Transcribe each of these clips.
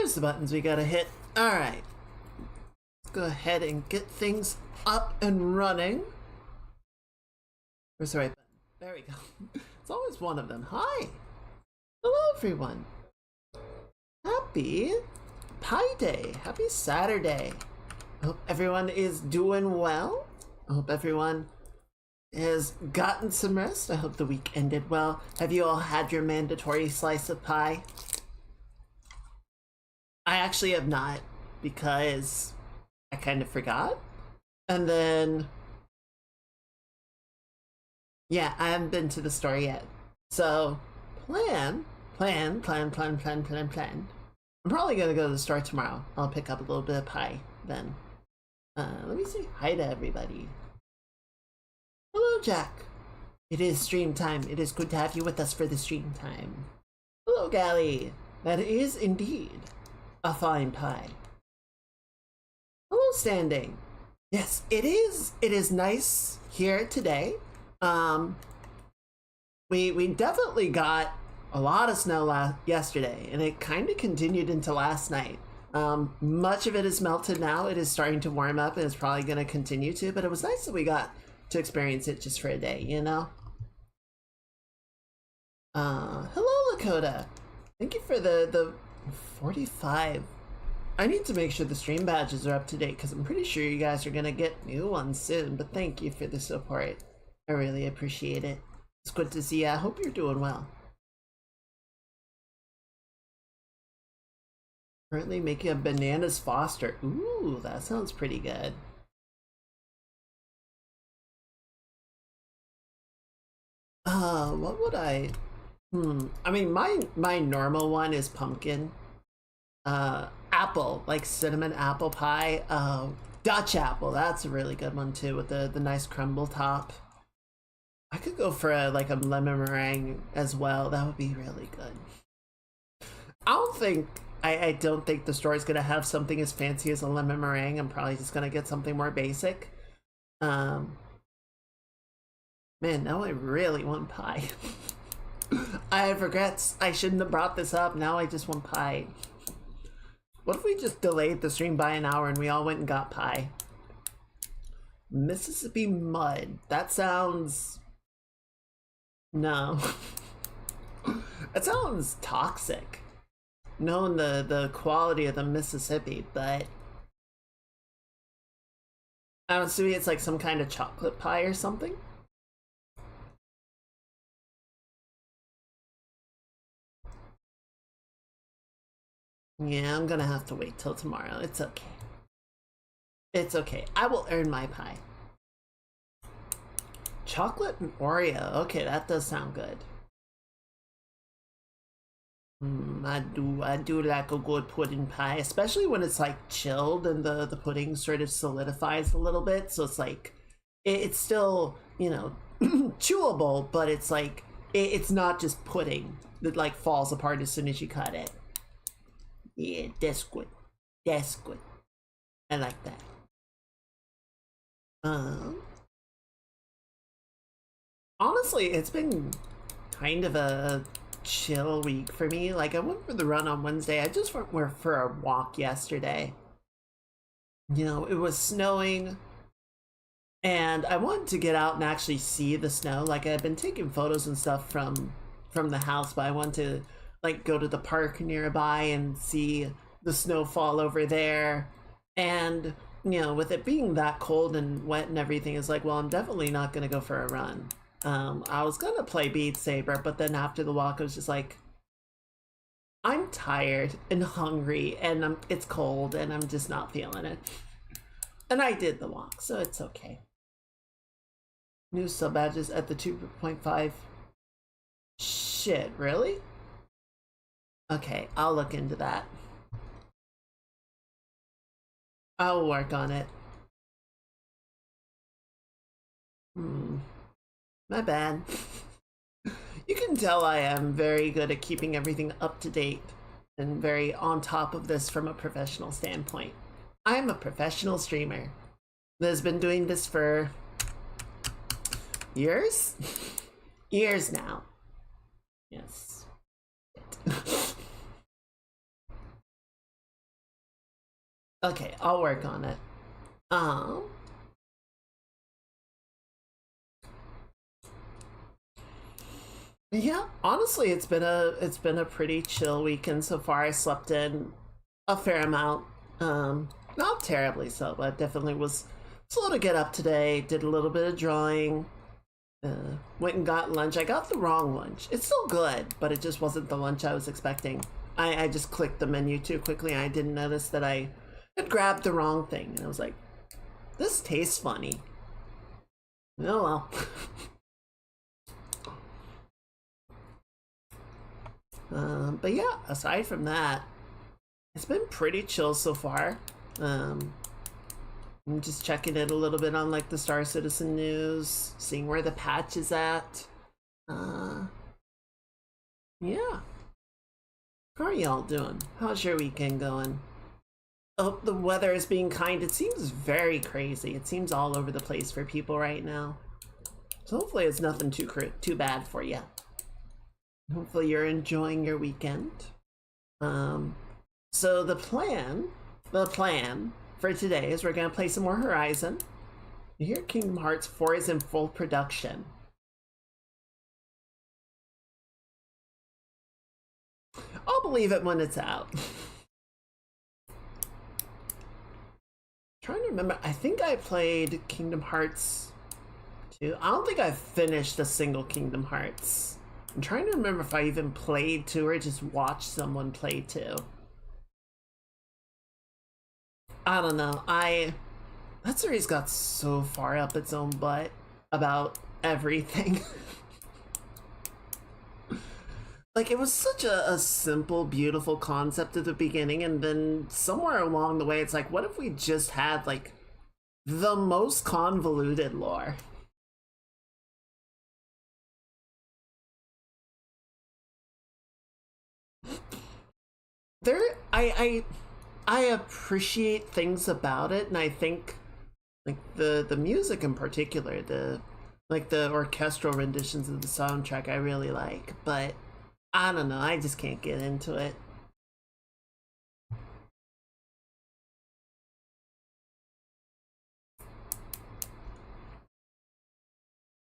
There's the buttons we gotta hit. Alright. Let's go ahead and get things up and running. Where's the right button? There we go. It's always one of them. Hi! Hello, everyone. Happy Pi Day. Happy Saturday. I hope everyone is doing well. I hope everyone has gotten some rest. I hope the week ended well. Have you all had your mandatory slice of pie? I actually have not, because I kind of forgot. And then, yeah, I haven't been to the store yet. So, plan. I'm probably gonna go to the store tomorrow. I'll pick up a little bit of pie then. Let me say hi to everybody. Hello, Jack. It is stream time. It is good to have you with us for the stream time. Hello, Gally. That is indeed a fine pie. Hello, Standing. Yes, it is. It is nice here today. We definitely got a lot of snow yesterday, and it kind of continued into last night. Much of it is melted now. It is starting to warm up, and it's probably going to continue to, but it was nice that we got to experience it just for a day, you know? Hello, Lakota. Thank you for the 45. I need to make sure the stream badges are up to date, because I'm pretty sure you guys are going to get new ones soon, but thank you for the support. I really appreciate it. It's good to see you. I hope you're doing well. Currently making a bananas Foster. Ooh, that sounds pretty good. What would I? I mean, my normal one is pumpkin. Apple, like cinnamon apple pie. Dutch apple, that's a really good one too, with the nice crumble top. I could go for a lemon meringue as well. That would be really good. I don't think the store is gonna have something as fancy as a lemon meringue. I'm probably just gonna get something more basic. Man, now I really want pie. I have regrets. I shouldn't have brought this up. Now I just want pie. What if we just delayed the stream by an hour and we all went and got pie? Mississippi mud. That sounds... No. That sounds toxic. Knowing the quality of the Mississippi, but... I'm assuming it's like some kind of chocolate pie or something? Yeah, I'm gonna have to wait till tomorrow. It's okay. It's okay. I will earn my pie. Chocolate and Oreo. Okay, that does sound good. I do like a good pudding pie, especially when it's like chilled and the pudding sort of solidifies a little bit. So it's like, it's still, you know, chewable, but it's like, it's not just pudding that like falls apart as soon as you cut it. Yeah, that's good. That's good. I like that. Honestly, it's been kind of a chill week for me. Like, I went for the run on Wednesday. I just went for a walk yesterday. You know, it was snowing, and I wanted to get out and actually see the snow. Like, I've been taking photos and stuff from the house, but I wanted to like go to the park nearby and see the snow fall over there. And you know, with it being that cold and wet and everything, is like, well, I'm definitely not gonna go for a run. I was gonna play Beat Saber, but then after the walk I was just like, I'm tired and hungry and it's cold and I'm just not feeling it. And I did the walk, so it's okay. New sub badges at the 2.5. Shit, really? Okay, I'll look into that. I'll work on it. My bad. You can tell I am very good at keeping everything up to date and very on top of this from a professional standpoint. I'm a professional streamer that has been doing this for years? Years now. Yes. Okay, I'll work on it. Um, yeah, honestly, it's been a pretty chill weekend so far. I slept in a fair amount. Not terribly so, but definitely was slow to get up today. Did a little bit of drawing. Went and got lunch. I got the wrong lunch. It's still good, but it just wasn't the lunch I was expecting. I just clicked the menu too quickly and I didn't notice that I had grabbed the wrong thing. And I was like, this tastes funny. Oh well. But yeah, aside from that, it's been pretty chill so far. Um, I'm just checking it a little bit on like the Star Citizen news, seeing where the patch is at. Uh, yeah. How are y'all doing? How's your weekend going? Oh, the weather is being kind. It seems very crazy. It seems all over the place for people right now. So hopefully it's nothing too bad for you. Hopefully you're enjoying your weekend. Um, so the plan for today is we're gonna play some more Horizon. You hear Kingdom Hearts 4 is in full production. I'll believe it when it's out. Trying to remember, I think I played Kingdom Hearts 2. I don't think I've finished a single Kingdom Hearts. I'm trying to remember if I even played 2 or just watched someone play 2. I don't know. That series got so far up its own butt about everything. Like, it was such a simple, beautiful concept at the beginning, and then somewhere along the way, it's like, what if we just had, like, the most convoluted lore? There, I appreciate things about it, and I think, like, the music in particular, the orchestral renditions of the soundtrack I really like, but I don't know, I just can't get into it.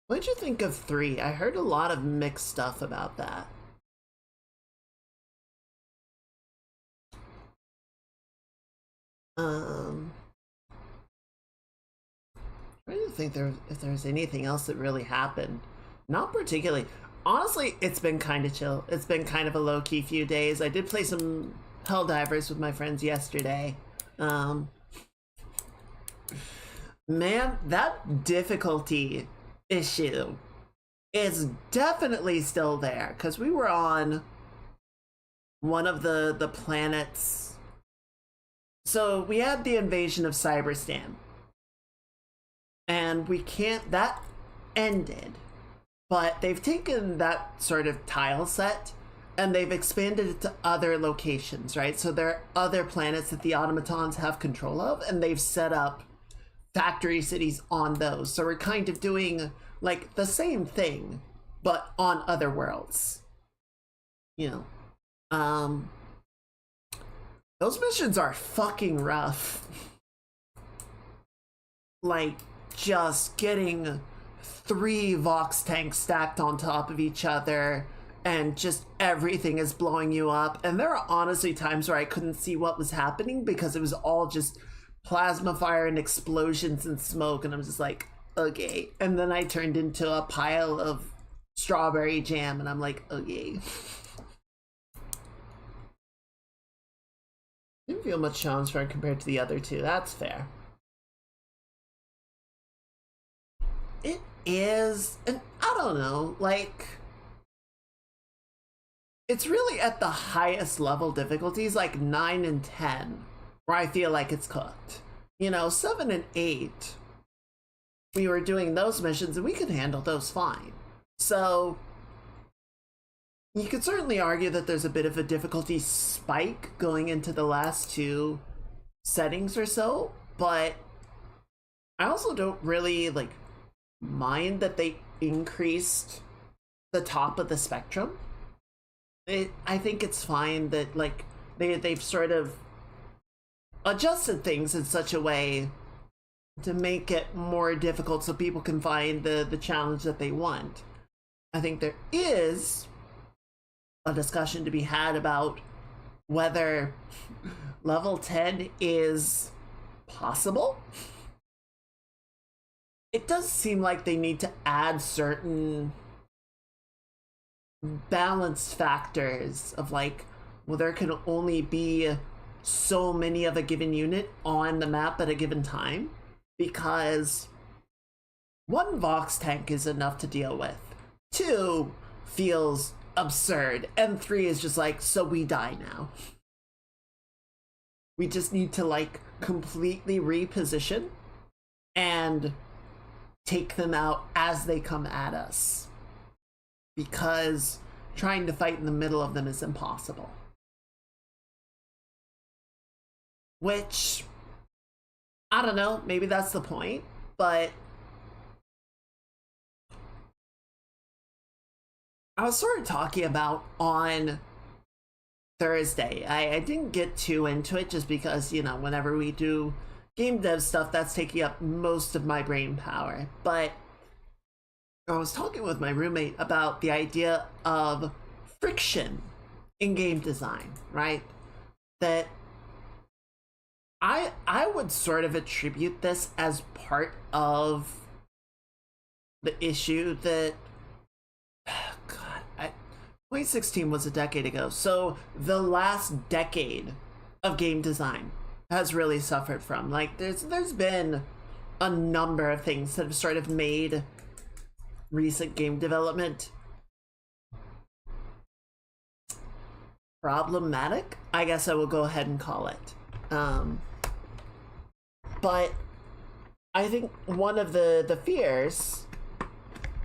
What'd you think of 3? I heard a lot of mixed stuff about that. Um, I don't think if there's anything else that really happened. Not particularly. Honestly, it's been kind of chill. It's been kind of a low key few days. I did play some Helldivers with my friends yesterday. Um, man, that difficulty issue is definitely still there because we were on one of the planets. So we had the invasion of Cyberstan, and we can't. That ended, but they've taken that sort of tile set and they've expanded it to other locations, right? So there are other planets that the automatons have control of, and they've set up factory cities on those. So we're kind of doing like the same thing, but on other worlds, you know. Um, those missions are fucking rough. Like, just getting 3 Vox tanks stacked on top of each other and just everything is blowing you up. And there are honestly times where I couldn't see what was happening because it was all just plasma fire and explosions and smoke. And I'm just like, okay. And then I turned into a pile of strawberry jam and I'm like, okay. Didn't feel much challenge for it compared to the other two. That's fair. It is, and I don't know, like, it's really at the highest level difficulties, like 9 and 10, where I feel like it's cooked. 7 and 8, we were doing those missions and we could handle those fine. So, you could certainly argue that there's a bit of a difficulty spike going into the last 2 settings or so, but I also don't really, like, mind that they increased the top of the spectrum. I think it's fine that like they've sort of adjusted things in such a way to make it more difficult so people can find the challenge that they want. I think there is a discussion to be had about whether level 10 is possible. It does seem like they need to add certain balance factors of like, well, there can only be so many of a given unit on the map at a given time, because one Vox tank is enough to deal with, two feels absurd, and three is just like, so we die now. We just need to like completely reposition and take them out as they come at us, because trying to fight in the middle of them is impossible. Which, I don't know, maybe that's the point, but I was sort of talking about on Thursday. I didn't get too into it just because, you know, whenever we do game dev stuff, that's taking up most of my brain power. But I was talking with my roommate about the idea of friction in game design, right? That I would sort of attribute this as part of the issue that 2016 was a decade ago, so the last decade of game design has really suffered from, like, there's been a number of things that have sort of made recent game development problematic, I guess I will go ahead and call it. But I think one of the fears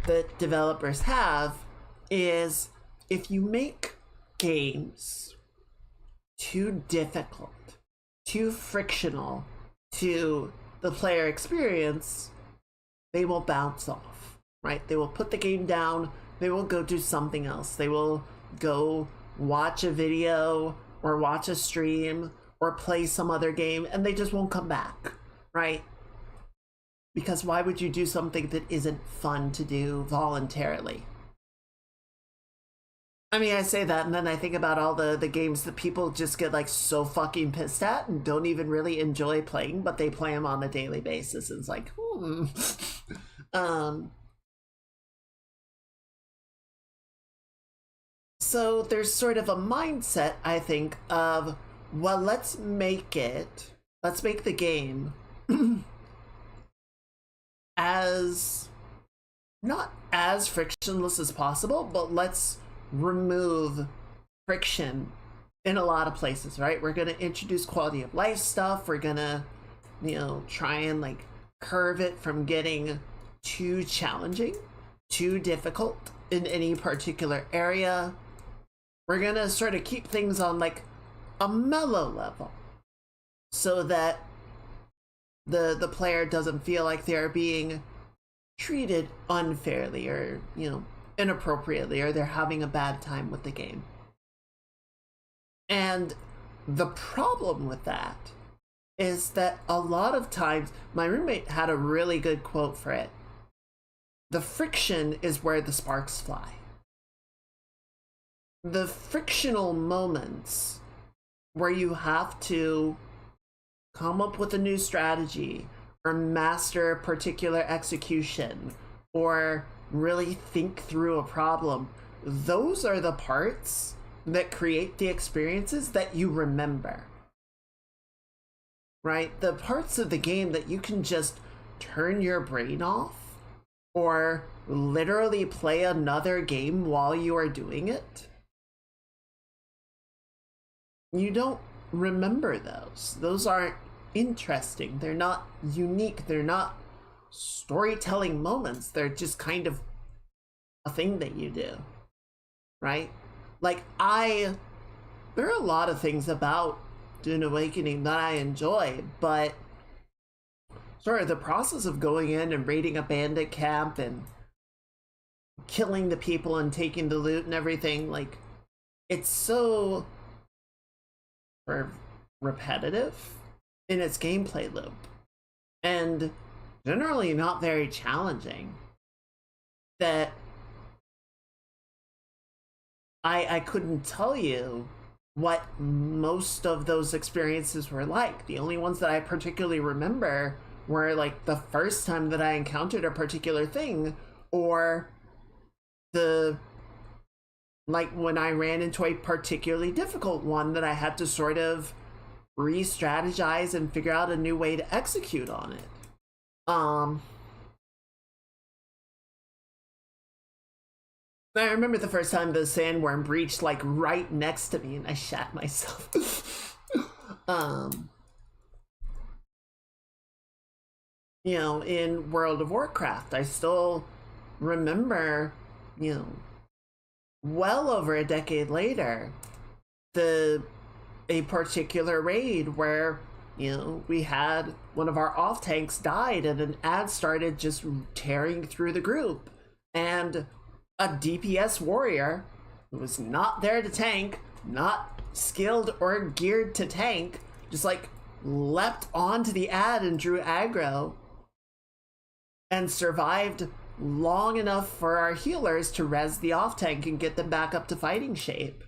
that developers have is, if you make games too difficult, too frictional to the player experience, they will bounce off, right? They will put the game down, they will go do something else. They will go watch a video or watch a stream or play some other game, and they just won't come back, right? Because why would you do something that isn't fun to do voluntarily? I mean, I say that, and then I think about all the games that people just get like so fucking pissed at and don't even really enjoy playing, but they play them on a daily basis. And it's like, So there's sort of a mindset, I think, of, well, let's make the game as, not as frictionless as possible, but let's remove friction in a lot of places, right? We're going to introduce quality of life stuff. We're going to, you know, try and like curve it from getting too challenging, too difficult in any particular area. We're going to sort of keep things on like a mellow level so that the player doesn't feel like they're being treated unfairly or, you know, inappropriately, or they're having a bad time with the game. And the problem with that is that a lot of times, my roommate had a really good quote for it: the friction is where the sparks fly. The frictional moments where you have to come up with a new strategy or master a particular execution or really think through a problem, those are the parts that create the experiences that you remember, right? The parts of the game that you can just turn your brain off or literally play another game while you are doing it, you don't remember those. Those aren't interesting. They're not unique. They're not storytelling moments. They're just kind of a thing that you do, right? Like, there are a lot of things about Dune Awakening that I enjoy, but sort of the process of going in and raiding a bandit camp and killing the people and taking the loot and everything, like, it's so repetitive in its gameplay loop, and generally not very challenging, that I couldn't tell you what most of those experiences were like. The only ones that I particularly remember were like the first time that I encountered a particular thing, or the like when I ran into a particularly difficult one that I had to sort of re-strategize and figure out a new way to execute on it. I remember the first time the sandworm breached like right next to me and I shat myself. You know, in World of Warcraft, I still remember, you know, well over a decade later, the a particular raid where, you know, we had one of our off tanks died and an ad started just tearing through the group, and a DPS warrior who was not there to tank, not skilled or geared to tank, just like leapt onto the ad and drew aggro and survived long enough for our healers to res the off tank and get them back up to fighting shape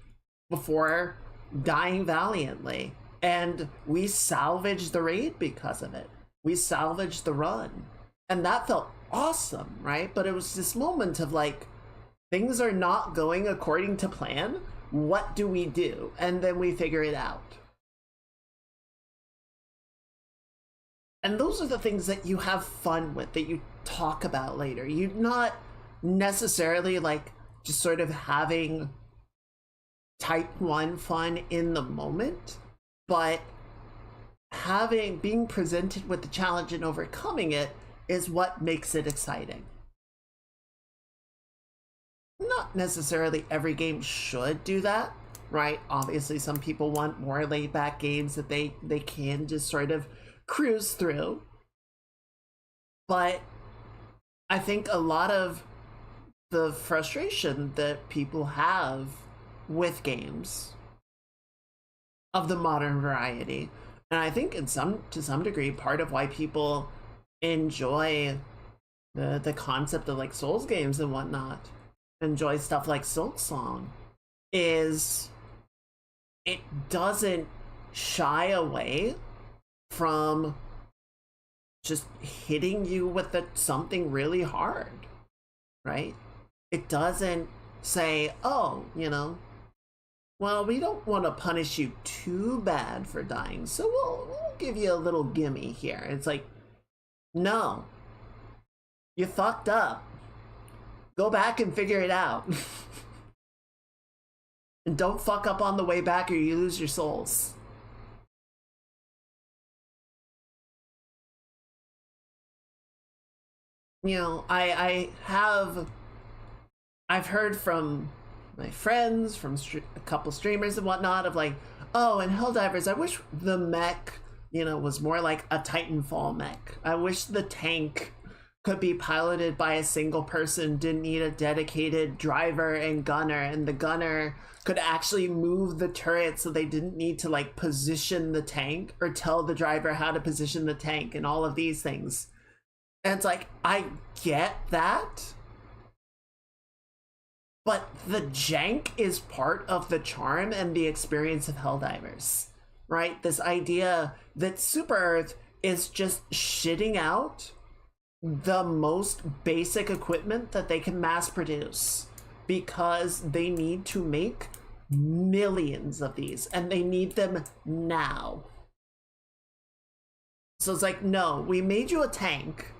before dying valiantly. And we salvaged the raid because of it. We salvaged the run. And that felt awesome, right? But it was this moment of like, things are not going according to plan. What do we do? And then we figure it out. And those are the things that you have fun with, that you talk about later. You're not necessarily like just sort of having type 1 fun in the moment, but being presented with the challenge and overcoming it is what makes it exciting. Not necessarily every game should do that, right? Obviously, some people want more laid back games that they can just sort of cruise through. But I think a lot of the frustration that people have with games of the modern variety, and I think to some degree part of why people enjoy the concept of like Souls games and whatnot, enjoy stuff like Silksong, is it doesn't shy away from just hitting you with something really hard, right? It doesn't say, oh, you know, well, we don't want to punish you too bad for dying, so we'll give you a little gimme here. It's like, no, you fucked up. Go back and figure it out. And don't fuck up on the way back or you lose your souls. You know, I've heard from my friends, from a couple streamers and whatnot, of like, oh, in Helldivers, I wish the mech, you know, was more like a Titanfall mech. I wish the tank could be piloted by a single person, didn't need a dedicated driver and gunner, and the gunner could actually move the turret so they didn't need to like position the tank or tell the driver how to position the tank and all of these things. And it's like, I get that, but the jank is part of the charm and the experience of Helldivers, right? This idea that Super Earth is just shitting out the most basic equipment that they can mass produce because they need to make millions of these and they need them now. So it's like, no, we made you a tank.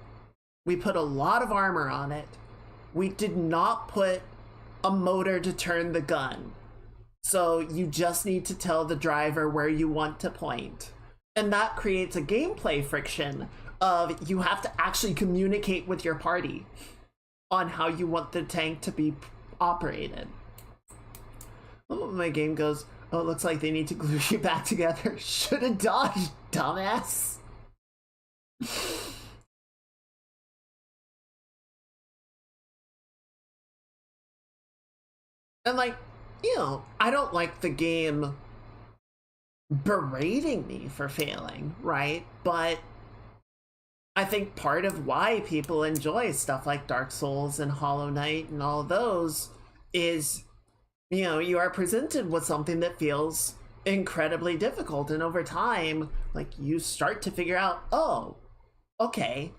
We put a lot of armor on it. We did not put a motor to turn the gun. So you just need to tell the driver where you want to point. And that creates a gameplay friction of you have to actually communicate with your party on how you want the tank to be operated. Oh, my game goes, oh, it looks like they need to glue you back together. Should have dodged, dumbass. And like, you know, I don't like the game berating me for failing, right? But I think part of why people enjoy stuff like Dark Souls and Hollow Knight and all those is, you are presented with something that feels incredibly difficult, and over time, like, you start to figure out, oh, okay,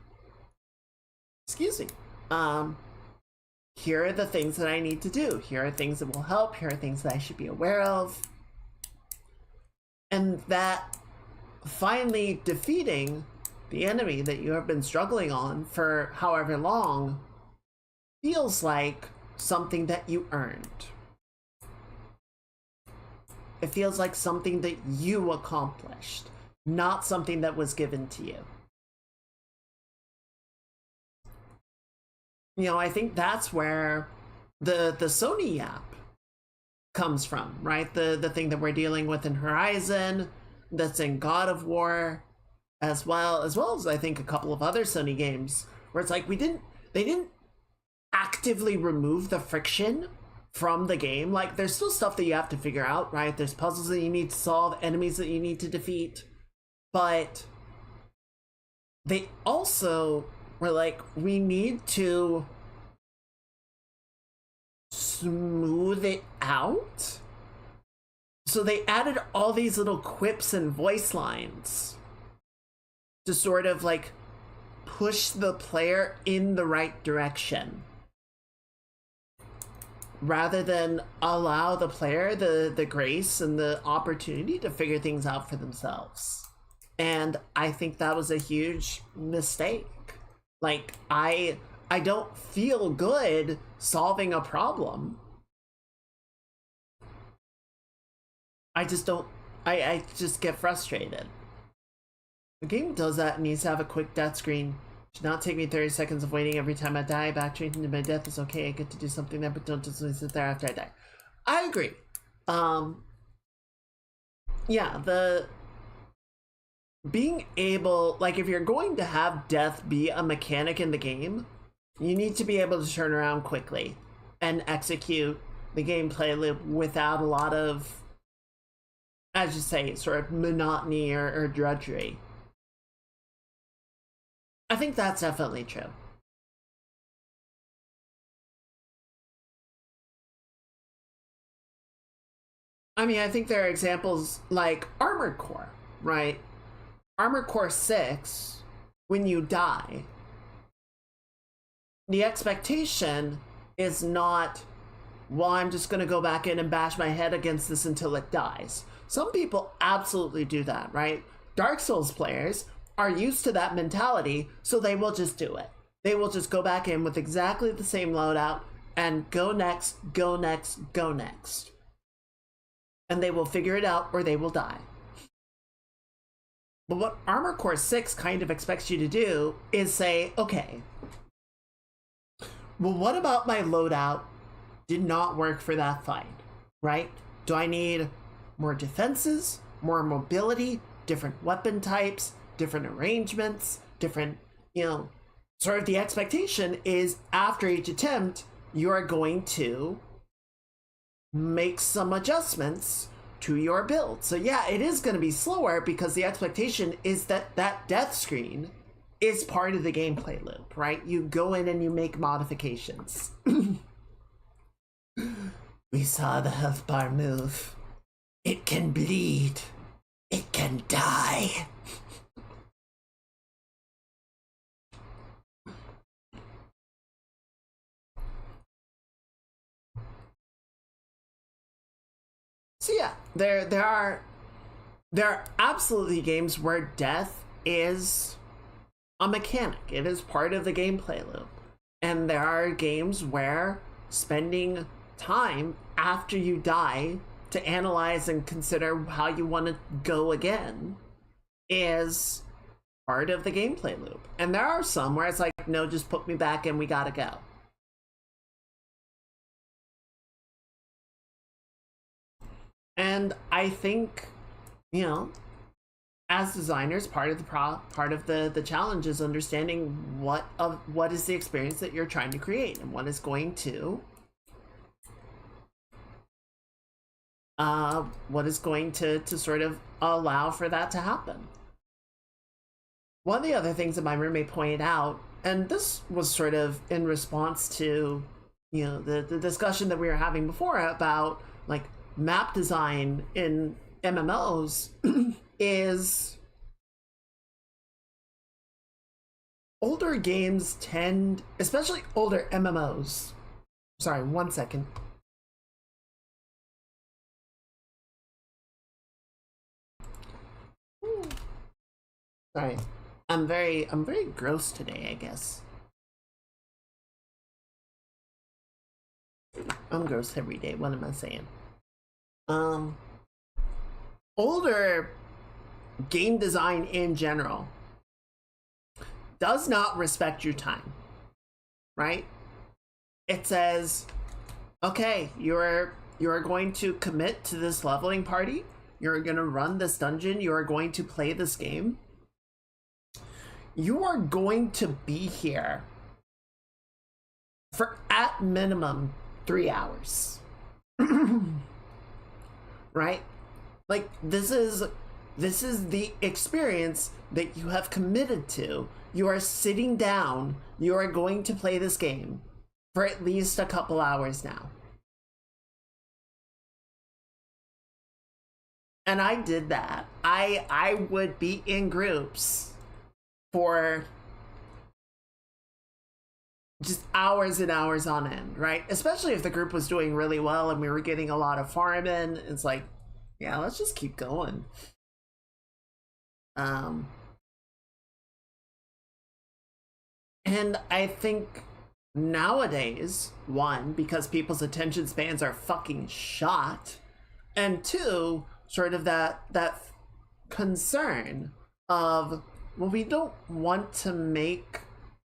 excuse me, here are the things that I need to do, here are things that will help, here are things that I should be aware of. And that finally defeating the enemy that you have been struggling on for however long feels like something that you earned. It feels like something that you accomplished, not something that was given to you. I think that's where the Sony Yap comes from, right? The thing that we're dealing with in Horizon, that's in God of War, as well as I think a couple of other Sony games, where it's like they didn't actively remove the friction from the game. Like, there's still stuff that you have to figure out, right? There's puzzles that you need to solve, enemies that you need to defeat, but they also were like, we need to smooth it out. So they added all these little quips and voice lines to sort of like push the player in the right direction, rather than allow the player the grace and the opportunity to figure things out for themselves. And I think that was a huge mistake. Like, I don't feel good solving a problem. I just don't. I just get frustrated. The game does that and needs to have a quick death screen. Should not take me 30 seconds of waiting every time I die. Backtracking to my death is okay. I get to do something there, but don't just sit there after I die. I agree. Yeah, the being able, like, if you're going to have death be a mechanic in the game, you need to be able to turn around quickly and execute the gameplay loop without a lot of, as you say, sort of monotony or drudgery. I think that's definitely true. I mean, I think there are examples like Armored Core, right? Armored Core 6, when you die, the expectation is not, well, I'm just going to go back in and bash my head against this until it dies. Some people absolutely do that, right? Dark Souls players are used to that mentality, so they will just do it. They will just go back in with exactly the same loadout and go next, go next, go next. And they will figure it out or they will die. But what Armored Core 6 kind of expects you to do is say, okay, well, what about my loadout did not work for that fight, right? Do I need more defenses, more mobility, different weapon types, different arrangements, different, sort of the expectation is after each attempt, you are going to make some adjustments to your build. So yeah, it is going to be slower because the expectation is that that death screen is part of the gameplay loop, right? You go in and you make modifications. We saw the health bar move. It can bleed. It can die. So yeah, there are absolutely games where death is a mechanic. It is part of the gameplay loop. And there are games where spending time after you die to analyze and consider how you want to go again is part of the gameplay loop. And there are some where it's like, no, just put me back and we gotta go. And I think, as designers, part of the challenge is understanding what is the experience that you're trying to create and what is going to what is going to sort of allow for that to happen. One of the other things that my roommate pointed out, and this was sort of in response to, you know, the discussion that we were having before about like map design in MMOs, is older games tend, especially older MMOs. Sorry, 1 second. Sorry. I'm very gross today, I guess. I'm gross every day. What am I saying? Older game design in general does not respect your time, right? It says, okay, you're going to commit to this leveling party. You're going to run this dungeon. You are going to play this game. You are going to be here for at minimum 3 hours. Right? Like this is the experience that you have committed to. You are sitting down, you are going to play this game for at least a couple hours now. And I did that. I would be in groups for just hours and hours on end, right? Especially if the group was doing really well and we were getting a lot of farm in. It's like, yeah, let's just keep going. And I think nowadays, one, because people's attention spans are fucking shot, and two, sort of that concern of, well, we don't want to make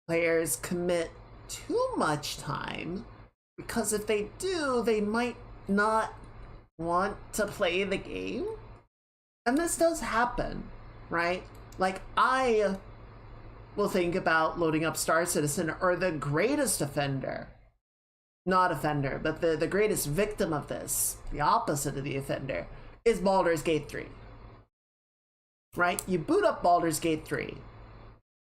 players commit too much time, because if they do, they might not want to play the game. And this does happen, right? Like, I will think about loading up Star Citizen, or the greatest offender, not offender, but the greatest victim of this, the opposite of the offender, is Baldur's Gate 3. Right? You boot up Baldur's Gate 3,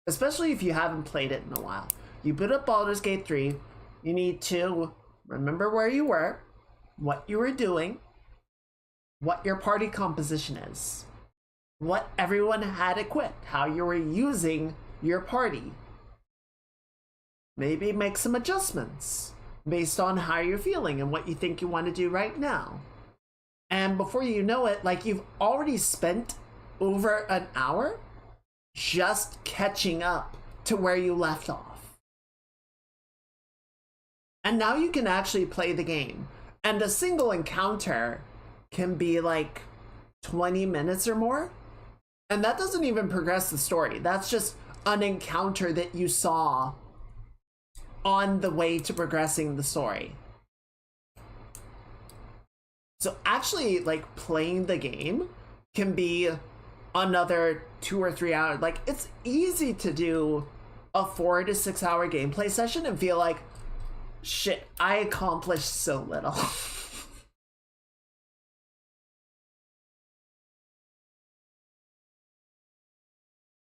especially if you haven't played it in a while. You boot up Baldur's Gate 3, you need to remember where you were, what you were doing, what your party composition is, what everyone had equipped, how you were using your party. Maybe make some adjustments based on how you're feeling and what you think you want to do right now. And before you know it, like, you've already spent over an hour just catching up to where you left off. And now you can actually play the game. And a single encounter can be like 20 minutes or more. And that doesn't even progress the story. That's just an encounter that you saw on the way to progressing the story. So actually, like, playing the game can be another 2 or 3 hours. Like, it's easy to do a 4 to 6 hour gameplay session and feel like, shit, I accomplished so little.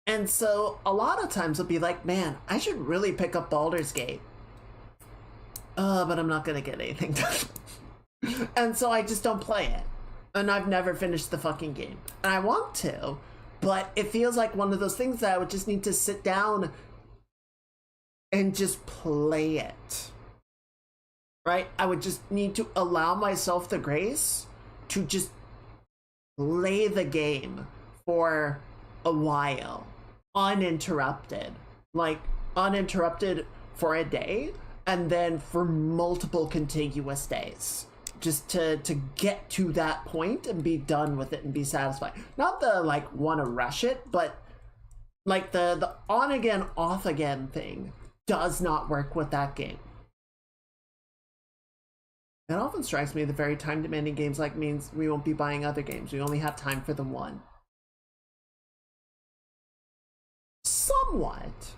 And so a lot of times it'll be like, man, I should really pick up Baldur's Gate. But I'm not gonna get anything done. And so I just don't play it. And I've never finished the fucking game. And I want to, but it feels like one of those things that I would just need to sit down and just play it. Right? I would just need to allow myself the grace to just play the game for a while, uninterrupted. Like, uninterrupted for a day, and then for multiple contiguous days. Just to get to that point and be done with it and be satisfied. Not the, like, want to rush it, but like the on again, off again thing does not work with that game. It often strikes me that very time demanding games like means we won't be buying other games. We only have time for the one. Somewhat.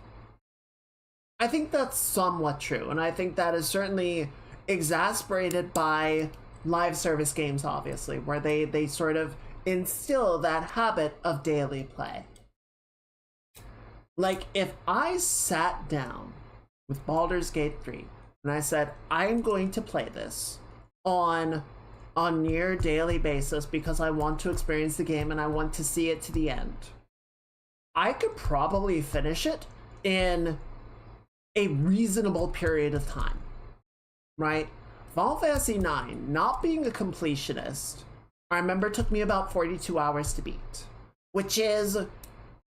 I think that's somewhat true, and I think that is certainly exasperated by live service games, obviously, where they sort of instill that habit of daily play. Like, if I sat down with Baldur's Gate 3 and I said, I'm going to play this on a near daily basis because I want to experience the game and I want to see it to the end, I could probably finish it in a reasonable period of time, right? Final Fantasy IX, not being a completionist, I remember it took me about 42 hours to beat, which is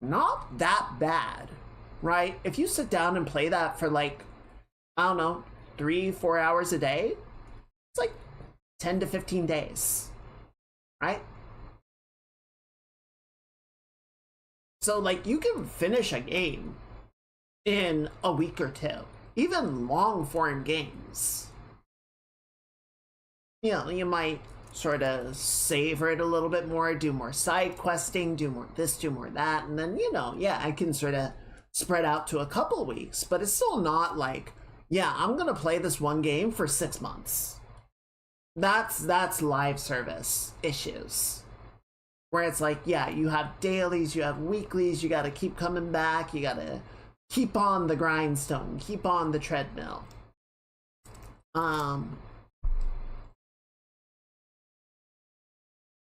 not that bad, right? If you sit down and play that for like, I don't know, 3-4 hours a day, it's like 10 to 15 days, right? So like you can finish a game in a week or two, even long form games. You know, you might sort of savor it a little bit more, do more side questing, do more this, do more that, and then, you know, yeah, I can sort of spread out to a couple weeks, but it's still not like, yeah, I'm gonna play this one game for 6 months. That's live service issues. Where it's like, yeah, you have dailies, you have weeklies, you gotta keep coming back, you gotta keep on the grindstone, keep on the treadmill.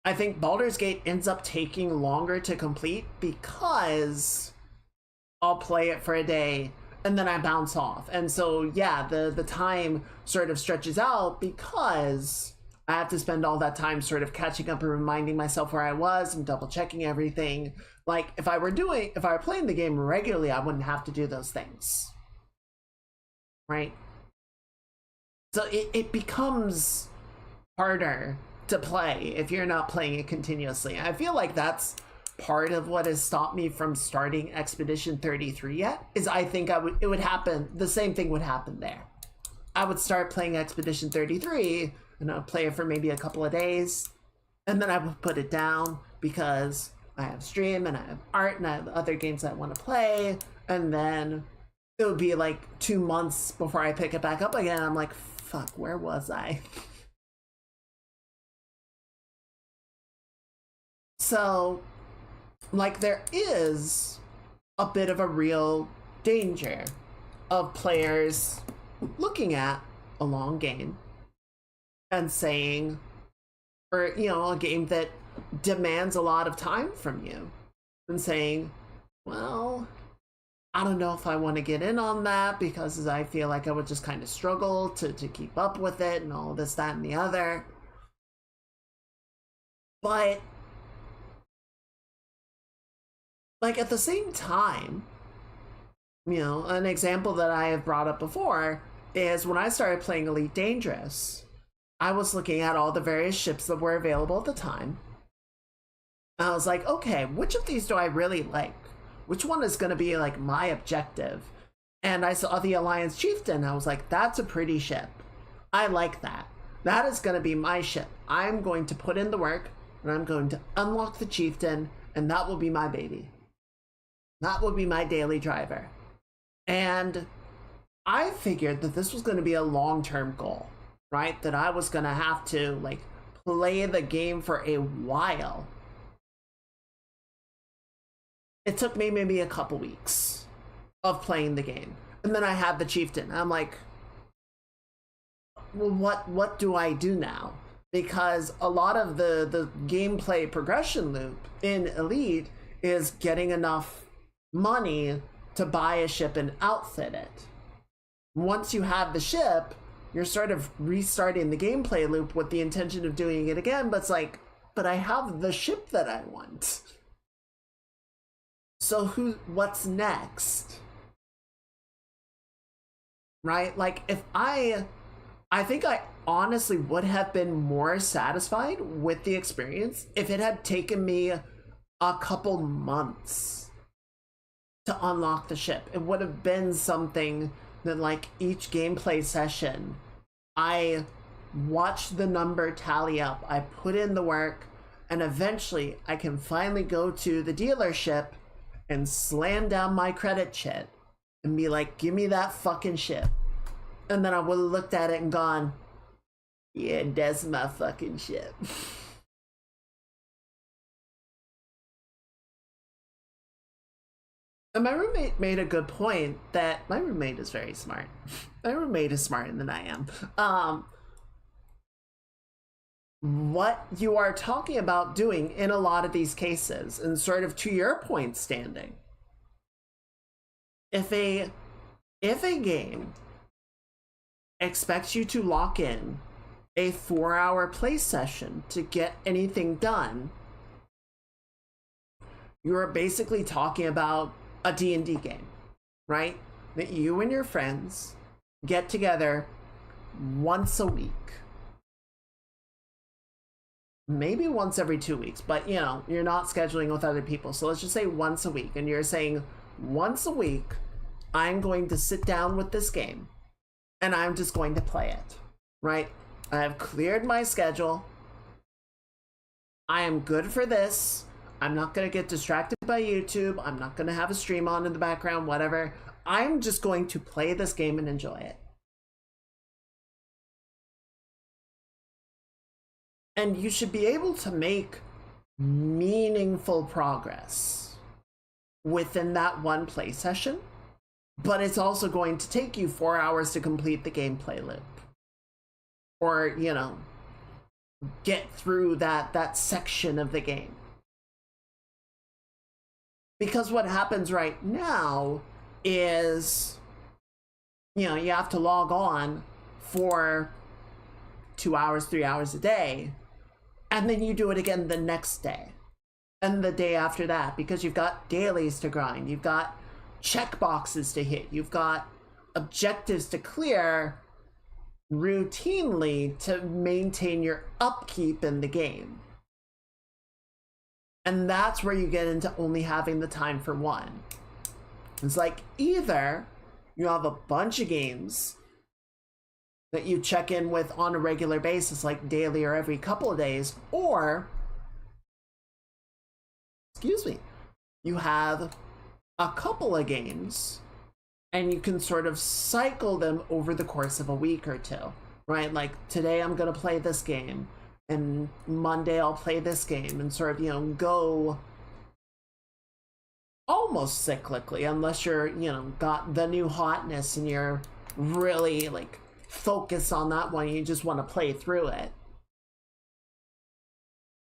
I think Baldur's Gate ends up taking longer to complete because I'll play it for a day and then I bounce off. And so, yeah, the time sort of stretches out because I have to spend all that time sort of catching up and reminding myself where I was and double checking everything. Like, if I were playing the game regularly, I wouldn't have to do those things. Right? So it becomes harder to play if you're not playing it continuously. I feel like that's part of what has stopped me from starting Expedition 33 yet, is I think it would happen, the same thing would happen there. I would start playing Expedition 33 and I would play it for maybe a couple of days, and then I would put it down because I have stream and I have art and I have other games I want to play, and then it would be like 2 months before I pick it back up again. I'm like, fuck, where was I? So, like, there is a bit of a real danger of players looking at a long game and saying, or, you know, a game that demands a lot of time from you, and saying, well, I don't know if I want to get in on that because I feel like I would just kind of struggle to keep up with it and all this, that, and the other. But like, at the same time, you know, an example that I have brought up before is when I started playing Elite Dangerous, I was looking at all the various ships that were available at the time. And I was like, okay, which of these do I really like? Which one is going to be like my objective? And I saw the Alliance Chieftain. I was like, that's a pretty ship. I like that. That is going to be my ship. I'm going to put in the work and I'm going to unlock the Chieftain, and that will be my baby. That would be my daily driver. And I figured that this was going to be a long-term goal, right? That I was going to have to like play the game for a while. It took me maybe a couple weeks of playing the game. And then I had the Chieftain. I'm like, well, what do I do now? Because a lot of the gameplay progression loop in Elite is getting enough money to buy a ship and outfit it. Once you have the ship, you're sort of restarting the gameplay loop with the intention of doing it again, but it's like, but I have the ship that I want. So what's next? Right? Like, if I think I honestly would have been more satisfied with the experience if it had taken me a couple months to unlock the ship. It would have been something that, like, each gameplay session, I watched the number tally up, I put in the work, and eventually I can finally go to the dealership and slam down my credit chit and be like, give me that fucking shit. And then I would have looked at it and gone, Yeah, that's my fucking shit. And my roommate made a good point that my roommate is very smart. My roommate is smarter than I am. What you are talking about doing in a lot of these cases, and sort of to your point, standing, if a game expects you to lock in a 4-hour play session to get anything done, you're basically talking about a D&D game, right? That you and your friends get together once a week. Maybe once every 2 weeks, but you know, you're not scheduling with other people. So let's just say once a week. And you're saying, once a week, I'm going to sit down with this game and I'm just going to play it, right? I have cleared my schedule. I am good for this. I'm not going to get distracted by YouTube. I'm not going to have a stream on in the background, whatever. I'm just going to play this game and enjoy it. And you should be able to make meaningful progress within that one play session, but it's also going to take you 4 hours to complete the gameplay loop. Or, you know, get through that section of the game. Because what happens right now is, you know, you have to log on for 2 hours, 3 hours a day, and then you do it again the next day and the day after that, because you've got dailies to grind, you've got check boxes to hit, you've got objectives to clear routinely to maintain your upkeep in the game. And that's where you get into only having the time for one. It's like, either you have a bunch of games that you check in with on a regular basis, like daily or every couple of days, or, excuse me, you have a couple of games and you can sort of cycle them over the course of a week or two, right? Like, today I'm gonna play this game, and Monday I'll play this game, and sort of, you know, go almost cyclically, unless you're, you know, got the new hotness and you're really like focused on that one, you just want to play through it.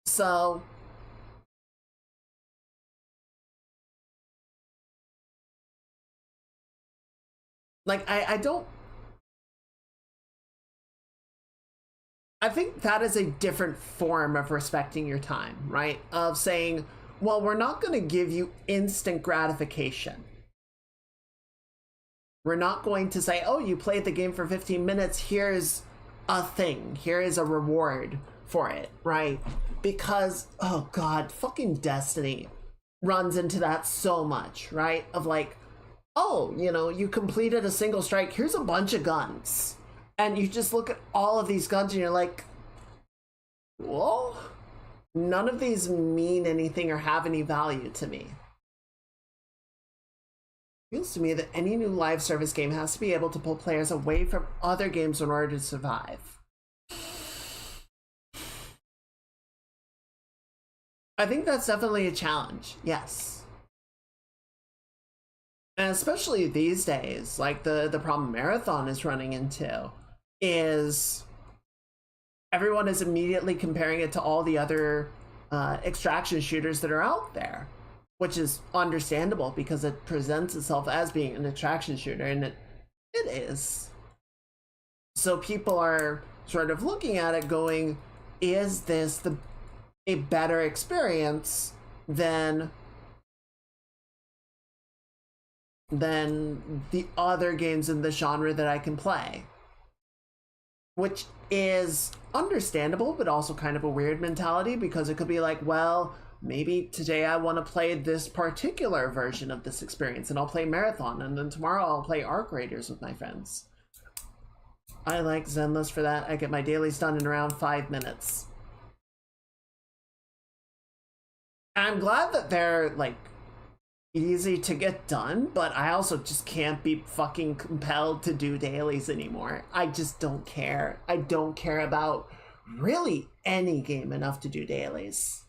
So like, I don't, I think that is a different form of respecting your time, right? Of saying, well, we're not going to give you instant gratification. We're not going to say, oh, you played the game for 15 minutes, here's a thing, here is a reward for it, right? Because, oh god, fucking Destiny runs into that so much, right? Of like, oh, you know, you completed a single strike, here's a bunch of guns. And you just look at all of these guns and you're like, well, none of these mean anything or have any value to me. It feels to me that any new live service game has to be able to pull players away from other games in order to survive. I think that's definitely a challenge, yes. And especially these days, like the problem Marathon is running into is everyone is immediately comparing it to all the other extraction shooters that are out there, which is understandable because it presents itself as being an extraction shooter, and it is. So people are sort of looking at it going, is this a better experience than the other games in the genre that I can play? Which is understandable, but also kind of a weird mentality, because it could be like, well, maybe today I want to play this particular version of this experience and I'll play Marathon, and then tomorrow I'll play Arc Raiders with my friends. I like Zenless for that. I get my dailies done in around 5 minutes. I'm glad that they're like easy to get done, but I also just can't be fucking compelled to do dailies anymore. I just don't care. I don't care about really any game enough to do dailies.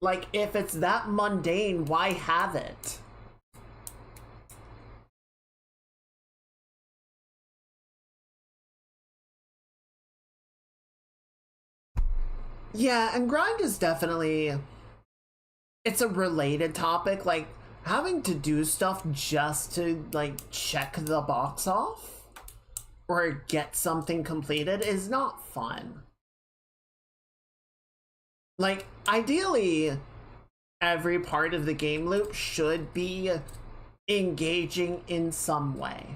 Like, if it's that mundane, why have it? Yeah, and grind is definitely, it's a related topic. Like, having to do stuff just to like check the box off or get something completed is not fun. Like, ideally, every part of the game loop should be engaging in some way.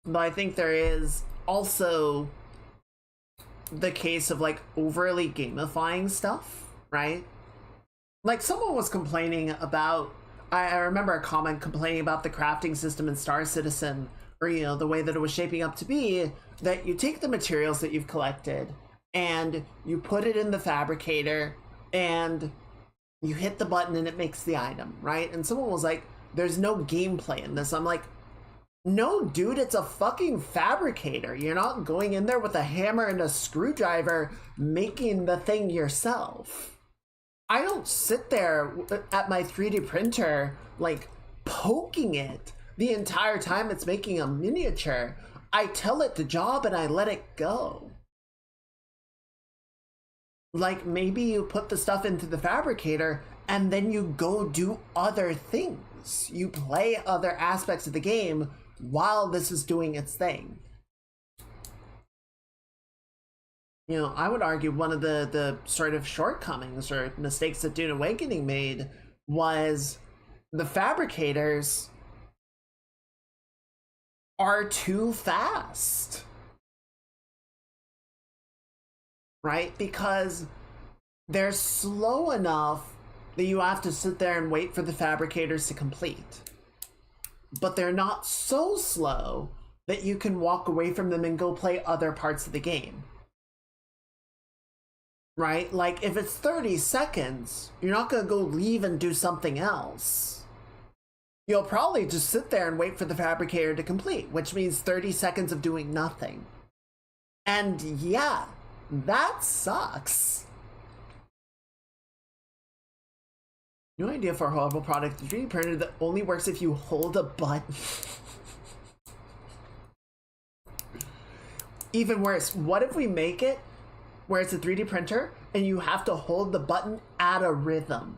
But I think there is also the case of like overly gamifying stuff, right? Like, someone was complaining about, I remember a comment complaining about the crafting system in Star Citizen, or the way that it was shaping up to be, that you take the materials that you've collected and you put it in the fabricator and you hit the button and it makes the item, right? And someone was like, there's no gameplay in this. I'm like, no, dude, it's a fucking fabricator. You're not going in there with a hammer and a screwdriver making the thing yourself. I don't sit there at my 3D printer, like, poking it the entire time it's making a miniature. I tell it the job and I let it go. Like, maybe you put the stuff into the fabricator and then you go do other things. You play other aspects of the game while this is doing its thing. I would argue one of the sort of shortcomings or mistakes that Dune Awakening made was the fabricators are too fast. Right? Because they're slow enough that you have to sit there and wait for the fabricators to complete. But they're not so slow that you can walk away from them and go play other parts of the game. Right? Like, if it's 30 seconds, you're not going to go leave and do something else. You'll probably just sit there and wait for the fabricator to complete, which means 30 seconds of doing nothing. And yeah, that sucks. New idea for a horrible product: a 3D printer that only works if you hold a button. Even worse, what if we make it where it's a 3D printer and you have to hold the button at a rhythm?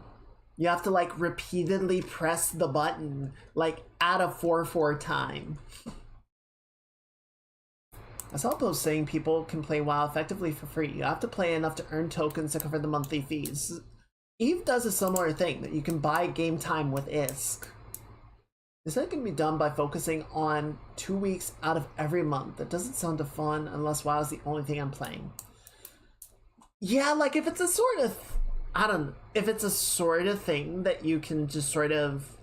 You have to like repeatedly press the button like at a 4/4 time. I saw posts saying people can play WoW effectively for free. You have to play enough to earn tokens to cover the monthly fees. Eve does a similar thing, that you can buy game time with ISK. Is that can be done by focusing on 2 weeks out of every month? That doesn't sound fun unless WoW is the only thing I'm playing. Yeah, like if it's a sort of, I don't know, if it's a sort of thing that you can just sort of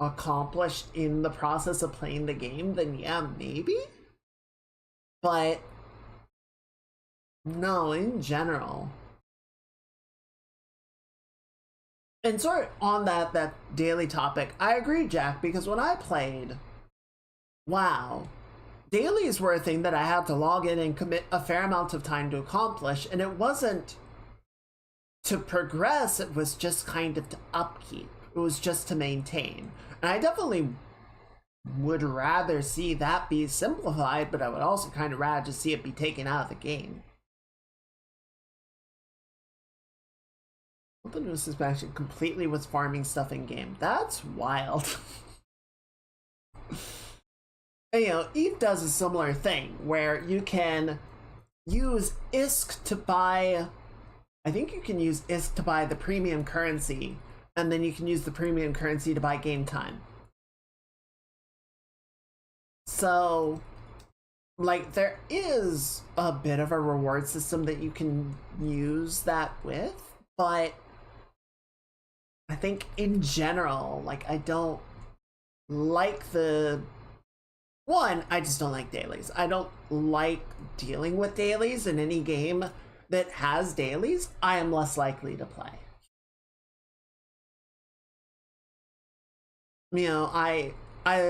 accomplish in the process of playing the game, then yeah, maybe? But no, in general. And sort of on that daily topic, I agree, Jack, because when I played WoW, dailies were a thing that I had to log in and commit a fair amount of time to accomplish, and it wasn't to progress, it was just kind of to upkeep. It was just to maintain. And I definitely would rather see that be simplified, but I would also kind of rather just see it be taken out of the game. Open new suspension completely was farming stuff in game. That's wild. And, Eve does a similar thing where you can use ISK to buy, I think you can use ISK to buy the premium currency, and then you can use the premium currency to buy game time. So, like, there is a bit of a reward system that you can use that with, but I think in general, like, I don't like I just don't like dailies. I don't like dealing with dailies in any game that has dailies, I am less likely to play. You know, I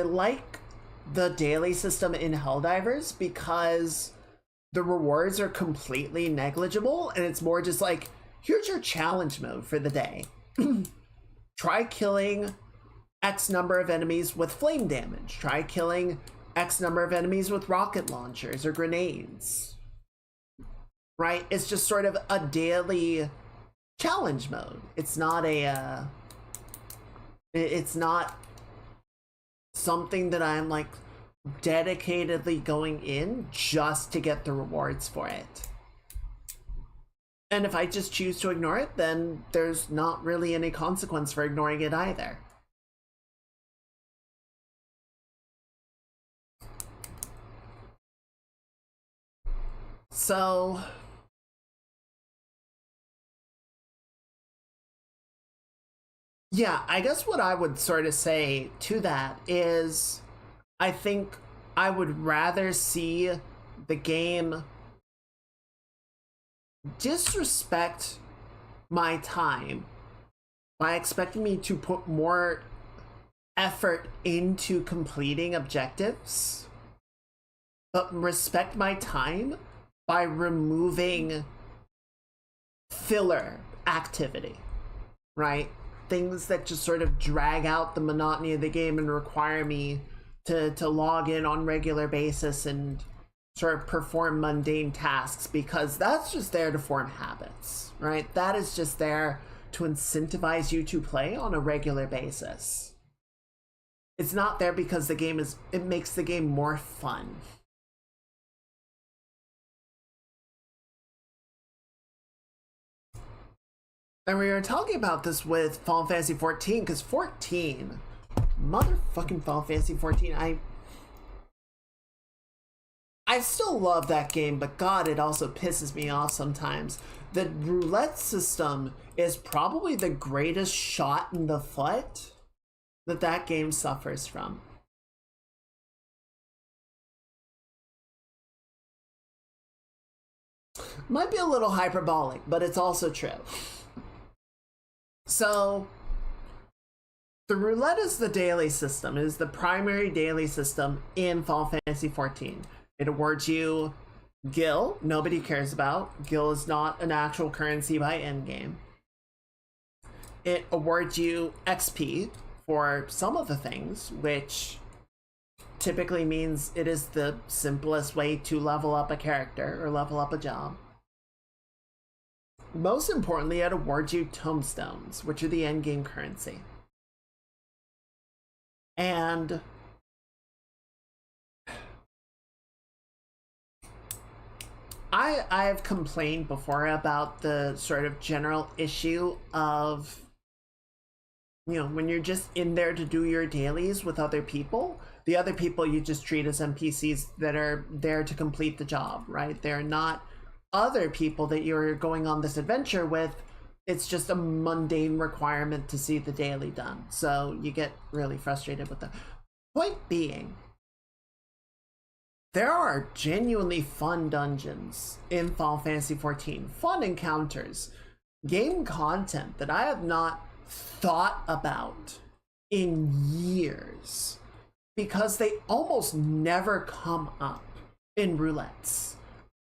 like the daily system in Helldivers because the rewards are completely negligible, and it's more just like, here's your challenge mode for the day. Try killing X number of enemies with flame damage. Try killing X number of enemies with rocket launchers or grenades. Right? It's just sort of a daily challenge mode. It's not a it's not something that I'm like dedicatedly going in just to get the rewards for it. And if I just choose to ignore it, then there's not really any consequence for ignoring it either. So yeah, I guess what I would sort of say to that is I think I would rather see the game disrespect my time by expecting me to put more effort into completing objectives, but respect my time by removing filler activity, right? Things that just sort of drag out the monotony of the game and require me to log in on regular basis and sort of perform mundane tasks, because that's just there to form habits, right? That is just there to incentivize you to play on a regular basis. It's not there because it makes the game more fun. And we were talking about this with Final Fantasy 14, because 14, motherfucking Final Fantasy 14, I still love that game, but God, it also pisses me off sometimes. The roulette system is probably the greatest shot in the foot that game suffers from. Might be a little hyperbolic, but it's also true. So the roulette is the daily system. It is the primary daily system in Final Fantasy 14. It awards you gil, nobody cares about. Gil is not an actual currency by endgame. It awards you XP for some of the things, which typically means it is the simplest way to level up a character or level up a job. Most importantly, it awards you tomestones, which are the endgame currency. And I've complained before about the sort of general issue of, you know, when you're just in there to do your dailies with other people, the other people you just treat as NPCs that are there to complete the job, right? They're not other people that you're going on this adventure with. It's just a mundane requirement to see the daily done. So you get really frustrated with that. Point being, there are genuinely fun dungeons in Final Fantasy XIV, fun encounters, game content that I have not thought about in years, because they almost never come up in roulettes.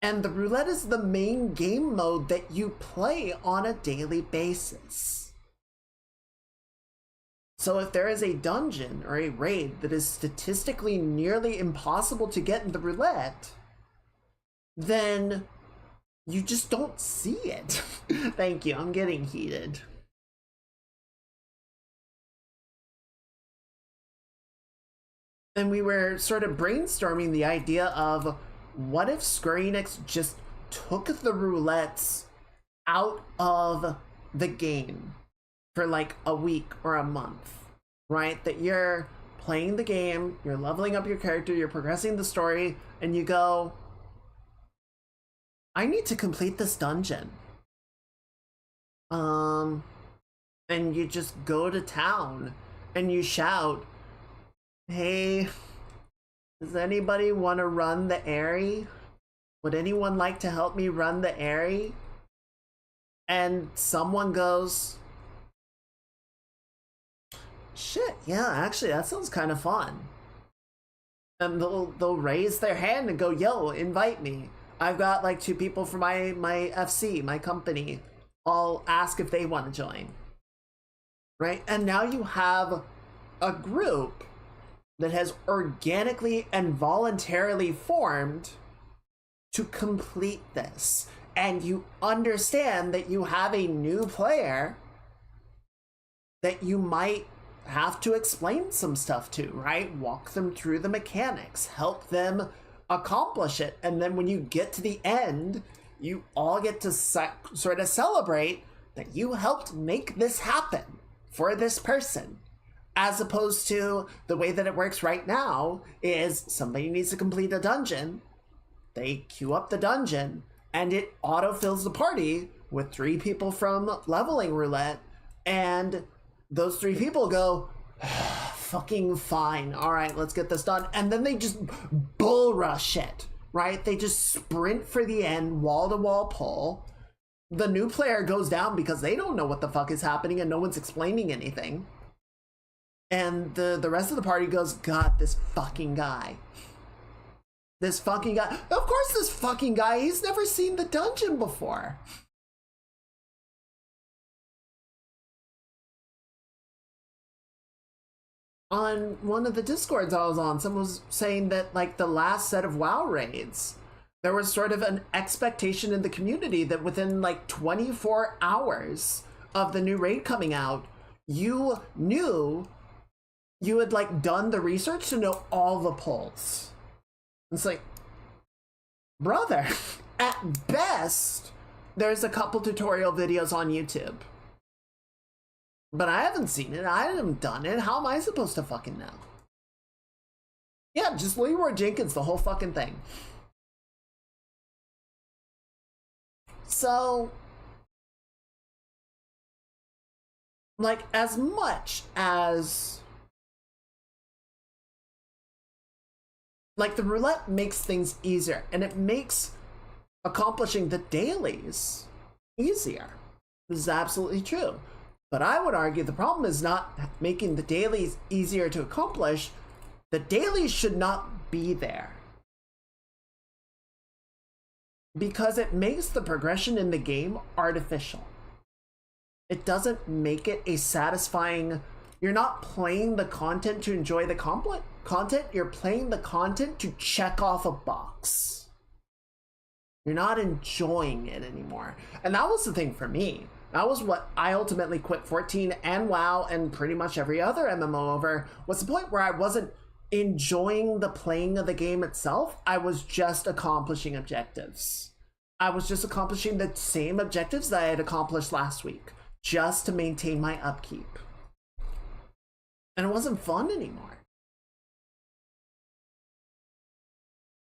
And the roulette is the main game mode that you play on a daily basis. So if there is a dungeon or a raid that is statistically nearly impossible to get in the roulette, then you just don't see it. Thank you, I'm getting heated. And we were sort of brainstorming the idea of, what if Square Enix just took the roulettes out of the game for like a week or a month, right? That you're playing the game, you're leveling up your character, you're progressing the story, and you go, I need to complete this dungeon. And you just go to town and you shout, hey, does anybody want to run the area? Would anyone like to help me run the area? and someone goes, shit, yeah, actually that sounds kind of fun. And they'll raise their hand and go, yo, invite me. I've got like 2 people from my FC, my company. I'll ask if they want to join. Right? And now you have a group that has organically and voluntarily formed to complete this. And you understand that you have a new player that you might have to explain some stuff to, right? Walk them through the mechanics, help them accomplish it. And then when you get to the end, you all get to sort of celebrate that you helped make this happen for this person. As opposed to the way that it works right now is somebody needs to complete a dungeon, they queue up the dungeon, and it auto-fills the party with 3 people from Leveling Roulette, and those 3 people go, fucking fine, all right, let's get this done. And then they just bull rush it, right? They just sprint for the end, wall-to-wall pull. The new player goes down because they don't know what the fuck is happening and no one's explaining anything. And the rest of the party goes, God, this fucking guy. This fucking guy. Of course this fucking guy, he's never seen the dungeon before. On one of the Discords I was on, someone was saying that like the last set of WoW raids, there was sort of an expectation in the community that within like 24 hours of the new raid coming out, you knew you had like done the research to know all the pulls. It's like, brother, at best, there's a couple tutorial videos on YouTube. But I haven't seen it, I haven't done it, how am I supposed to fucking know? Yeah, just Leroy Jenkins, the whole fucking thing. So, like, as much as like the roulette makes things easier and it makes accomplishing the dailies easier. This is absolutely true. But I would argue the problem is not making the dailies easier to accomplish. The dailies should not be there. Because it makes the progression in the game artificial. It doesn't make it a satisfying... You're not playing the content to enjoy the content, you're playing the content to check off a box. You're not enjoying it anymore. And that was the thing for me. That was what I ultimately quit 14 and WoW and pretty much every other MMO over, was the point where I wasn't enjoying the playing of the game itself. I was just accomplishing objectives. I was just accomplishing the same objectives that I had accomplished last week, just to maintain my upkeep. And it wasn't fun anymore.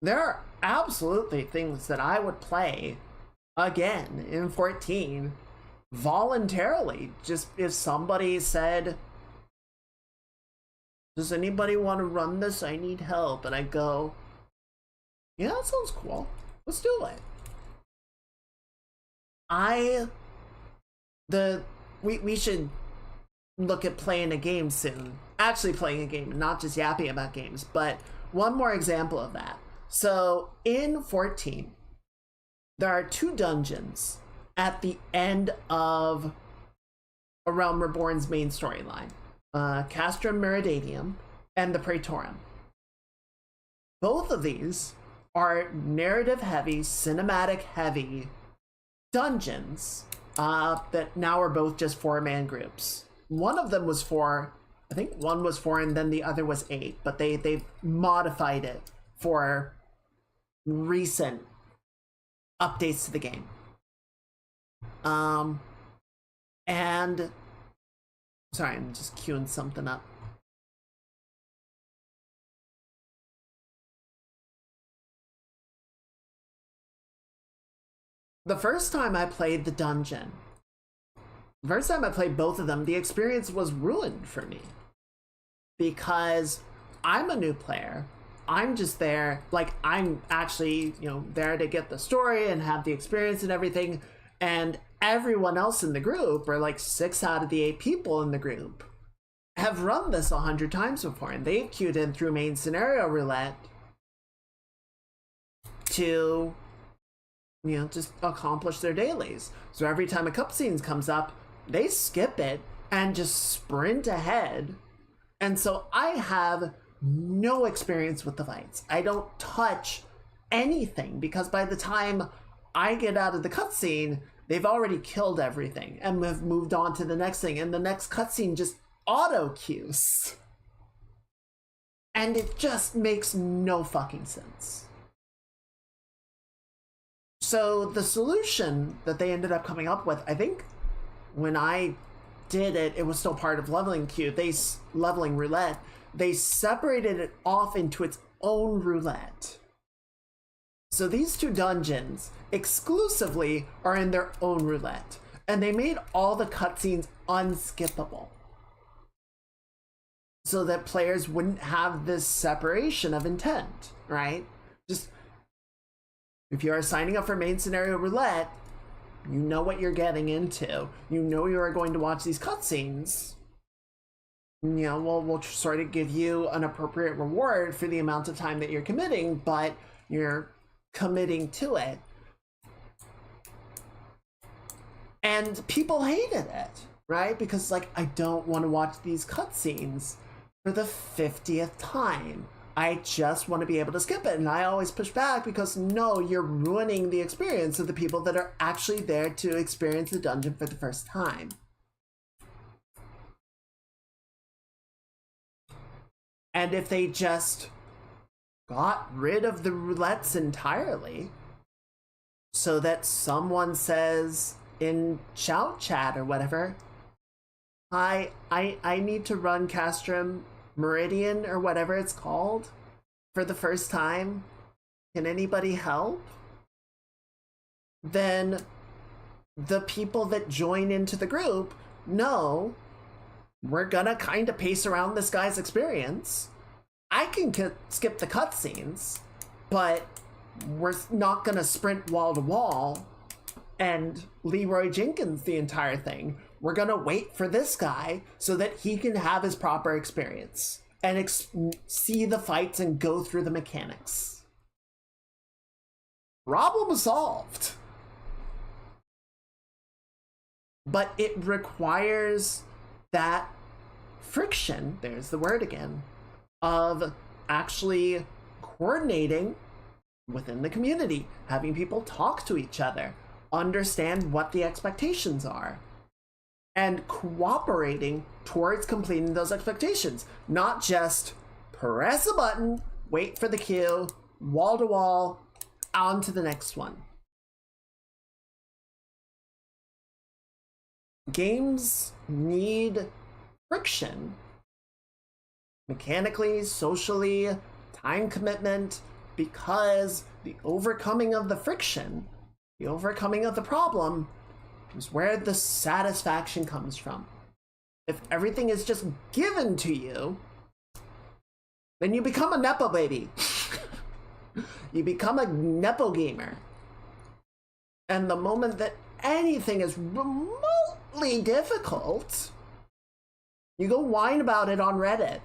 There are absolutely things that I would play again in 14 voluntarily. Just if somebody said, does anybody want to run this? I need help. And I go, yeah, that sounds cool. Let's do it. We should look at playing a game soon. Actually playing a game, not just yapping about games. But one more example of that. So in 14, there are 2 dungeons at the end of A Realm Reborn's main storyline. Castrum Meridianum and the Praetorium. Both of these are narrative heavy, cinematic heavy dungeons that now are both just 4-man groups. One of them was 4, I think one was 4 and then the other was 8, but they've modified it for recent updates to the game. And sorry, I'm just queuing something up. The first time I played the dungeon, the first time I played both of them, the experience was ruined for me. Because I'm a new player. I'm just there, like, I'm actually, there to get the story and have the experience and everything. And everyone else in the group, or like 6 out of the 8 people in the group, have run this 100 times before, and they've queued in through main scenario roulette to, just accomplish their dailies. So every time a cutscene comes up, they skip it and just sprint ahead. And so I have no experience with the fights. I don't touch anything, because by the time I get out of the cutscene, they've already killed everything and have moved on to the next thing, and the next cutscene just auto queues. And it just makes no fucking sense. So the solution that they ended up coming up with, I think when I did it, it was still part of leveling queue. Leveling roulette. They separated it off into its own roulette. So these 2 dungeons exclusively are in their own roulette, and they made all the cutscenes unskippable, so that players wouldn't have this separation of intent, right? Just, if you are signing up for main scenario roulette, you know what you're getting into. You know you are going to watch these cutscenes. We'll sort of give you an appropriate reward for the amount of time that you're committing, but you're committing to it. And people hated it, right? Because, like, I don't want to watch these cutscenes for the 50th time. I just want to be able to skip it. And I always push back, because no, you're ruining the experience of the people that are actually there to experience the dungeon for the first time. And if they just got rid of the roulettes entirely, so that someone says in shout chat or whatever, I need to run Castrum Meridian or whatever it's called for the first time, can anybody help? Then the people that join into the group know we're gonna kind of pace around this guy's experience. I can skip the cutscenes, but we're not gonna sprint wall to wall and Leroy Jenkins the entire thing. We're gonna wait for this guy so that he can have his proper experience and see the fights and go through the mechanics. Problem solved. But it requires that friction, there's the word again, of actually coordinating within the community, having people talk to each other, understand what the expectations are, and cooperating towards completing those expectations. Not just press a button, wait for the queue, wall to wall, on to the next one. Games need friction. Mechanically, socially, time commitment, because the overcoming of the friction, the overcoming of the problem, is where the satisfaction comes from. If everything is just given to you, then you become a Nepo baby. You become a Nepo gamer. And the moment that anything is remotely difficult, you go whine about it on Reddit.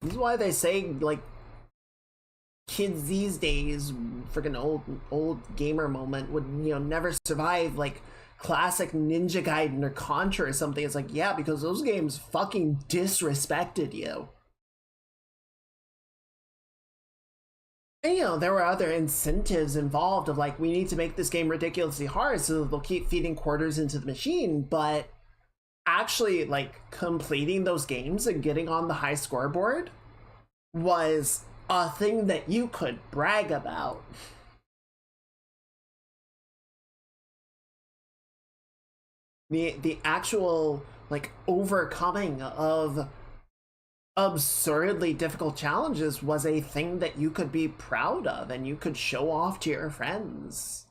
This is why they say, like, kids these days, freaking old gamer moment, would, never survive, like, classic Ninja Gaiden or Contra or something. It's like, yeah, because those games fucking disrespected you. And, there were other incentives involved of, like, we need to make this game ridiculously hard so that they'll keep feeding quarters into the machine, but actually, like, completing those games and getting on the high scoreboard was a thing that you could brag about. The actual, like, overcoming of absurdly difficult challenges was a thing that you could be proud of and you could show off to your friends.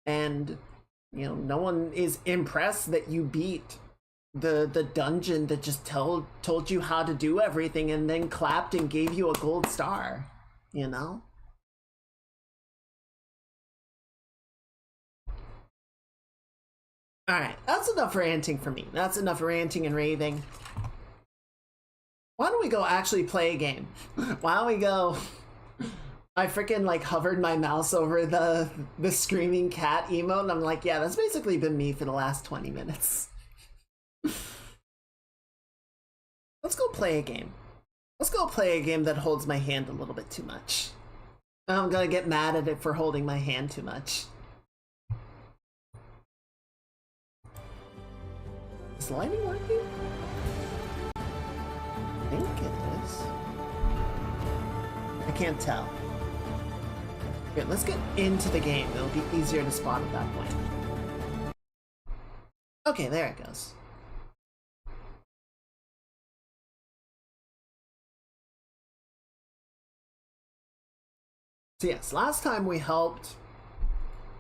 And, no one is impressed that you beat the dungeon that just told you how to do everything and then clapped and gave you a gold star. you know? Alright, that's enough ranting for me. That's enough ranting and raving. Why don't we go actually play a game? Why don't we go... I freaking like hovered my mouse over the screaming cat emote and I'm like, yeah, that's basically been me for the last 20 minutes. Let's go play a game. Let's go play a game that holds my hand a little bit too much. I'm gonna get mad at it for holding my hand too much. Is lighting working? I think it is. I can't tell. Okay, let's get into the game. It'll be easier to spot at that point. Okay, there it goes. So yes, last time we helped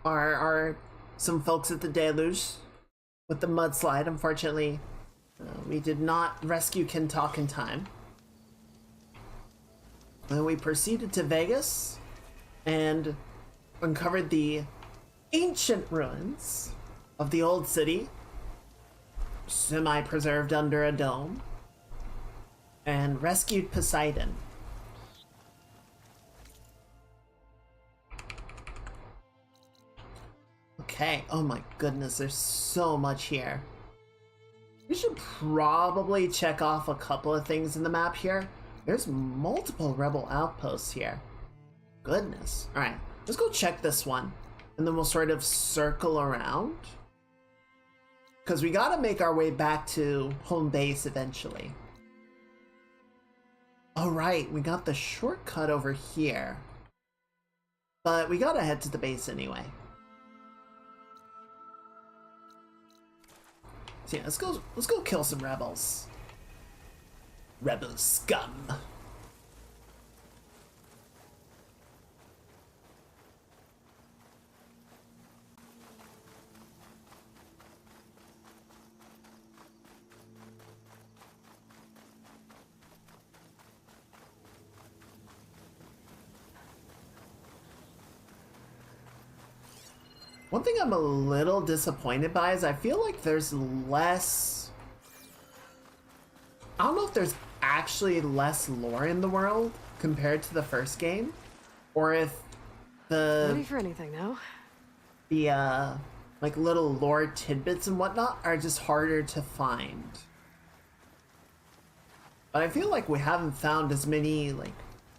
some folks at the Deluge with the mudslide. Unfortunately, we did not rescue Kintalk in time. Then we proceeded to Vegas and uncovered the ancient ruins of the old city, semi-preserved under a dome, and rescued Poseidon. Okay, oh my goodness, there's so much here. We should probably check off a couple of things in the map here. There's multiple rebel outposts here. Goodness. Alright, let's go check this one. And then we'll sort of circle around. Because we gotta make our way back to home base eventually. Alright, we got the shortcut over here. But we gotta head to the base anyway. So yeah, let's go kill some rebels. Rebel scum. One thing I'm a little disappointed by is I feel like there's less... I don't know if there's actually less lore in the world compared to the first game, or if the... Ready for anything now? The, like, little lore tidbits and whatnot are just harder to find. But I feel like we haven't found as many, like,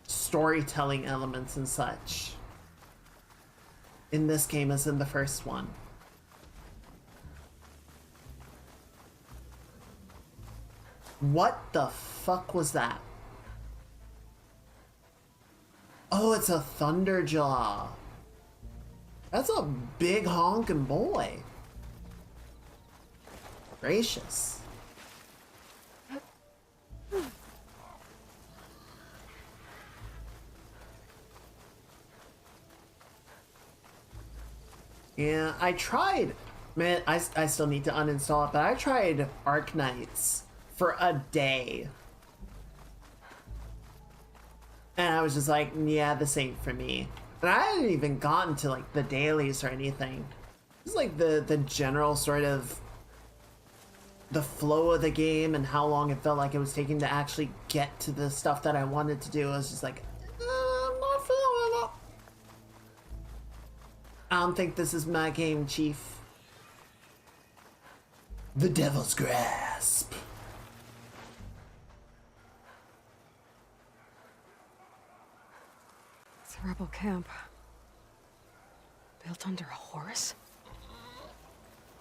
storytelling elements and such in this game as in the first one. What the fuck was that? Oh, it's a Thunderjaw. That's a big honkin' boy. Gracious. Yeah, I tried, man, I still need to uninstall it, but I tried Arknights for a day. And I was just like, yeah, this ain't for me. And I hadn't even gotten to like the dailies or anything. It's like the general sort of the flow of the game and how long it felt like it was taking to actually get to the stuff that I wanted to do. I was just like, I'm not feeling it. I don't think this is my game, Chief. The Devil's Grasp. It's a rebel camp. Built under a Horus?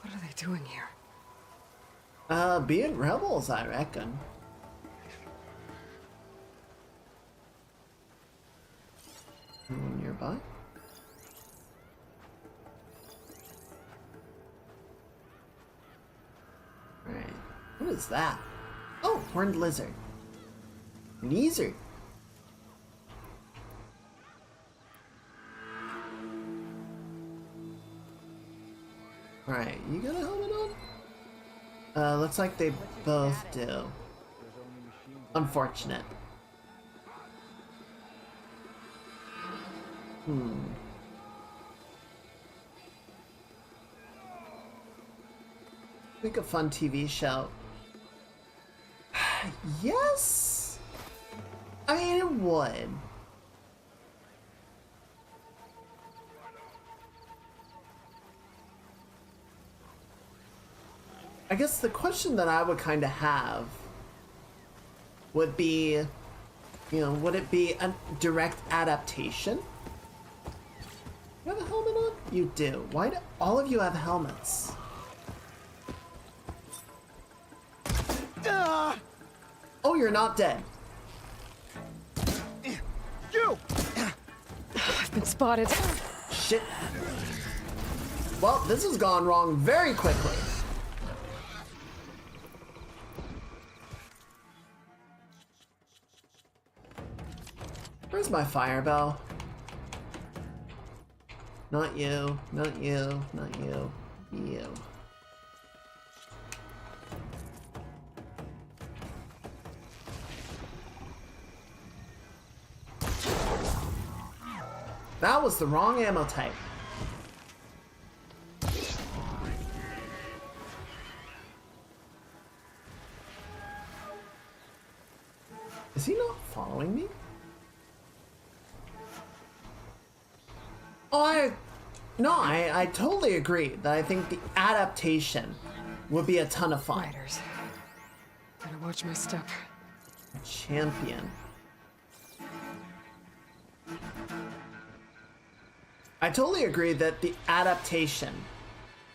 What are they doing here? Being rebels, I reckon. Anyone nearby? Alright. What is that? Oh, horned lizard. Lizard. Alright, you got a helmet on? Looks like they both do. Unfortunate. Make a fun TV show. Yes! I mean, it would. I guess the question that I would kind of have would be, you know, would it be a direct adaptation? You have a helmet on? You do. Why do all of you have helmets? Oh, you're not dead. You! I've been spotted. Shit. Well, this has gone wrong very quickly. Where's my fire bell? Not you, not you, not you, you. That was the wrong ammo type. Is he not following me? Oh, I totally agree that I think the adaptation would be a ton of fun. Riders. Better watch my step. Champion. I totally agree that the adaptation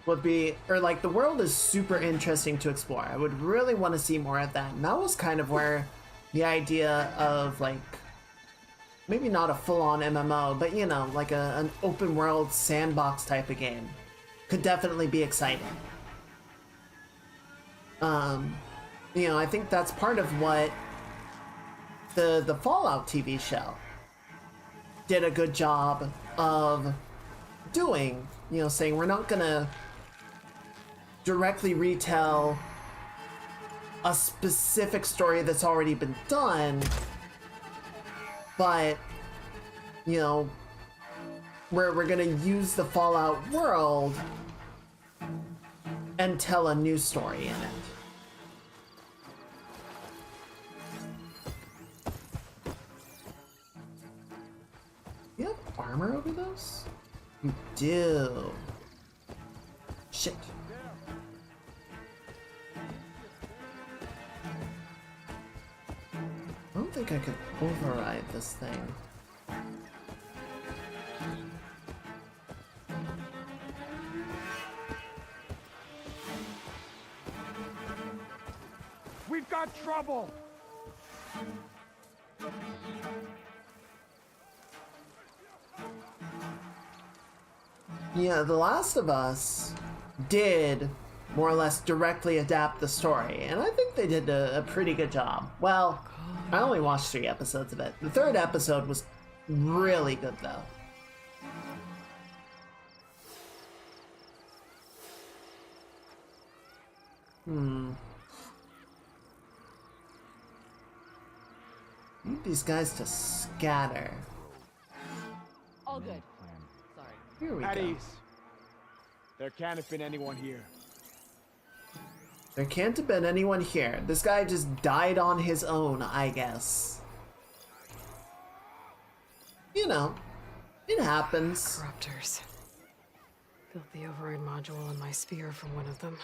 would be, or like the world is super interesting to explore. I would really want to see more of that. And that was kind of where the idea of like, maybe not a full-on MMO, but you know, like an open world sandbox type of game could definitely be exciting. You know, I think that's part of what the Fallout TV show did a good job of doing, you know, saying we're not gonna directly retell a specific story that's already been done, but you know, we're gonna use the Fallout world and tell a new story in it. You have armor over those? You do. Shit. I don't think I can override this thing. We've got trouble! Yeah, The Last of Us did more or less directly adapt the story, and I think they did a pretty good job. Well, I only watched 3 episodes of it. The 3rd episode was really good, though. Need these guys to scatter. All good. Sorry. Here we At go. ease. There can't have been anyone here. There can't have been anyone here. This guy just died on his own, I guess. You know, it happens. Corruptors. Built the override module in my sphere from one of them.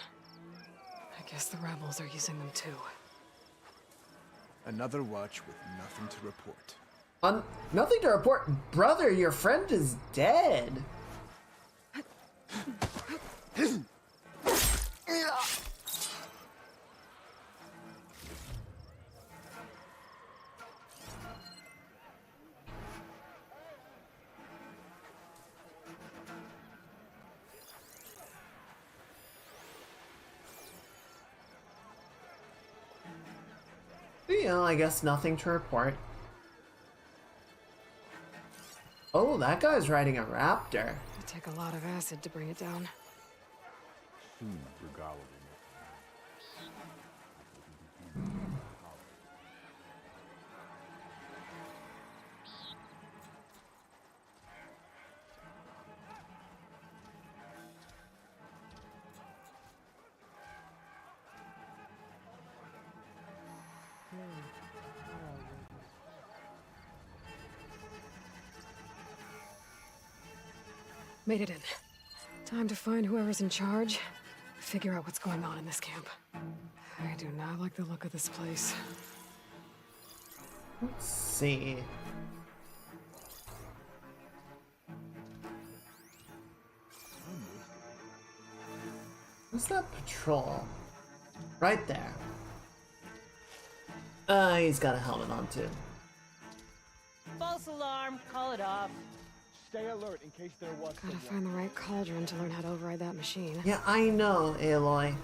I guess the rebels are using them too. Another watch with nothing to report. Nothing to report. Brother, your friend is dead. You know, I guess nothing to report. Oh, that guy's riding a raptor. It'd take a lot of acid to bring it down. Made it in. Time to find whoever's in charge. Figure out what's going on in this camp. I do not like the look of this place. Let's see. What's that patrol? Right there. He's got a helmet on too. False alarm. Call it off. Stay alert in case there was Gotta someone. find the right cauldron to learn how to override that machine. Yeah, I know, Aloy.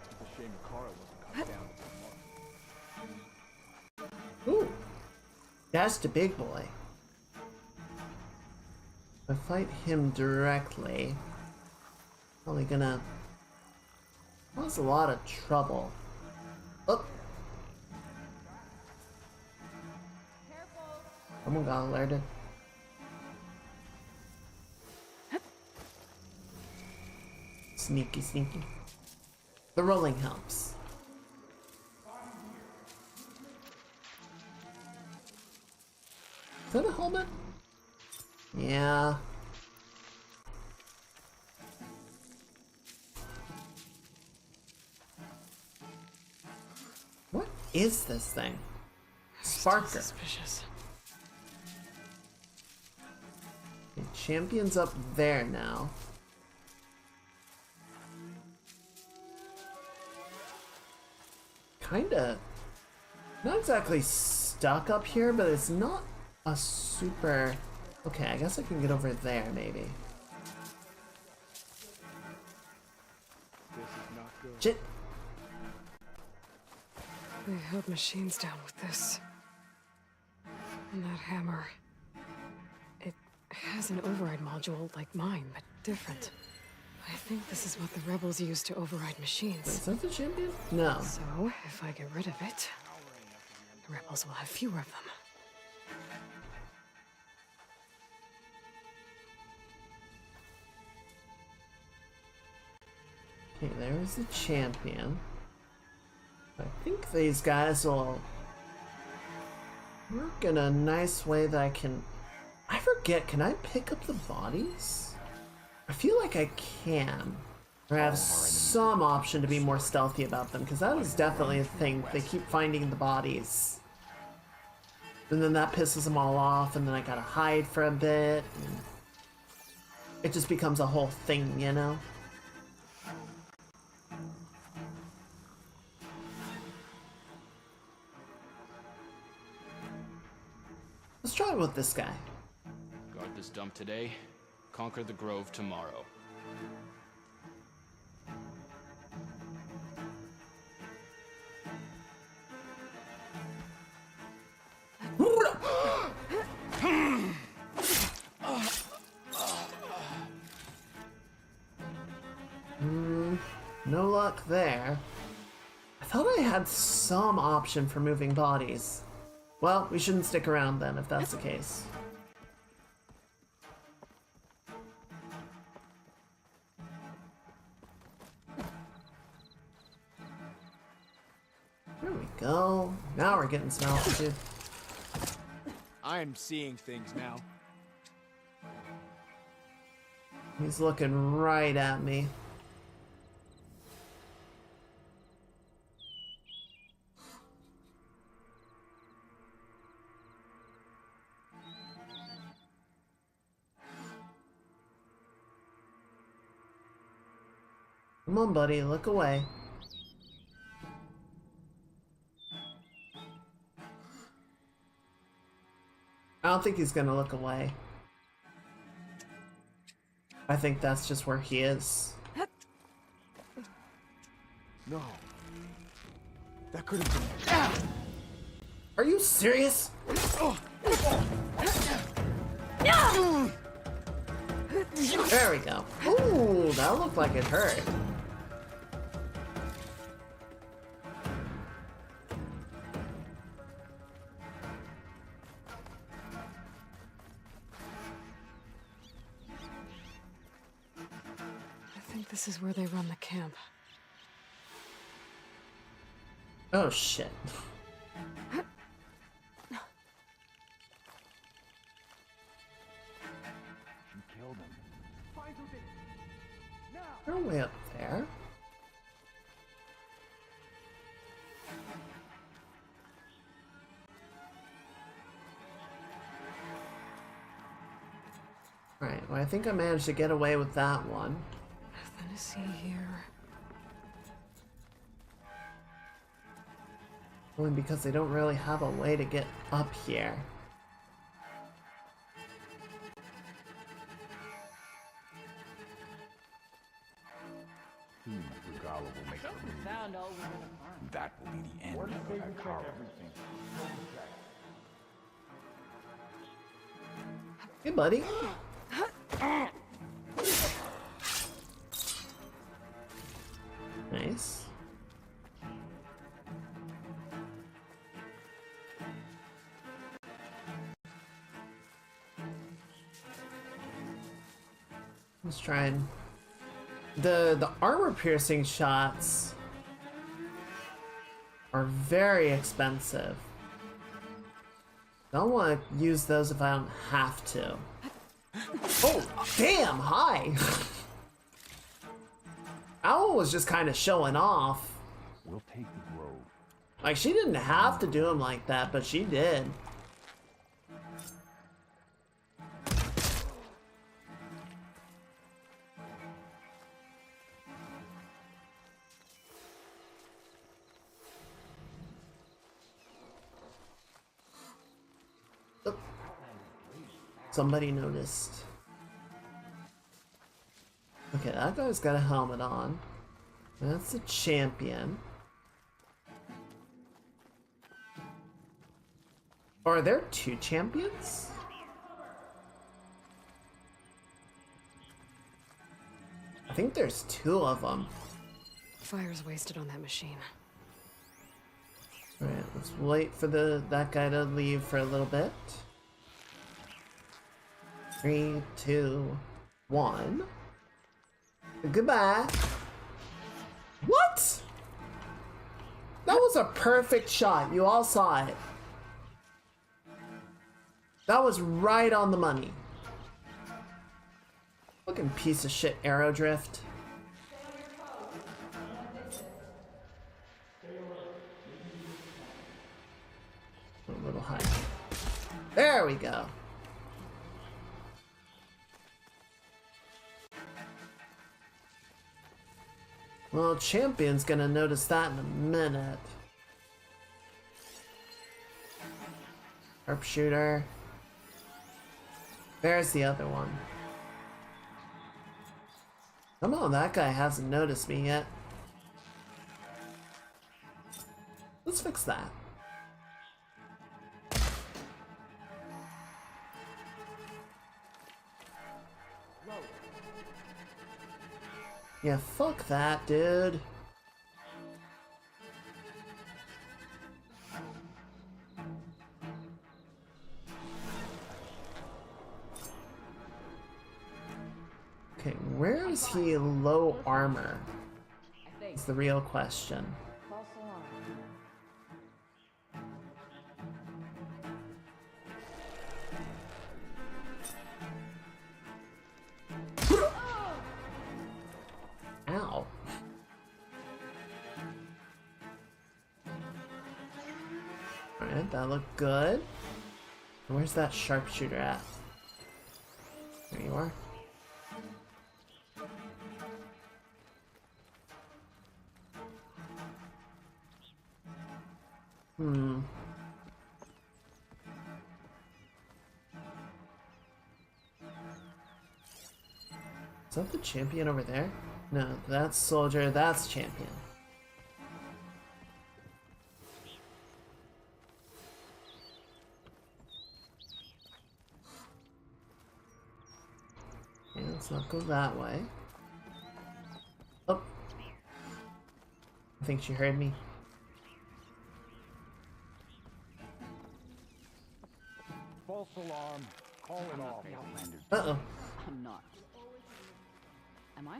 It's a shame Kara wasn't cut down. Ooh. That's the big boy. If I fight him directly, probably gonna cause a lot of trouble. Oh, someone got alerted. Sneaky, sneaky. The rolling helps. Is that a helmet? Yeah. What is this thing? Sparker. Suspicious. Okay, champion's up there now. Kinda. Not exactly stuck up here, but it's not a super... Okay, I guess I can get over there, maybe. This is not good. Shit! They held machines down with this. And that hammer. It has an override module like mine, but different. I think this is what the rebels use to override machines. Is that the champion? No. So, if I get rid of it, the rebels will have fewer of them. Okay, there's the champion. I think these guys will work in a nice way that I can... I forget, can I pick up the bodies? I feel like I can. Or have some option to be more stealthy about them, because that is definitely a thing. They keep finding the bodies. And then that pisses them all off, and then I gotta hide for a bit. And it just becomes a whole thing, you know? Let's try it with this guy. Guard this dump today, conquer the grove tomorrow. No luck there. I thought I had some option for moving bodies. Well, we shouldn't stick around then, if that's the case. There we go. Now we're getting some altitude. I'm seeing things now. He's looking right at me. Come on, buddy, look away. I don't think he's gonna look away. I think that's just where he is. No. That could have been. Are you serious? There we go. Ooh, that looked like it hurt. I think this is where they run the camp. Oh shit. They're way up there. Alright, well I think I managed to get away with that one. Nothing to see here. Only because they don't really have a way to get up here. Regala will make her move. Found all within a farm. That will be the end of Hekara. Hey, buddy. Nice. Let's try and the armor piercing shots are very expensive. Don't want to use those if I don't have to. Oh, damn, hi! Owl was just kind of showing off. We'll take the grove. Like, she didn't have to do him like that, but she did. Oh. Somebody noticed. Okay, that guy's got a helmet on. That's a champion. Are there two champions? I think there's two of them. Fire's wasted on that machine. Alright, let's wait for that guy to leave for a little bit. 3, 2, 1. Goodbye. What? That was a perfect shot. You all saw it. That was right on the money. Fucking piece of shit arrow drift. A little high. There we go. Well, Champion's gonna notice that in a minute. Sharpshooter. There's the other one. Somehow that guy hasn't noticed me yet. Let's fix that. Yeah, fuck that, dude. Okay, where is he low armor? Is the real question. False alarm. Ow. Alright, that looked good. Where's that sharpshooter at? There you are. Is that the champion over there? No, that's soldier, that's champion. Okay, let's not go that way. Oh. I think she heard me. False alarm. Call it off. Uh-oh. I'm not. Am I?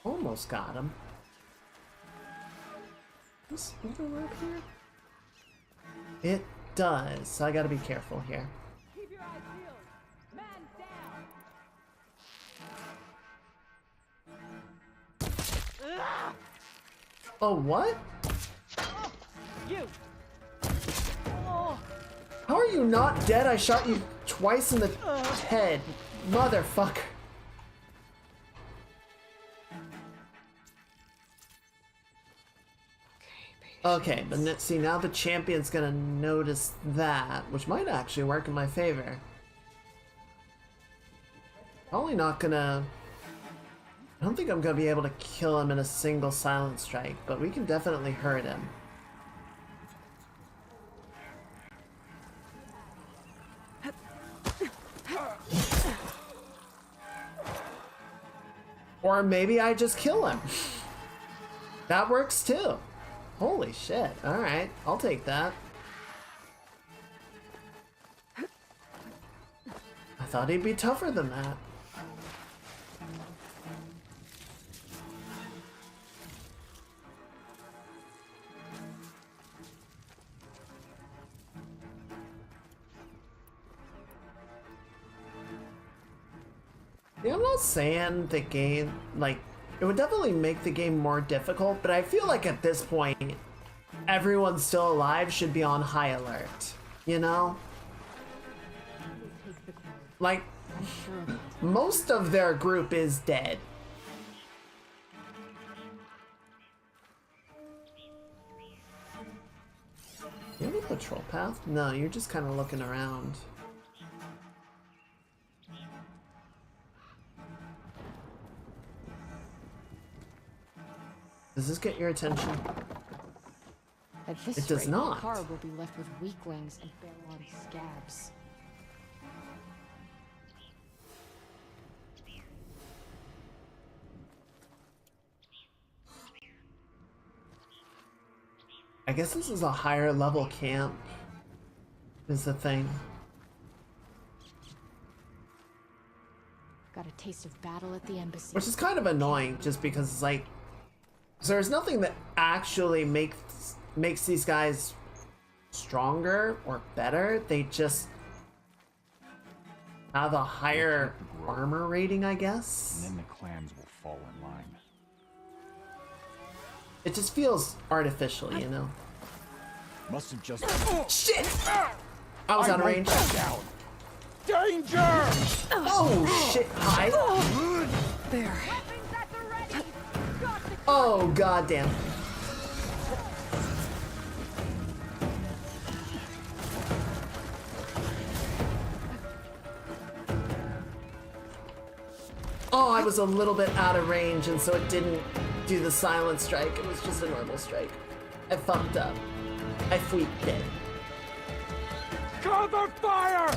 Almost got him. Does it overlap here? It does, so I gotta be careful here. Keep your eyes peeled. Man down. Oh, what? You! How are you not dead? I shot you twice in the head. Motherfucker. Okay, but see, now the champion's gonna notice that, which might actually work in my favor. Probably not gonna... I don't think I'm gonna be able to kill him in a single silent strike, but we can definitely hurt him. Or maybe I just kill him. That works too. Holy shit. Alright, I'll take that. I thought he'd be tougher than that. Yeah, I'm not saying the game, like, it would definitely make the game more difficult, but I feel like at this point, everyone still alive should be on high alert, you know? Like, most of their group is dead. You have a patrol path? No, you're just kind of looking around. Does this get your attention? At this It does rate, not. Kara will be left with weaklings and Baron scabs. I guess this is a higher level camp, is the thing. Got a taste of battle at the embassy. Which is kind of annoying, just because it's like, there's nothing that actually makes these guys stronger or better. They just have a higher armor rating, I guess. And then the clans will fall in line. It just feels artificial, you know? Must have just... Shit! I was out of range. Down. Danger! Oh, shit, hide. There. Oh, goddamn. Oh, I was a little bit out of range, and so it didn't do the silent strike. It was just a normal strike. I fucked up. I fleeked it. Cover fire!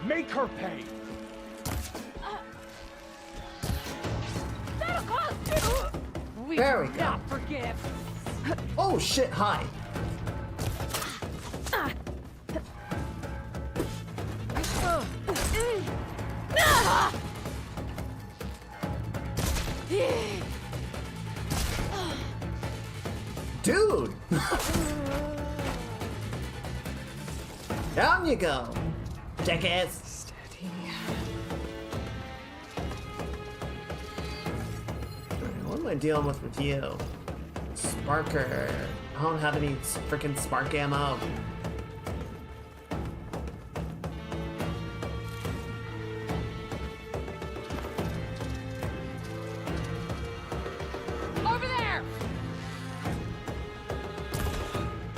Make her pay! That'll cost you! We There we do go. not forgive! Oh, shit, hi. Dude! Down you go, jackass. Steady. What am I dealing with you? Sparker. I don't have any freaking spark ammo. Over there!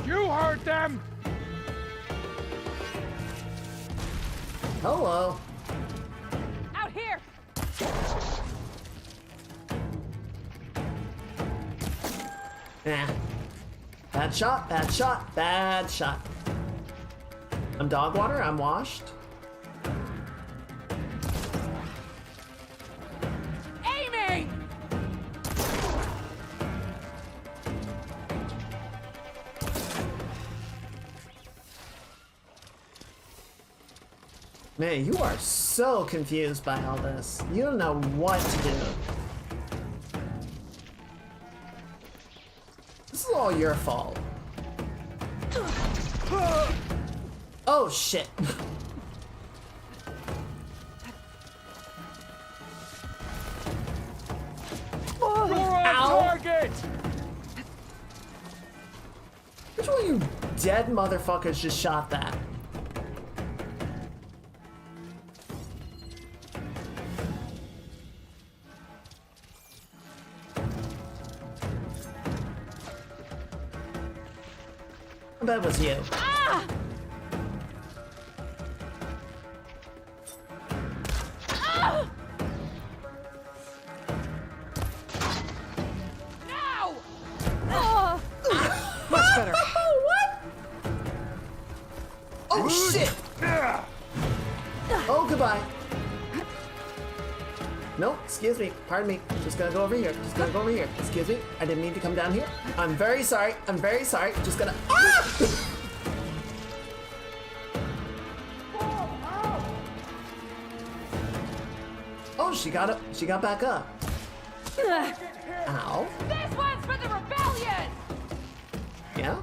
You heard them! Hello. Out here! Nah. Bad shot, bad shot, bad shot. I'm dog water, I'm washed. Aiming! Man, you are so confused by all this. You don't know what to do. This is all your fault. Oh shit. You're on Ow. target! Which one of you dead motherfuckers just shot that? I bet it was you. Much better. What? Oh shit! Oh, goodbye. No, excuse me. Pardon me. Just gonna go over here. Just gonna go over here. Excuse me. I didn't mean to come down here. I'm very sorry. I'm very sorry. Just gonna. Ah! Oh, she got up. She got back up. Ow. This one's for the rebellion! Yeah?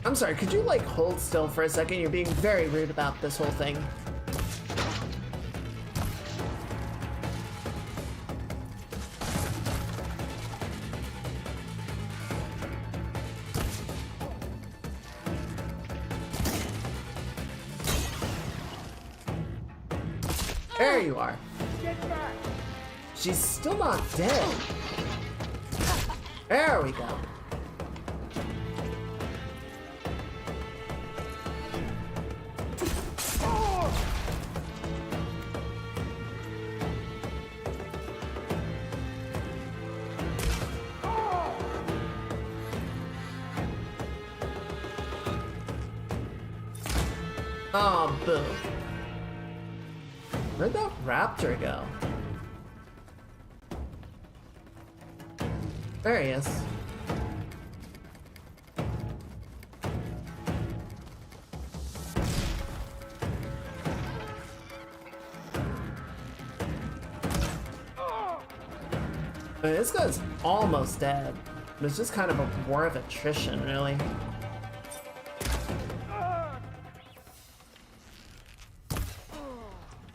I'm sorry, could you like hold still for a second? You're being very rude about this whole thing. There you are. She's still not dead. There we go. Oh, boo. Where'd that raptor go? There he is. I mean, this guy's almost dead. It's just kind of a war of attrition, really.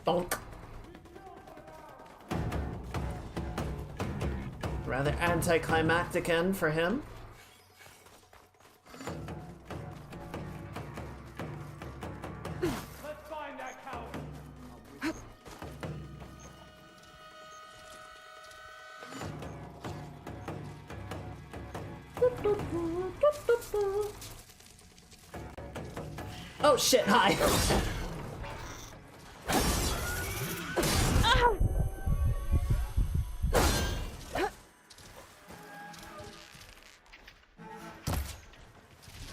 Bonk. Rather anticlimactic end for him. Let's find that coward! Oh shit, hi.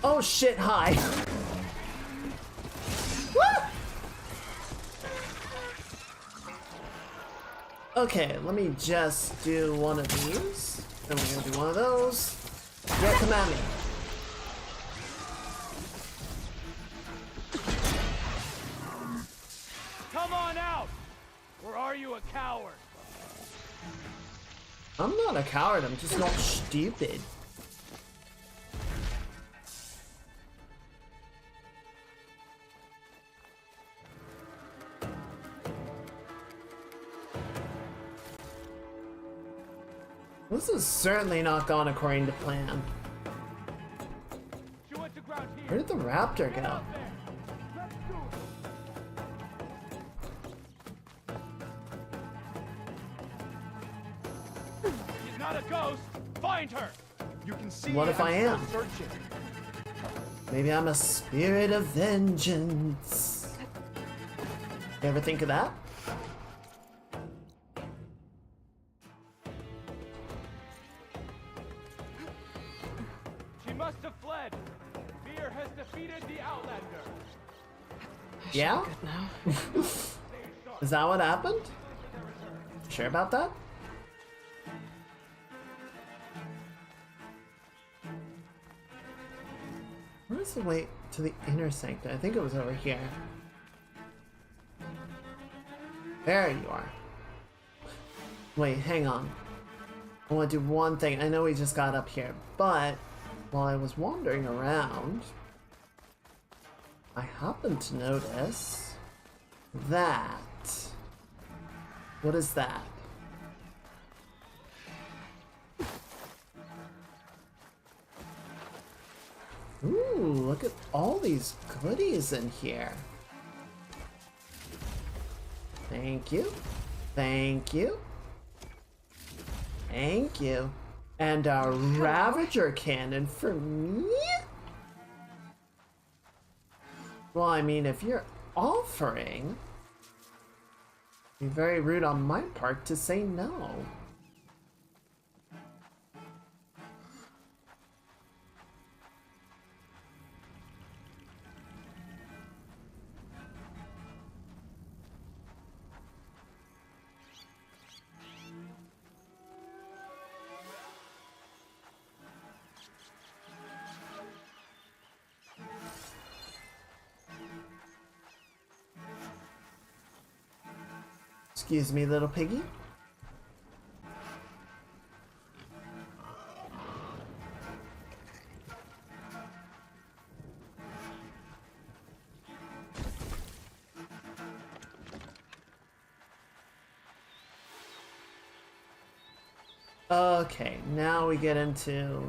Oh shit, hi. Okay, let me just do one of these. Then we're gonna do one of those. Yeah, come at me. Come on out! Or are you a coward? I'm not a coward, I'm just not stupid. This has certainly not gone according to plan. She went to ground here. Where did the raptor go? Out there. Let's do it. She's not a ghost. Find her. You can see. What if I I'm am? still searching. Maybe I'm a spirit of vengeance. You ever think of that? She must have fled. Fear has defeated the Outlander. Yeah? Good now. Is that what happened? Sure about that? Where's the way to the inner sanctum? I think it was over here. There you are. Wait, hang on. I want to do one thing. I know we just got up here, but while I was wandering around, I happened to notice that... What is that? Ooh, look at all these goodies in here. Thank you. Thank you. Thank you. And a Ravager cannon for me? Well, I mean, if you're offering, it'd be very rude on my part to say no. Excuse me, little piggy. Okay, now we get into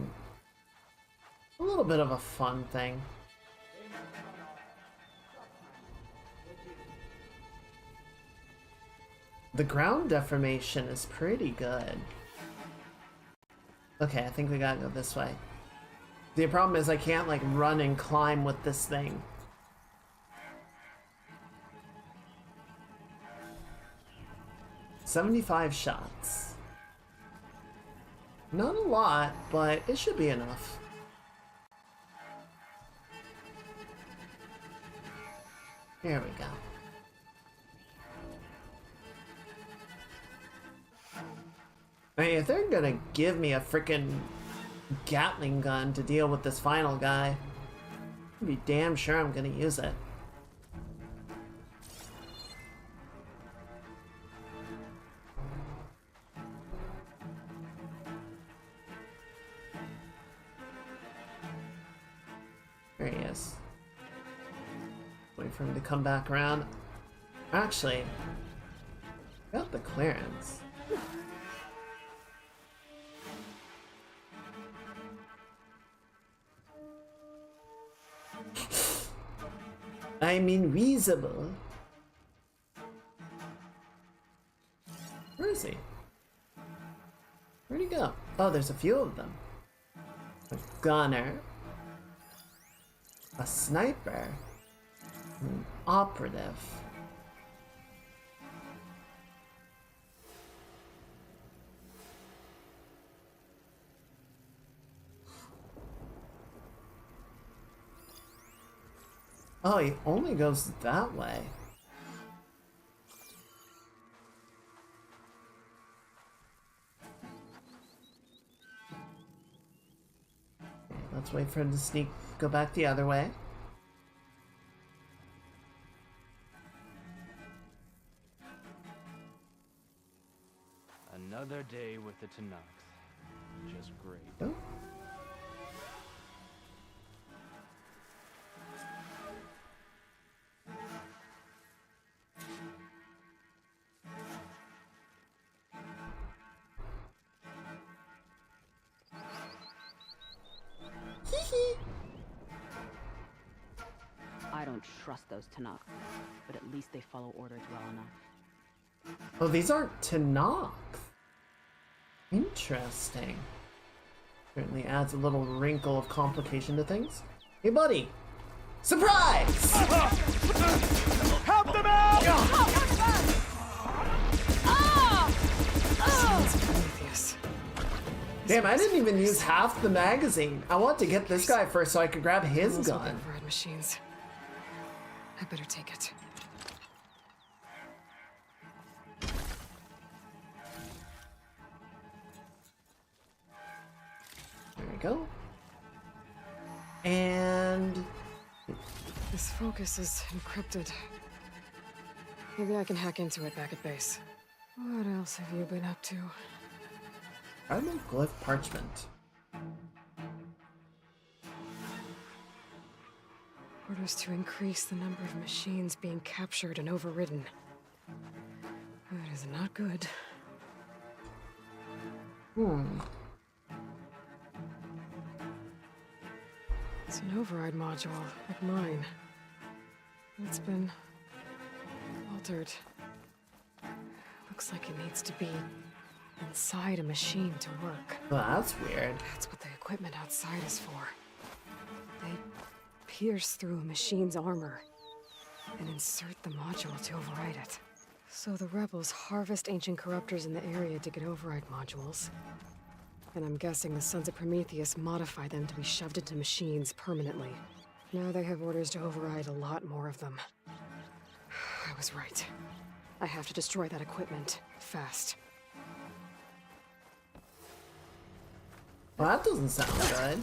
a little bit of a fun thing. The ground deformation is pretty good. Okay, I think we gotta go this way. The problem is I can't like run and climb with this thing. $75 shots. Not a lot, but it should be enough. Here we go. I mean, if they're gonna give me a frickin' Gatling gun to deal with this final guy, I'll be damn sure I'm gonna use it. There he is. Wait for him to come back around. Actually, got the clearance. I'm invisible. Where is he? Where'd he go? Oh, there's a few of them. A gunner. A sniper. An operative. Oh, he only goes that way. Okay, let's wait for him to go back the other way. Another day with the Tanaks. Just great. Oh. I don't trust those Tanakh, but at least they follow orders well enough. Oh, these aren't Tanakh. Interesting. Certainly adds a little wrinkle of complication to things. Hey, buddy! Surprise! Help them out! Prometheus. Damn, I didn't even use half the magazine. I want to get this guy first so I could grab his Those are the gun. override machines. I better take it. There we go. And This focus is encrypted. Maybe I can hack into it back at base. What else have you been up to? Cardinal glyph parchment. Orders to increase the number of machines being captured and overridden. That is not good. It's an override module, like mine. It's been altered. Looks like it needs to be inside a machine to work. Well, that's weird. That's what the equipment outside is for. They pierce through a machine's armor and insert the module to override it. So the rebels harvest ancient corruptors in the area to get override modules. And I'm guessing the Sons of Prometheus modify them to be shoved into machines permanently. Now they have orders to override a lot more of them. I was right. I have to destroy that equipment, fast. Well, that doesn't sound good.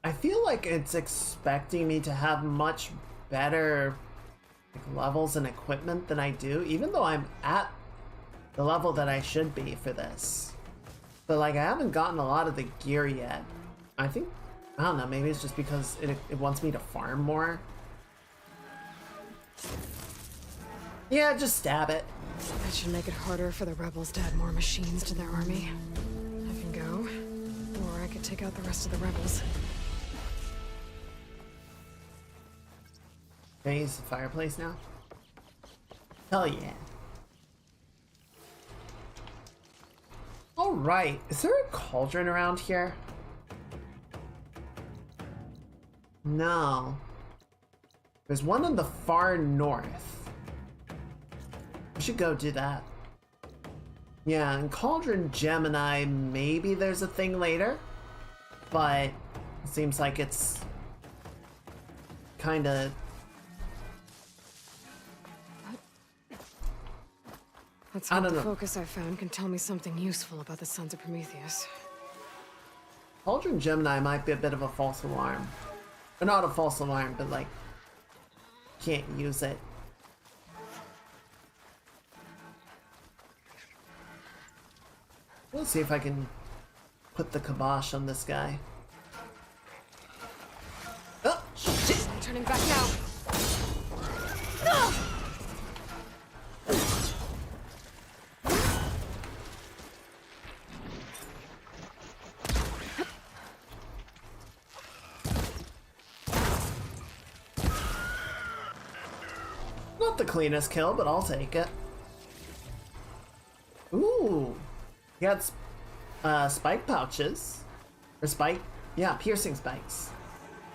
I feel like it's expecting me to have much better levels and equipment than I do, even though I'm at the level that I should be for this. But like, I haven't gotten a lot of the gear yet. I think, I don't know, maybe it's just because it wants me to farm more. Yeah, just stab it. That should make it harder for the rebels to add more machines to their army. I can go, or I could take out the rest of the rebels. Can I use the fireplace now? Hell yeah. Alright, is there a cauldron around here? No. There's one in the far north. We should go do that. Yeah, and Cauldron Gemini, maybe there's a thing later, but it seems like it's kinda... Let's I hope don't the know. focus I found can tell me something useful about the Sons of Prometheus. Cauldron Gemini might be a bit of a false alarm. Or not a false alarm, but like, can't use it. Let's see if I can put the kibosh on this guy. Oh, shit! I'm turning back now. Not the cleanest kill, but I'll take it. Ooh. He got spike pouches. Or spike, yeah, piercing spikes.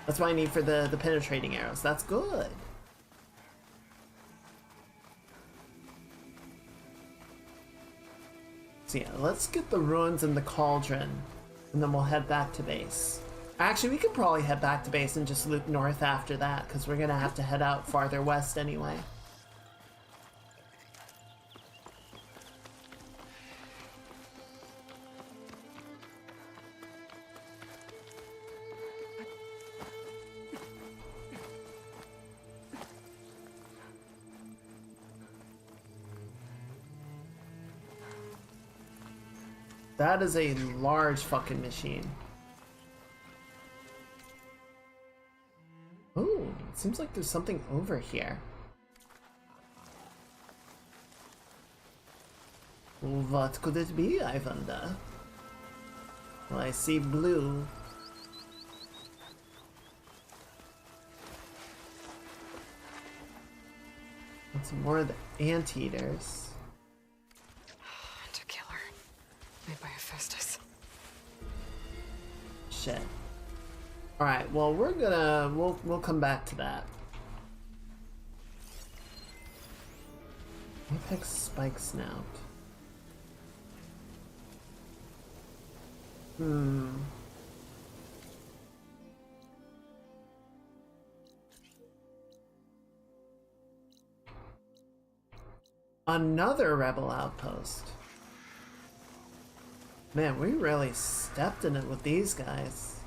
That's what I need for the penetrating arrows. That's good. So yeah, let's get the ruins and the cauldron, and then we'll head back to base. Actually, we could probably head back to base and just loop north after that, because we're gonna have to head out farther west anyway. That is a large fucking machine. Ooh, it seems like there's something over here. What could it be, I wonder? Well, I see blue. And some more of the anteaters. Killer. Made by Hephaestus. Shit. Alright, well we'll come back to that. Apex spike snout. Another rebel outpost. Man, we really stepped in it with these guys.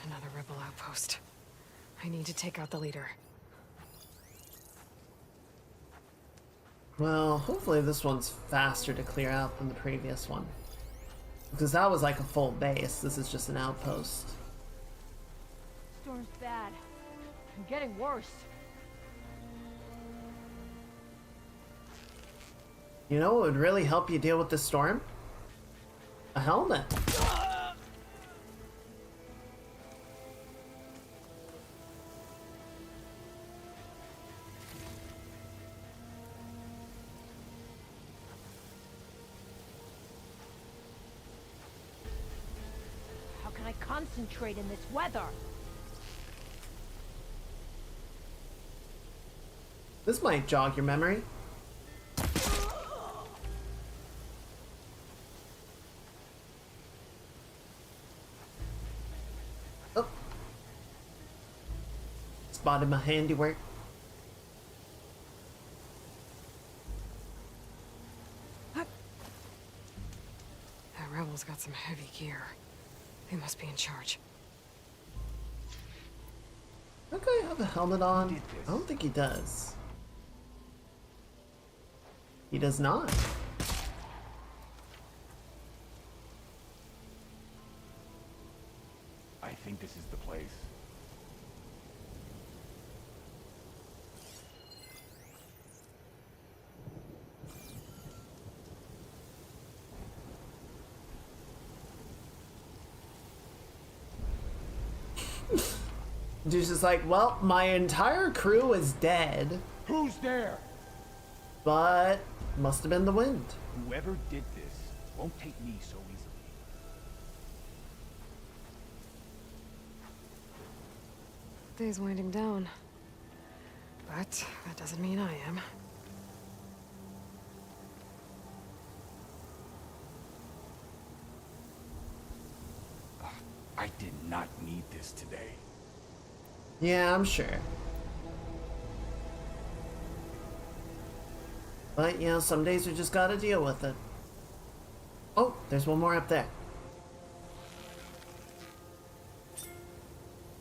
Another rebel outpost. I need to take out the leader. Well, hopefully this one's faster to clear out than the previous one. Because that was like a full base. This is just an outpost. Storm's bad. I'm getting worse. You know what would really help you deal with the storm? A helmet. How can I concentrate in this weather? This might jog your memory. Oh. Spotted my handiwork. The rebels got some heavy gear. They must be in charge. That guy have a helmet on? I don't think he does. He does not. I think this is the place. Dude's just like, well, my entire crew is dead, Who's there? but must have been the wind. Whoever did this won't take me so easily. Day's winding down. But that doesn't mean I am. I did not need this today. Yeah, I'm sure. But, you know, some days we just gotta deal with it. Oh, there's one more up there.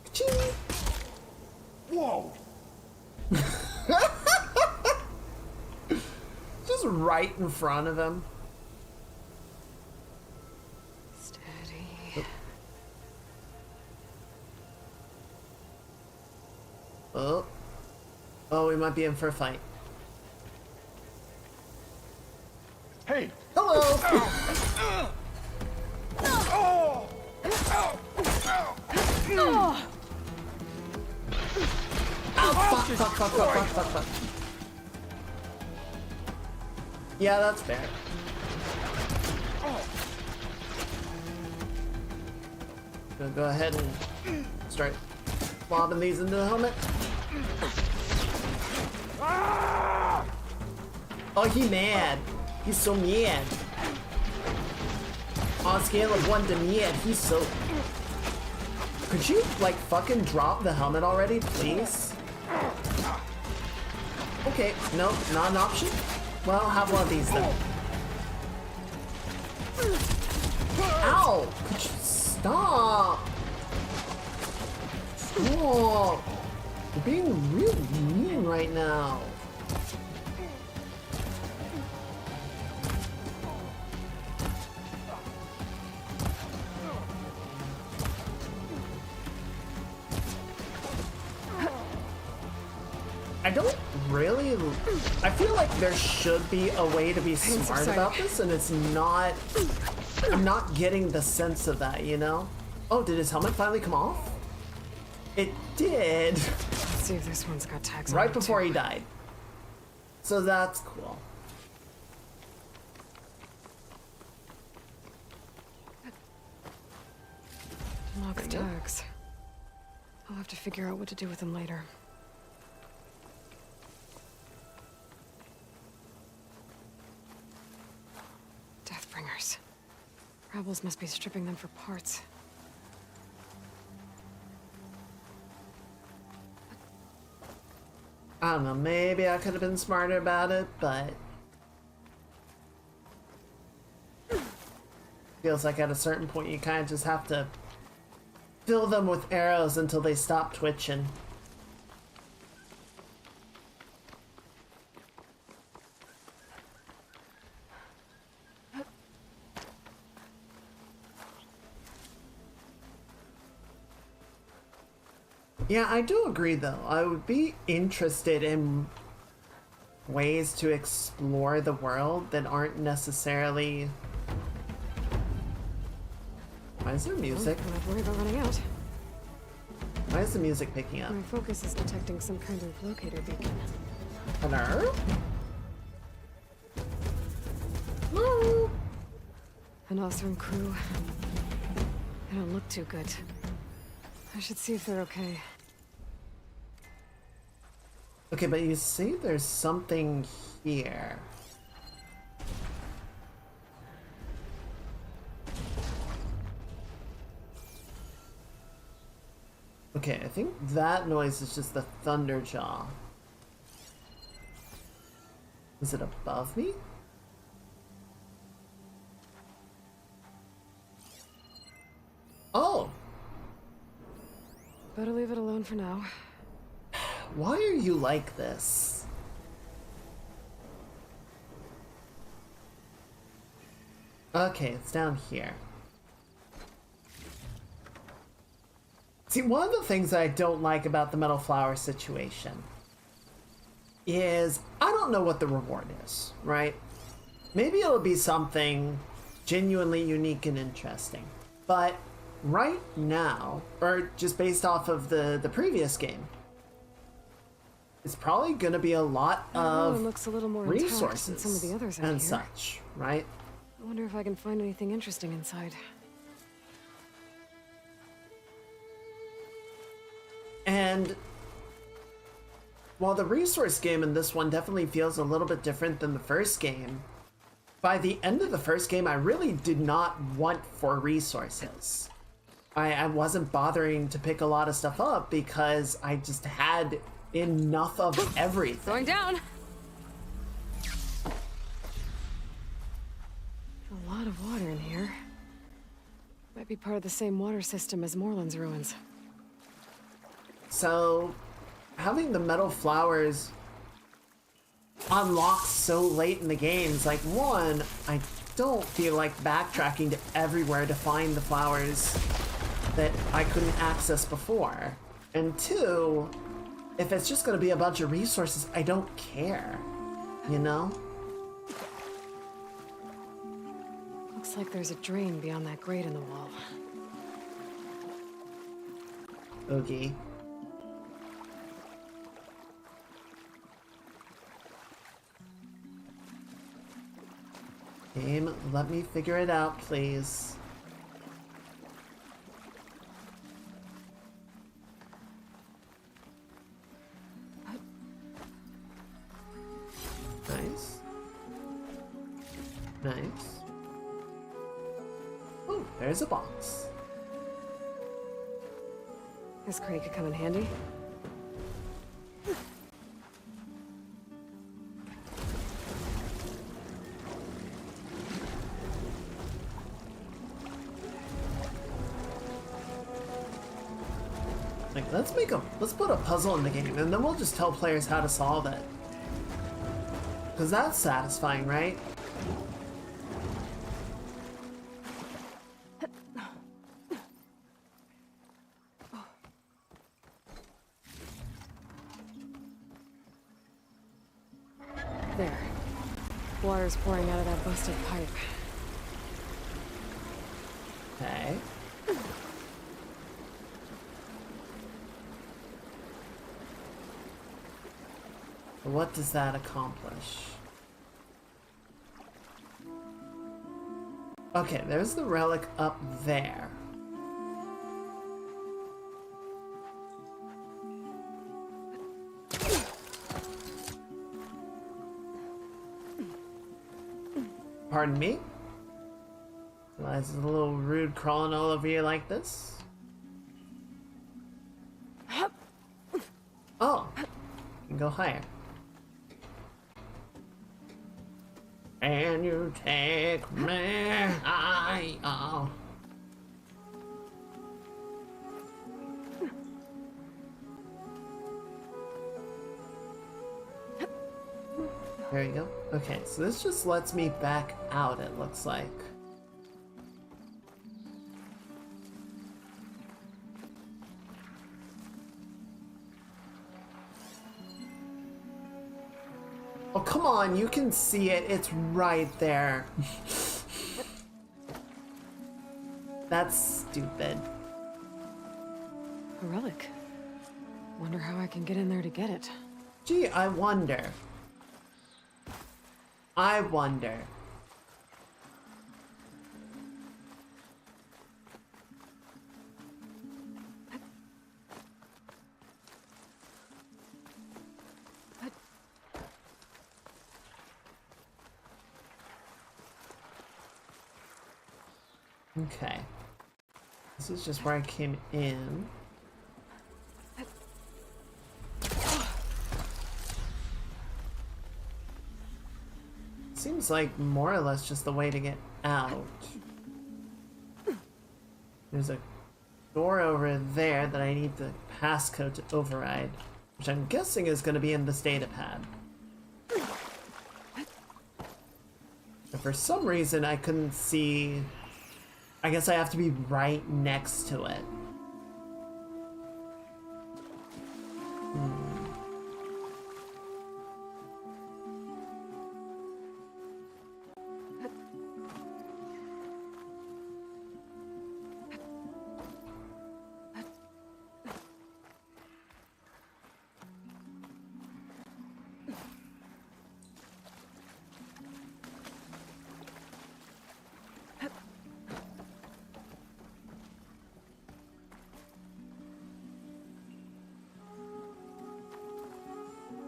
Ka-ching! Whoa! Just right in front of him. Steady. Oh. Oh, we might be in for a fight. Hey! Hello! Fuck. Yeah, that's fair. Gonna go ahead and start lobbing these into the helmet. Oh, he mad. He's so mad. On a scale of 1 to mad, he's so... Could you, like, fucking drop the helmet already, please? Okay, no, not an option? Well, I'll have one of these then. Ow! Could you stop? Stop! You're being really mean right now. I don't really... I feel like there should be a way to be smart about this, and it's not... I'm not getting the sense of that, you know? Oh, did his helmet finally come off? It did. Let's see if this one's got tags on Right it, before too. he died. So that's cool. Locked tags. I'll have to figure out what to do with them later. Deathbringers. Rebels must be stripping them for parts. I don't know, maybe I could have been smarter about it, but feels like at a certain point you kind of just have to fill them with arrows until they stop twitching. Yeah, I do agree though. I would be interested in ways to explore the world that aren't necessarily... Why is there music? I'm not worried about running out. Why is the music picking up? My focus is detecting some kind of locator beacon. Hello? Hello? An Osram crew. They don't look too good. I should see if they're okay. Okay, but you see there's something here. Okay, I think that noise is just the Thunderjaw. Is it above me? Oh! Better leave it alone for now. Why are you like this? Okay, it's down here. See, one of the things that I don't like about the Metal Flower situation is I don't know what the reward is, right? Maybe it'll be something genuinely unique and interesting. But right now, or just based off of the previous game, it's probably going to be a lot of looks a little more intact than resources some of the others out and here. such, right? I wonder if I can find anything interesting inside. And while the resource game in this one definitely feels a little bit different than the first game, by the end of the first game, I really did not want for resources. I wasn't bothering to pick a lot of stuff up because I just had enough of everything. Going down! A lot of water in here. Might be part of the same water system as Moreland's ruins. So, having the metal flowers unlocked so late in the game is like, one, I don't feel like backtracking to everywhere to find the flowers that I couldn't access before. And two, if it's just gonna be a bunch of resources, I don't care, you know? Looks like there's a drain beyond that grate in the wall. Oogie. Game, let me figure it out, please. Nice. Nice. Oh, there's a box. This crate could come in handy. Like, let's put a puzzle in the game, and then we'll just tell players how to solve it. Because that's satisfying, right? There. Water's pouring out of that busted pipe. Okay. What does that accomplish? Okay, there's the relic up there. Pardon me? Eliza's a little rude crawling all over you like this. Oh, go higher. And you take me high. Oh. There you go. Okay, so this just lets me back out, it looks like. Oh, come on, you can see it. It's right there. That's stupid. A relic. Wonder how I can get in there to get it. Gee, I wonder. I wonder. Okay. This is just where I came in. Seems like more or less just the way to get out. There's a door over there that I need the passcode to override, which I'm guessing is going to be in this data pad. But for some reason I couldn't see. I guess I have to be right next to it.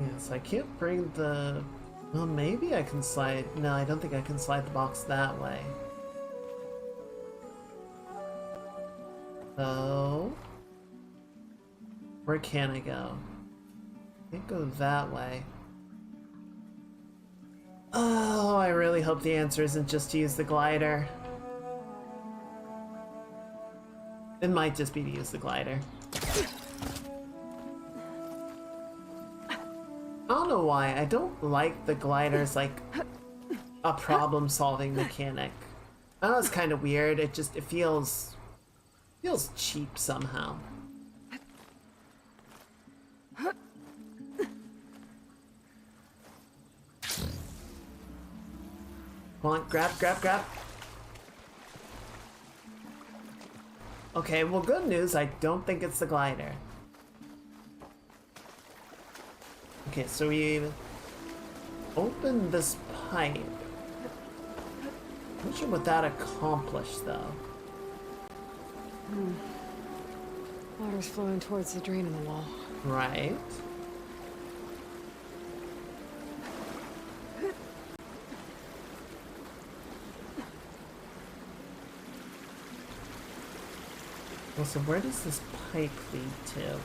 Yes, I can't bring the... Well, maybe I can slide... No, I don't think I can slide the box that way. So... Where can I go? I can't go that way. Oh, I really hope the answer isn't just to use the glider. It might just be to use the glider. I don't know why, I don't like the gliders like a problem-solving mechanic. I know it's kind of weird, it feels cheap somehow. Come on, grab. Okay, well, good news, I don't think it's the glider. Okay, so we open this pipe. Not sure what that accomplished, though. Water's flowing towards the drain in the wall. Right. Well, so where does this pipe lead to?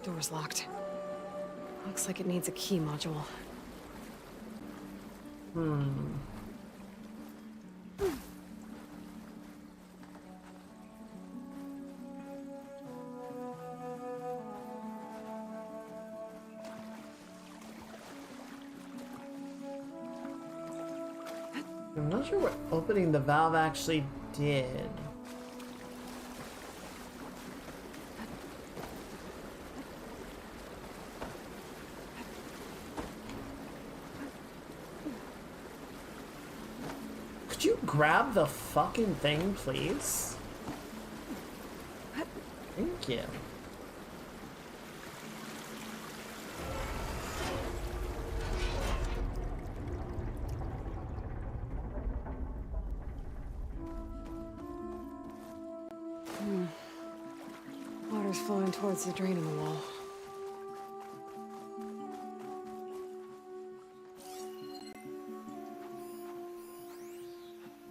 Door's locked. Looks like it needs a key module. I'm not sure what opening the valve actually did. Could you grab the fucking thing, please? Thank you. Water's flowing towards the drain in the wall.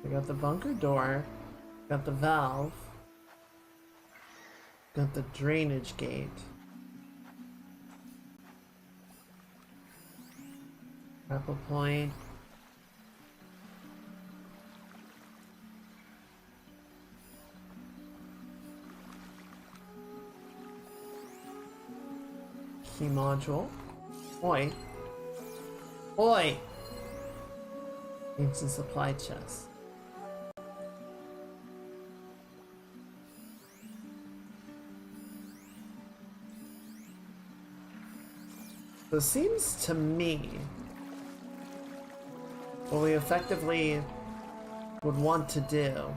We got the bunker door, got the valve, got the drainage gate. Grapple point. Key module. Oi. Oi! Ancient supply chest. So it seems to me what we effectively would want to do.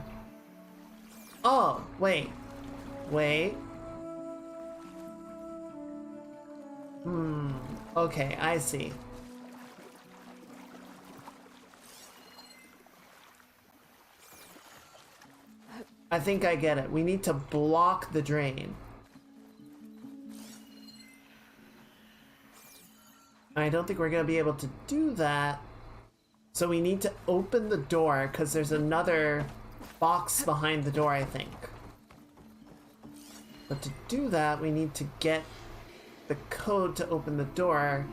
Oh, wait. Wait. Okay, I see. I think I get it. We need to block the drain. I don't think we're gonna be able to do that. So we need to open the door because there's another box behind the door, I think. But to do that, we need to get the code to open the door.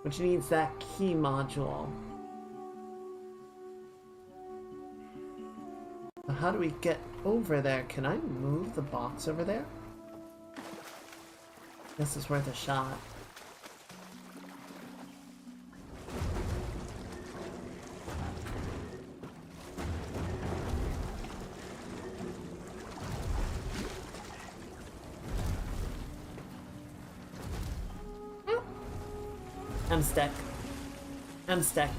Which needs that key module. So how do we get over there? Can I move the box over there? This is worth a shot. I'm stuck. I'm stuck.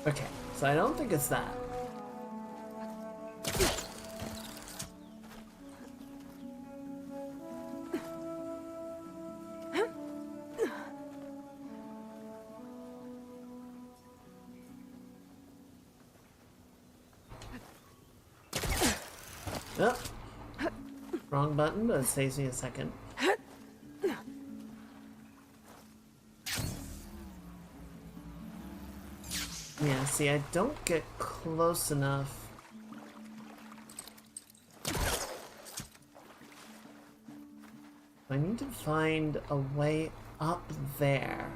Okay, so I don't think it's that. Oh. Wrong button, but it saves me a second. Yeah, see, I don't get close enough. I need to find a way up there.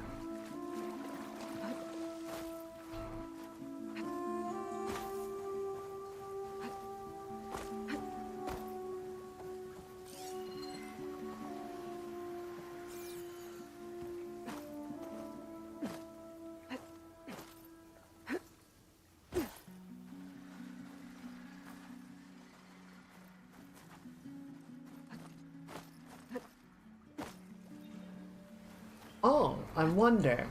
Oh, I wonder.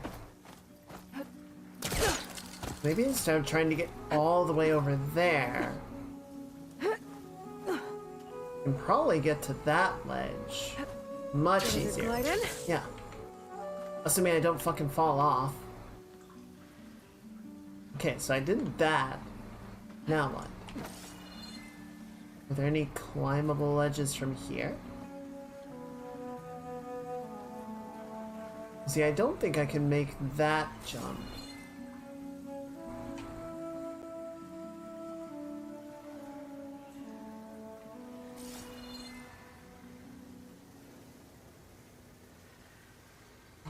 Maybe instead of trying to get all the way over there, I can probably get to that ledge much easier. Yeah. Assuming I don't fucking fall off. Okay, so I did that. Now what? Are there any climbable ledges from here? See, I don't think I can make that jump.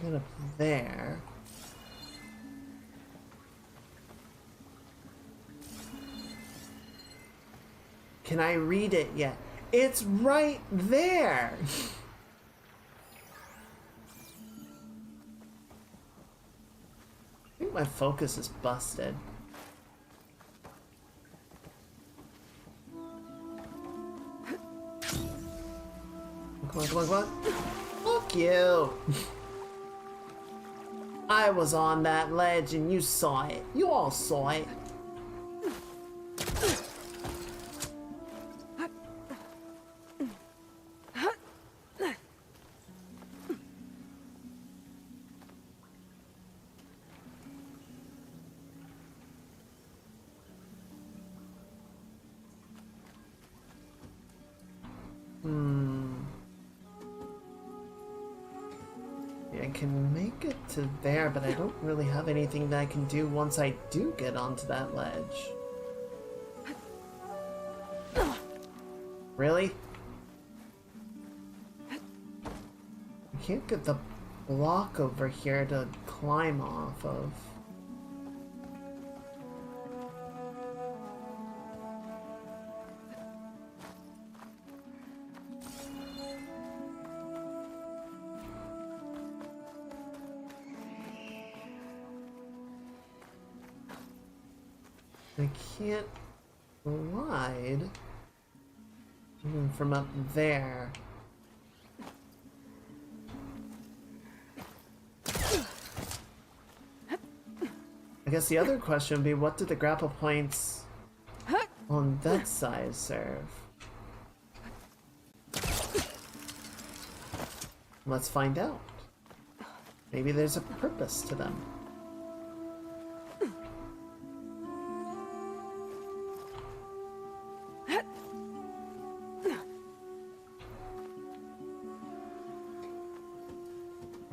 Get up there. Can I read it yet? It's right there! I think my focus is busted. Come on, come on, come on. Fuck you! I was on that ledge and you saw it. You all saw it. Yeah, I can make it to there, but I don't really have anything that I can do once I do get onto that ledge. Really? I can't get the block over here to climb off of. I can't glide even from up there. I guess the other question would be, what do the grapple points on that side serve? Let's find out. Maybe there's a purpose to them.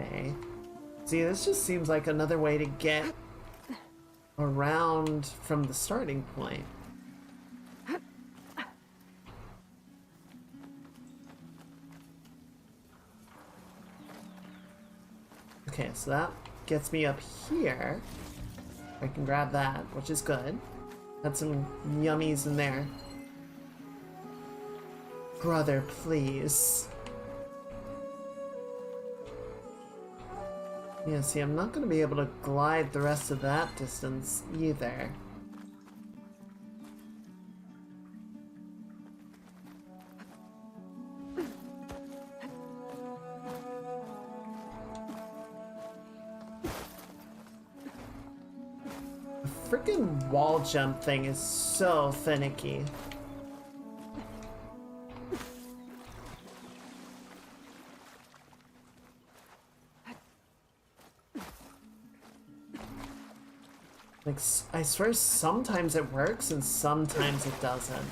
Okay. See, this just seems like another way to get around from the starting point. Okay, so that gets me up here. I can grab that, which is good. Had some yummies in there. Brother, please. Yeah, see, I'm not going to be able to glide the rest of that distance either. The freaking wall jump thing is so finicky. Like, I swear sometimes it works and sometimes it doesn't.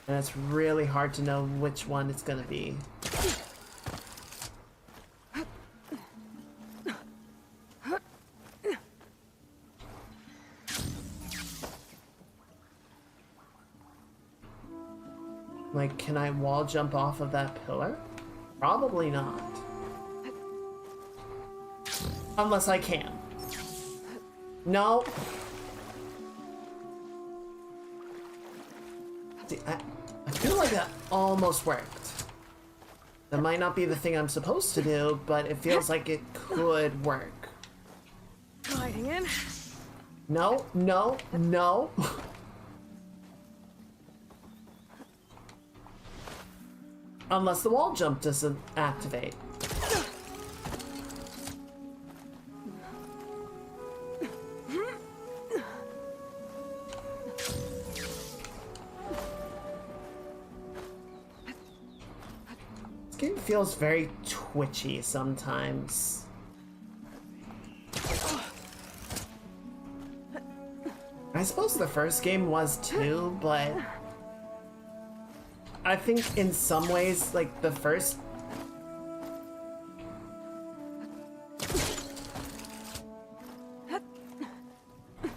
And it's really hard to know which one it's gonna be. Like, can I wall jump off of that pillar? Probably not. Unless I can. No. See, I feel like that almost worked. That might not be the thing I'm supposed to do, but it feels like it could work. Gliding in. No, no, no. Unless the wall jump doesn't activate. This game feels very twitchy sometimes. I suppose the first game was too, but I think in some ways, like, the first...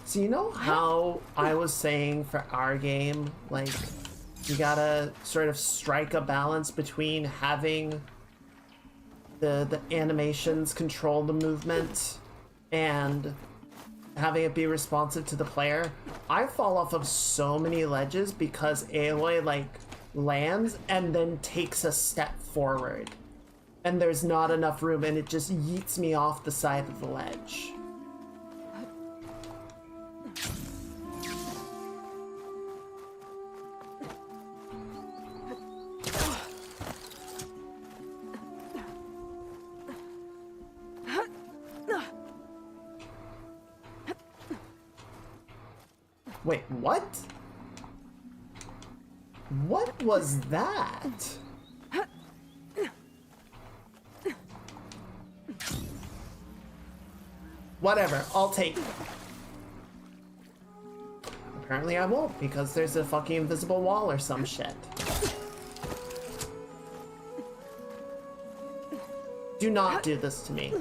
So you know how I was saying for our game, like, you gotta sort of strike a balance between having the animations control the movement and having it be responsive to the player? I fall off of so many ledges because Aloy, like, lands and then takes a step forward. And there's not enough room and it just yeets me off the side of the ledge. Wait, what? What was that? Whatever, I'll take it. Apparently I won't, because there's a fucking invisible wall or some shit. Do not do this to me.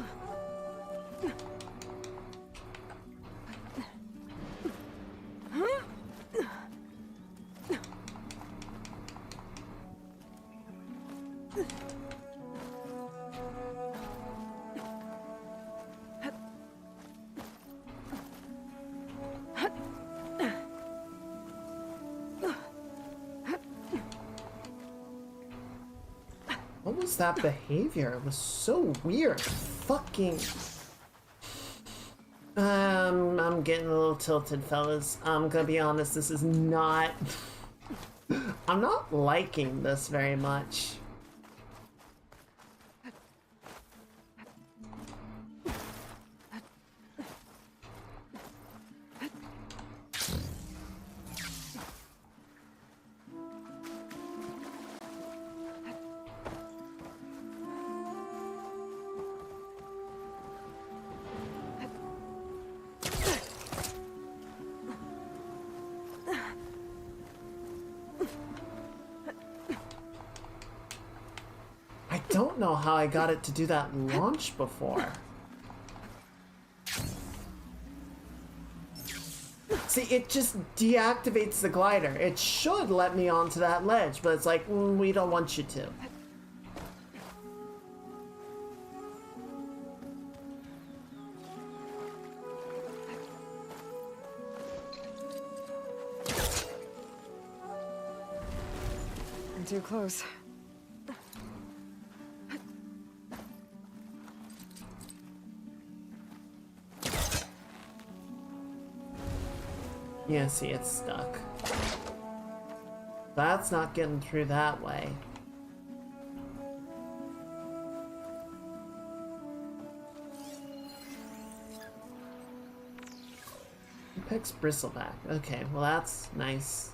What was that behavior? It was so weird. Fucking... I'm getting a little tilted, fellas. I'm gonna be honest, this is not... I'm not liking this very much. I don't know how I got it to do that launch before. See, it just deactivates the glider. It should let me onto that ledge, but it's like, we don't want you to. I'm too close. Yeah, see, it's stuck. That's not getting through that way. Apex Bristleback. Okay, well that's nice.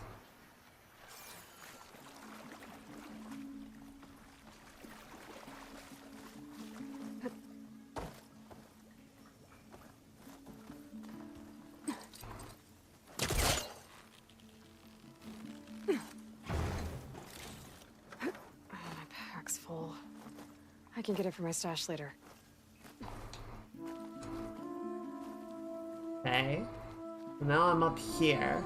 Full. I can get it from my stash later. Okay. Now I'm up here.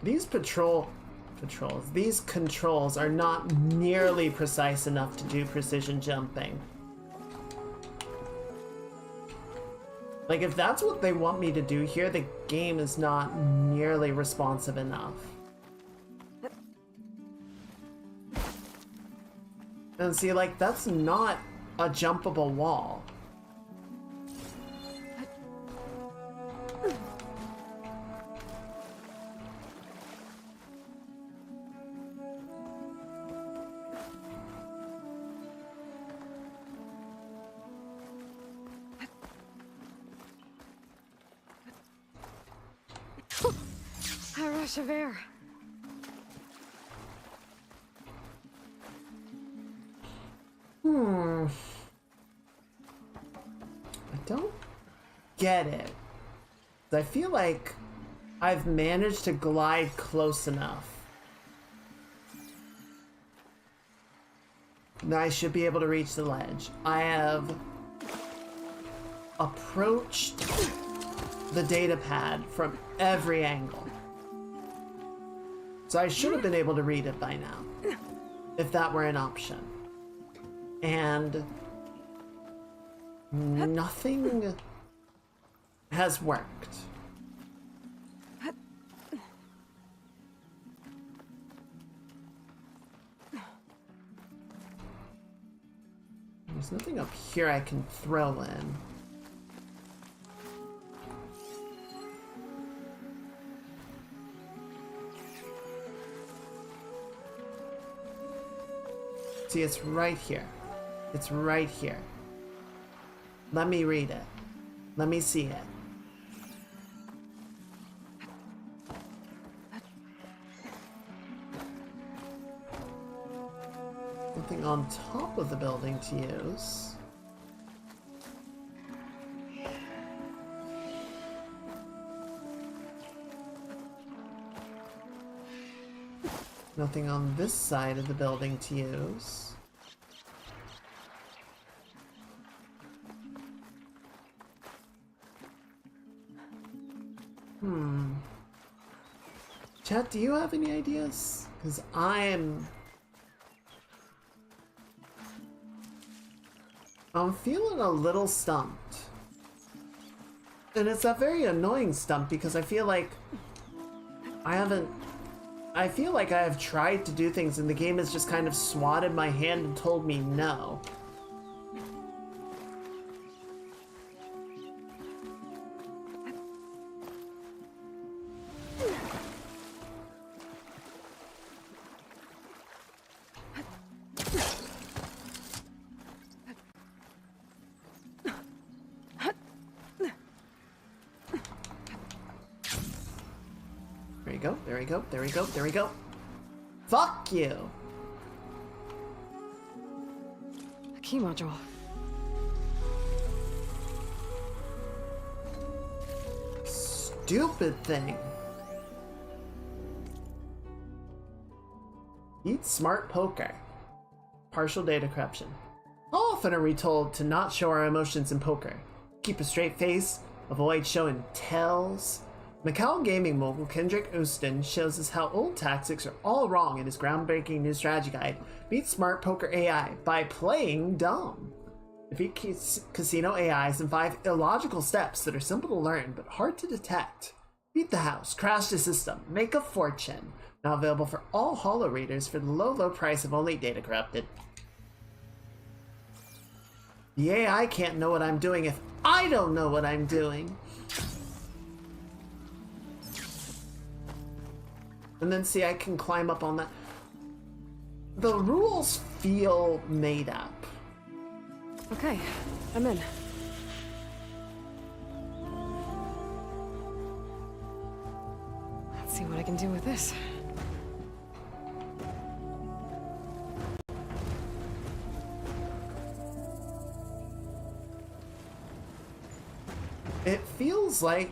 These these controls are not nearly precise enough to do precision jumping. Like, if that's what they want me to do here, the game is not nearly responsive enough. And see, like, that's not a jumpable wall. A rush of air. I don't get it. I feel like I've managed to glide close enough. Now I should be able to reach the ledge. I have approached the data pad from every angle. So I should have been able to read it by now, if that were an option. And nothing has worked. There's nothing up here I can throw in. See, it's right here. It's right here. Let me read it. Let me see it. Nothing on top of the building to use. Nothing on this side of the building to use. Chat, do you have any ideas? Because I'm feeling a little stumped. And it's a very annoying stump because I feel like I feel like I have tried to do things and the game has just kind of swatted my hand and told me no. There we go, there we go, there we go, there we go. Fuck you! A key module. Stupid thing. Eat smart poker. Partial data corruption. How often are we told to not show our emotions in poker? Keep a straight face, avoid showing tells. Macau gaming mogul Kendrick Uston shows us how old tactics are all wrong in his groundbreaking new strategy guide, Beat Smart Poker AI by playing dumb. Defeat casino AIs in 5 illogical steps that are simple to learn but hard to detect. Beat the house, crash the system, make a fortune. Now available for all holo readers for the low price of only data corrupted. The AI can't know what I'm doing if I don't know what I'm doing. And then see, I can climb up on that. The rules feel made up. Okay, I'm in. Let's see what I can do with this. It feels like,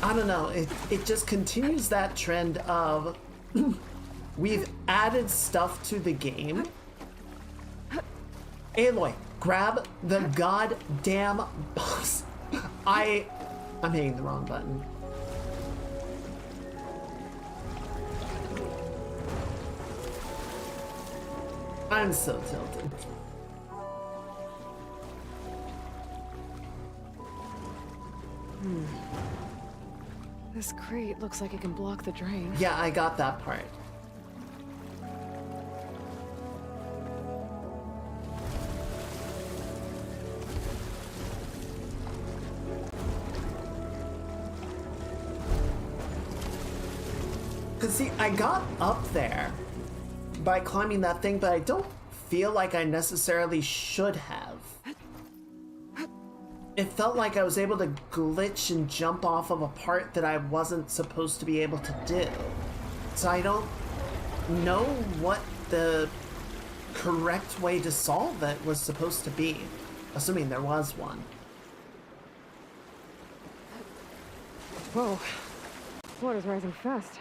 I don't know, it just continues that trend of we've added stuff to the game. Aloy, grab the goddamn box. I'm hitting the wrong button. I'm so tilted. This crate looks like it can block the drain. Yeah, I got that part. Cause see, I got up there by climbing that thing, but I don't feel like I necessarily should have. It felt like I was able to glitch and jump off of a part that I wasn't supposed to be able to do. So I don't know what the correct way to solve it was supposed to be, assuming there was one. Whoa. Water's rising fast.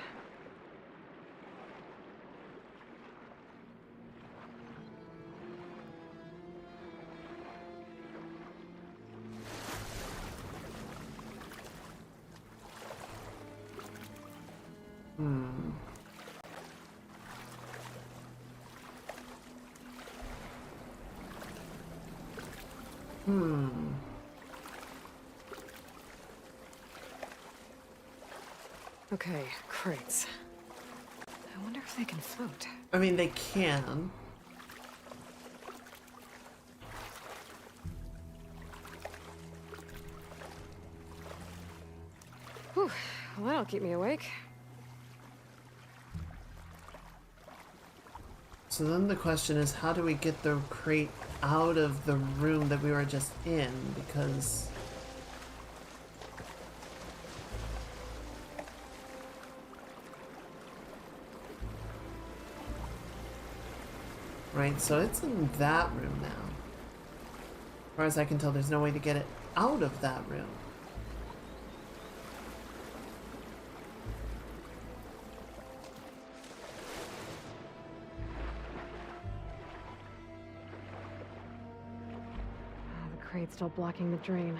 Okay, crates. I wonder if they can float. I mean, they can. Whew, well, that'll keep me awake. So then the question is, how do we get the crate out of the room that we were just in? Because Right, so it's in that room now. As far as I can tell, there's no way to get it out of that room. Oh, the crate's still blocking the drain.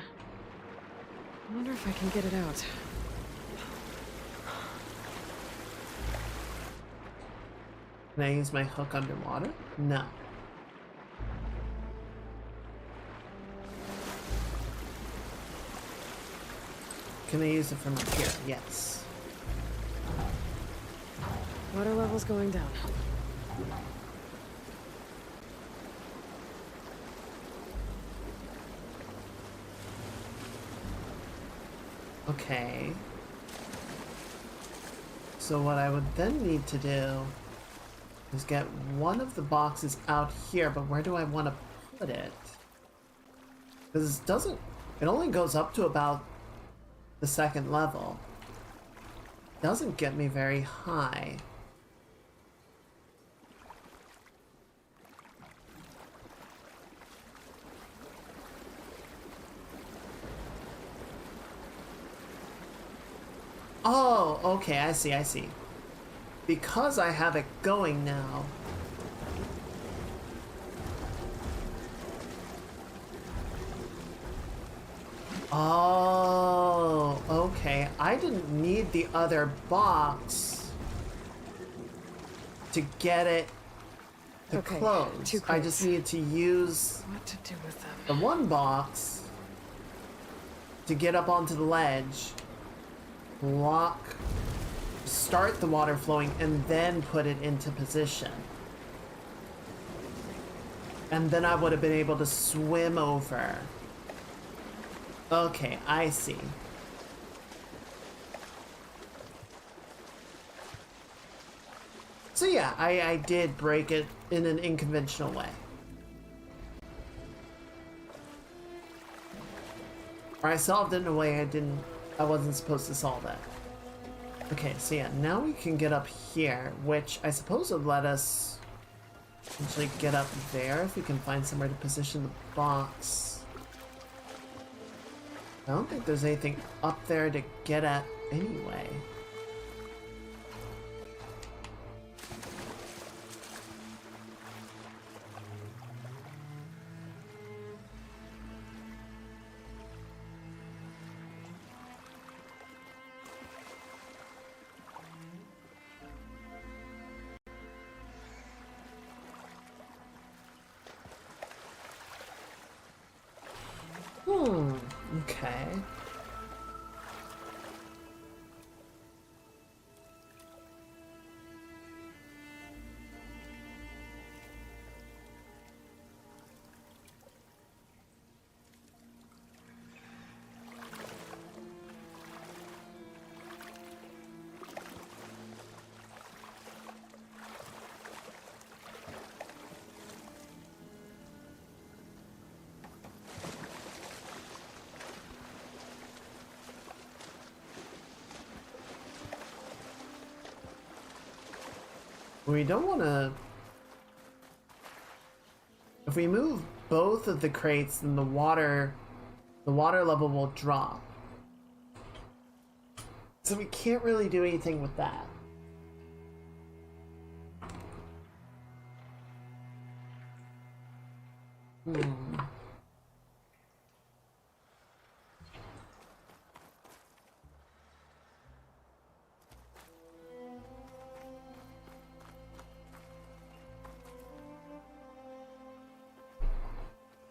I wonder if I can get it out. Can I use my hook underwater? No. Can I use it from up here? Yes. Water level's going down. Okay. So what I would then need to do is get one of the boxes out here, but where do I want to put it? Because it only goes up to about the second level. Doesn't get me very high. Oh, okay, I see. Because I have it going now. Oh, okay. I didn't need the other box to get it to Okay, close. 2 I just crates. needed to use What to do with them? the one box to get up onto the ledge, lock, start the water flowing, and then put it into position. And then I would have been able to swim over. Okay, I see. So yeah, I did break it in an unconventional way. Or I solved it in a way I wasn't supposed to solve it. Okay, so yeah, now we can get up here, which I suppose would let us actually get up there if we can find somewhere to position the box. I don't think there's anything up there to get at anyway. Okay. We don't want to... If we move both of the crates, then the water level will drop. So we can't really do anything with that.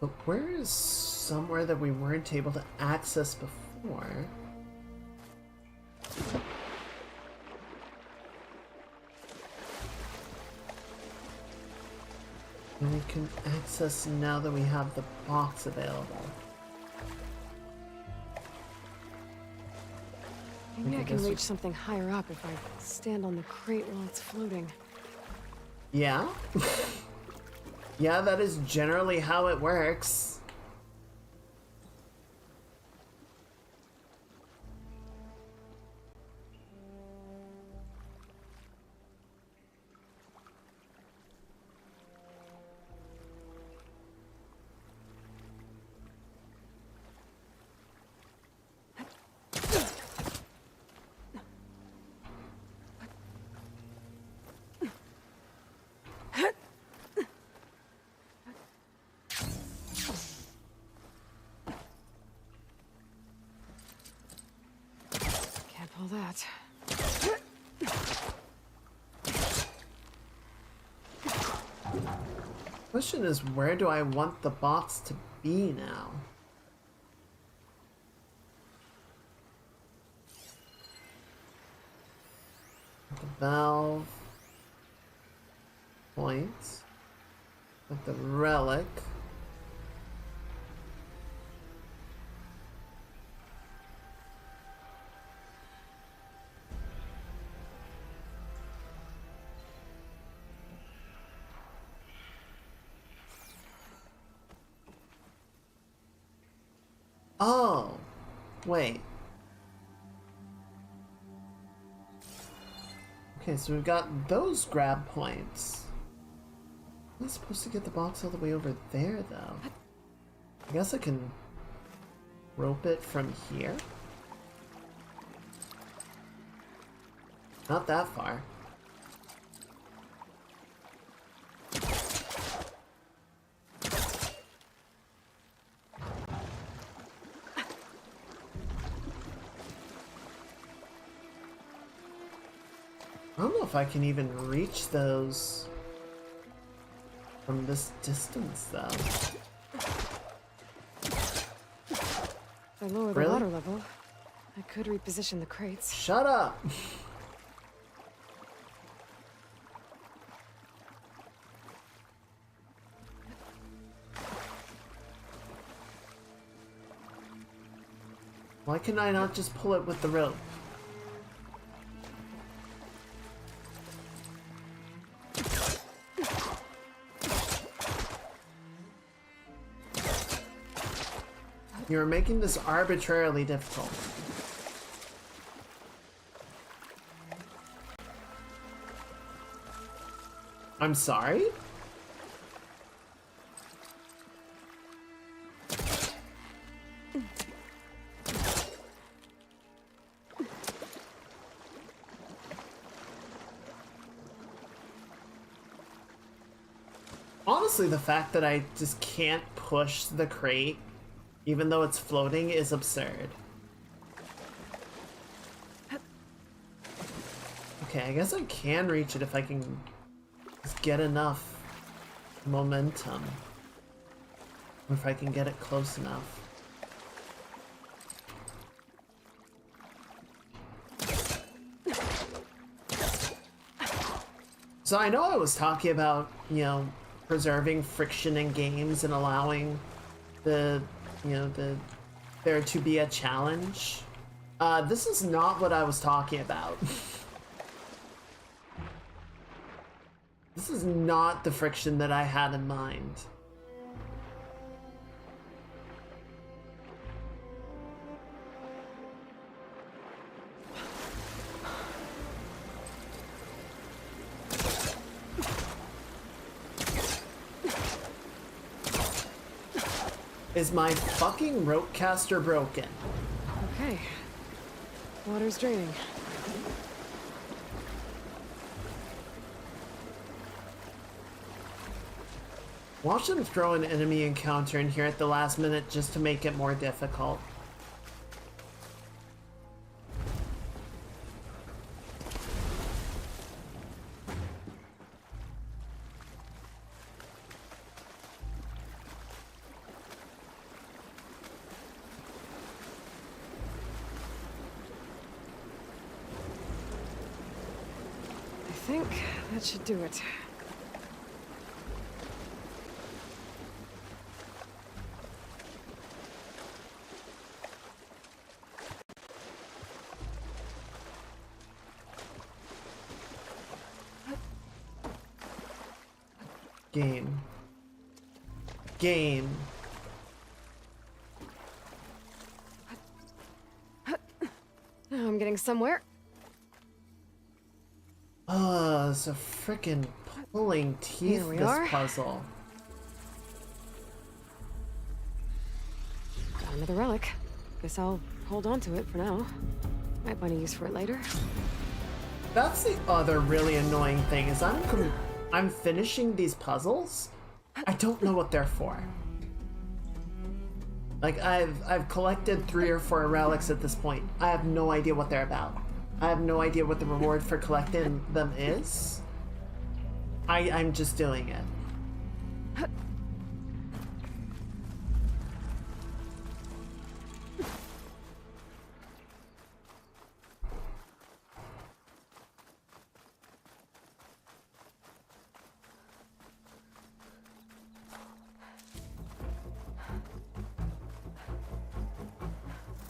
But where is somewhere that we weren't able to access before? And we can access now that we have the box available. Maybe Okay, I can guess we- reach something higher up if I stand on the crate while it's floating. Yeah? Yeah, that is generally how it works. all that. Question is, where do I want the box to be now? The valve. Points. With the relic. Oh, wait. Okay, so we've got those grab points. Am I supposed to get the box all the way over there, though? I guess I can rope it from here? Not that far. I don't know if I can even reach those from this distance, though. If I lower Really? the water level, I could reposition the crates. Shut up! Why can I not just pull it with the rope? You're making this arbitrarily difficult. I'm sorry? Honestly, the fact that I just can't push the crate even though it's floating is absurd. Okay, I guess I can reach it if I can just get enough momentum. Or if I can get it close enough. So I know I was talking about, you know, preserving friction in games and allowing there to be a challenge. This is not what I was talking about. This is not the friction that I had in mind. Is my fucking rope caster broken? Okay. Water's draining. Watch them throw an enemy encounter in here at the last minute just to make it more difficult. I think that should do it. Game. Game. Now I'm getting somewhere. It's a frickin' pulling teeth, Here we this are. puzzle. Got another relic. Guess I'll hold on to it for now. Might find a use for it later. That's the other really annoying thing, is I'm finishing these puzzles. I don't know what they're for. Like, I've collected 3 or 4 relics at this point. I have no idea what they're about. I have no idea what the reward for collecting them is. I'm just doing it.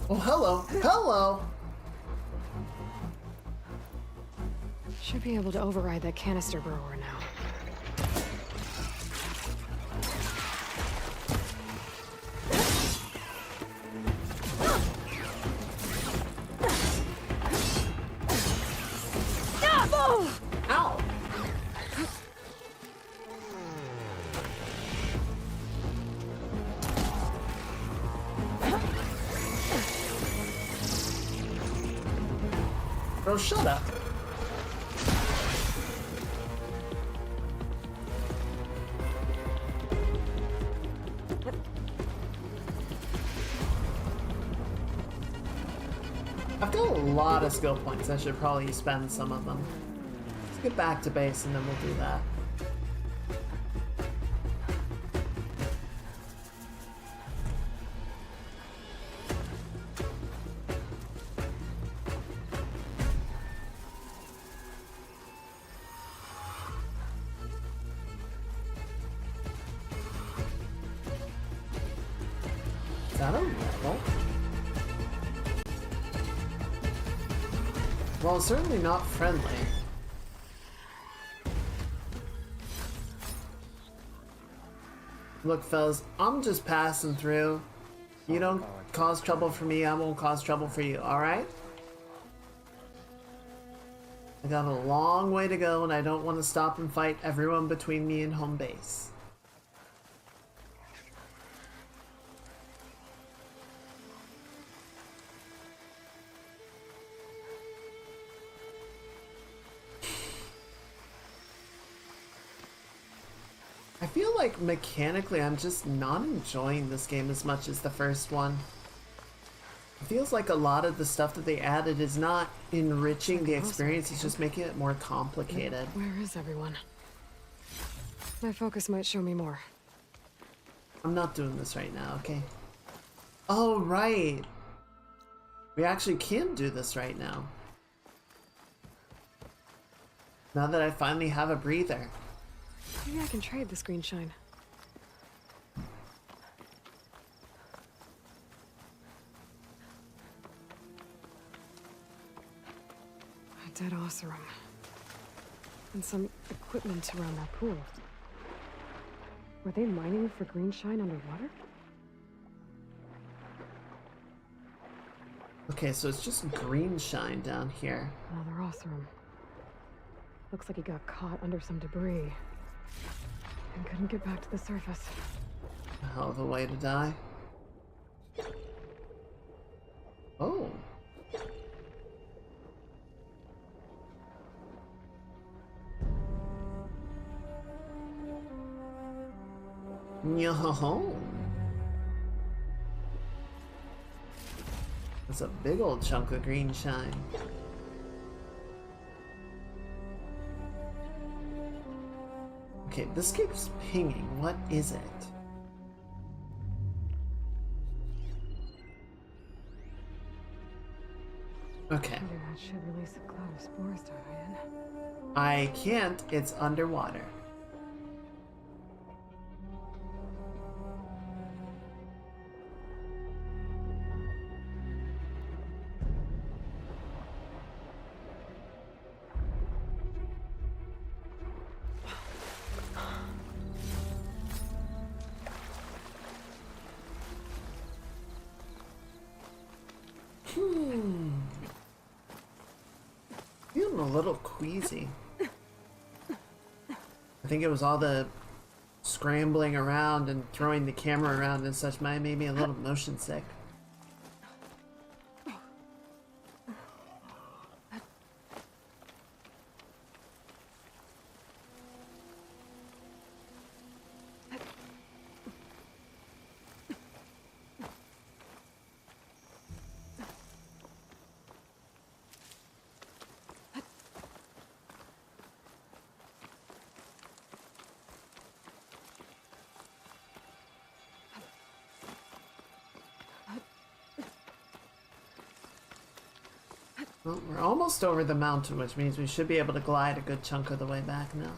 Oh, hello. Hello! Should be able to override that canister brewer now. Ow! Bro, shut up. I've got a lot of skill points. I should probably spend some of them. Let's get back to base and then we'll do that. Is that a level? Well, it's certainly not friendly. Look, fellas, I'm just passing through. You don't cause trouble for me, I won't cause trouble for you, alright? I got a long way to go and I don't want to stop and fight everyone between me and home base. I feel like mechanically I'm just not enjoying this game as much as the first one. It feels like a lot of the stuff that they added is not enriching the experience, it's just making it more complicated. Where is everyone? My focus might show me more. I'm not doing this right now, okay? Oh, right! We actually can do this right now. Now that I finally have a breather. Maybe I can trade this green shine. A dead Oseram. And some equipment around that pool. Were they mining for green shine underwater? Okay, so it's just green shine down here. Another Oseram. Looks like he got caught under some debris. And couldn't get back to the surface. A hell of a way to die. Oh. Yo-ho-ho. That's a big old chunk of green shine. Okay, this keeps pinging. What is it? Okay. Maybe that should release a cloud of spores to hide in. I can't. It's underwater. Feeling a little queasy. I think it was all the scrambling around and throwing the camera around and such might made me a little motion sick. Well, we're almost over the mountain, which means we should be able to glide a good chunk of the way back now.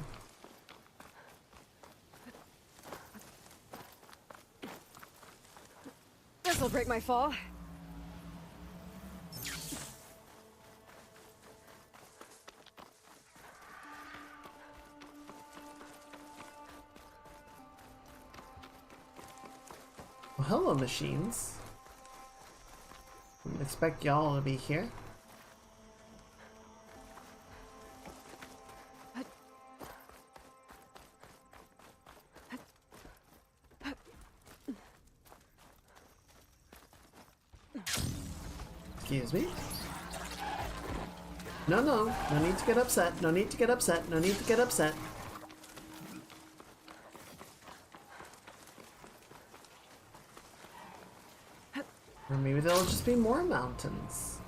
This'll break my fall. Well, hello, machines. Didn't expect y'all to be here. Excuse me. No, no. No need to get upset. No need to get upset. No need to get upset. Or maybe there'll just be more mountains.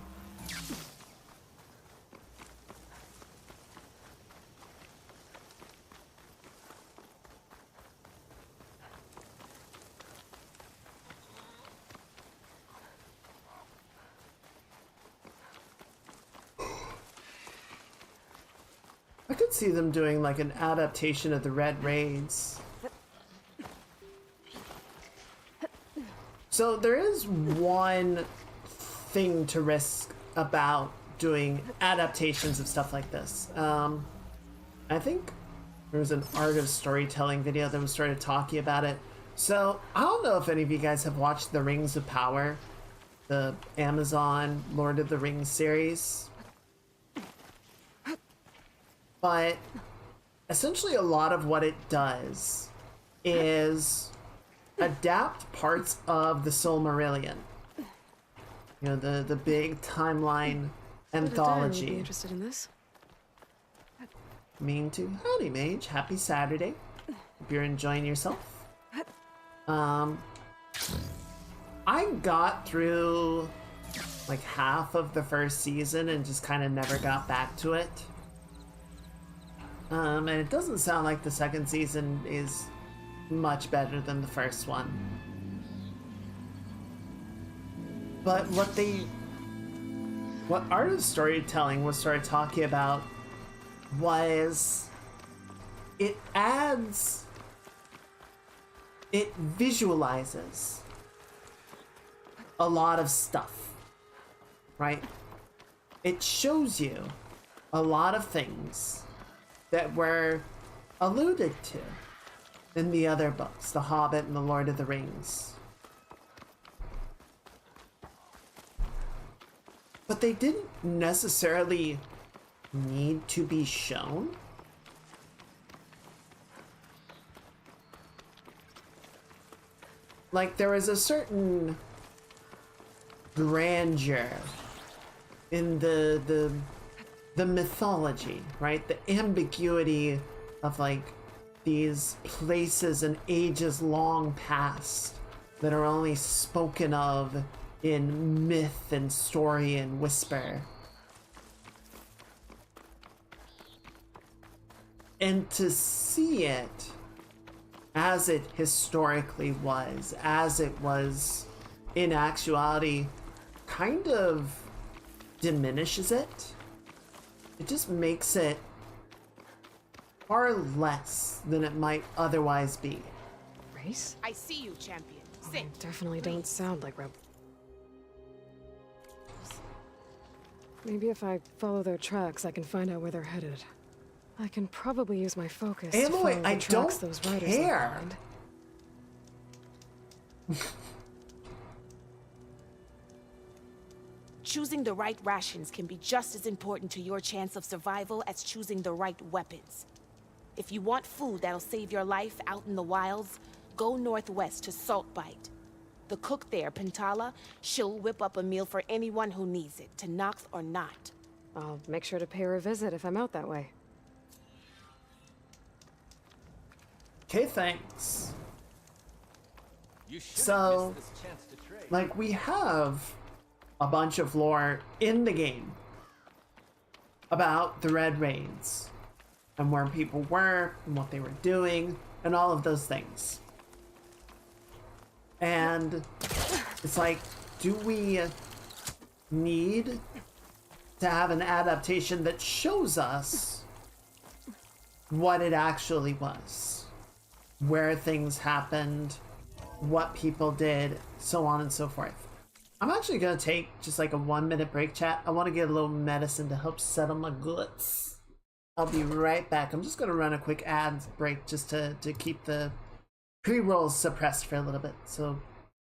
I could see them doing like an adaptation of the Red Raids. So there is one thing to risk about doing adaptations of stuff like this. I think there was an art of storytelling video that was sort of talking about it. So I don't know if any of you guys have watched The Rings of Power, the Amazon Lord of the Rings series. But essentially a lot of what it does is adapt parts of the Silmarillion. You know, the big timeline Would be anthology. interested in this. Mean to. Howdy, Mage. Happy Saturday. Hope you're enjoying yourself. I got through like half of the first season and just kind of never got back to it. And it doesn't sound like the second season is much better than the first one. But what art of storytelling was sort of talking about was it visualizes a lot of stuff, right? It shows you a lot of things that were alluded to in the other books, The Hobbit and The Lord of the Rings. But they didn't necessarily need to be shown. Like, there was a certain grandeur in the mythology, right? The ambiguity of like these places and ages long past that are only spoken of in myth and story and whisper. And to see it as it historically was, as it was in actuality, kind of diminishes it. It just makes it far less than it might otherwise be. Race? I see you, champion. Well, Sit. they definitely don't sound like rebels. Maybe if I follow their tracks, I can find out where they're headed. I can probably use my focus to follow Aloy, the I tracks don't those riders care. left behind. Choosing the right rations can be just as important to your chance of survival as choosing the right weapons. If you want food that'll save your life out in the wilds, go northwest to Saltbite. The cook there, Pentala, she'll whip up a meal for anyone who needs it, to Nox or not. I'll make sure to pay her a visit if I'm out that way. Okay, thanks. You should So, miss this chance to trade. like, we have a bunch of lore in the game about the Red Raids and where people were and what they were doing and all of those things. And it's like, do we need to have an adaptation that shows us what it actually was, where things happened, what people did, so on and so forth. I'm actually gonna take just like a 1-minute break, chat. I want to get a little medicine to help settle my guts. I'll be right back. I'm just gonna run a quick ad break just to keep the pre-rolls suppressed for a little bit. So,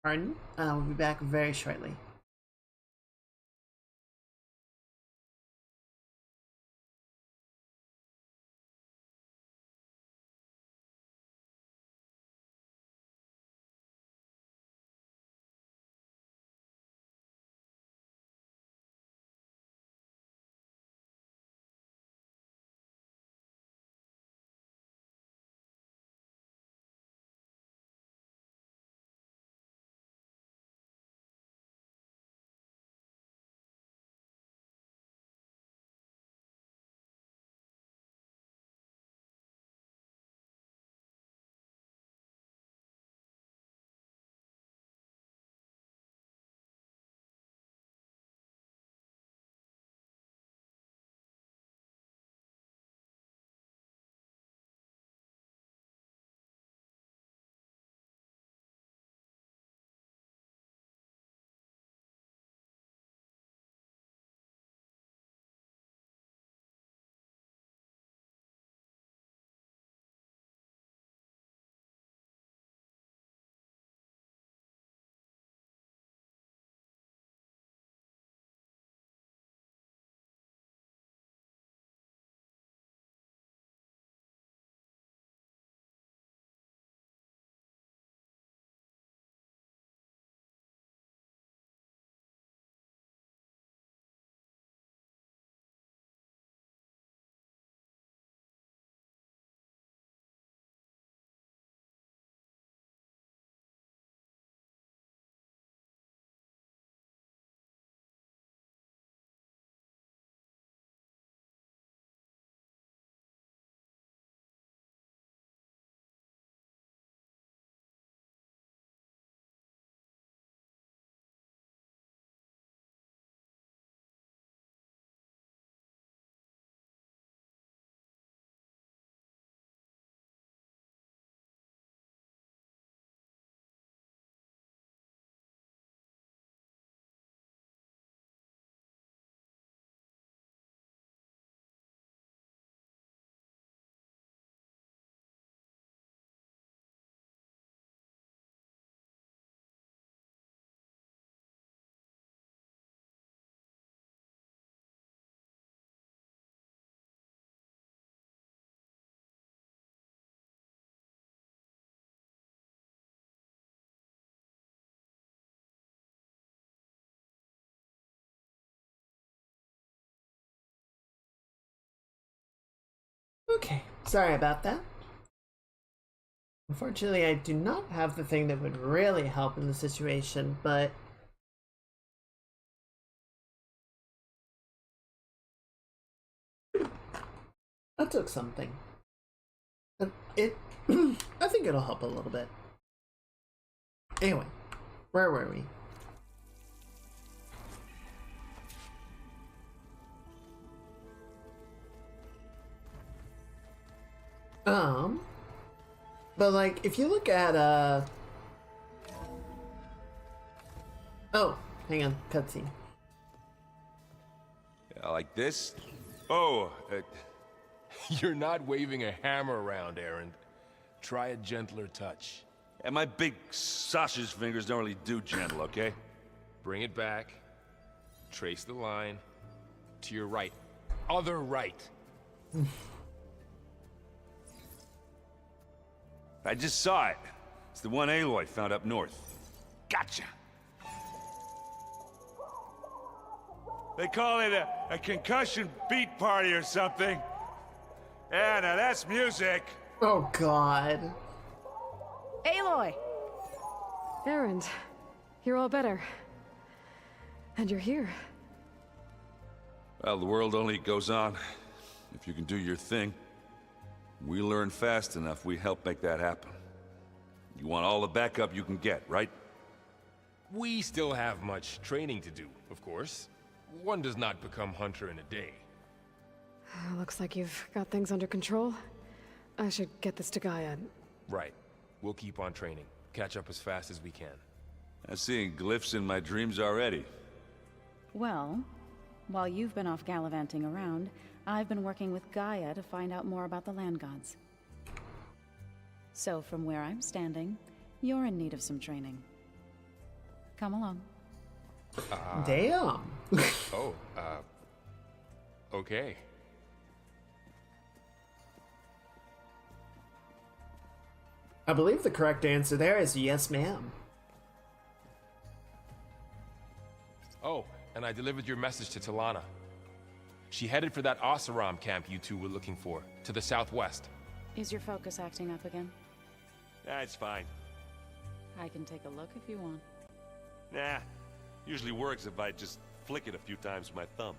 pardon. We'll be back very shortly. Okay, sorry about that. Unfortunately, I do not have the thing that would really help in the situation, but I took something. It I think it'll help a little bit. Anyway, where were we? But like, if you look at, oh, hang on, cutscene. Yeah, like this? Oh, You're not waving a hammer around, Erend. Try a gentler touch. and my big sausage fingers don't really do gentle, okay? Bring it back. Trace the line. To your right. Other right. I just saw it. It's the one Aloy found up north. Gotcha! They call it a concussion beat party or something. Yeah, now that's music. Oh god. Aloy! Erend, you're all better. And you're here. Well, the world only goes on if you can do your thing. We learn fast enough, we help make that happen. You want all the backup you can get, right? We still have much training to do, of course. one does not become hunter in a day. Looks like you've got things under control. I should get this to Gaia. Right. We'll keep on training. Catch up as fast as we can. I'm seeing glyphs in my dreams already. Well, while you've been off gallivanting around, I've been working with Gaia to find out more about the land gods. So from where I'm standing, you're in need of some training. Come along. Damn. Oh, okay. I believe the correct answer there is yes, ma'am. Oh, and I delivered your message to Talana. She headed for that Oseram camp you two were looking for, to the southwest. Is your focus acting up again? It's fine. I can take a look if you want. Nah, usually works if I just flick it a few times with my thumb.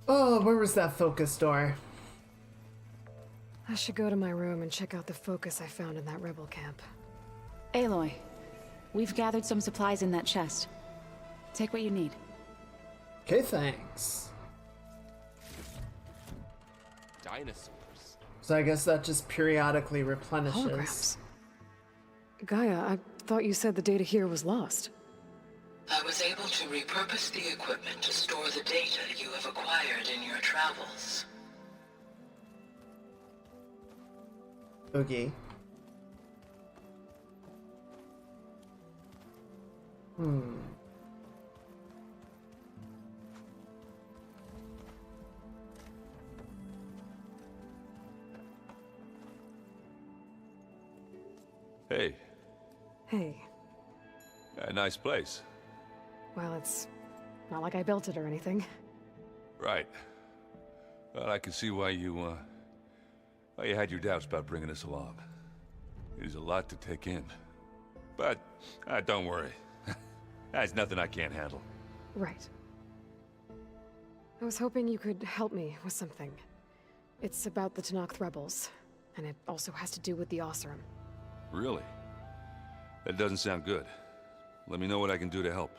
Oh, where was that focus door? I should go to my room and check out the focus I found in that rebel camp. Aloy, we've gathered some supplies in that chest. Take what you need. Okay, thanks. Dinosaurs. So I guess that just periodically replenishes. Holograms. Gaia, I thought you said the data here was lost. I was able to repurpose the equipment to store the data you have acquired in your travels. Okay. Hey, Hey, a nice place. well, it's not like I built it or anything. Right. Well, I can see why you had your doubts about bringing us along. It is a lot to take in. But, don't worry. That's nothing I can't handle. Right. I was hoping you could help me with something. It's about the Tenakth rebels, and it also has to do with the Oseram. Really? That doesn't sound good. Let me know what I can do to help.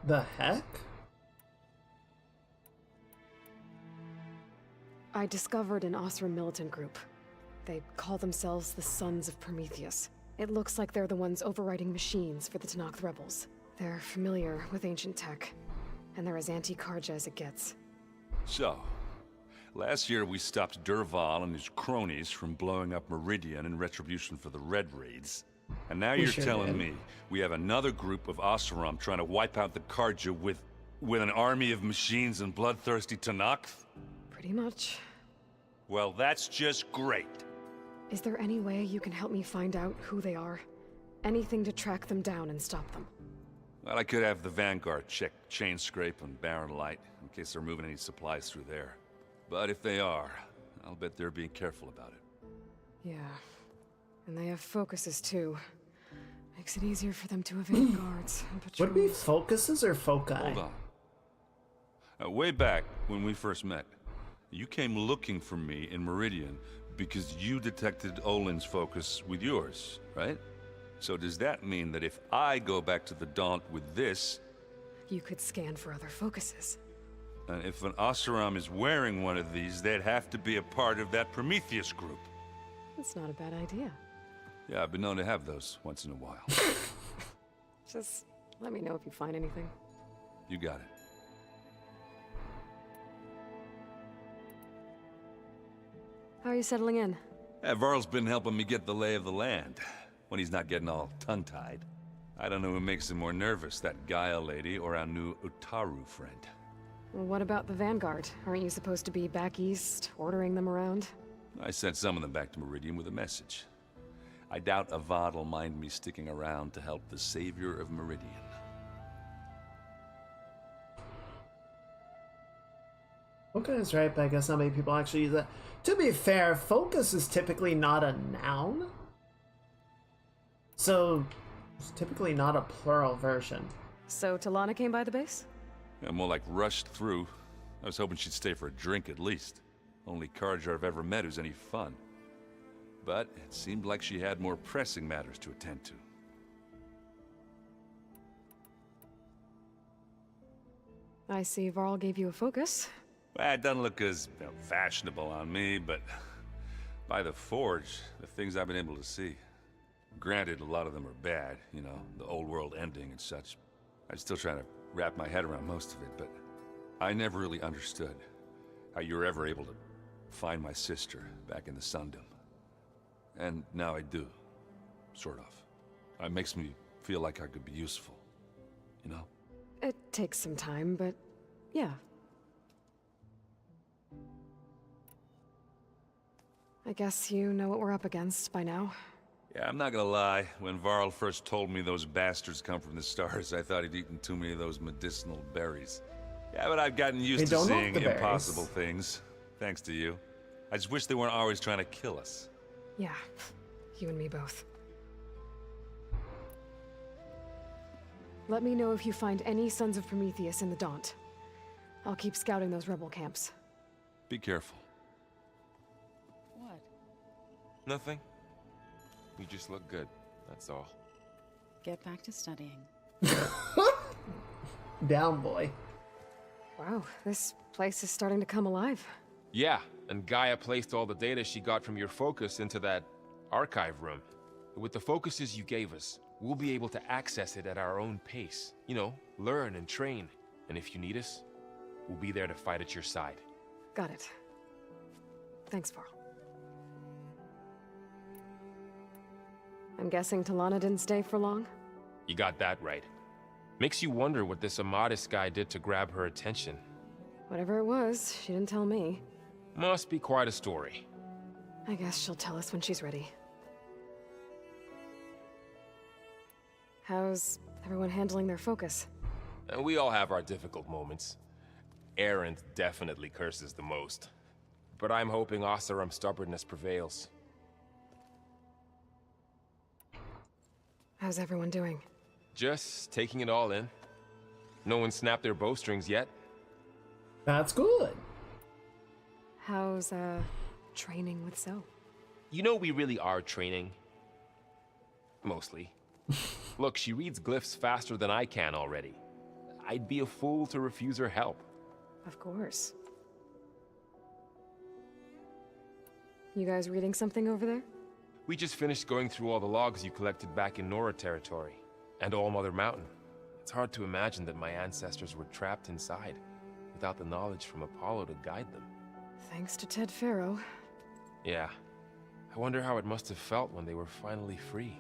The heck? I discovered an Oseram militant group. They call themselves the Sons of Prometheus. It looks like they're the ones overriding machines for the Tenakth rebels. They're familiar with ancient tech, and they're as anti-Carja as it gets. So, last year we stopped Dervahl and his cronies from blowing up Meridian in retribution for the Red Raids. And now you're sure telling did. me we have another group of Oseram trying to wipe out the Carja with an army of machines and bloodthirsty Tenakth? Pretty much. Well, that's just great. Is there any way you can help me find out who they are? Anything to track them down and stop them. Well, I could have the Vanguard check Chain Scrape and Barren Light in case they're moving any supplies through there. But if they are, I'll bet they're being careful about it. Yeah. And they have focuses too. Makes it easier for them to evade guards and Would it be patrols. focuses or foci? Hold on. Way back when we first met, you came looking for me in Meridian because you detected Olin's focus with yours, right? So does that mean that if I go back to the Daunt with this, You could scan for other focuses. and if an Oseram is wearing one of these, they'd have to be a part of that Prometheus group? That's not a bad idea. Yeah, I've been known to have those once in a while. Just let me know if you find anything. You got it. How are you settling in? Varl's been helping me get the lay of the land, when he's not getting all tongue-tied. I don't know who makes him more nervous, that Gaia lady or our new Utaru friend. Well, what about the Vanguard? Aren't you supposed to be back east, ordering them around? I sent some of them back to Meridian with a message. I doubt Avad will mind me sticking around to help the savior of Meridian. Focus, right? But I guess not many people actually use that. To be fair, focus is typically not a noun. So, it's typically not a plural version. So Talana came by the base? Yeah, more like rushed through. I was hoping she'd stay for a drink at least. Only Carja I've ever met who's any fun. but it seemed like she had more pressing matters to attend to. I see Varl gave you a focus. Well, it doesn't look as fashionable on me, but by the Forge, the things I've been able to see. Granted, a lot of them are bad, you know, the old world ending and such. I'm still trying to wrap my head around most of it, but I never really understood how you were ever able to find my sister back in the Sundom. And now I do, sort of. It makes me feel like I could be useful, you know? It takes some time, but yeah. I guess you know what we're up against by now. Yeah, I'm not gonna lie. When Varl first told me those bastards come from the stars, I thought he'd eaten too many of those medicinal berries. Yeah, but I've gotten used to seeing impossible things, thanks to you. I just wish they weren't always trying to kill us. Yeah, you and me both. Let me know if you find any Sons of Prometheus in the Daunt. I'll keep scouting those rebel camps. Be careful. What? Nothing. You just look good, that's all. Get back to studying. Down, boy. Wow, this place is starting to come alive. Yeah, and Gaia placed all the data she got from your focus into that archive room. With the focuses you gave us, we'll be able to access it at our own pace. You know, learn and train. And if you need us, we'll be there to fight at your side. Got it. Thanks, Varl. I'm guessing Talana didn't stay for long? You got that right. Makes you wonder what this Amadis guy did to grab her attention. Whatever it was, she didn't tell me. Must be quite a story. I guess she'll tell us when she's ready. How's everyone handling their focus? And we all have our difficult moments. Erend definitely curses the most. But I'm hoping Oseram's stubbornness prevails. How's everyone doing? Just taking it all in. No one snapped their bowstrings yet. That's good. How's, training with Zoe? You know we really are training. Mostly. Look, she reads glyphs faster than I can already. I'd be a fool to refuse her help. Of course. You guys reading something over there? We just finished going through all the logs you collected back in Nora territory, and All Mother Mountain. It's hard to imagine that my ancestors were trapped inside, without the knowledge from Apollo to guide them. Thanks to Ted Faro. Yeah. I wonder how it must have felt when they were finally free.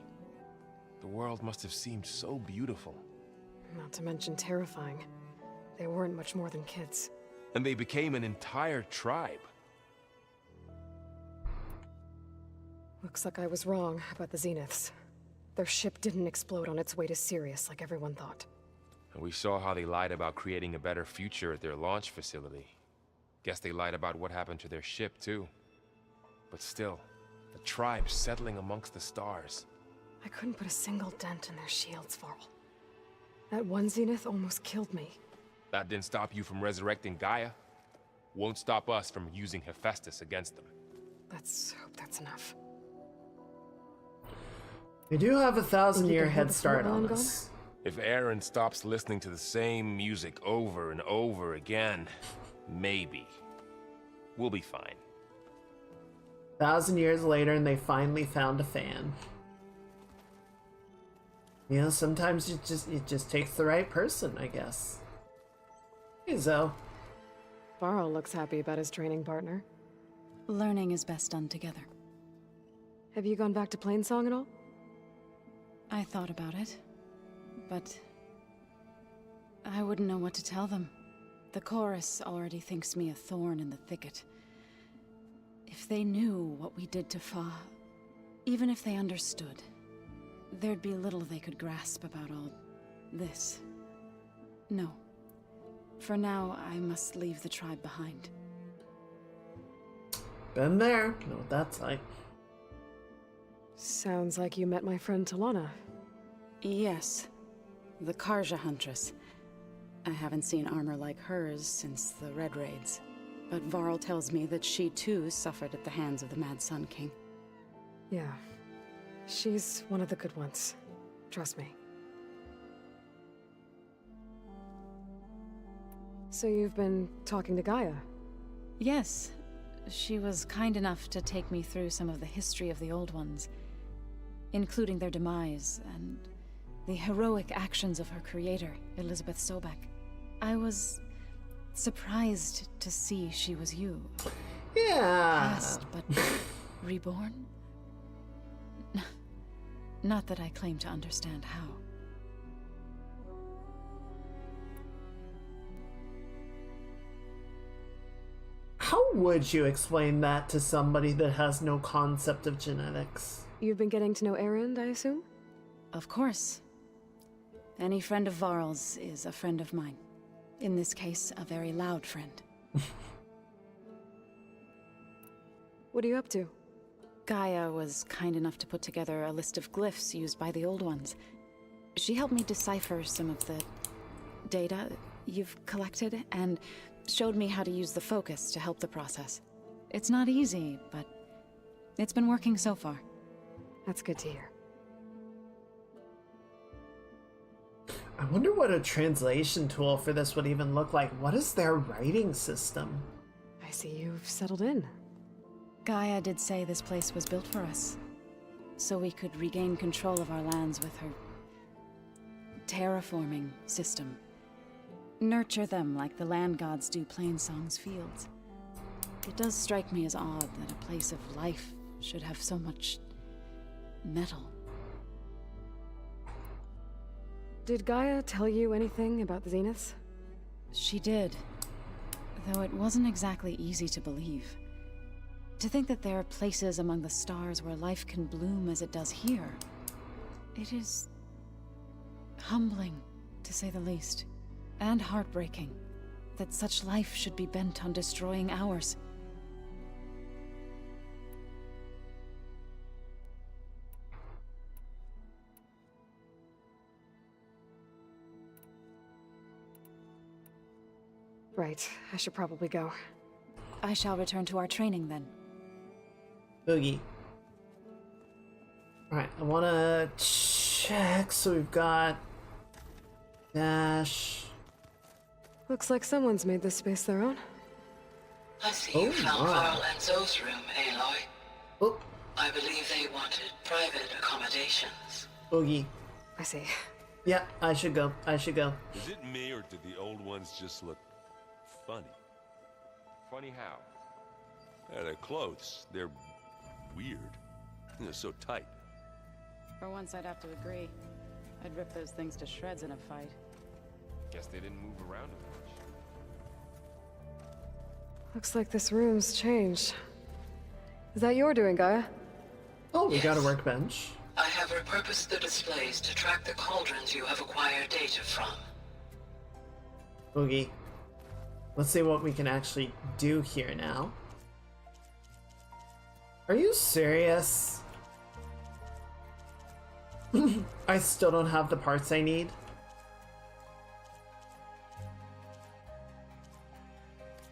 The world must have seemed so beautiful. Not to mention terrifying. They weren't much more than kids. And they became an entire tribe. Looks like I was wrong about the Zeniths. Their ship didn't explode on its way to Sirius like everyone thought. And we saw how they lied about creating a better future at their launch facility. Guess they lied about what happened to their ship, too. But still, the tribe settling amongst the stars. I couldn't put a single dent in their shields, Varl. That one Zenith almost killed me. That didn't stop you from resurrecting Gaia. Won't stop us from using Hephaestus against them. Let's hope that's enough. We do have a 1,000-year hold head the start fort while on I'm us. If Aaron stops listening to the same music over and over again, maybe. We'll be fine. 1,000 years later, and they finally found a fan. You know, sometimes it just takes the right person, I guess. Hey, Zoe. Varl looks happy about his training partner. Learning is best done together. Have you gone back to Plainsong at all? I thought about it, but I wouldn't know what to tell them. The chorus already thinks me a thorn in the thicket. If they knew what we did to Fa, even if they understood, there'd be little they could grasp about all this. No. For now, I must leave the tribe behind. Been there. Know what that's like. Sounds like you met my friend Talana. Yes. The Karja Huntress. I haven't seen armor like hers since the Red Raids. But Varl tells me that she too suffered at the hands of the Mad Sun King. Yeah. She's one of the good ones. Trust me. So you've been talking to Gaia? Yes. She was kind enough to take me through some of the history of the Old Ones, including their demise and the heroic actions of her creator, Elizabeth Sobek. I was surprised to see she was you. Yeah. Past, but reborn? Not that I claim to understand how. How would you explain that to somebody that has no concept of genetics? You've been getting to know Erend, I assume? Of course. Any friend of Varl's is a friend of mine. In this case, a very loud friend. What are you up to? Gaia was kind enough to put together a list of glyphs used by the Old Ones. She helped me decipher some of the data you've collected, and showed me how to use the focus to help the process. It's not easy, but it's been working so far. That's good to hear. I wonder what a translation tool for this would even look like. What is their writing system? I see you've settled in. Gaia did say this place was built for us, so we could regain control of our lands with her terraforming system. Nurture them like the land gods do Plainsong's fields. It does strike me as odd that a place of life should have so much metal. Did Gaia tell you anything about the Zeniths? She did, though it wasn't exactly easy to believe. To think that there are places among the stars where life can bloom as it does here. It is humbling, to say the least, and heartbreaking that such life should be bent on destroying ours. Right, I should probably go. I shall return to our training then. Boogie. Alright, I wanna check. So we've got Dash. Looks like someone's made this space their own. I see you found Varl and Zoe's room, Aloy. Oh. I believe they wanted private accommodations. Boogie. I see. Yeah, I should go. I should go. Is it me, or did the old ones just look funny? Funny how? Yeah, their clothes, they're weird. They're so tight. For once, I'd have to agree. I'd rip those things to shreds in a fight. Guess they didn't move around as much. Looks like this room's changed. Is that your doing, Gaia? Oh, we got a workbench. I have repurposed the displays to track the cauldrons you have acquired data from. Boogie. Let's see what we can actually do here now. Are you serious? I still don't have the parts I need.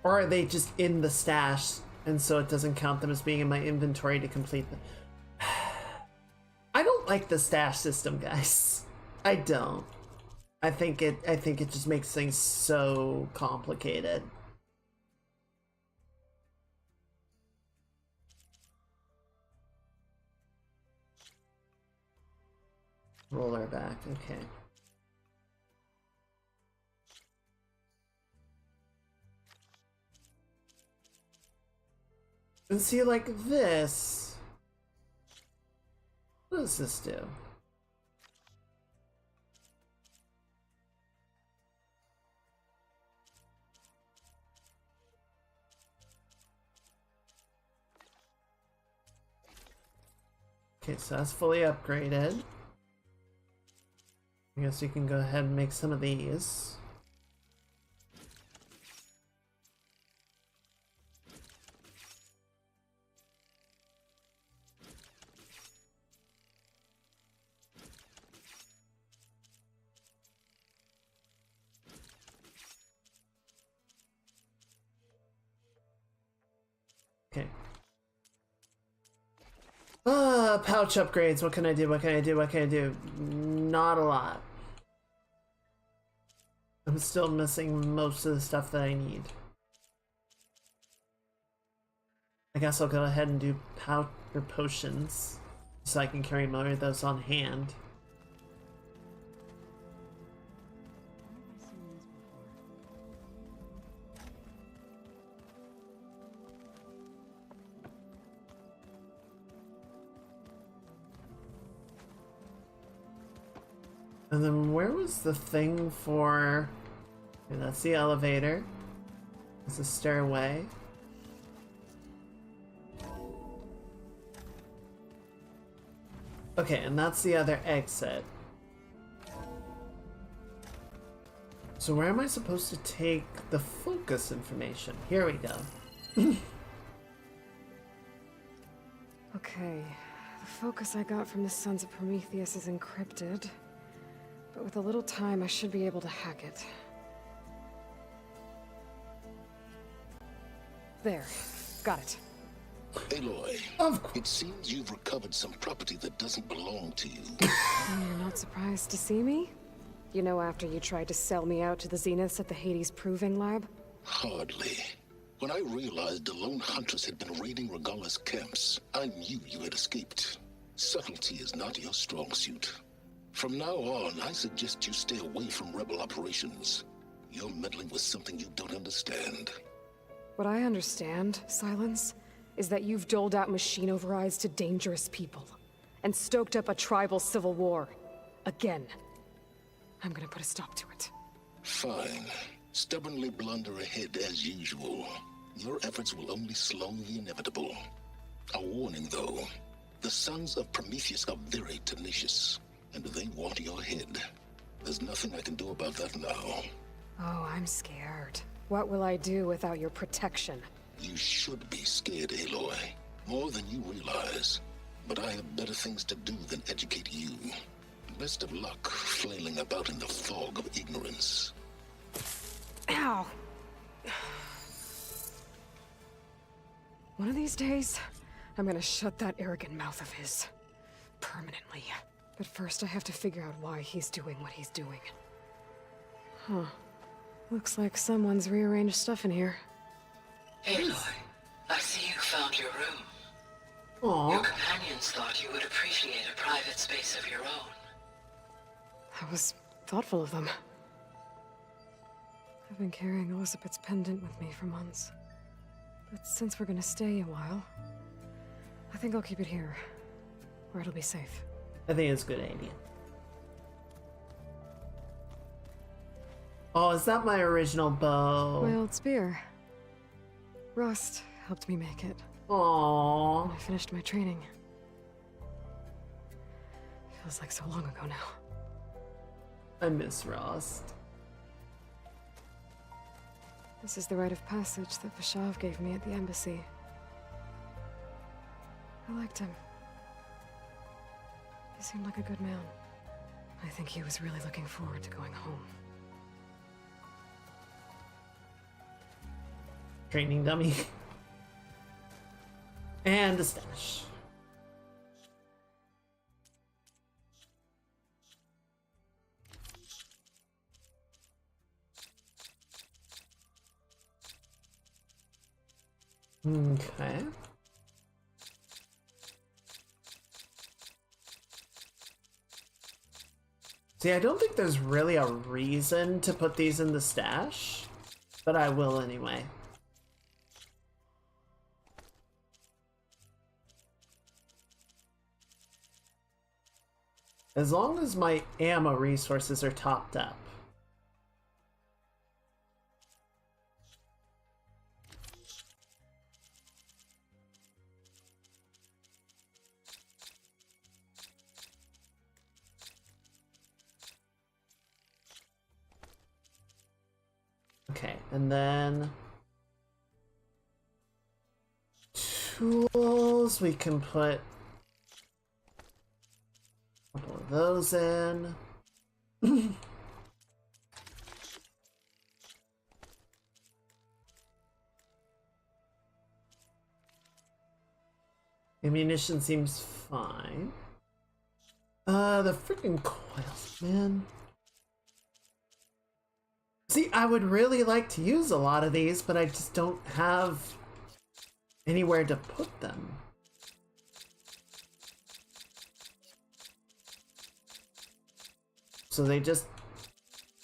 Or are they just in the stash, and so it doesn't count them as being in my inventory to complete them? I don't like the stash system, guys. I don't. I think it just makes things so complicated. Roller back, okay. And see, like this. What does this do? Okay, so that's fully upgraded. I guess you can go ahead and make some of these. Okay. Pouch upgrades. What can I do? What can I do? What can I do? Not a lot. I'm still missing most of the stuff that I need. I guess I'll go ahead and do pouch or potions so I can carry more of those on hand. And then where was the thing for... Okay, that's the elevator. There's a stairway. Okay, and that's the other exit. So where am I supposed to take the focus information? Here we go. Okay, the focus I got from the Sons of Prometheus is encrypted. But with a little time, I should be able to hack it. There. Got it. Aloy, it seems you've recovered some property that doesn't belong to you. You're not surprised to see me? You know, after you tried to sell me out to the Zeniths at the Hades Proving Lab? Hardly. When I realized the lone hunters had been raiding Regalla's camps, I knew you had escaped. Subtlety is not your strong suit. From now on, I suggest you stay away from rebel operations. You're meddling with something you don't understand. What I understand, Silence, is that you've doled out machine overrides to dangerous people, and stoked up a tribal civil war. Again. I'm gonna put a stop to it. Fine. Stubbornly blunder ahead as usual. Your efforts will only slow the inevitable. A warning, though. The Sons of Prometheus are very tenacious, and they want your head. There's nothing I can do about that now. Oh, I'm scared. What will I do without your protection? You should be scared, Aloy. More than you realize. But I have better things to do than educate you. Best of luck flailing about in the fog of ignorance. Ow! One of these days, I'm gonna shut that arrogant mouth of his. Permanently. But first I have to figure out why he's doing what he's doing. Huh. Looks like someone's rearranged stuff in here. Aloy, I see you found your room. Aww. Your companions thought you would appreciate a private space of your own. That was thoughtful of them. I've been carrying Elizabeth's pendant with me for months. But since we're gonna stay a while, I think I'll keep it here, where it'll be safe. I think it's a good idea. Oh, is that my original bow? My old spear. Rust helped me make it. Aww. When I finished my training. Feels like so long ago now. I miss Rust. This is the rite of passage that Vashav gave me at the embassy. I liked him. He seemed like a good man. I think he was really looking forward to going home. Training dummy. And a stash. Okay. See, I don't think there's really a reason to put these in the stash, but I will anyway. As long as my ammo resources are topped up. Okay, and then tools, we can put a couple of those in. Ammunition seems fine. The freaking coils, man. See, I would really like to use a lot of these, but I just don't have anywhere to put them. So they just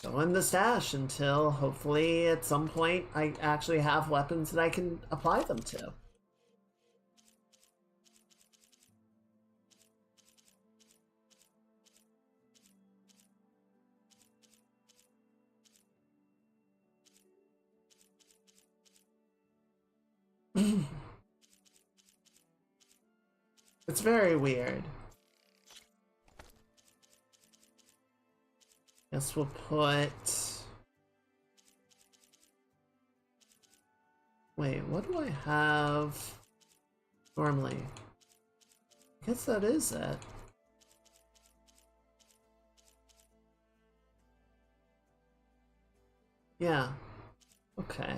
go in the stash until hopefully at some point I actually have weapons that I can apply them to. It's very weird. Guess we'll put... Wait, what do I have normally? I guess that is it. Yeah. Okay.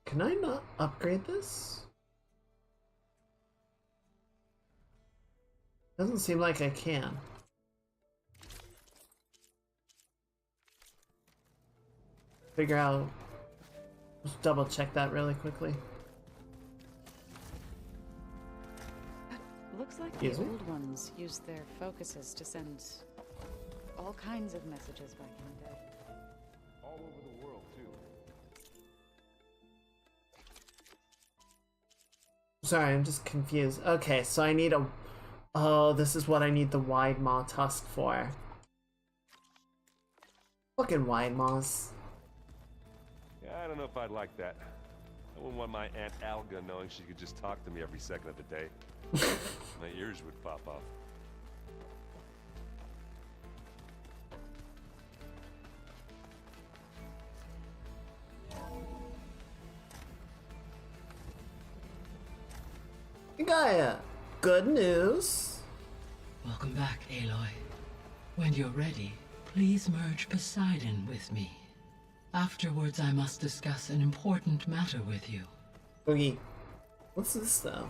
Can I not upgrade this? Doesn't seem like I can. Figure out... Just double check that really quickly. Looks like Excuse the me? old ones used their focuses to send all kinds of messages back in the day. All over the world, too. Sorry, I'm just confused. Okay, so I need a... Oh, this is what I need the wide maw tusk for. Fucking wide maws. Yeah, I don't know if I'd like that. I wouldn't want my Aunt Alga knowing she could just talk to me every second of the day. My ears would pop off. Gaia, good news. Welcome back, Aloy. When you're ready, please merge Poseidon with me. Afterwards, I must discuss an important matter with you. Boogie, what's this though?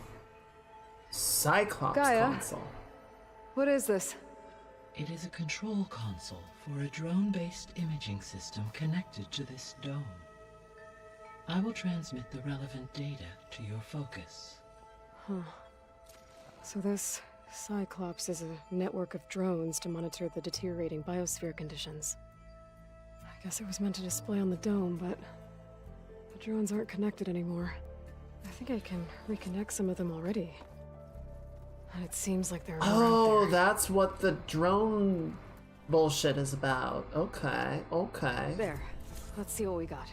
Cyclops Gaia? console. What is this? It is a control console for a drone-based imaging system connected to this dome. I will transmit the relevant data to your focus. Huh. So this Cyclops is a network of drones to monitor the deteriorating biosphere conditions. I guess it was meant to display on the dome, but the drones aren't connected anymore. I think I can reconnect some of them already. And it seems like they're Oh, right there. that's what the drone bullshit is about. Okay, okay. There. Let's see what we got.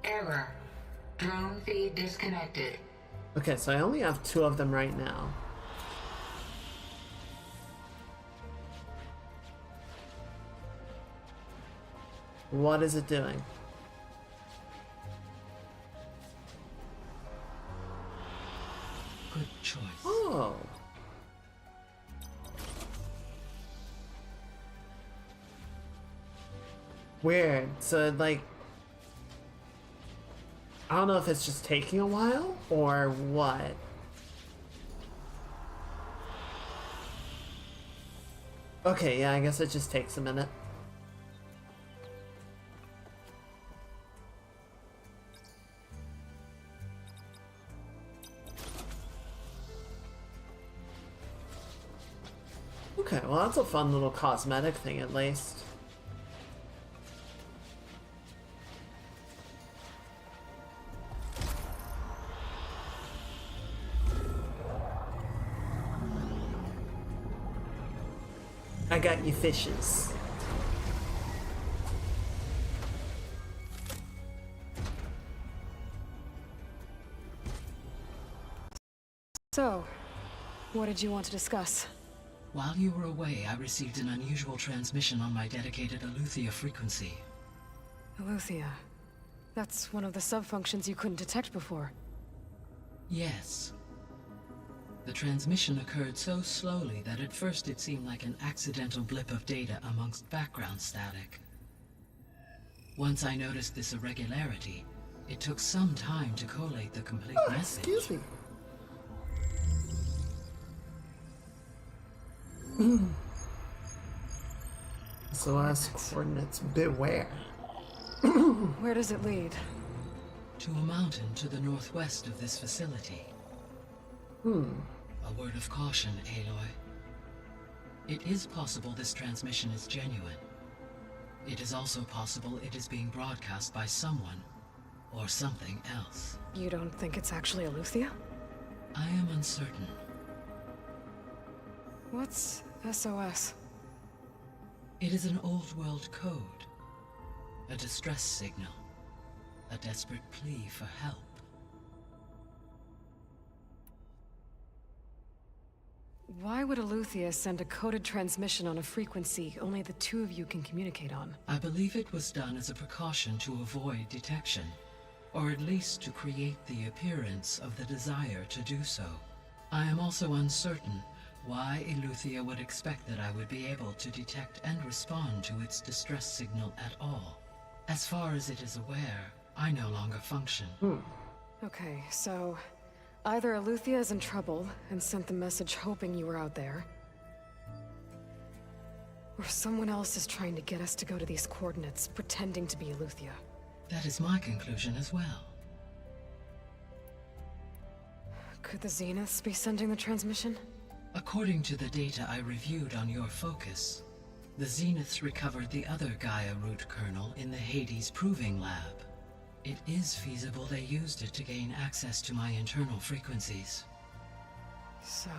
Error. Drone feed disconnected. Okay, so I only have 2 of them right now. What is it doing? Good choice. Oh. Weird. So, like... I don't know if it's just taking a while, or what. Okay, yeah, I guess it just takes a minute. Okay, well that's a fun little cosmetic thing at least. I got you fishes. So, what did you want to discuss? While you were away, I received an unusual transmission on my dedicated Eleuthia frequency. Eleuthia. That's one of the sub-functions you couldn't detect before. Yes. The transmission occurred so slowly that at first it seemed like an accidental blip of data amongst background static. Once I noticed this irregularity, It took some time to collate the complete message. Excuse me. SOS coordinates, beware. Where does it lead? To a mountain to the northwest of this facility. A word of caution, Aloy. It is possible this transmission is genuine. It is also possible it is being broadcast by someone or something else. You don't think it's actually Eleuthia? I am uncertain. What's SOS? It is an old world code. A distress signal. A desperate plea for help. Why would Eleuthia send a coded transmission on a frequency only the two of you can communicate on? I believe it was done as a precaution to avoid detection, or at least to create the appearance of the desire to do so. I am also uncertain why Eleuthia would expect that I would be able to detect and respond to its distress signal at all. As far as it is aware, I no longer function. Okay, so either Eleuthia is in trouble and sent the message hoping you were out there, or someone else is trying to get us to go to these coordinates, pretending to be Eleuthia. That is my conclusion as well. Could the Zeniths be sending the transmission? According to the data I reviewed on your focus, the Zeniths recovered the other Gaia root kernel in the Hades Proving Lab. It is feasible they used it to gain access to my internal frequencies. So,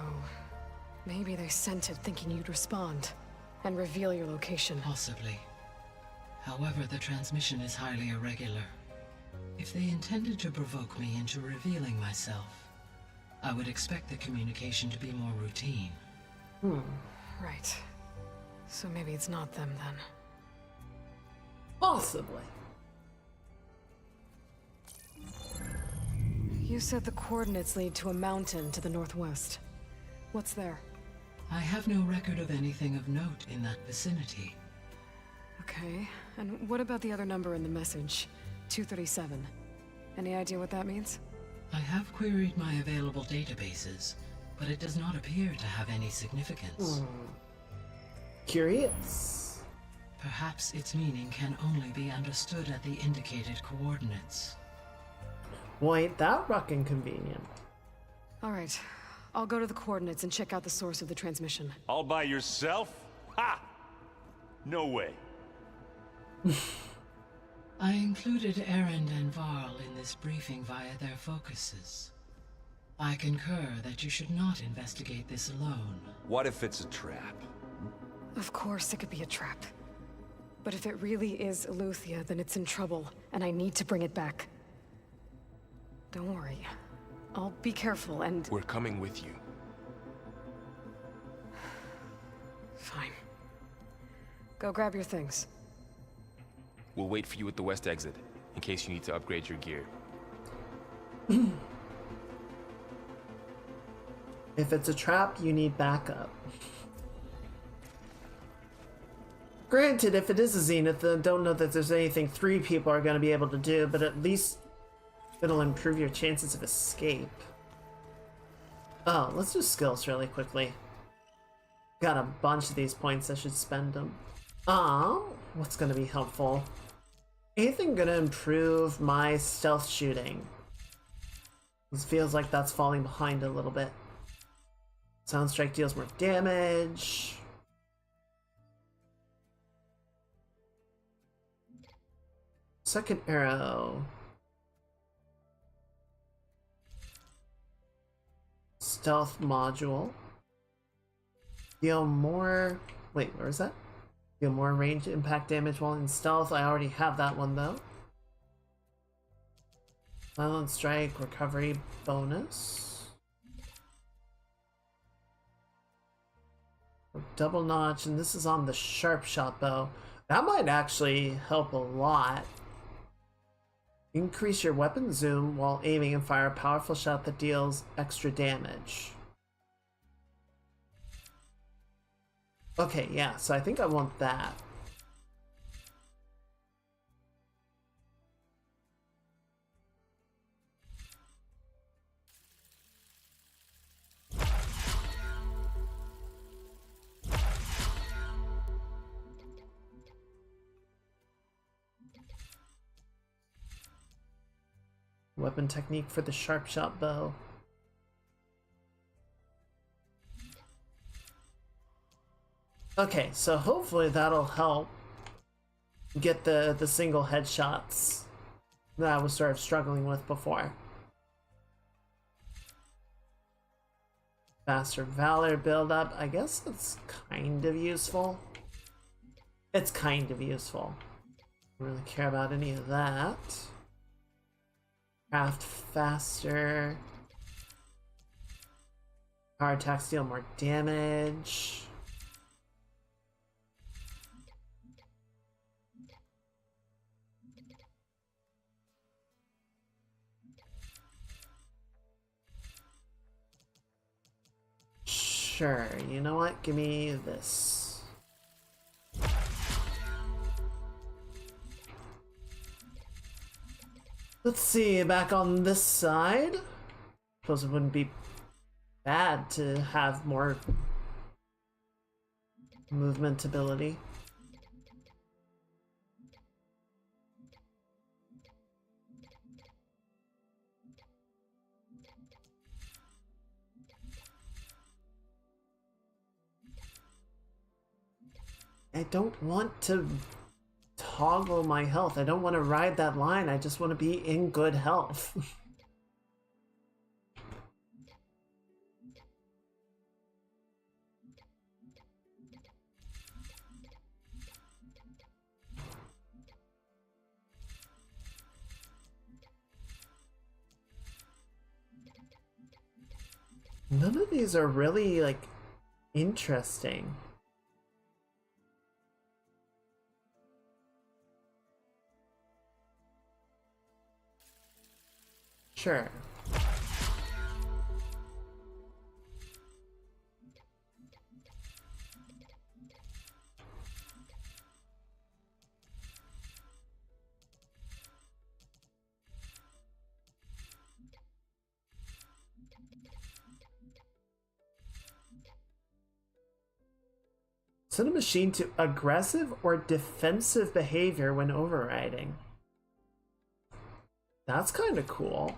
maybe they sent it thinking you'd respond and reveal your location. Possibly. However, the transmission is highly irregular. If they intended to provoke me into revealing myself, I would expect the communication to be more routine. Right. So maybe it's not them then. Possibly. You said the coordinates lead to a mountain to the northwest. What's there? I have no record of anything of note in that vicinity. Okay, and what about the other number in the message? 237. Any idea what that means? I have queried my available databases, but it does not appear to have any significance. Curious. Perhaps its meaning can only be understood at the indicated coordinates. Well, ain't that rockin' convenient? Alright, I'll go to the coordinates and check out the source of the transmission. All by yourself? Ha! No way. I included Erend and Varl in this briefing via their focuses. I concur that you should not investigate this alone. What if it's a trap? Of course it could be a trap. But if it really is Eleuthia, then it's in trouble, and I need to bring it back. Don't worry. I'll be careful and... We're coming with you. Fine. Go grab your things. We'll wait for you at the west exit, in case you need to upgrade your gear. If it's a trap, you need backup. Granted, if it is a Zenith, I don't know that there's anything 3 people are going to be able to do, but at least it'll improve your chances of escape. Oh, let's do skills really quickly. Got a bunch of these points, I should spend them. What's going to be helpful? Anything going to improve my stealth shooting? This feels like that's falling behind a little bit. Sound strike deals more damage. Second arrow. Stealth module. Deal more... Wait, where is that? Deal more ranged impact damage while in stealth. I already have that one though. Silent strike recovery bonus. Double notch, and this is on the sharp shot bow. That might actually help a lot. Increase your weapon zoom while aiming and fire a powerful shot that deals extra damage. Okay, yeah, so I think I want that. Weapon technique for the sharp shot bow. Okay, so hopefully that'll help get the single headshots that I was sort of struggling with before. Faster Valor build-up. I guess it's kind of useful. It's kind of useful. Don't really care about any of that. Craft faster. Power attacks deal more damage. Sure, you know what? Give me this. Let's see, back on this side. Suppose it wouldn't be bad to have more movement ability. I don't want to toggle my health. I don't want to ride that line. I just want to be in good health. None of these are really, like, interesting. Sure. Set a machine to aggressive or defensive behavior when overriding. That's kind of cool.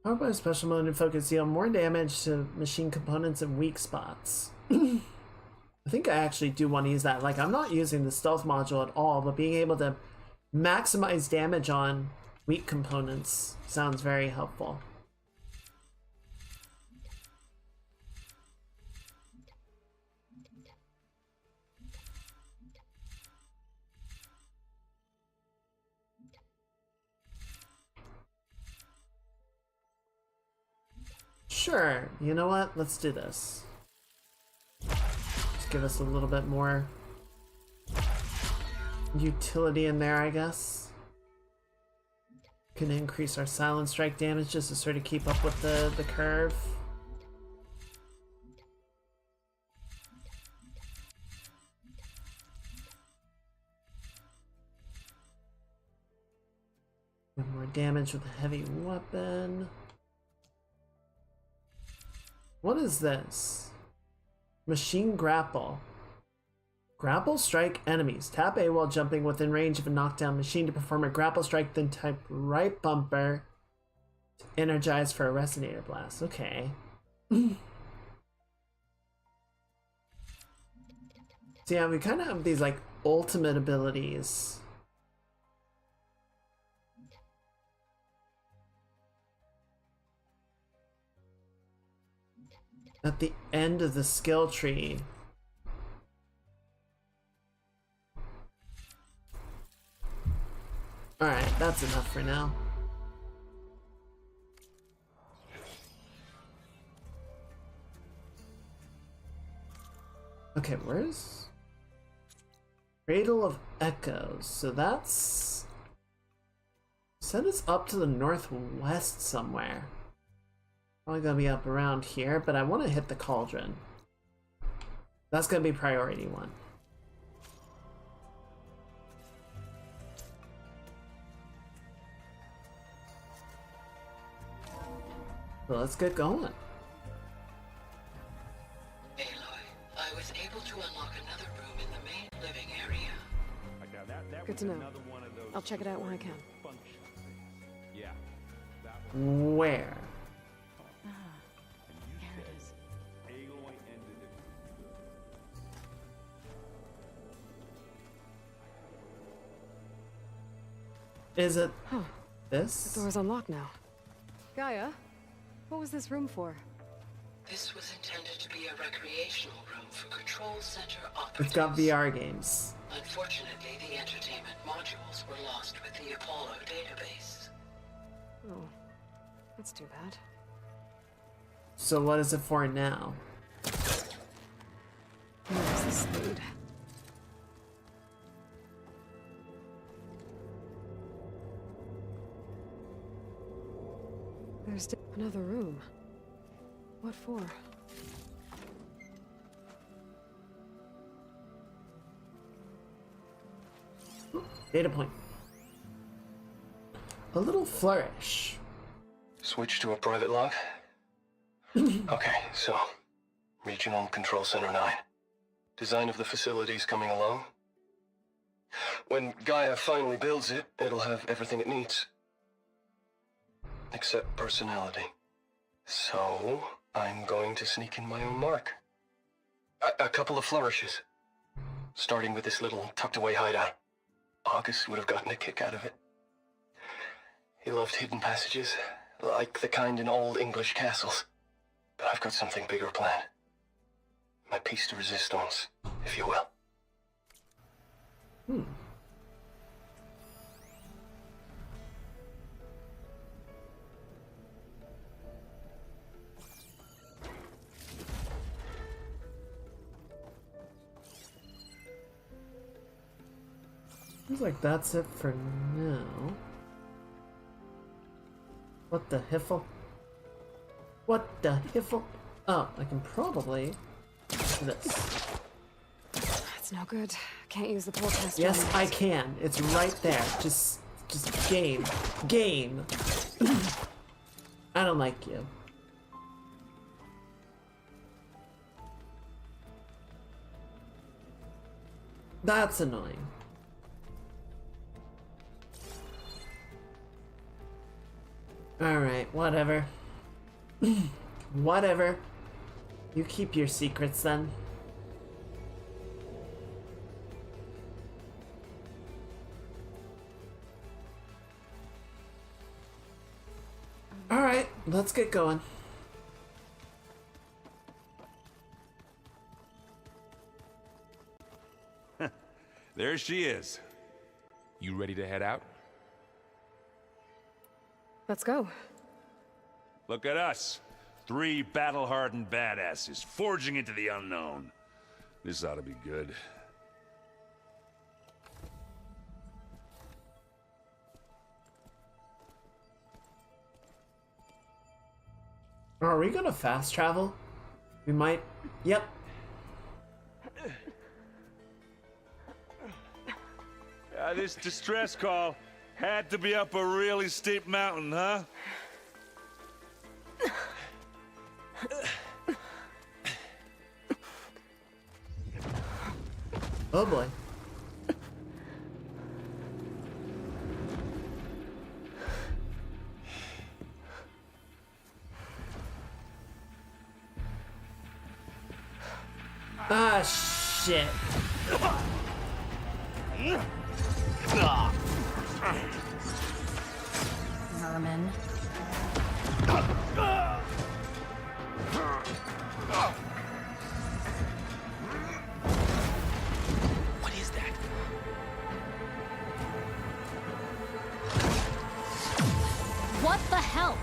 Powered by a special mode and focus deal more damage to machine components and weak spots. I think I actually do want to use that. Like, I'm not using the stealth module at all, but being able to maximize damage on weak components sounds very helpful. Sure, you know what? Let's do this. Just give us a little bit more utility in there, I guess. Can increase our silent strike damage just to sort of keep up with the curve. And more damage with a heavy weapon. What is this? Machine grapple. Grapple strike enemies. Tap A while jumping within range of a knockdown machine to perform a grapple strike, then type right bumper to energize for a resonator blast. Okay. So yeah, we kind of have these like ultimate abilities. At the end of the skill tree. Alright, that's enough for now. Okay, where's Cradle of Echoes? So that's send us up to the northwest somewhere. Probably gonna be up around here, but I want to hit the cauldron. That's gonna be priority one. So let's get going. Aloy, I was able to unlock another room in the main living area. Good to know. I'll check it out when I can. Yeah. Where? There it is. Aloy ended it. Is it Huh. this? The door's unlocked now. Gaia, what was this room for? This was intended to be a recreational room for Control Center operatives. It's got VR games. Unfortunately, the entertainment modules were lost with the Apollo database. Oh, that's too bad. So what is it for now? Where does this lead? There's another room. What for? Data point. A little flourish. Switch to a private log? Okay, so Regional Control Center 9. Design of the facility's coming along. When Gaia finally builds it, it'll have everything it needs. Except personality. So, I'm going to sneak in my own mark. A couple of flourishes. Starting with this little tucked-away hideout. August would have gotten a kick out of it. He loved hidden passages, like the kind in old English castles. But I've got something bigger planned. My piece de resistance, if you will. Seems like that's it for now. What the hiffle? What the hiffle? Oh, I can probably do this. That's no good. Can't use the forecast. Yes, I can. It's right there. Just game. Game. I don't like you. That's annoying. Alright, whatever. Whatever. You keep your secrets then. Alright, let's get going. There she is. You ready to head out? Let's go. Look at us. 3 battle-hardened badasses forging into the unknown. This ought to be good. Are we gonna fast travel? We might. Yep. This distress call had to be up a really steep mountain, huh? Oh boy. Ah, shit. Vermin. What is that? What the hell?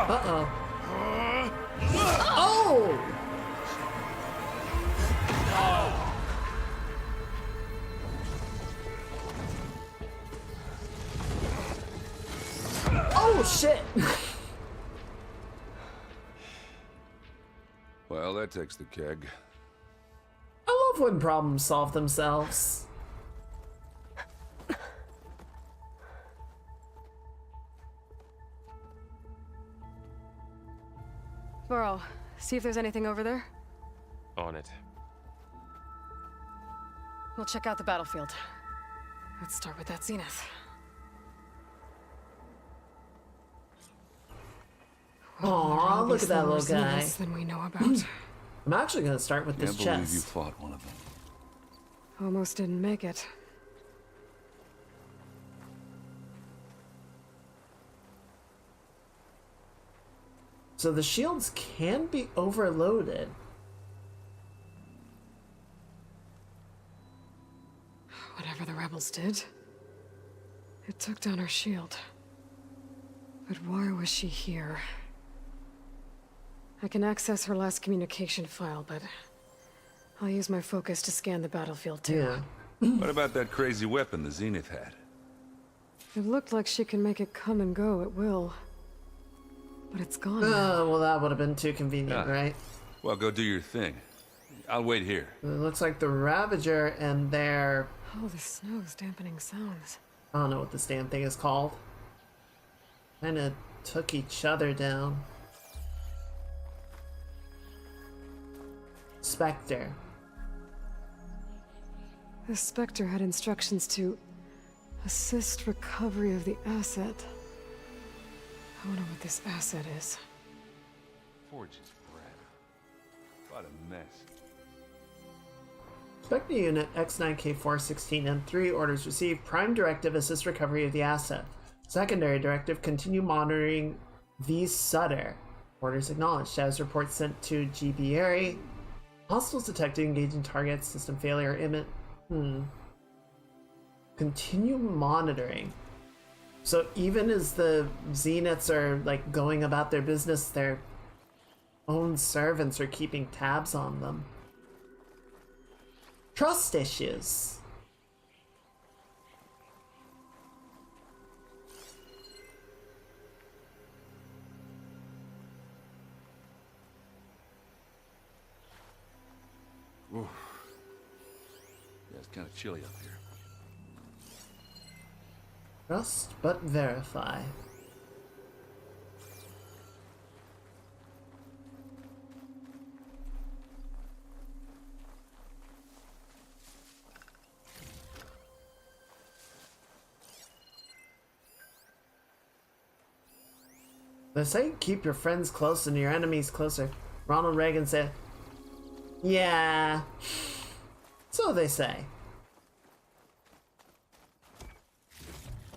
Uh-oh. Oh! Oh, shit! Well, that takes the keg. love when problems solve themselves. Burrow, see if there's anything over there. On it. We'll check out the battlefield. Let's start with that Zenith. Aw, look at that little guy. Than we know about. I'm actually gonna start with this Can't believe chest. you fought one of them. Almost didn't make it. So the shields can be overloaded. Whatever the rebels did, it took down her shield. But why was she here? I can access her last communication file, but I'll use my focus to scan the battlefield too. Yeah. What about that crazy weapon the Zenith had? It looked like she can make it come and go at will. But it's gone now. Oh, well, that would have been too convenient, right? Well, go do your thing. I'll wait here. It looks like the Ravager and their... Oh, the snow's dampening sounds. I don't know what this damn thing is called. Kinda took each other down. Spectre. The Spectre had instructions to assist recovery of the asset. I wonder what this asset is. Forge's bread. What a mess. Spectre Unit X9K416M3 orders received. Prime Directive assist recovery of the asset. Secondary Directive continue monitoring V Sutter. Orders acknowledged. Status report sent to GBary. Hostiles detected engaging targets. System failure. Continue monitoring. So even as the Zeniths are like going about their business, their own servants are keeping tabs on them. Trust issues. Ooh. Yeah, it's kind of chilly up here. Trust but verify. They say keep your friends close and your enemies closer. Ronald Reagan said, yeah, so they say.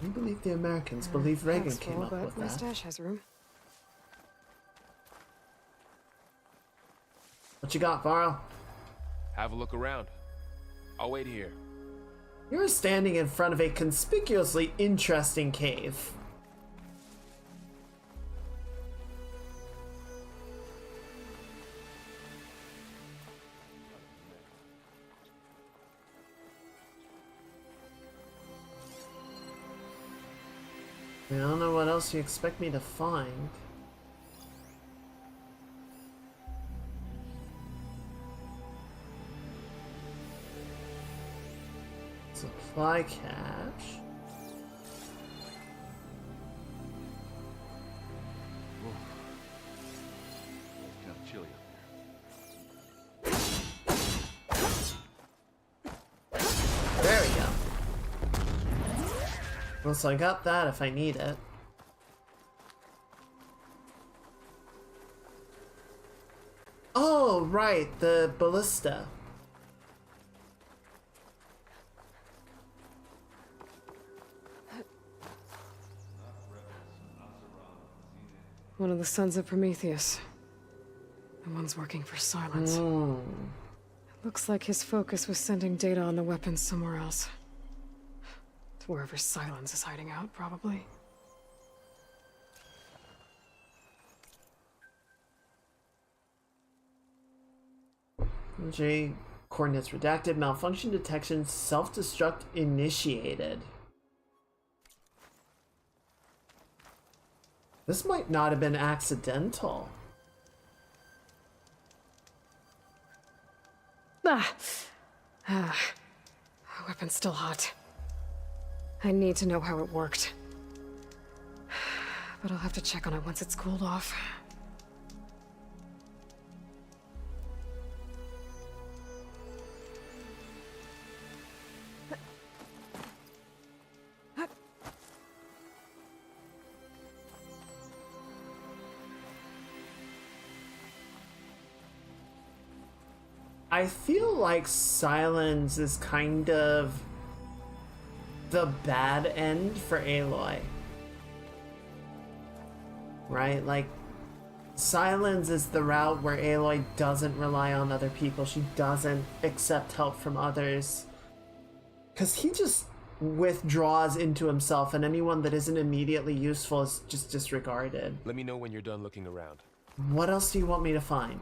I believe the Americans believe Reagan Pack's came full, up but with my that. stash has room. What you got, Varl? Have a look around. I'll wait here. You're standing in front of a conspicuously interesting cave. I don't know what else you expect me to find. Supply cache. It's kind of chilly up here. There we go. Well, so I got that if I need it. Oh, right, the ballista. One of the sons of Prometheus. The one's working for Silence. It looks like his focus was sending data on the weapons somewhere else. To wherever Silence is hiding out, probably. J coordinates redacted. Malfunction detection. Self-destruct initiated. This might not have been accidental. Ah! Ah, weapon's still hot. I need to know how it worked. But I'll have to check on it once it's cooled off. I feel like Silence is kind of the bad end for Aloy. Right? Like, Silence is the route where Aloy doesn't rely on other people. She doesn't accept help from others. Because he just withdraws into himself, and anyone that isn't immediately useful is just disregarded. Let me know when you're done looking around. What else do you want me to find?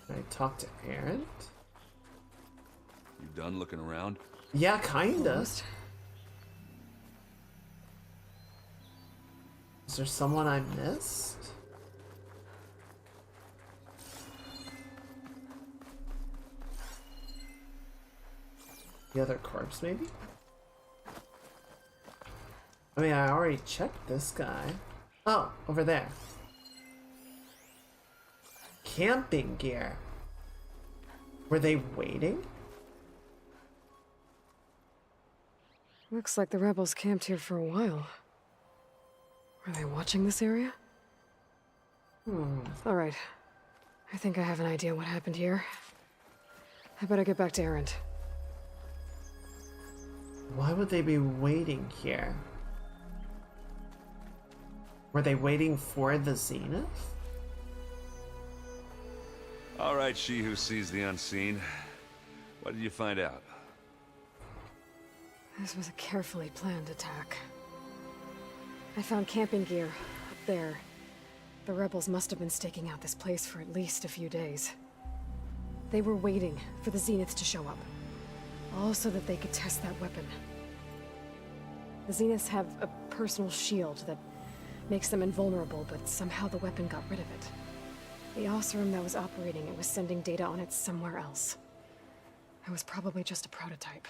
I talk to Erend? You done looking around? Yeah, kinda. Almost. Is there someone I missed? The other corpse, maybe? I mean, I already checked this guy. Oh, over there. Camping gear. Were they waiting? Looks like the rebels camped here for a while. Were they watching this area? Alright. I think I have an idea what happened here. I better get back to Erend. Why would they be waiting here? Were they waiting for the Zenith? All right, she who sees the unseen. What did you find out? This was a carefully planned attack. I found camping gear up there. The rebels must have been staking out this place for at least a few days. They were waiting for the Zeniths to show up. All so that they could test that weapon. The Zeniths have a personal shield that makes them invulnerable, but somehow the weapon got rid of it. The Oseram that was operating it was sending data on it somewhere else. It was probably just a prototype.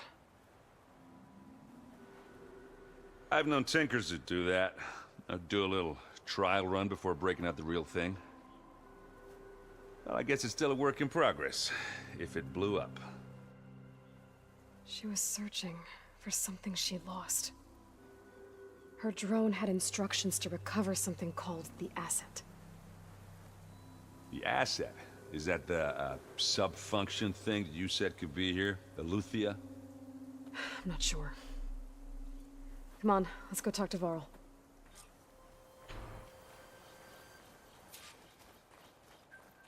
I've known tinkers that do that. I'd do a little trial run before breaking out the real thing. Well, I guess it's still a work in progress, if it blew up. She was searching for something she lost. Her drone had instructions to recover something called the Asset. The Asset? Is that the sub-function thing that you said could be here? Eleuthia? I'm not sure. Come on, let's go talk to Varl.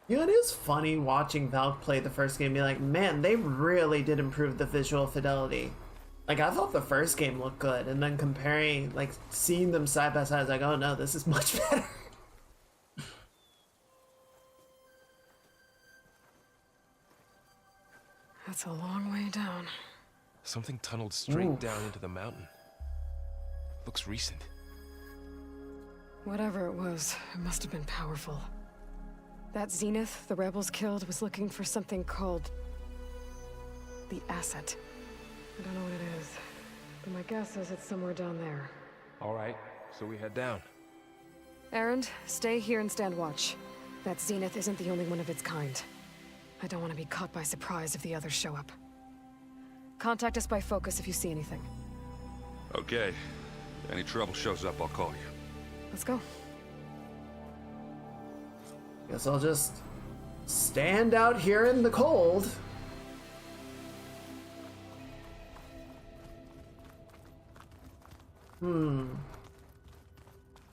You know, it is funny watching Valve play the first game and be like, man, they really did improve the visual fidelity. Like, I thought the first game looked good, and then comparing, like, seeing them side by side, I was like, oh no, this is much better. That's a long way down. Something tunneled straight down into the mountain. Looks recent. Whatever it was, it must have been powerful. That Zenith the rebels killed was looking for something called the Asset. I don't know what it is, but my guess is it's somewhere down there. All right, so we head down. Erend, stay here and stand watch. That Zenith isn't the only one of its kind. I don't want to be caught by surprise if the others show up. Contact us by focus if you see anything. Okay. If any trouble shows up, I'll call you. Let's go. Guess I'll just stand out here in the cold.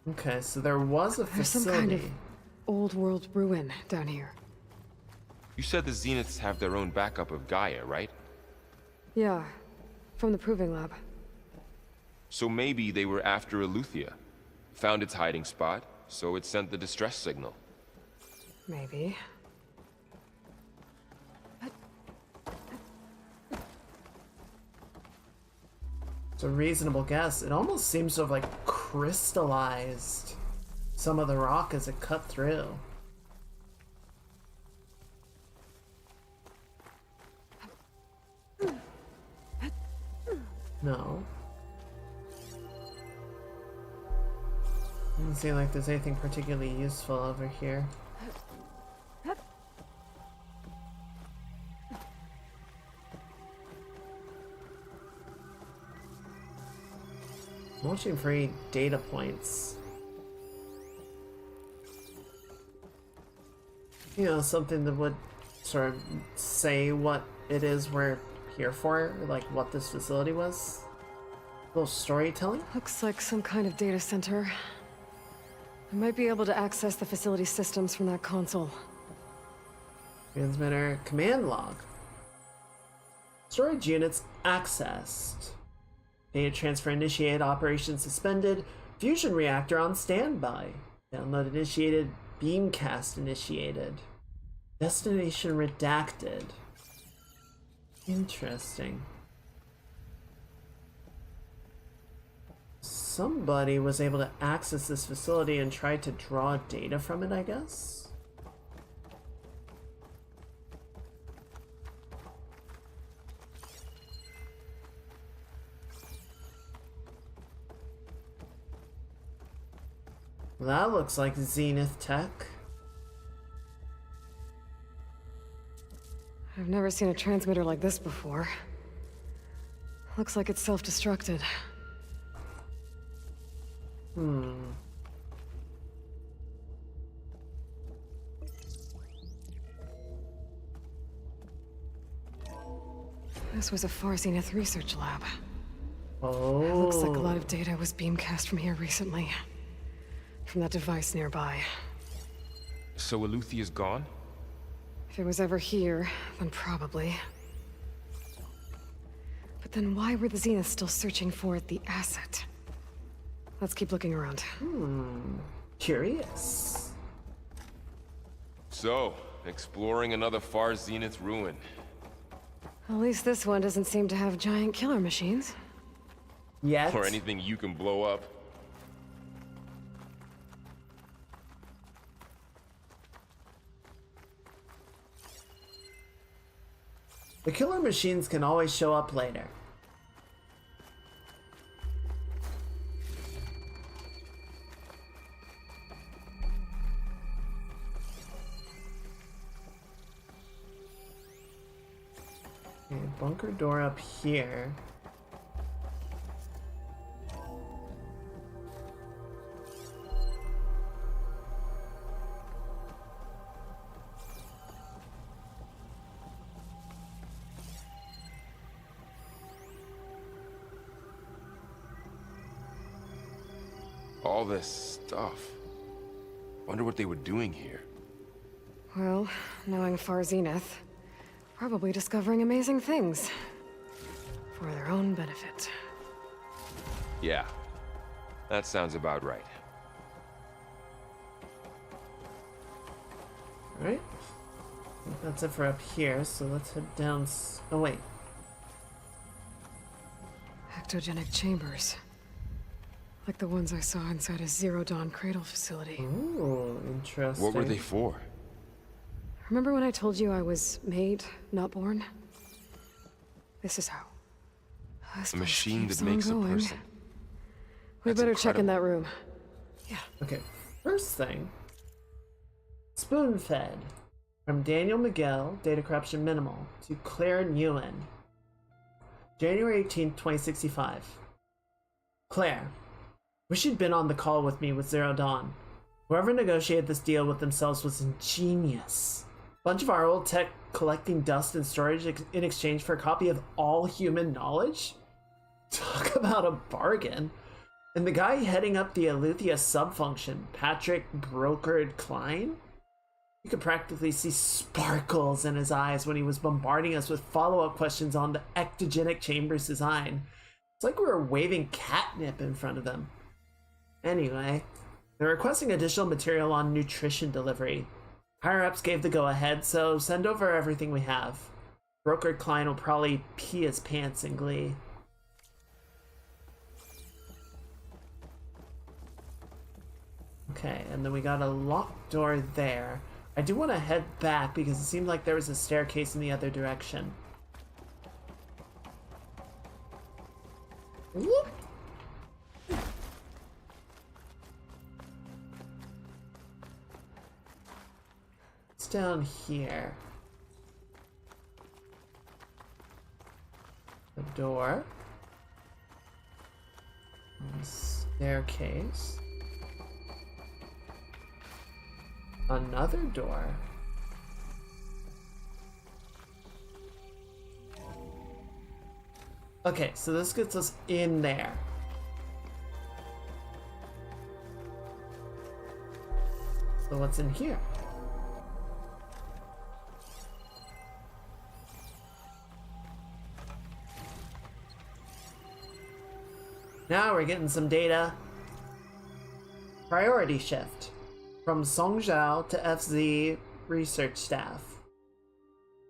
Okay, so there was a There's facility. some kind of old world ruin down here. You said the Zeniths have their own backup of Gaia, right? Yeah, from the Proving Lab. So maybe they were after Eleuthia. Found its hiding spot, so it sent the distress signal. Maybe. It's a reasonable guess. It almost seems to have, like, crystallized some of the rock as it cut through. No. Doesn't seem like there's anything particularly useful over here. I'm watching for any data points. You know, something that would sort of say what it is we're here for, like what this facility was. A little storytelling. Looks like some kind of data center. I might be able to access the facility systems from that console. Transmitter command log. Storage units accessed. Data transfer initiated, operation suspended, fusion reactor on standby. Download initiated, beamcast initiated. Destination redacted. Interesting. Somebody was able to access this facility and try to draw data from it, I guess? That looks like Zenith Tech. I've never seen a transmitter like this before. Looks like it's self-destructed. This was a Far Zenith research lab. Oh. It looks like a lot of data was beamcast from here recently. From that device nearby. So Eleuthea's gone? If it was ever here, then probably. But then why were the Zeniths still searching for the asset? Let's keep looking around. Curious. So, exploring another Far Zenith ruin. At least this one doesn't seem to have giant killer machines. Yet. Or anything you can blow up. The killer machines can always show up later. Okay, bunker door up here. All this stuff. Wonder what they were doing here. Well, knowing Far Zenith, probably discovering amazing things. For their own benefit. Yeah. That sounds about right. Alright. That's it for up here, so let's head down. Oh, wait. Ectogenic chambers. Like the ones I saw inside a Zero Dawn cradle facility. Ooh, interesting. What were they for? Remember when I told you I was made, not born? This is how. A machine that makes a person. We That's better check in that incredible. room. Yeah. Okay, first thing. Spoon fed. From Daniel Miguel, data corruption minimal, to Claire Nguyen. January 18th, 2065. Claire. Wish you'd been on the call with me with Zero Dawn. Whoever negotiated this deal with themselves was ingenious. Bunch of our old tech collecting dust and storage in exchange for a copy of all human knowledge? Talk about a bargain. And the guy heading up the Eleuthia subfunction, Patrick Brokered Klein? You could practically see sparkles in his eyes when he was bombarding us with follow-up questions on the ectogenic chamber's design. It's like we were waving catnip in front of him. Anyway, they're requesting additional material on nutrition delivery. Higher-ups gave the go-ahead, so send over everything we have. Broker Klein will probably pee his pants in glee. Okay, and then we got a locked door there. I do want to head back because it seemed like there was a staircase in the other direction. Whoop. It's down here. The door. And the staircase. Another door. Okay, so this gets us in there. So what's in here? Now we're getting some data. Priority shift. From Song Zhao to FZ research staff.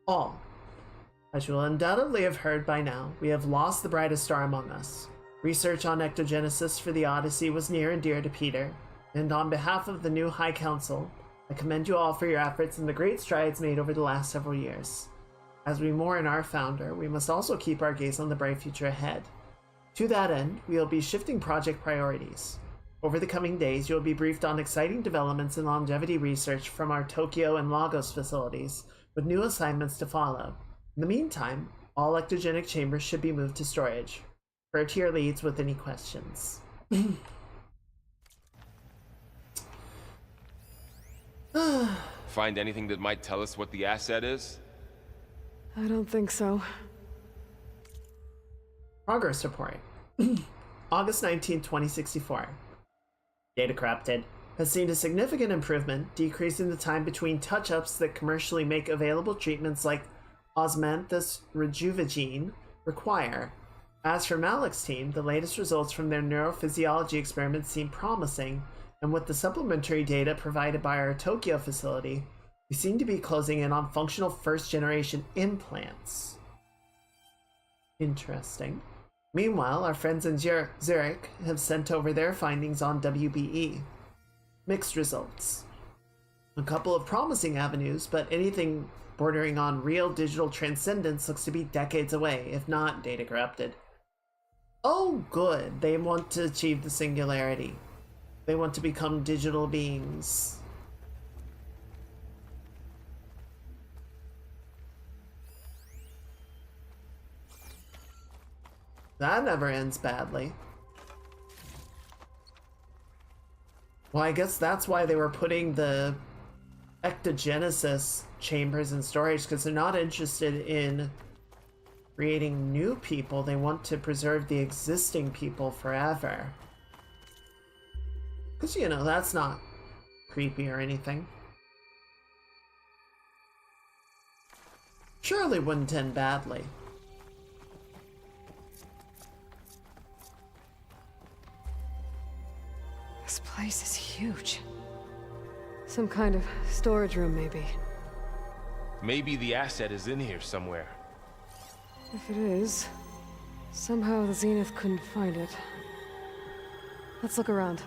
All. As you will undoubtedly have heard by now, we have lost the brightest star among us. Research on ectogenesis for the Odyssey was near and dear to Peter, and on behalf of the new High Council, I commend you all for your efforts and the great strides made over the last several years. As we mourn our founder, we must also keep our gaze on the bright future ahead. To that end, we will be shifting project priorities. Over the coming days, you will be briefed on exciting developments in longevity research from our Tokyo and Lagos facilities, with new assignments to follow. In the meantime, all ectogenic chambers should be moved to storage. Refer to your leads with any questions. Find anything that might tell us what the asset is? I don't think so. Progress report. August 19, 2064. Data corrupted. Has seen a significant improvement, decreasing the time between touch-ups that commercially make available treatments like Osmanthus Rejuvigene require. As for Malik's team, the latest results from their neurophysiology experiments seem promising, and with the supplementary data provided by our Tokyo facility, we seem to be closing in on functional first-generation implants. Interesting. Meanwhile, our friends in Zurich have sent over their findings on WBE. Mixed results. A couple of promising avenues, but anything bordering on real digital transcendence looks to be decades away, if not data corrupted. Oh, good. They want to achieve the singularity. They want to become digital beings. That never ends badly. Well, I guess that's why they were putting the ectogenesis chambers in storage, because they're not interested in creating new people. They want to preserve the existing people forever. Because, you know, that's not creepy or anything. Surely wouldn't end badly. This place is huge. Some kind of storage room, maybe. Maybe the asset is in here somewhere. If it is, somehow the Zenith couldn't find it. Let's look around.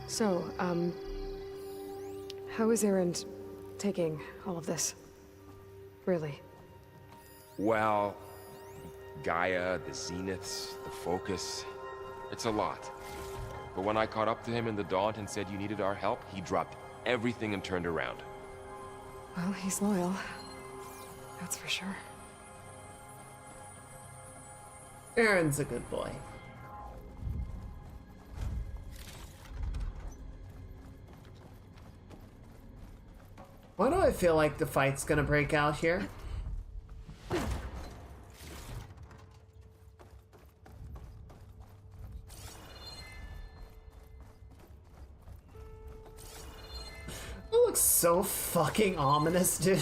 So, how is Erend taking all of this? Really? Well, Gaia, the Zeniths, the Focus, it's a lot. But when I caught up to him in the Daunt and said you needed our help, he dropped everything and turned around. Well, he's loyal. That's for sure. Erend's a good boy. Why do I feel like the fight's gonna break out here? That looks so fucking ominous, dude.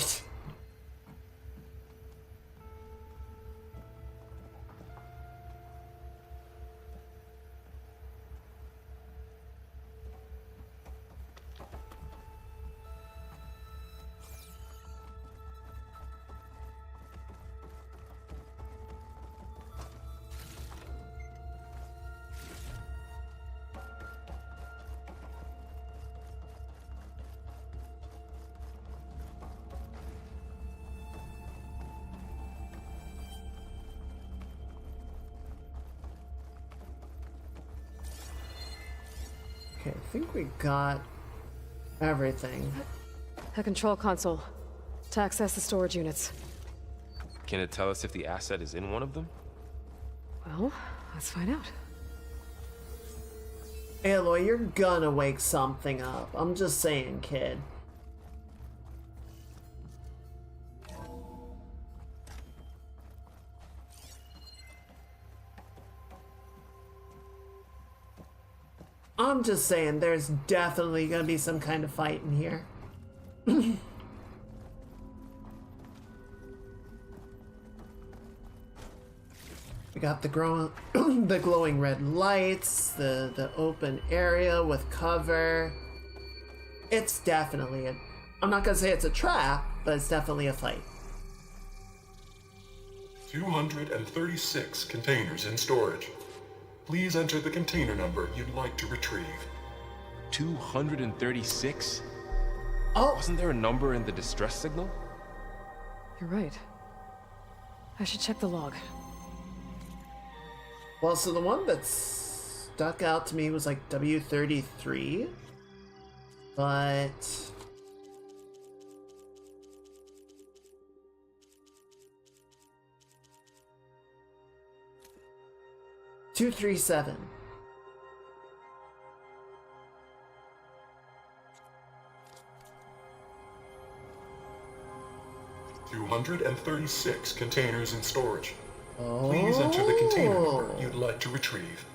think we got everything. A control console to access the storage units. Can it tell us if the asset is in one of them? Well, let's find out. Aloy, you're gonna wake something up. I'm just saying, kid. I'm just saying, there's definitely gonna be some kind of fight in here. We got the the glowing red lights, the open area with cover. It's definitely I'm not gonna say it's a trap, but it's definitely a fight. 236 containers in storage. Please enter the container number you'd like to retrieve. 236? Oh! Wasn't there a number in the distress signal? You're right. I should check the log. Well, so the one that stuck out to me was like W33, but... $237. $236 containers in storage. Please enter the container number you'd like to retrieve.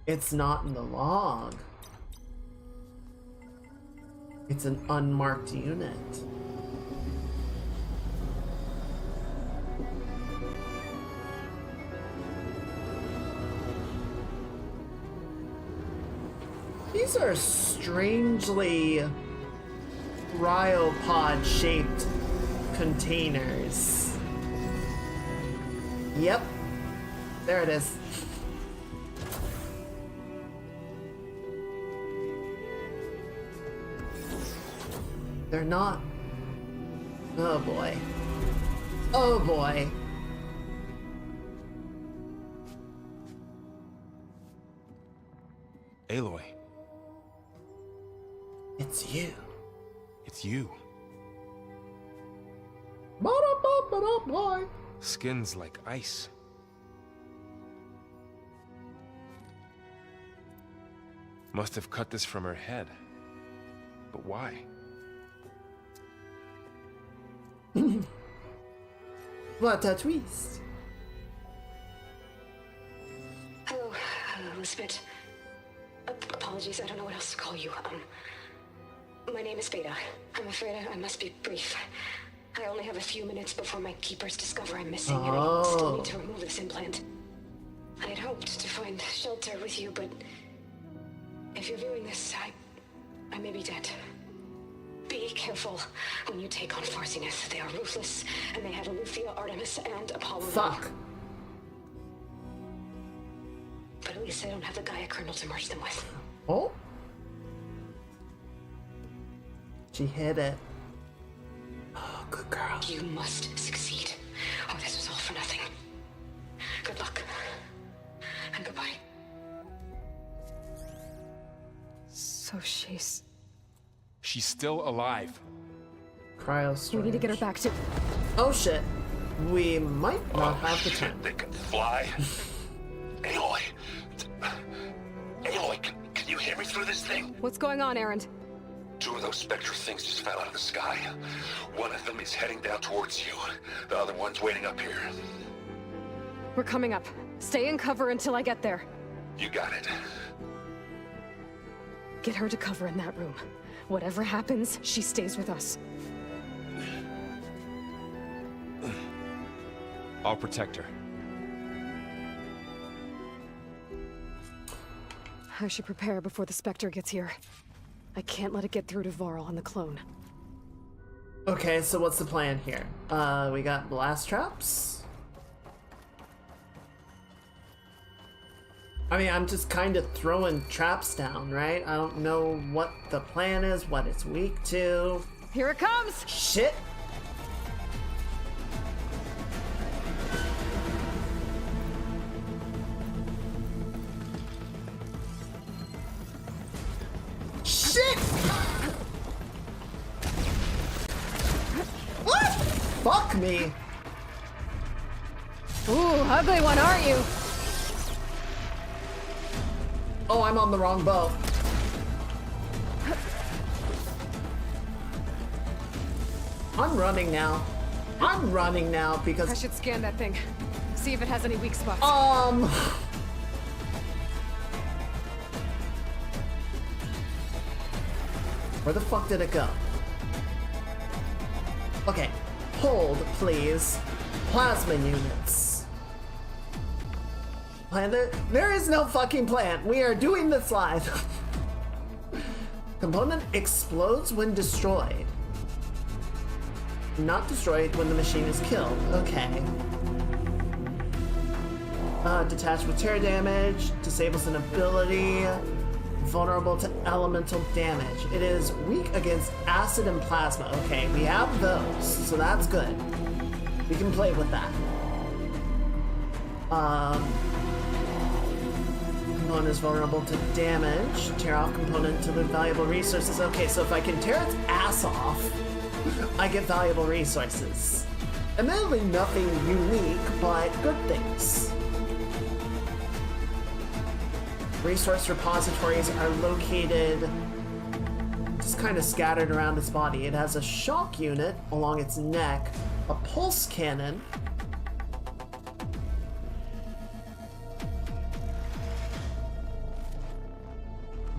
It's not in the log. It's an unmarked unit. These are strangely cryopod-shaped containers. Yep. There it is. They're not. Oh boy. Oh boy. Aloy. It's you. It's you. Ba-da-ba-ba-da-boy. Skin's like ice. Must have cut this from her head. But why? What a twist. Hello, Elizabeth. Apologies, I don't know what else to call you. My name is Beta. I'm afraid I must be brief. I only have a few minutes before my keepers discover I'm missing, and I still need to remove this implant. I had hoped to find shelter with you, but if you're viewing this, I may be dead. Be careful when you take on Farsineth. They are ruthless, and they have Eleuthia, Artemis, and Apollo. Fuck. But at least they don't have the Gaia kernel to merge them with. Oh? She hit it. Oh, good girl. You must succeed. Oh, this was all for nothing. Good luck. And goodbye. So she's still alive. Cryo storage. We need to get her back to... Oh shit. We might not have the time. They can fly. Aloy. Aloy, can you hear me through this thing? What's going on, Erend? 2 of those Spectre things just fell out of the sky. One of them is heading down towards you. The other one's waiting up here. We're coming up. Stay in cover until I get there. You got it. Get her to cover in that room. Whatever happens, she stays with us. I'll protect her. I should prepare before the Spectre gets here. I can't let it get through to Varl and the clone. Okay, so what's the plan here? We got blast traps. I mean, I'm just kind of throwing traps down, right? I don't know what the plan is, what it's weak to. Here it comes! Shit! fuck me! Ooh, ugly one, aren't you? Oh, I'm on the wrong boat. I'm running now. I'm running now because... I should scan that thing. See if it has any weak spots. Where the fuck did it go? Okay. Hold, please. Plasma units. Plan there is no fucking plan. We are doing this live. Component explodes when destroyed. Not destroyed when the machine is killed. Okay. Detached with tear damage. Disables an ability. Vulnerable to elemental damage. It is weak against acid and plasma. Okay, we have those, so that's good. We can play with that. Component is vulnerable to damage. Tear off component to loot valuable resources. Okay, so if I can tear its ass off, I get valuable resources. Admittedly, nothing unique, but good things. Resource repositories are located just kind of scattered around its body. It has a shock unit along its neck, a pulse cannon,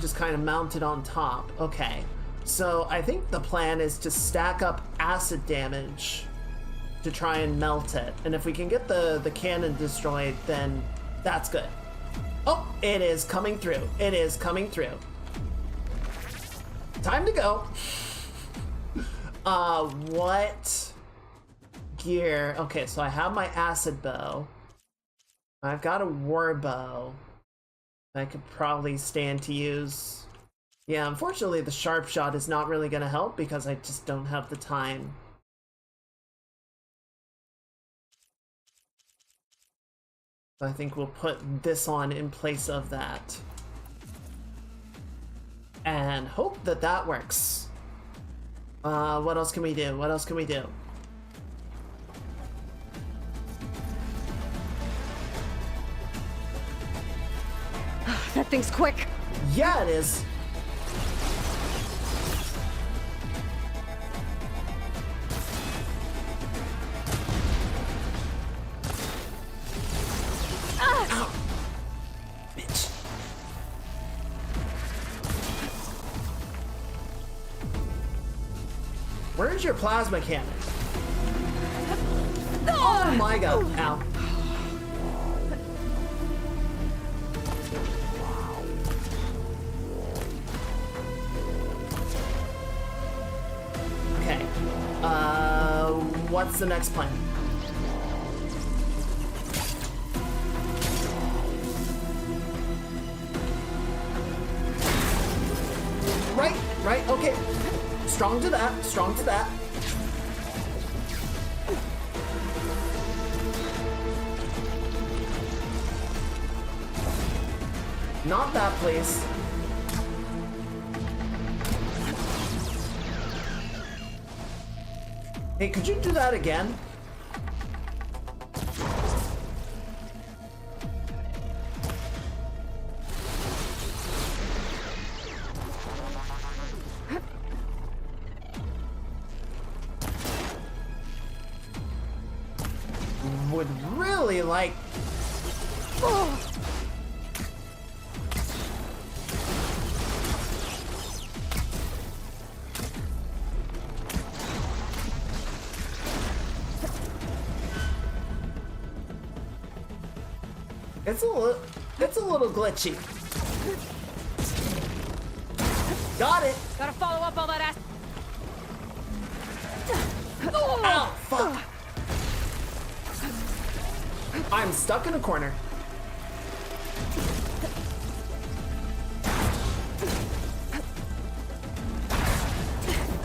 just kind of mounted on top. Okay, so I think the plan is to stack up acid damage to try and melt it. And if we can get the cannon destroyed, then that's good. Oh, it is coming through. It is coming through. Time to go. What gear? Okay, so I have my acid bow. I've got a war bow. I could probably stand to use. Yeah, unfortunately the sharp shot is not really going to help because I just don't have the time. I think we'll put this on in place of that. And hope that that works. What else can we do? What else can we do? That thing's quick. Yeah, it is. Ow. Bitch. Where's your plasma cannon? Oh my god. Ow. Okay. What's the next plan? Right, okay. Strong to that, strong to that. Not that, please. Hey, could you do that again? Would really like... Oh. It's a little glitchy. Got it. Gotta follow up all that ass. Ow, fuck. I'm stuck in a corner.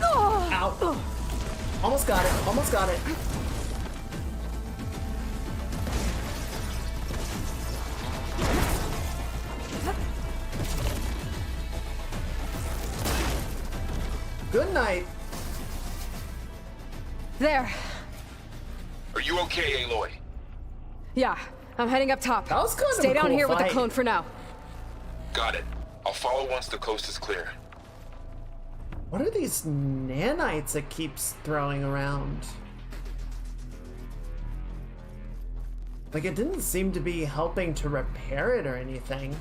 Ow. Almost got it. Almost got it. Good night. There. Are you okay, Aloy? Yeah, I'm heading up top. That was kind of Stay a down cool here with the fight. clone for now. Got it. I'll follow once the coast is clear. What are these nanites it keeps throwing around? Like, it didn't seem to be helping to repair it or anything.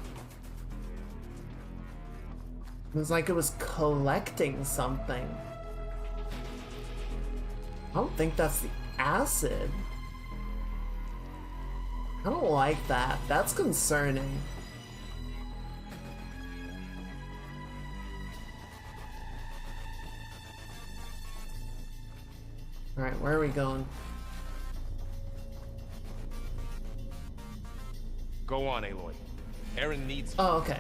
It was like it was collecting something. I don't think that's the acid. I don't like that. That's concerning. Alright, where are we going? Go on, Aloy. Aaron needs you. Oh, okay.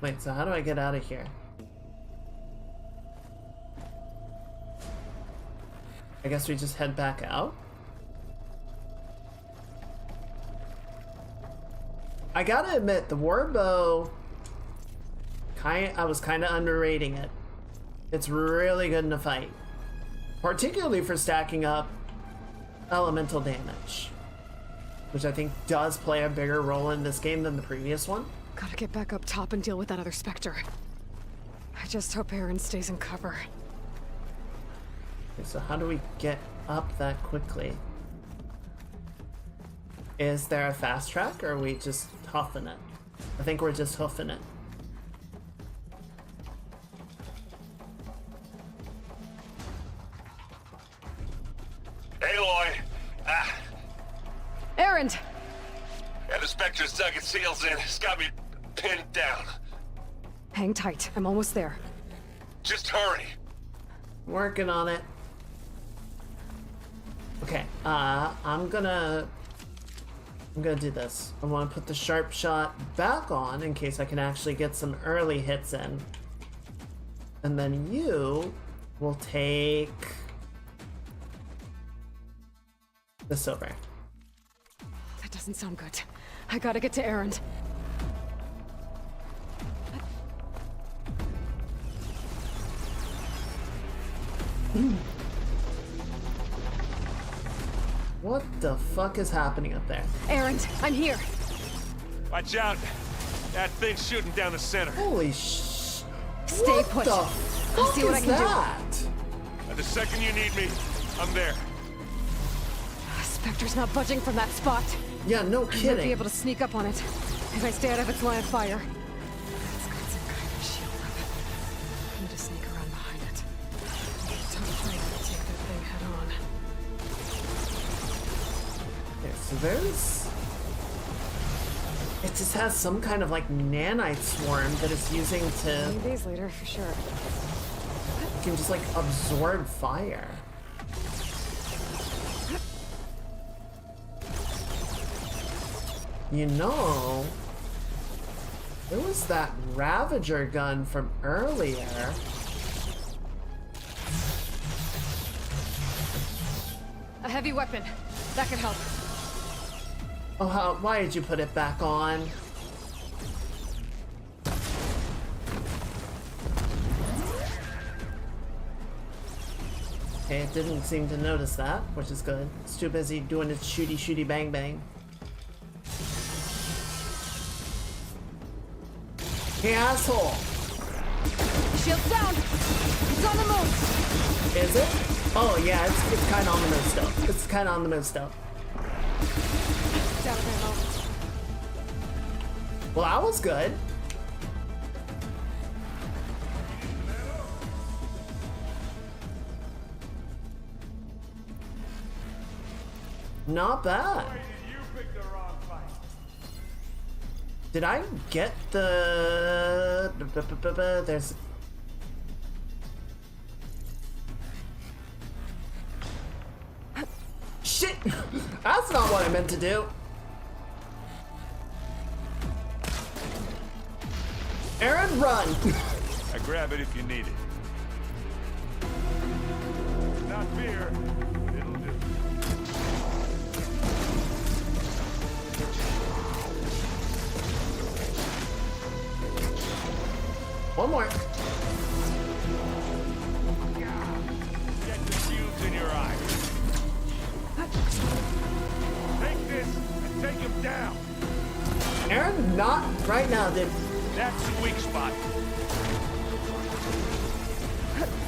Wait, so how do I get out of here? I guess we just head back out? I gotta admit, the Warbow, I was kind of underrating it. It's really good in a fight. Particularly for stacking up elemental damage. Which I think does play a bigger role in this game than the previous one. Gotta get back up top and deal with that other Spectre. I just hope Aaron stays in cover. Okay, so how do we get up that quickly? Is there a fast track, or are we just huffing it? I think we're just hoofing it. Aloy! Aaron! Yeah, the Spectre's dug its heels in. It's got me pinned down. Hang tight, I'm almost there. Just hurry. Working on it. Okay, I'm gonna do this. I want to put the sharp shot back on in case I can actually get some early hits in. And then you will take the silver. That doesn't sound good. I gotta get to Aaron. What the fuck is happening up there? Aaron, I'm here. Watch out. That thing's shooting down the center. Holy sh... Stay What put. the I'll fuck see what I is can that? And the second you need me, I'm there. do. Spectre's not budging from that spot. Yeah, no I might be kidding. able to sneak up on it if I stay out of its line of fire. It's got some kind of shield weapon. I need to sneak around behind it. Tough fight to take that thing head on. Okay, so there's... It just has some kind of like nanite swarm that it's using to... Need these later for sure. It can just like absorb fire. You know, there was that Ravager gun from earlier. A heavy weapon. That could help. Oh, why did you put it back on? Okay, it didn't seem to notice that, which is good. It's too busy doing its shooty shooty bang bang. Hey, asshole! Shield's down! It's on the move! Is it? Oh yeah, it's kind of on the move still. It's kind of on the move still. It's out of ammo. Well, that was good. Not bad. Did I get the... There's... Shit! That's not what I meant to do. Aaron, run! I grab it if you need it. Not fear, but it'll do. One more. Get the fumes in your eye. Take him down. Aaron, not right now, dude. That's the weak spot.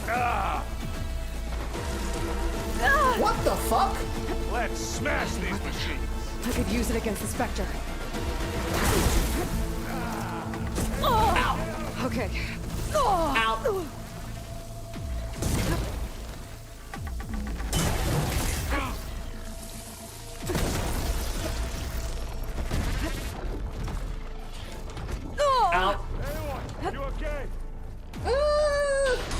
Ah! What the fuck? Let's smash these machines. I could use it against the Spectre. Ow! Okay. Ow! Ow! You okay?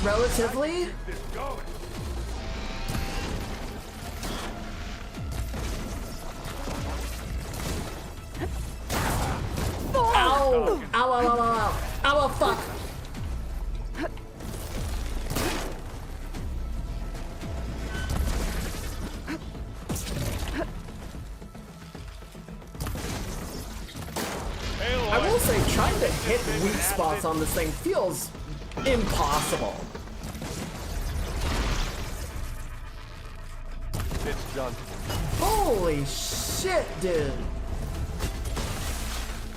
Relatively. This going. Ow! Ow! Ow! Ow! Ow! Ow! Ow! Fuck! I will say, trying to hit weak spots on this thing feels impossible. It's done. Holy shit, dude!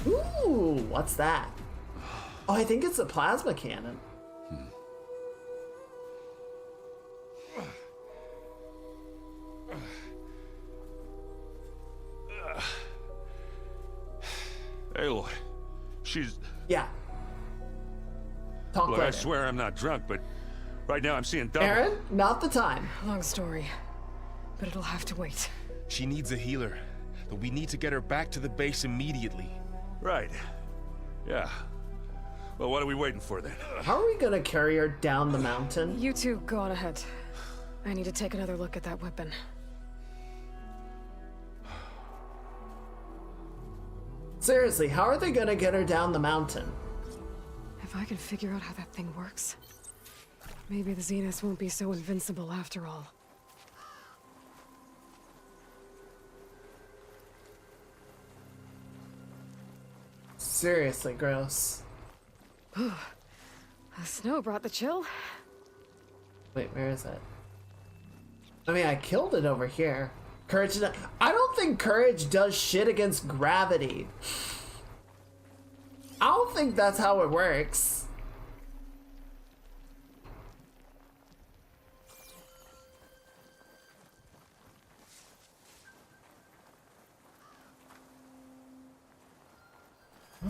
Ooh, what's that? Oh, I think it's a plasma cannon. Aloy, she's... Yeah. Talk Look, later. I swear I'm not drunk, but right now I'm seeing double. Aaron, not the time. Long story, but it'll have to wait. She needs a healer, but we need to get her back to the base immediately. Right. Yeah. Well, what are we waiting for then? How are we gonna carry her down the mountain? You two go on ahead. I need to take another look at that weapon. Seriously, how are they gonna get her down the mountain? If I can figure out how that thing works, maybe the Zeniths won't be so invincible after all. Seriously, gross. The snow brought the chill. Wait, where is it? I mean, I killed it over here. Courage. I don't think courage does shit against gravity. I don't think that's how it works.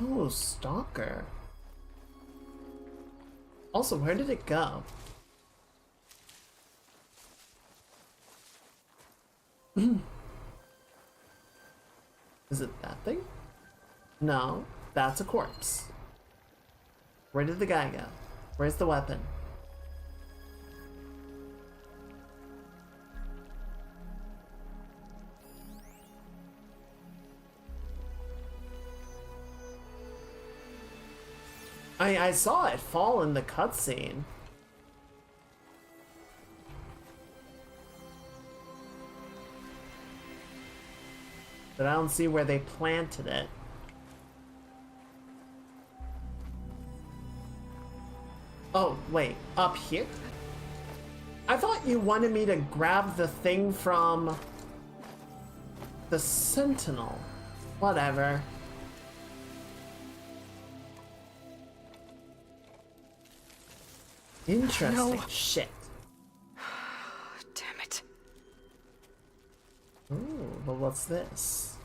Oh, Stalker. Also, where did it go? Is it that thing? No, that's a corpse. Where did the guy go? Where's the weapon? I saw it fall in the cutscene. But I don't see where they planted it. Oh, wait, up here? I thought you wanted me to grab the thing from the Sentinel. Whatever. Interesting. No. Shit. Damn it. Ooh, but what's this?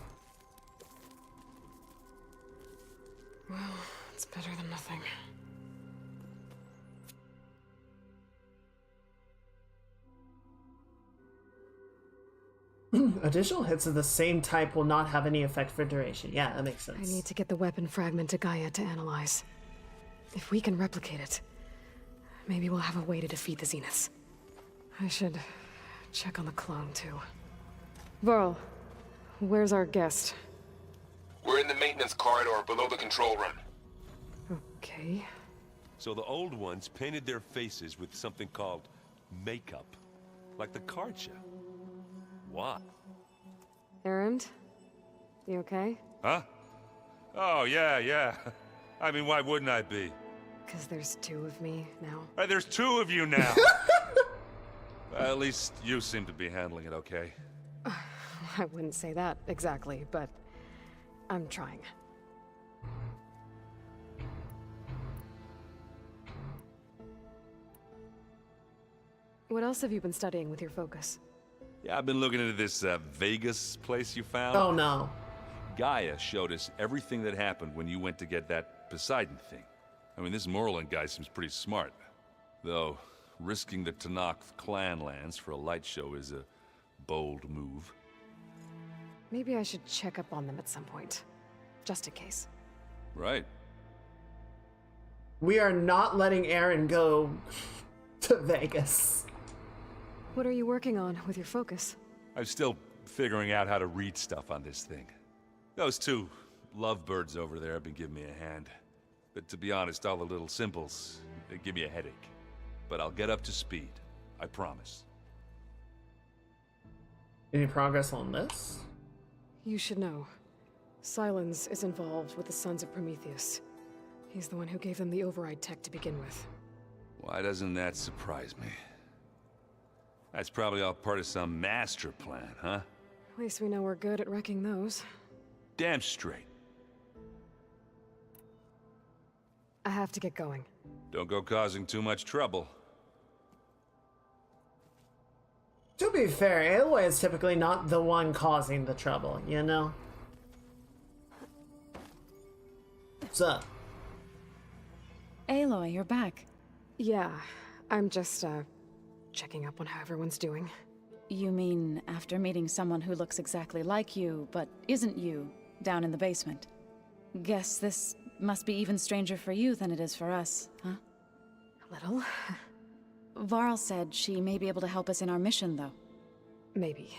Well, it's better than nothing. Additional hits of the same type will not have any effect for duration. Yeah, that makes sense. I need to get the weapon fragment to Gaia to analyze. If we can replicate it, maybe we'll have a way to defeat the Zeniths. I should check on the clone, too. Varl, where's our guest? We're in the maintenance corridor below the control room. Okay. So the old ones painted their faces with something called makeup. Like the card show. Why? Erend? You okay? Huh? Oh, yeah. I mean, why wouldn't I be? Because there's two of me now. There's two of you now. At least you seem to be handling it okay. I wouldn't say that exactly, but I'm trying. What else have you been studying with your focus? Yeah, I've been looking into this Vegas place you found. Oh no. Gaia showed us everything that happened when you went to get that Poseidon thing. I mean, this Morlund guy seems pretty smart. Though, risking the Tenakth clan lands for a light show is a bold move. Maybe I should check up on them at some point. Just in case. Right. We are not letting Aaron go to Vegas. What are you working on with your focus? I'm still figuring out how to read stuff on this thing. Those two lovebirds over there have been giving me a hand. But to be honest, all the little symbols, they give me a headache. But I'll get up to speed. I promise. Any progress on this? You should know. Sylens is involved with the Sons of Prometheus. He's the one who gave them the override tech to begin with. Why doesn't that surprise me? That's probably all part of some master plan, huh? At least we know we're good at wrecking those. Damn straight. I have to get going. Don't go causing too much trouble. To be fair, Aloy is typically not the one causing the trouble, you know? What's up? Aloy, you're back. Yeah, I'm just, checking up on how everyone's doing. You mean after meeting someone who looks exactly like you, but isn't you, down in the basement? Guess this must be even stranger for you than it is for us, huh? A little. Varl said she may be able to help us in our mission, though. Maybe.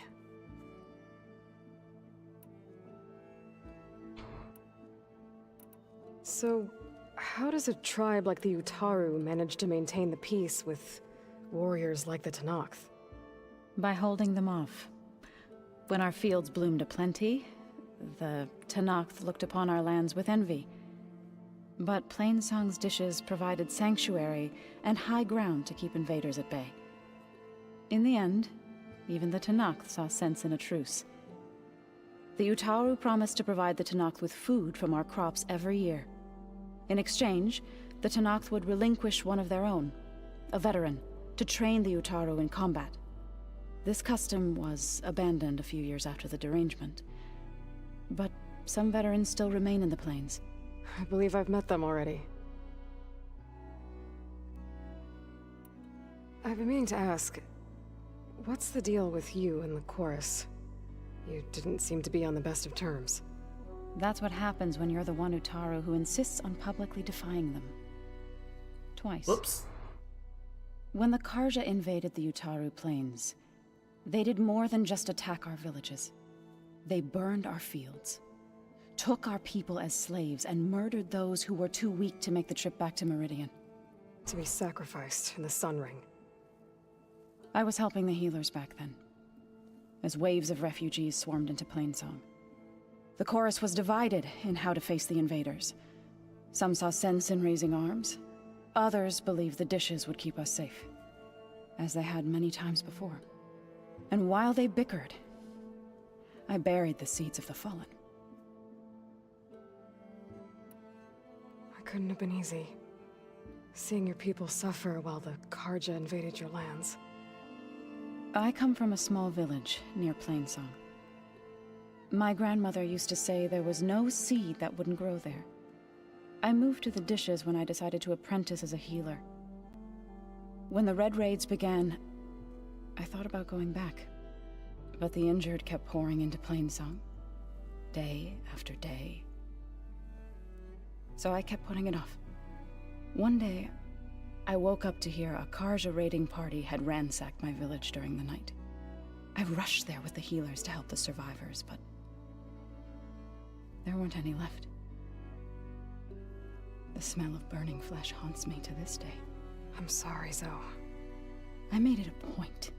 So, how does a tribe like the Utaru manage to maintain the peace with warriors like the Tenakth? By holding them off. When our fields bloomed aplenty, the Tenakth looked upon our lands with envy. But Plainsong's dishes provided sanctuary and high ground to keep invaders at bay. In the end, even the Tenakth saw sense in a truce. The Utaru promised to provide the Tenakth with food from our crops every year. In exchange, the Tenakth would relinquish one of their own, a veteran, to train the Utaru in combat. This custom was abandoned a few years after the derangement. But some veterans still remain in the plains. I believe I've met them already. I've been meaning to ask, what's the deal with you and the chorus? You didn't seem to be on the best of terms. That's what happens when you're the one Utaru who insists on publicly defying them. Twice. Whoops. When the Karja invaded the Utaru plains, they did more than just attack our villages. They burned our fields, took our people as slaves, and murdered those who were too weak to make the trip back to Meridian. To be sacrificed in the Sun Ring. I was helping the healers back then, as waves of refugees swarmed into Plainsong. The chorus was divided in how to face the invaders. Some saw sense in raising arms. Others believed the dishes would keep us safe, as they had many times before. And while they bickered, I buried the seeds of the fallen. It couldn't have been easy. Seeing your people suffer while the Karja invaded your lands. I come from a small village near Plainsong. My grandmother used to say there was no seed that wouldn't grow there. I moved to the dishes when I decided to apprentice as a healer. When the Red Raids began, I thought about going back. But the injured kept pouring into Plainsong, day after day. So I kept putting it off. One day, I woke up to hear a Karja raiding party had ransacked my village during the night. I rushed there with the healers to help the survivors, but there weren't any left. The smell of burning flesh haunts me to this day. I'm sorry, Zoe. I made it a point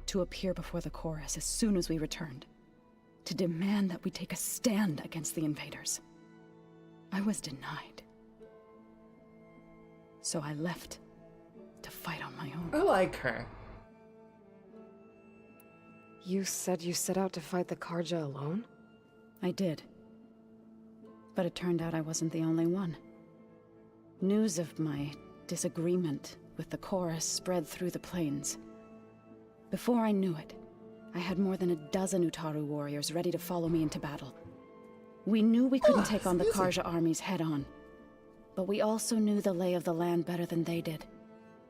to appear before the chorus as soon as we returned, to demand that we take a stand against the invaders. I was denied. So I left to fight on my own. I like her. You said you set out to fight the Karja alone? I did. But it turned out I wasn't the only one. News of my disagreement with the chorus spread through the plains. Before I knew it, I had more than a dozen Utaru warriors ready to follow me into battle. We knew we couldn't take on the Karja armies head-on, but we also knew the lay of the land better than they did.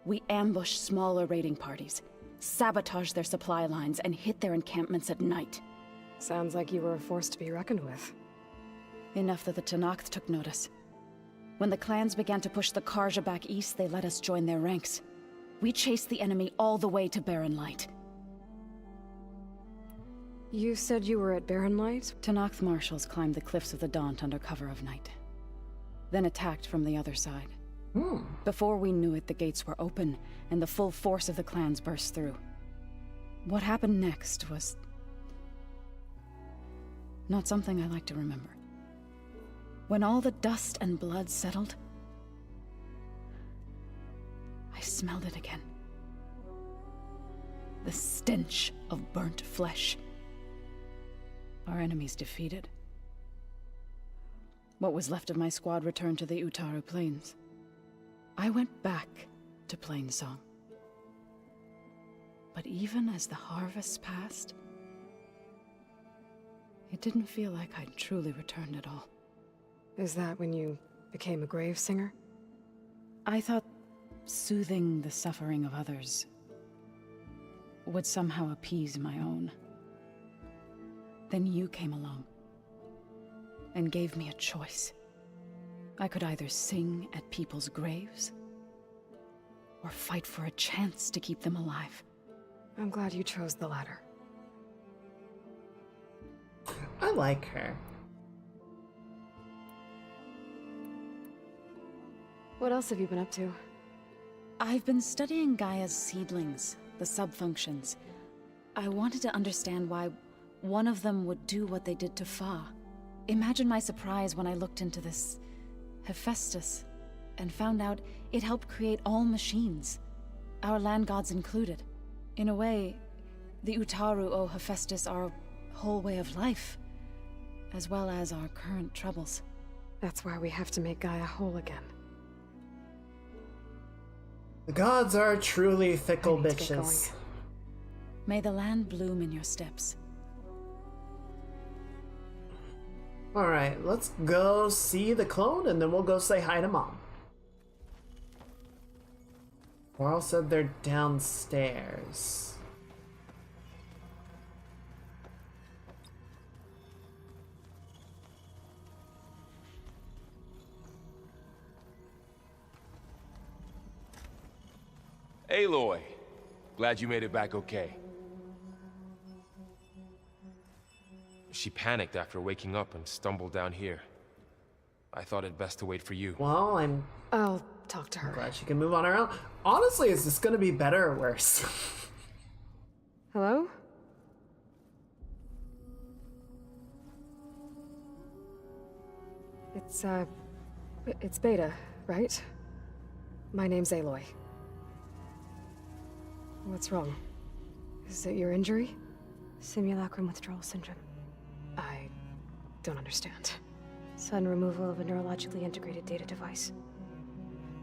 We ambushed smaller raiding parties, sabotaged their supply lines, and hit their encampments at night. Sounds like you were a force to be reckoned with. Enough that the Tenakth took notice. When the clans began to push the Karja back east, they let us join their ranks. We chased the enemy all the way to Barren Light. You said you were at Barren Light? Tenakth marshals climbed the cliffs of the Daunt under cover of night, then attacked from the other side. Before we knew it, the gates were open, and the full force of the clans burst through. What happened next was not something I like to remember. When all the dust and blood settled, I smelled it again. The stench of burnt flesh. Our enemies defeated. What was left of my squad returned to the Utaru Plains. I went back to Plainsong. But even as the harvests passed, it didn't feel like I'd truly returned at all. Is that when you became a grave singer? I thought soothing the suffering of others would somehow appease my own. Then you came along and gave me a choice. I could either sing at people's graves or fight for a chance to keep them alive. I'm glad you chose the latter. I like her. What else have you been up to? I've been studying Gaia's seedlings, the subfunctions. I wanted to understand why one of them would do what they did to Fa. Imagine my surprise when I looked into this Hephaestus and found out it helped create all machines, our land gods included. In a way, the Utaru owe Hephaestus our whole way of life, as well as our current troubles. That's why we have to make Gaia whole again. The gods are truly fickle I need to get bitches. going. May the land bloom in your steps. Alright, let's go see the clone and then we'll go say hi to Mom. Laurel said they're downstairs. Aloy, glad you made it back okay. She panicked after waking up and stumbled down here. I thought it best to wait for you. Well, I'll talk to her. glad she can move on her own. Honestly, is this gonna be better or worse? Hello? It's Beta, right? My name's Aloy. What's wrong? Is it your injury? Simulacrum withdrawal syndrome. I don't understand. Sudden removal of a neurologically integrated data device.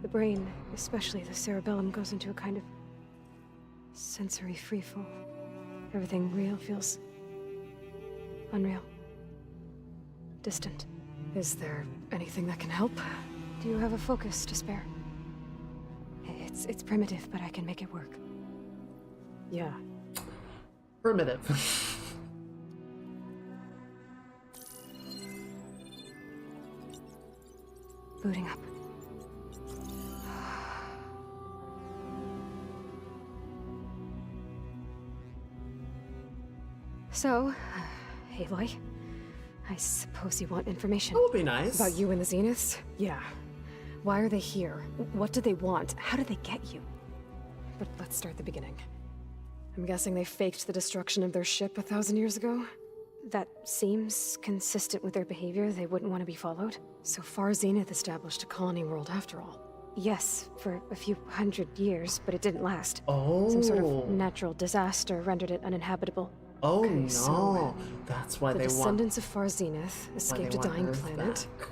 The brain, especially the cerebellum, goes into a kind of sensory freefall. Everything real feels unreal. Distant. Is there anything that can help? Do you have a focus to spare? It's primitive, but I can make it work. Yeah. Primitive. Booting up. So, Aloy, I suppose you want information. That would be nice. About you and the Zeniths? Yeah. Why are they here? What do they want? How did they get you? But let's start at the beginning. I'm guessing they faked the destruction of their ship 1,000 years ago? That seems consistent with their behavior. They wouldn't want to be followed. So far, Zenith established a colony world after all. Yes, for a few hundred years, but it didn't last. Oh. Some sort of natural disaster rendered it uninhabitable. Oh Okay, no, so that's why the they want. descendants of Far Zenith escaped a want dying Earth planet, back.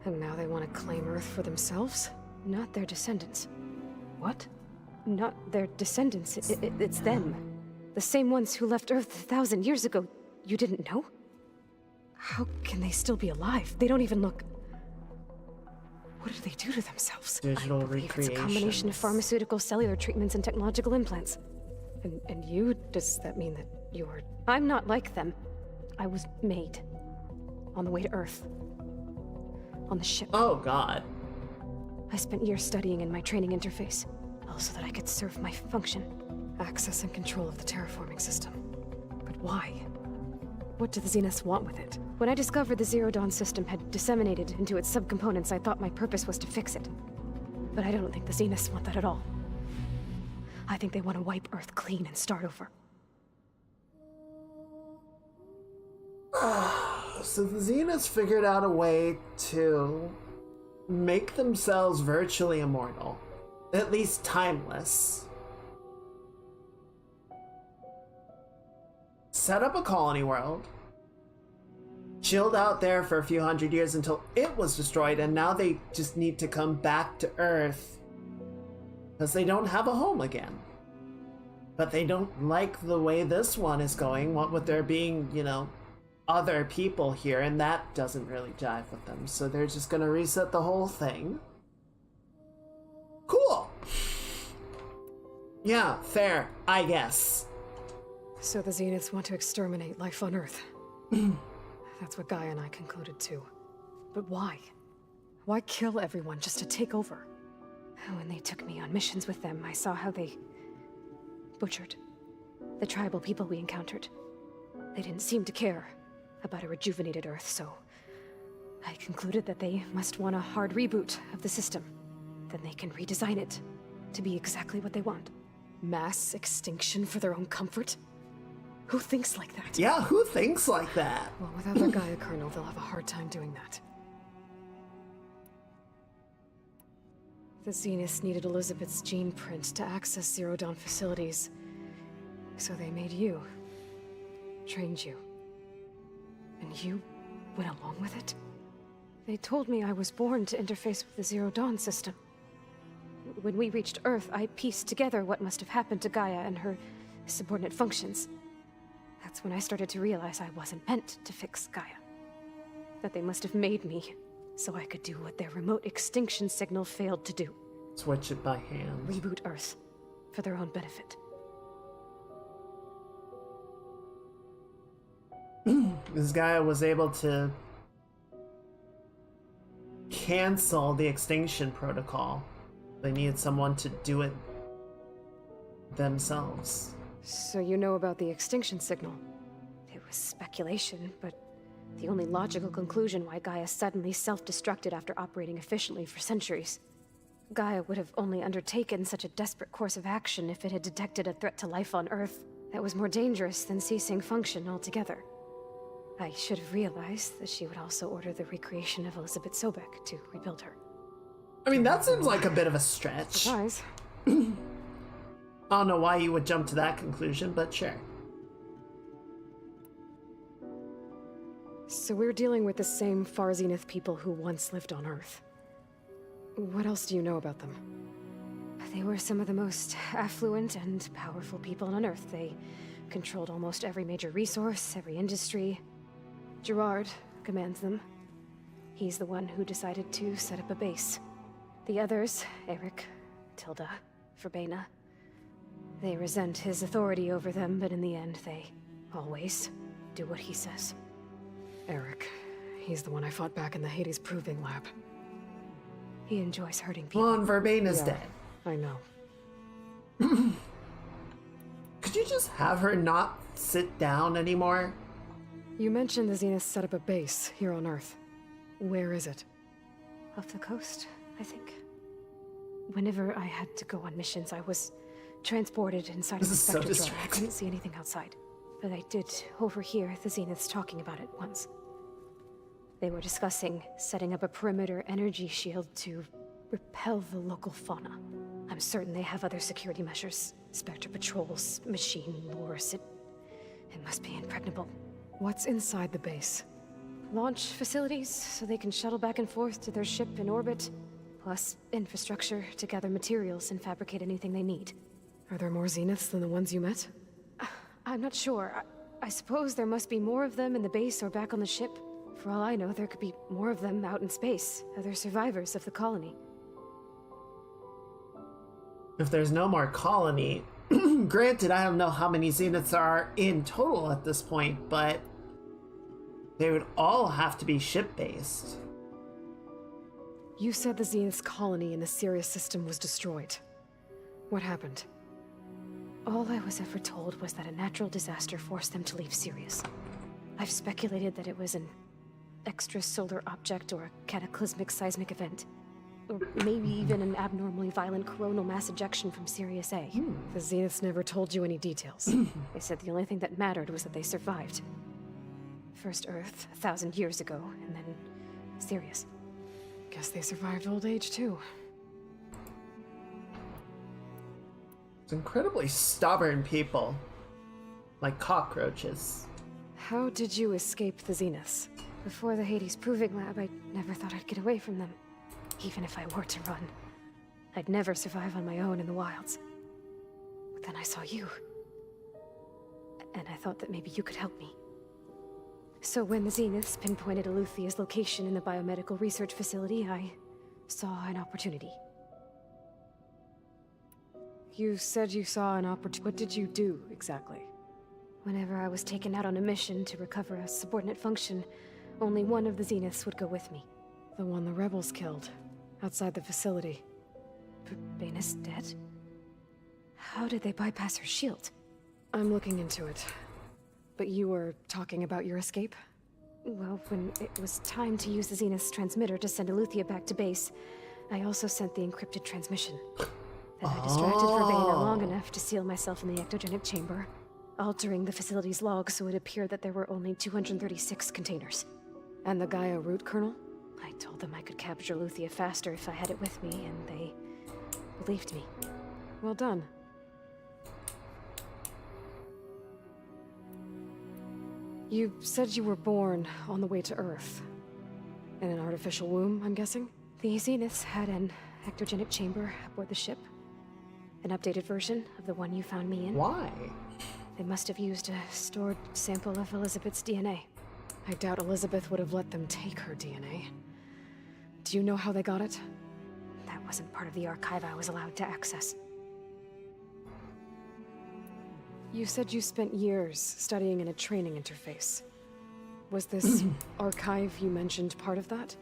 And now they want to claim Earth for themselves? Not their descendants. What? Not their descendants. It's them. The same ones who left Earth 1,000 years ago. You didn't know? How can they still be alive? They don't even look... What do they do to themselves? Digital I believe recreations. It's a combination of pharmaceutical, cellular treatments, and technological implants. And you? Does that mean that you're... I'm not like them. I was made. On the way to Earth. On the ship. Oh, God. I spent years studying in my training interface, all so that I could serve my function. Access and control of the terraforming system. But why? What do the Zeniths want with it? When I discovered the Zero Dawn system had disseminated into its subcomponents, I thought my purpose was to fix it. But I don't think the Zeniths want that at all. I think they want to wipe Earth clean and start over. So the Zeniths figured out a way to make themselves virtually immortal. At least timeless. Set up a colony world. Chilled out there for a few hundred years until it was destroyed, and now they just need to come back to Earth. Because they don't have a home again. But they don't like the way this one is going, what with there being, you know, other people here, and that doesn't really jive with them. So they're just gonna reset the whole thing. Cool! Yeah, fair, I guess. So the Zeniths want to exterminate life on Earth. That's what Gaia and I concluded too. But why? Why kill everyone just to take over? When they took me on missions with them, I saw how they butchered the tribal people we encountered. They didn't seem to care about a rejuvenated Earth, so I concluded that they must want a hard reboot of the system. Then they can redesign it to be exactly what they want. Mass extinction for their own comfort? Who thinks like that? Yeah, who thinks like that? Well, without their Gaia kernel, they'll have a hard time doing that. The Zeniths needed Elizabeth's gene print to access Zero Dawn facilities. So they made you. Trained you. And you went along with it? They told me I was born to interface with the Zero Dawn system. When we reached Earth, I pieced together what must have happened to Gaia and her subordinate functions. That's when I started to realize I wasn't meant to fix Gaia. That they must have made me so I could do what their remote extinction signal failed to do. Switch it by hand. Reboot Earth for their own benefit. This guy was able to cancel the extinction protocol. They needed someone to do it themselves. So you know about the extinction signal? It was speculation, but the only logical conclusion why Gaia suddenly self-destructed after operating efficiently for centuries. Gaia would have only undertaken such a desperate course of action if it had detected a threat to life on Earth that was more dangerous than ceasing function altogether. I should have realized that she would also order the recreation of Elizabeth Sobek to rebuild her. I mean, that seems like a bit of a stretch. Surprise. I don't know why you would jump to that conclusion, but sure. So we're dealing with the same Far Zenith people who once lived on Earth. What else do you know about them? They were some of the most affluent and powerful people on Earth. They controlled almost every major resource, every industry. Gerard commands them. He's the one who decided to set up a base. The others, Eric, Tilda, Verbena, they resent his authority over them, but in the end, they always do what he says. Eric. He's the one I fought back in the Hades Proving Lab. He enjoys hurting people. Well, and Verbena's dead. I know. Could you just have her not sit down anymore? You mentioned the Zeniths set up a base here on Earth. Where is it? Off the coast, I think. Whenever I had to go on missions, I was transported inside of the Spectre drive. I couldn't see anything outside. But I did overhear the Zeniths talking about it once. They were discussing setting up a perimeter energy shield to repel the local fauna. I'm certain they have other security measures. Spectre patrols, machine lures. It must be impregnable. What's inside the base? launch facilities so they can shuttle back and forth to their ship in orbit, plus infrastructure to gather materials and fabricate anything they need. Are there more Zeniths than the ones you met? I'm not sure. I suppose there must be more of them in the base or back on the ship. For all I know, there could be more of them out in space, other survivors of the colony. If there's no more colony, granted, I don't know how many Zeniths there are in total at this point, but they would all have to be ship-based. You said the Zenith's colony in the Sirius system was destroyed. What happened? All I was ever told was that a natural disaster forced them to leave Sirius. I've speculated that it was an extrasolar object or a cataclysmic seismic event. Or maybe even an abnormally violent coronal mass ejection from Sirius A. The Zeniths never told you any details. They said the only thing that mattered was that they survived. First Earth, 1,000 years ago, and then Sirius. Guess they survived old age, too. It's incredibly stubborn people. Like cockroaches. How did you escape the Zeniths? Before the Hades Proving Lab, I never thought I'd get away from them. Even if I were to run. I'd never survive on my own in the wilds. But then I saw you. And I thought that maybe you could help me. So when the Zeniths pinpointed Eluthia's location in the biomedical research facility, I saw an opportunity. You said you saw an opportunity. What did you do, exactly? Whenever I was taken out on a mission to recover a subordinate function, only one of the Zeniths would go with me. The one the rebels killed, outside the facility. Banis dead? How did they bypass her shield? I'm looking into it. But you were talking about your escape? Well, when it was time to use the Zenith's transmitter to send Eluthia back to base, I also sent the encrypted transmission. Then I distracted Verbena long enough to seal myself in the ectogenic chamber, altering the facility's log so it appeared that there were only 236 containers. And the Gaia root kernel? I told them I could capture Eluthia faster if I had it with me, and they believed me. Well done. You said you were born on the way to Earth. In an artificial womb, I'm guessing? The Zeniths had an ectogenic chamber aboard the ship. An updated version of the one you found me in. Why? They must have used a stored sample of Elizabeth's DNA. I doubt Elizabeth would have let them take her DNA. Do you know how they got it? That wasn't part of the archive I was allowed to access. You said you spent years studying in a training interface. Was this archive you mentioned part of that?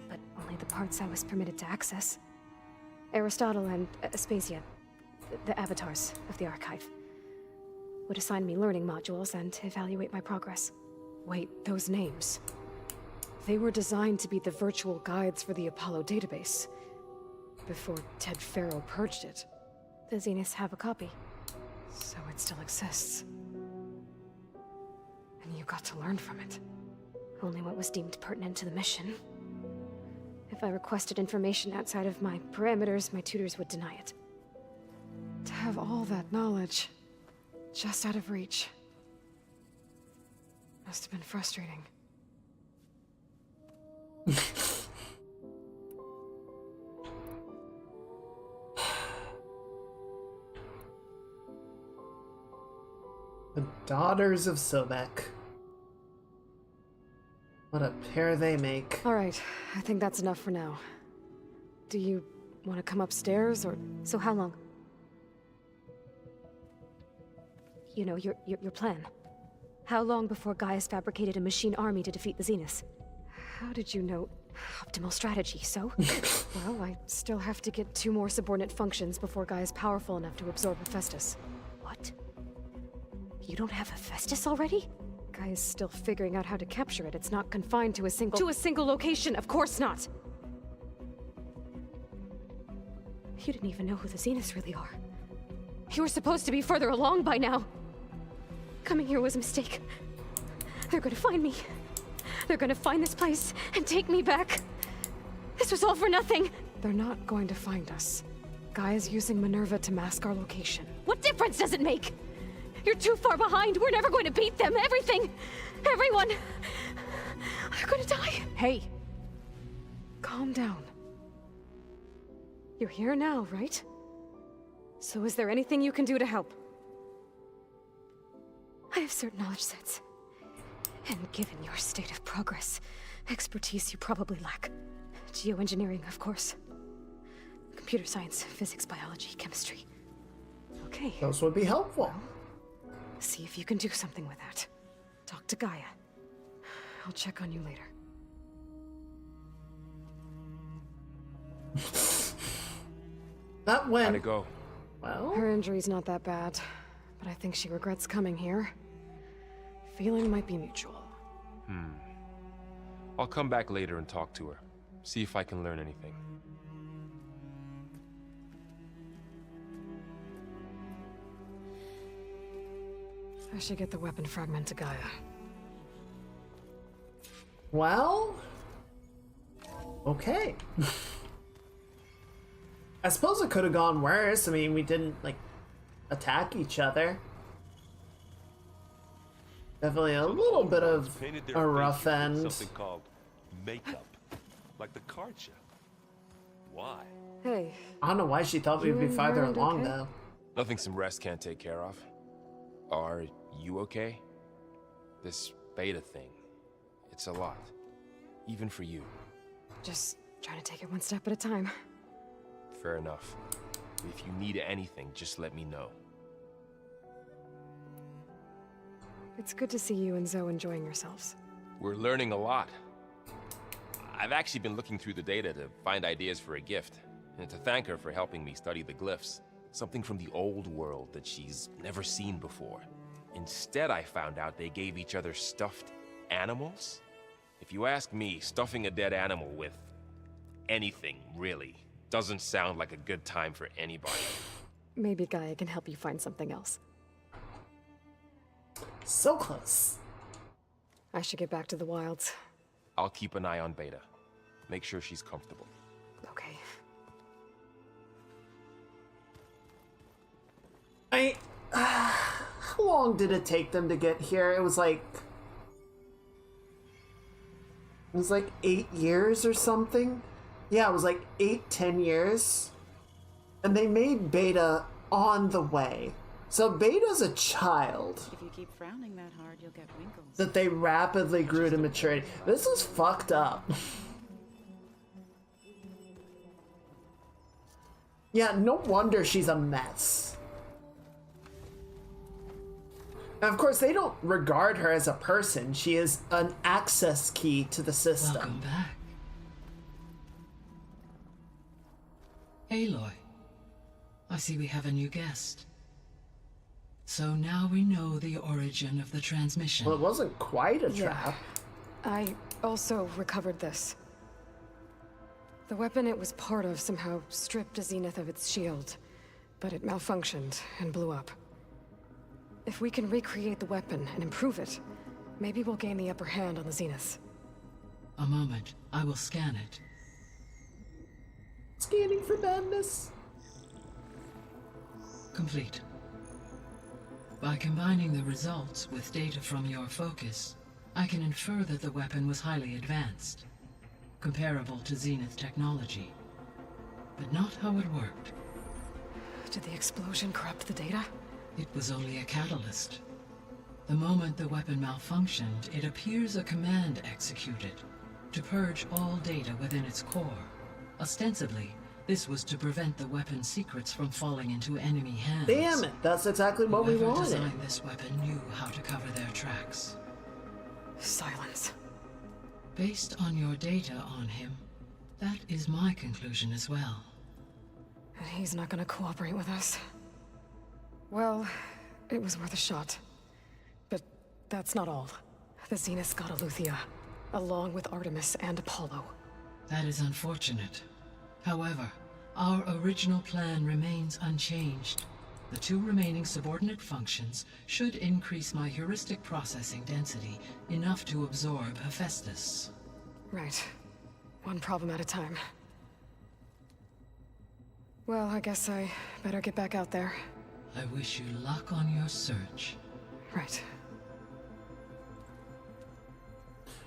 But only the parts I was permitted to access. Aristotle and Aspasia, the avatars of the archive, would assign me learning modules and evaluate my progress. Wait, those names. They were designed to be the virtual guides for the Apollo database, before Ted Faro purged it. The Zeniths have a copy. So it still exists. And you got to learn from it. Only what was deemed pertinent to the mission. If I requested information outside of my parameters, my tutors would deny it. To have all that knowledge, just out of reach. Must have been frustrating. The Daughters of Sobek. What a pair they make. All right, I think that's enough for now. Do you want to come upstairs, or... So how long? You know, your plan. How long before Gaius fabricated a machine army to defeat the Zeniths? How did you know? Optimal strategy, so? Well, I still have to get 2 more subordinate functions before Gaia's powerful enough to absorb Hephaestus. What? You don't have Hephaestus already? Gaia's still figuring out how to capture it. It's not confined to a single... To a single location! Of course not! You didn't even know who the Zeniths really are. You were supposed to be further along by now! Coming here was a mistake. They're gonna find me. They're gonna find this place and take me back. This was all for nothing. They're not going to find us. Gaia's using Minerva to mask our location. What difference does it make? You're too far behind. We're never going to beat them. Everything, everyone, they're going to die. Hey, calm down. You're here now, right? So is there anything you can do to help? I have certain knowledge sets. And given your state of progress, expertise you probably lack. Geoengineering, of course. Computer science, physics, biology, chemistry. Okay. Those would be helpful. See if you can do something with that. Talk to Gaia. I'll check on you later. That went... How'd it go? Well... Her injury's not that bad, but I think she regrets coming here. Feeling might be mutual. I'll come back later and talk to her. See if I can learn anything. I should get the weapon fragment to Gaia. Well... Okay. I suppose it could have gone worse. I mean, we didn't, like, attack each other. Definitely a little bit of a rough end. Something called makeup, like the card show. Why? Hey. I don't know why she thought we'd be farther Hammond along, okay? though. Nothing some rest can't take care of. Are you okay? This beta thing, it's a lot. Even for you. Just trying to take it one step at a time. Fair enough. If you need anything, just let me know. It's good to see you and Zoe enjoying yourselves. We're learning a lot. I've actually been looking through the data to find ideas for a gift, and to thank her for helping me study the glyphs. Something from the old world that she's never seen before. Instead, I found out they gave each other stuffed animals. If you ask me, stuffing a dead animal with anything, really, doesn't sound like a good time for anybody. Maybe Gaia can help you find something else. So close. I should get back to the wilds. I'll keep an eye on Beta. Make sure she's comfortable. Okay. How long did it take them to get here? It was like 8 years or something. Yeah, it was like 10 years. And they made Beta on the way. So Beta's a child. If you keep frowning that hard, you'll get wrinkles. That they rapidly grew to maturity. This is fucked up. Yeah, no wonder she's a mess. And of course, they don't regard her as a person. She is an access key to the system. Welcome back. Aloy, I see we have a new guest. So now we know the origin of the transmission. Well, it wasn't quite a trap. I also recovered this. The weapon it was part of somehow stripped Zenith of its shield, but it malfunctioned and blew up. If we can recreate the weapon and improve it, maybe we'll gain the upper hand on the Zeniths. A moment, I will scan it. Scanning for madness. Complete. By combining the results with data from your focus, I can infer that the weapon was highly advanced, comparable to Zenith technology, but not how it worked. Did the explosion corrupt the data? It was only a catalyst. The moment the weapon malfunctioned, it appears a command executed to purge all data within its core. Ostensibly, this was to prevent the weapon's secrets from falling into enemy hands. Damn it, that's exactly what we Whoever wanted. designed this weapon knew how to cover their tracks. Silence. Based on your data on him, that is my conclusion as well. And he's not gonna cooperate with us. Well, it was worth a shot. But that's not all. The Zeniths got Eleuthia, along with Artemis and Apollo. That is unfortunate. However, our original plan remains unchanged. The two remaining subordinate functions should increase my heuristic processing density enough to absorb Hephaestus. Right. One problem at a time. Well, I guess I better get back out there. I wish you luck on your search. Right.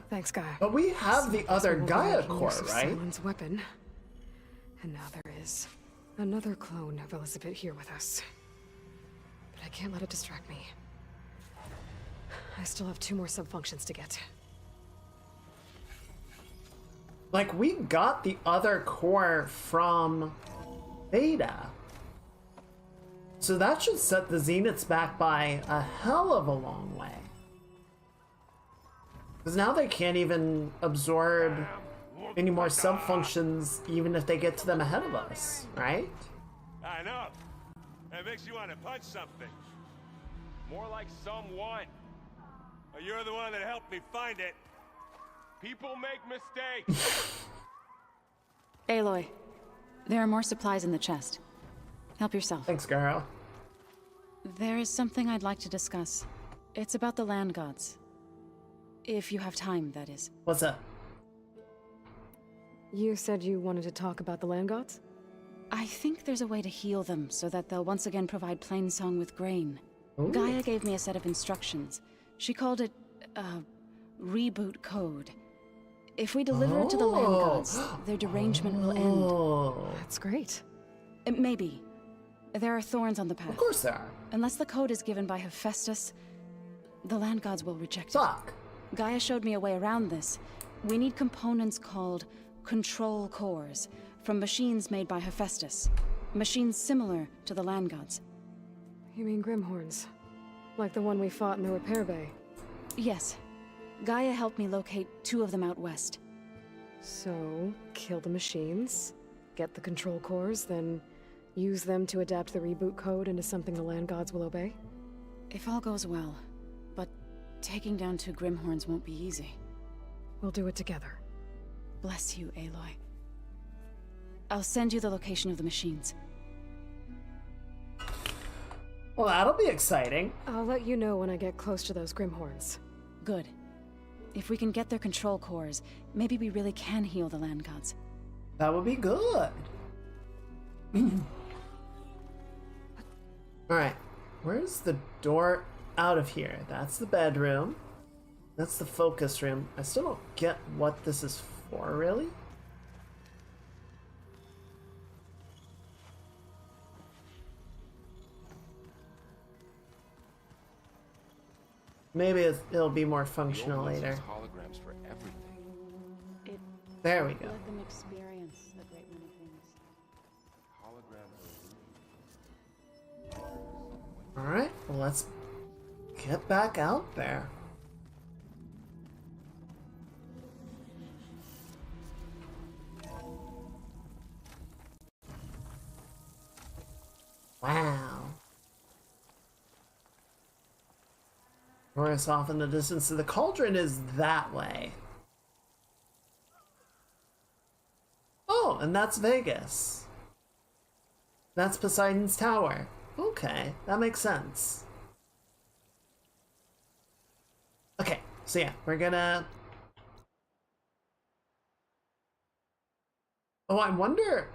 Thanks, Gaia. But we have the other We'll be Gaia making core, use of right? Someone's weapon. And now there is another clone of Elizabeth here with us. But I can't let it distract me. I still have 2 more subfunctions to get. Like, we got the other core from Beta. So that should set the Zeniths back by a hell of a long way. Because now they can't even absorb any more subfunctions, even if they get to them ahead of us, right? I know. That makes you want to punch something. More like someone. But you're the one that helped me find it. People make mistakes. Aloy, there are more supplies in the chest. Help yourself. Thanks, girl. There is something I'd like to discuss. It's about the land gods. If you have time, that is. What's up? You said you wanted to talk about the land gods? I think there's a way to heal them so that they'll once again provide Plainsong with grain. Ooh. Gaia gave me a set of instructions. She called it, reboot code. If we deliver it to the land gods, their derangement will end. That's great. Maybe. There are thorns on the path. Of course there are. Unless the code is given by Hephaestus, the land gods will reject Fuck. it. Gaia showed me a way around this. We need components called control cores from machines made by Hephaestus. Machines similar to the land gods. You mean Grimhorns? Like the one we fought in the repair bay? Yes. Gaia helped me locate 2 of them out west. So, kill the machines, get the control cores, then use them to adapt the reboot code into something the land gods will obey? If all goes well. But taking down 2 Grimhorns won't be easy. We'll do it together. Bless you, Aloy. I'll send you the location of the machines. Well, that'll be exciting. I'll let you know when I get close to those Grimhorns. Good. If we can get their control cores, maybe we really can heal the land gods. That would be good. Alright, where's the door out of here? That's the bedroom. That's the focus room. I still don't get what this is for, really? Maybe it'll be more functional later. Holograms for everything. There we go. Let them experience a great many things. Alright, well, let's get back out there. Wow. Chorus off in the distance, so the cauldron is that way. Oh, and that's Vegas. That's Poseidon's Tower. Okay, that makes sense. Okay, so yeah, we're gonna... Oh, I wonder...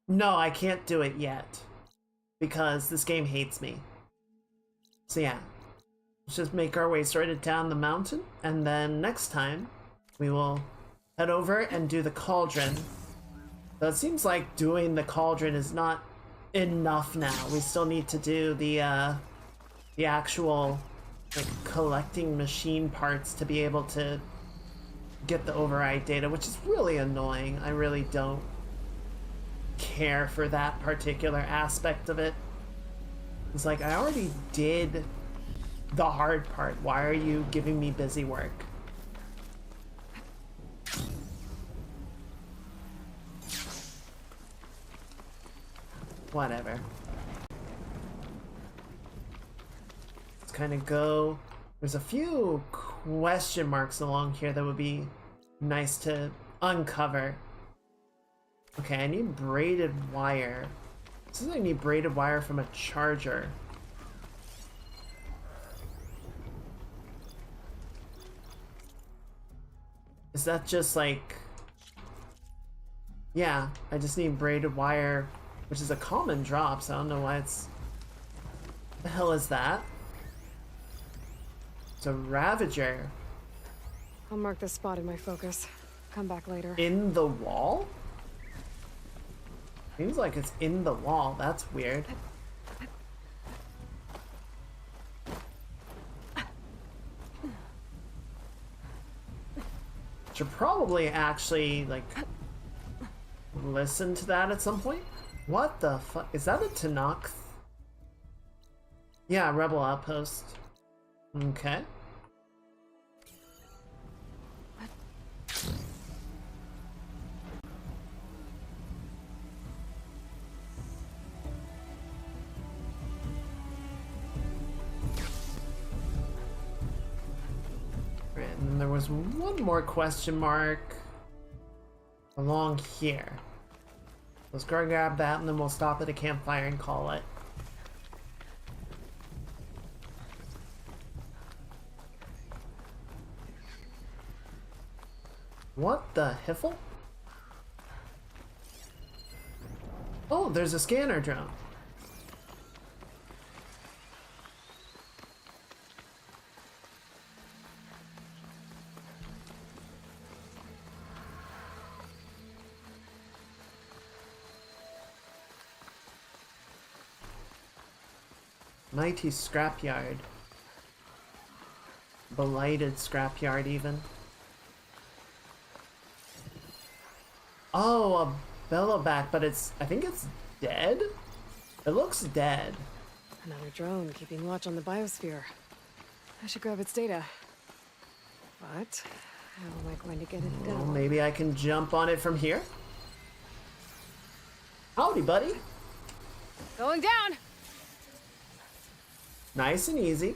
No, I can't do it yet. Because this game hates me. So yeah, let's just make our way straight down the mountain, and then next time, we will head over and do the cauldron. So it seems like doing the cauldron is not enough now. We still need to do the actual like collecting machine parts to be able to get the override data, which is really annoying. I really don't care for that particular aspect of it. It's like, I already did the hard part. Why are you giving me busy work? Whatever. Let's kind of go. There's a few question marks along here that would be nice to uncover. Okay, I need braided wire. It says I need braided wire from a charger. Is that just like... Yeah, I just need braided wire, which is a common drop, so I don't know why it's The hell is that? It's a Ravager. I'll mark this spot in my focus. Come back later. In the wall? Seems like it's in the wall. That's weird. Should probably actually, like, listen to that at some point. What the fuck? Is that a Tenakth? Yeah, Rebel Outpost. Okay. And then there was one more question mark along here. Let's go grab that and then we'll stop at a campfire and call it. What the hiffle? Oh, there's a scanner drone. Mighty scrapyard. Blighted scrapyard even. Oh, a Bellowback, but I think it's dead? It looks dead. Another drone keeping watch on the biosphere. I should grab its data. But how am I going to get it Well, done? maybe I can jump on it from here? Howdy, buddy. Going down! Nice and easy.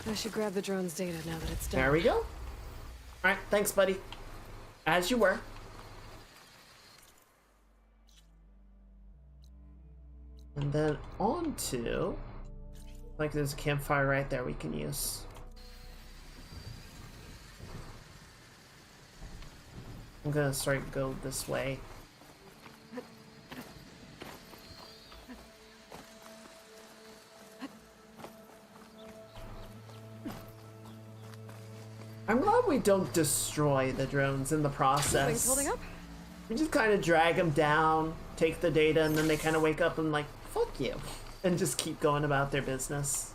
I should grab the drone's data now that it's done. There we go. Alright, thanks, buddy. As you were. And then on to... Like there's a campfire right there we can use. I'm gonna start go this way. I'm glad we don't destroy the drones in the process. Things holding up? We just kind of drag them down, take the data, and then they kind of wake up and like, fuck you. And just keep going about their business.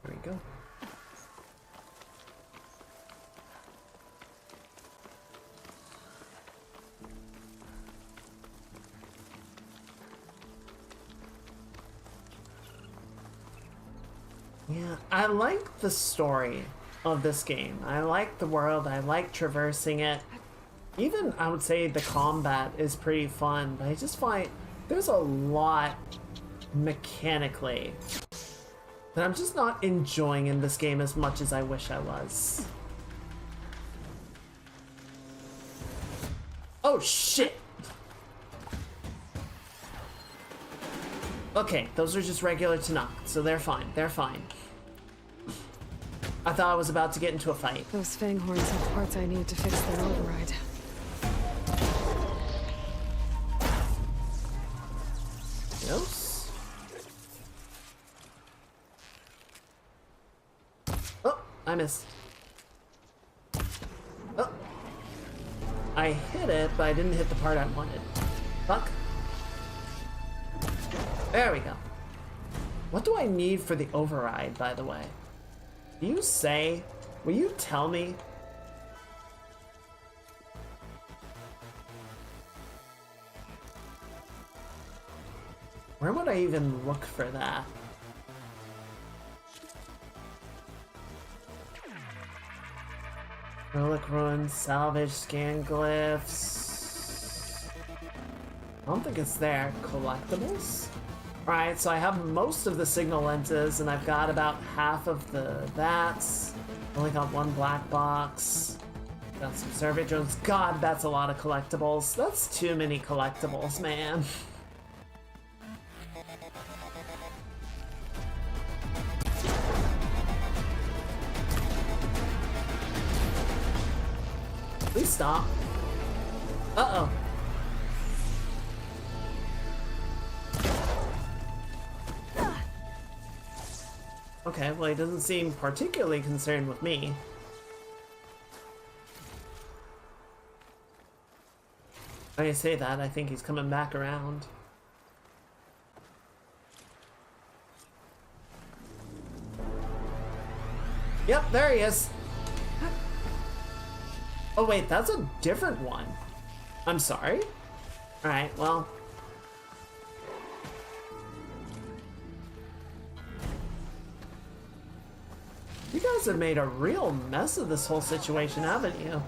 There we go. Yeah, I like the story of this game. I like the world, I like traversing it. Even, I would say, the combat is pretty fun, but I just find there's a lot mechanically that I'm just not enjoying in this game as much as I wish I was. Oh shit! Okay, those are just regular Tenakth, so they're fine, they're fine. I thought I was about to get into a fight. Those fang horns have parts I need to fix their override. Yes. Oh, I missed. Oh. I hit it, but I didn't hit the part I wanted. Fuck. There we go. What do I need for the override, by the way? Do you say? Will you tell me? Where would I even look for that? Relic ruins, salvage, scan glyphs. I don't think it's there. Collectibles? Alright, so I have most of the signal lenses, and I've got about half of the VATs. Only got one black box. Got some survey drones. God, that's a lot of collectibles. That's too many collectibles, man. Please stop. Uh-oh. Okay, well, he doesn't seem particularly concerned with me. When I say that, I think he's coming back around. Yep, there he is. Oh wait, that's a different one. I'm sorry. Alright, well. You guys have made a real mess of this whole situation, haven't you?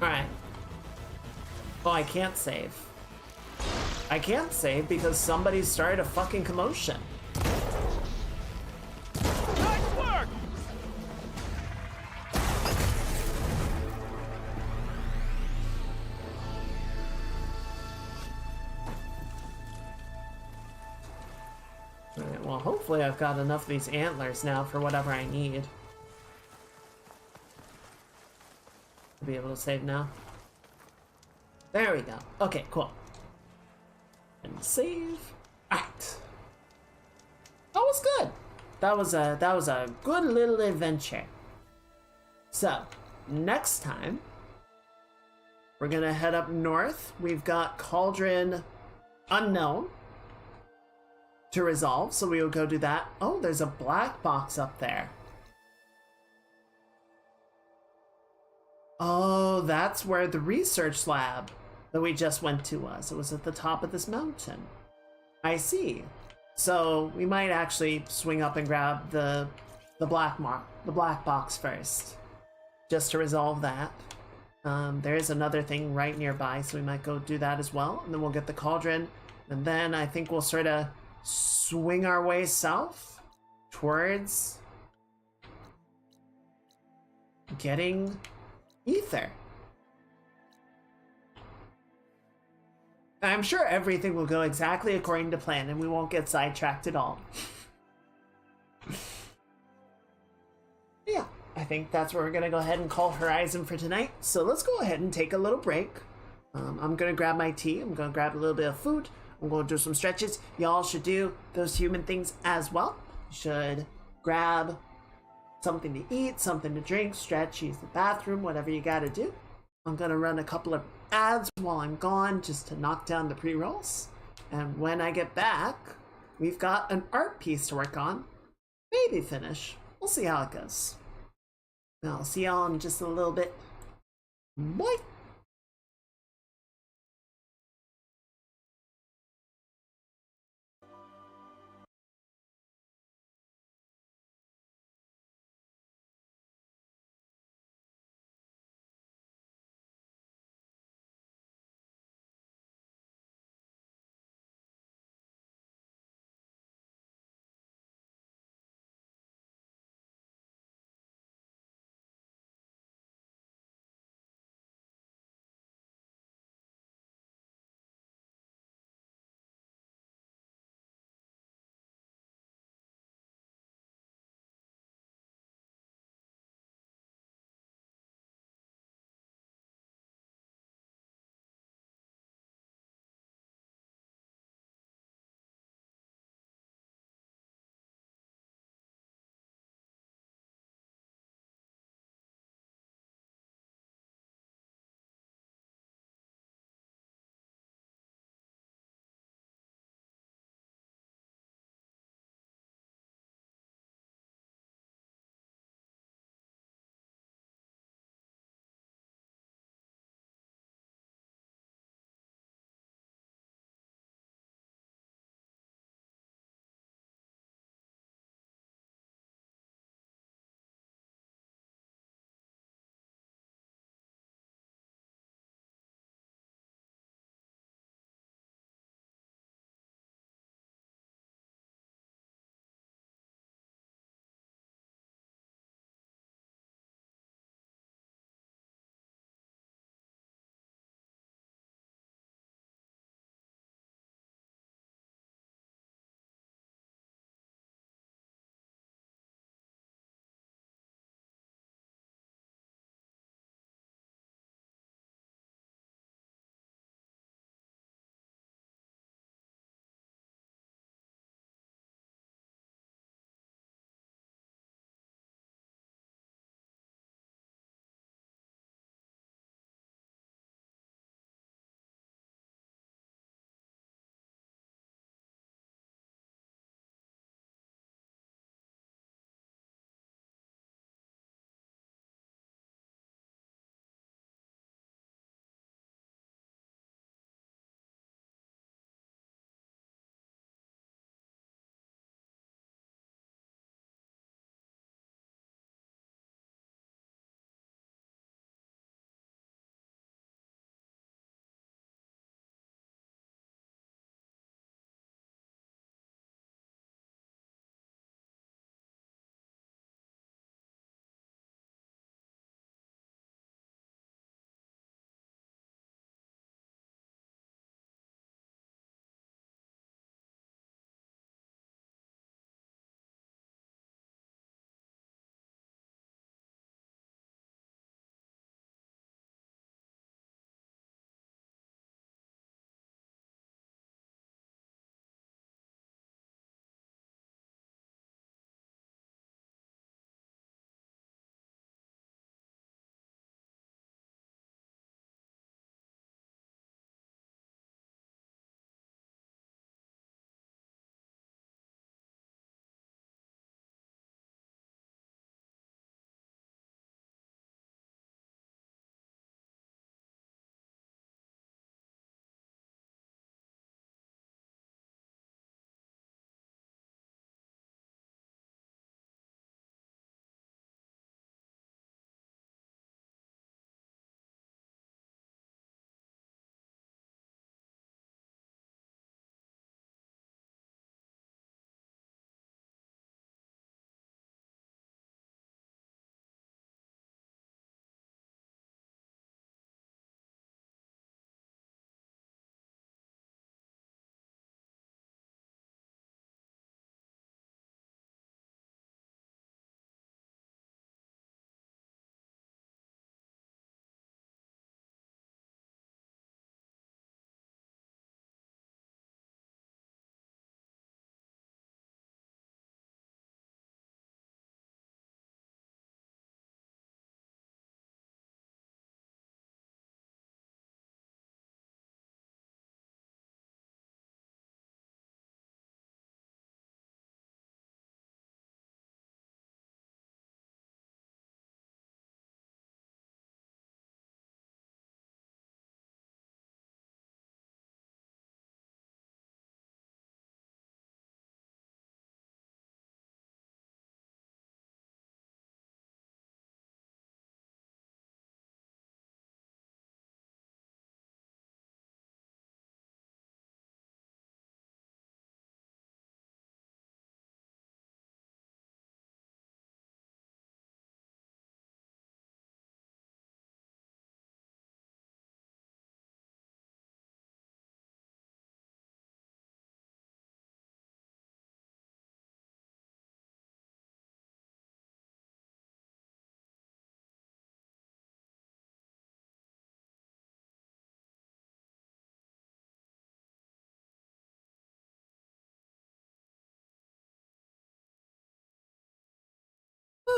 Alright. Oh, I can't save. I can't save because somebody started a fucking commotion. Nice work! Alright, well, hopefully I've got enough of these antlers now for whatever I need. I'll be able to save now. There we go. Okay, cool. And save. Alright. That was good. That was a good little adventure. So, next time we're gonna head up north. We've got Cauldron Unknown to resolve, so we will go do that. Oh, there's a black box up there. Oh, that's where the research lab that we just went to was. It was at the top of this mountain. I see. So we might actually swing up and grab the black box first, just to resolve that. There is another thing right nearby, so we might go do that as well, and then we'll get the cauldron, and then I think we'll sort of swing our way south towards getting Ether. I'm sure everything will go exactly according to plan and we won't get sidetracked at all. Yeah, I think that's where we're gonna go ahead and call Horizon for tonight. So let's go ahead and take a little break. I'm gonna grab my tea, I'm gonna grab a little bit of food, I'm gonna do some stretches. Y'all should do those human things as well. You should grab something to eat, something to drink, stretch, use the bathroom, whatever you gotta do. I'm gonna run a couple of ads while I'm gone just to knock down the pre-rolls. And when I get back, we've got an art piece to work on. Maybe finish. We'll see how it goes. I'll see y'all in just a little bit. Bye!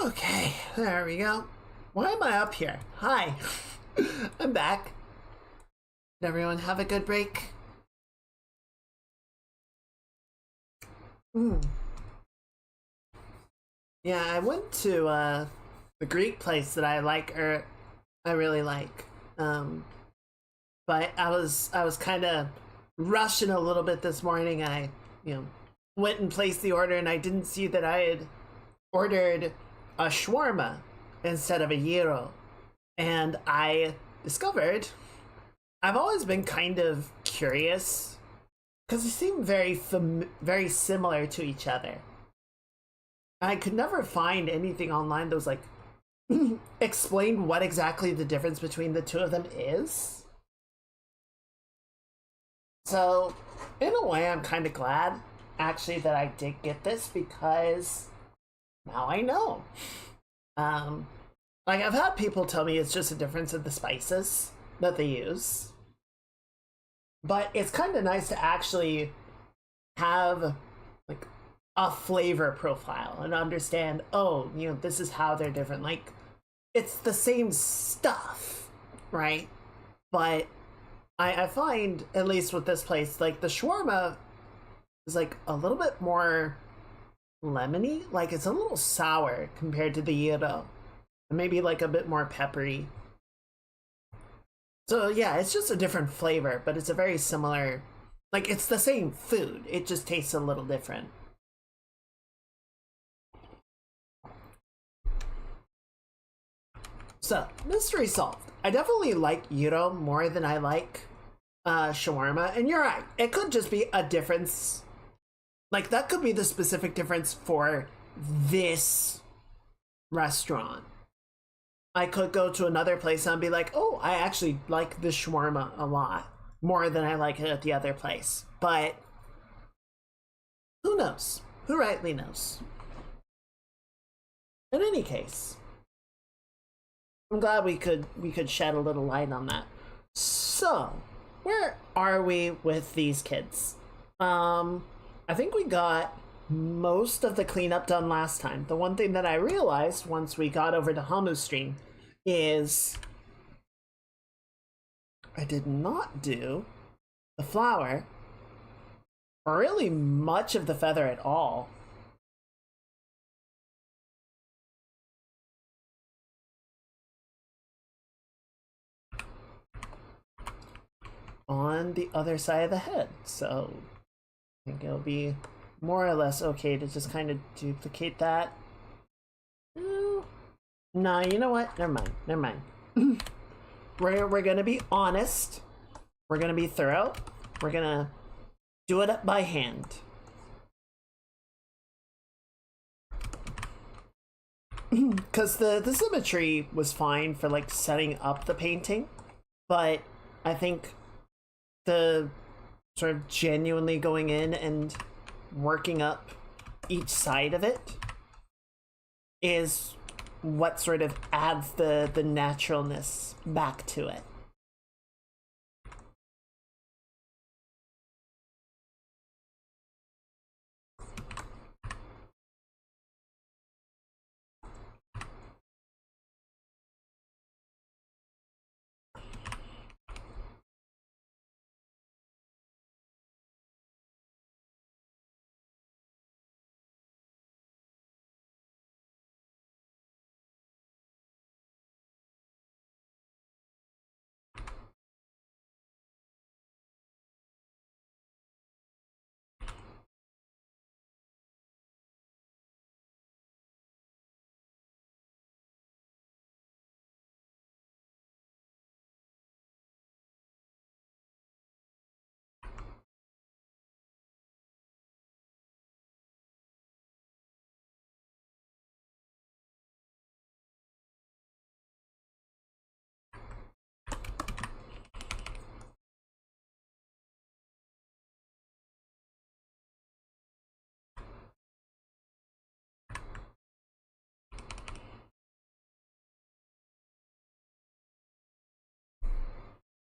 Okay, there we go. Why am I up here? Hi, I'm back. Did everyone have a good break? Yeah, I went to the Greek place that I like, or I really like. But I was kind of rushing a little bit this morning. I, went and placed the order, and I didn't see that I had ordered a shawarma instead of a gyro. And I discovered I've always been kind of curious because they seem very similar to each other. I could never find anything online that was like explain what exactly the difference between the two of them is. So, in a way, I'm kind of glad actually that I did get this because now I know. Like, I've had people tell me it's just a difference in the spices that they use. But it's kind of nice to actually have, like, a flavor profile and understand, oh, this is how they're different. Like, it's the same stuff, right? But I find, at least with this place, like, the shawarma is, like, a little bit more lemony. Like, it's a little sour compared to the gyro. Maybe, like, a bit more peppery. So, yeah, it's just a different flavor, but it's a very similar... Like, it's the same food. It just tastes a little different. So, mystery solved. I definitely like gyro more than I like shawarma. And you're right. It could just be a difference. Like, that could be the specific difference for this restaurant. I could go to another place and be like, oh, I actually like this shawarma a lot more than I like it at the other place. But who knows? Who rightly knows? In any case, I'm glad we could shed a little light on that. So, where are we with these kids? I think we got most of the cleanup done last time. The one thing that I realized once we got over to Hamu's stream is I did not do the flower or really much of the feather at all. On the other side of the head, so I think it'll be more or less okay to just kind of duplicate that. No, you know what? Never mind. We're gonna be honest. We're gonna be thorough. We're gonna do it up by hand. Because the symmetry was fine for like setting up the painting, but I think the sort of genuinely going in and working up each side of it is what sort of adds the naturalness back to it.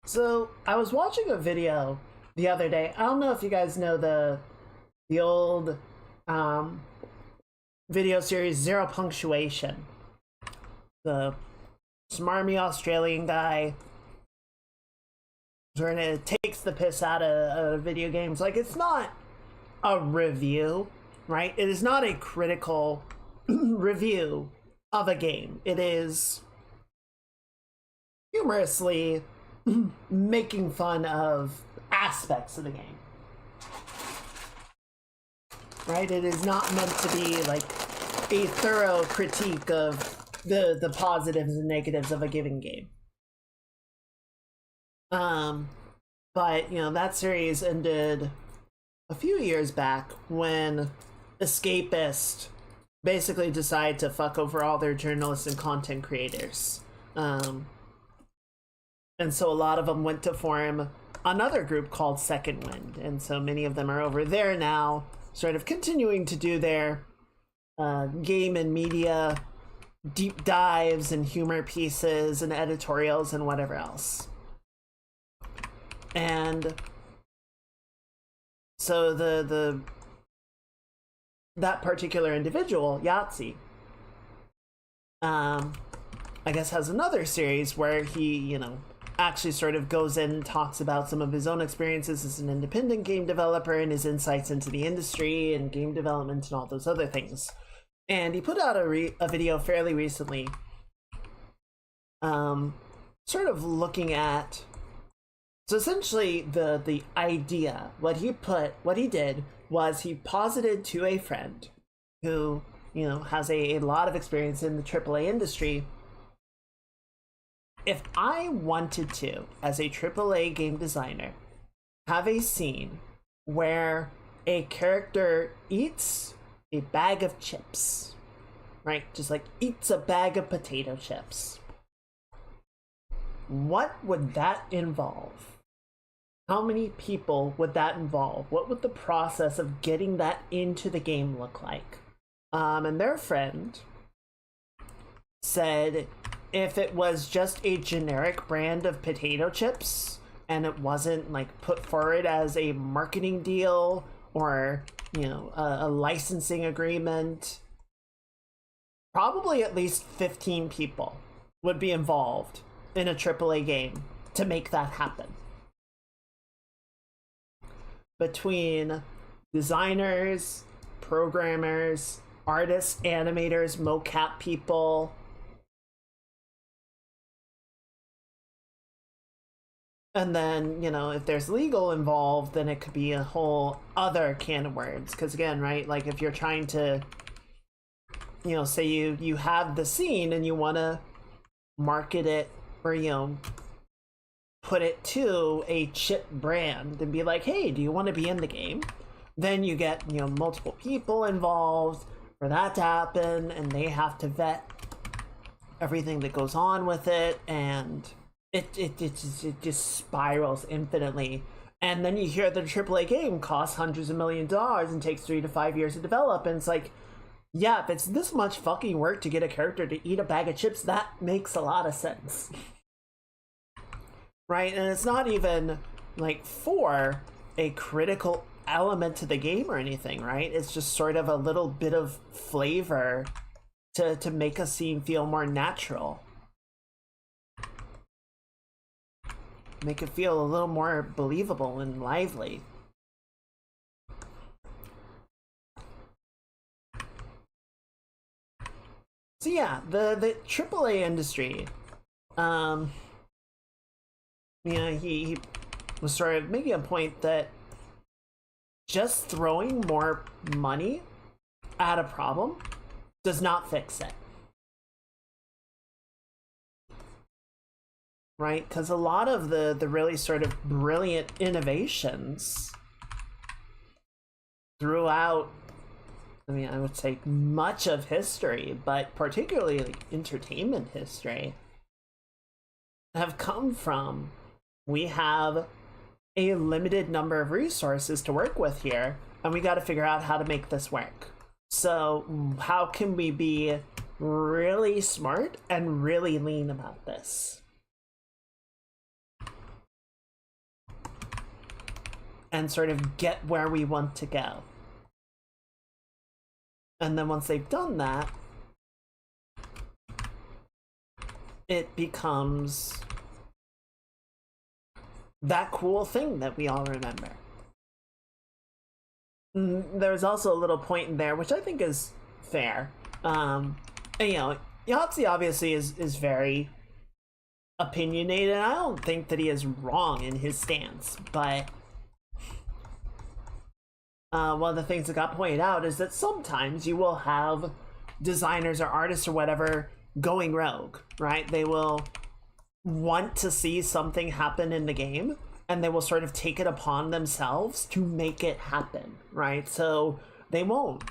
So I was watching a video the other day. I don't know if you guys know the old video series Zero Punctuation. The smarmy Australian guy sort of takes the piss out of video games. Like, it's not a review, right? It is not a critical review of a game. It is humorously making fun of aspects of the game. Right? It is not meant to be like a thorough critique of the positives and negatives of a given game. But, you know, that series ended a few years back when Escapist basically decided to fuck over all their journalists and content creators. And so a lot of them went to form another group called Second Wind. And so many of them are over there now, sort of continuing to do their game and media deep dives and humor pieces and editorials and whatever else. And so that particular individual, Yahtzee, I guess has another series where he, you know, actually sort of goes in and talks about some of his own experiences as an independent game developer and his insights into the industry and game development and all those other things. And he put out a video fairly recently, sort of looking at, so essentially the idea, what he did was he posited to a friend who, you know, has a lot of experience in the AAA industry. If I wanted to, as a AAA game designer, have a scene where a character eats a bag of chips, right? Just like eats a bag of potato chips. What would that involve? How many people would that involve? What would the process of getting that into the game look like? And their friend said if it was just a generic brand of potato chips and it wasn't like put forward as a marketing deal or, you know, a licensing agreement, probably at least 15 people would be involved in a AAA game to make that happen. Between designers, programmers, artists, animators, mocap people, and then, you know, if there's legal involved, then it could be a whole other can of worms. Because again, right, like if you're trying to, you know, say you have the scene and you want to market it or, you know, put it to a chip brand and be like, hey, do you want to be in the game? Then you get, you know, multiple people involved for that to happen, and they have to vet everything that goes on with it, and it just spirals infinitely. And then you hear the AAA game costs hundreds of millions of dollars and takes 3 to 5 years to develop, and it's like, yeah, if it's this much fucking work to get a character to eat a bag of chips, that makes a lot of sense. Right? And it's not even like for a critical element to the game or anything, right? It's just sort of a little bit of flavor to make a scene feel more natural. Make it feel a little more believable and lively. So yeah, the AAA industry, you know, he was sort of making a point that just throwing more money at a problem does not fix it. Right? Because a lot of the really sort of brilliant innovations throughout, I mean, I would say much of history, but particularly entertainment history, have come from, we have a limited number of resources to work with here, and we got to figure out how to make this work. So how can we be really smart and really lean about this? And sort of get where we want to go. And then once they've done that, it becomes that cool thing that we all remember. There's also a little point in there, which I think is fair. And, you know, Yahtzee obviously is very opinionated, and I don't think that he is wrong in his stance, but one of the things that got pointed out is that sometimes you will have designers or artists or whatever going rogue, right? They will want to see something happen in the game, and they will sort of take it upon themselves to make it happen, right? So they won't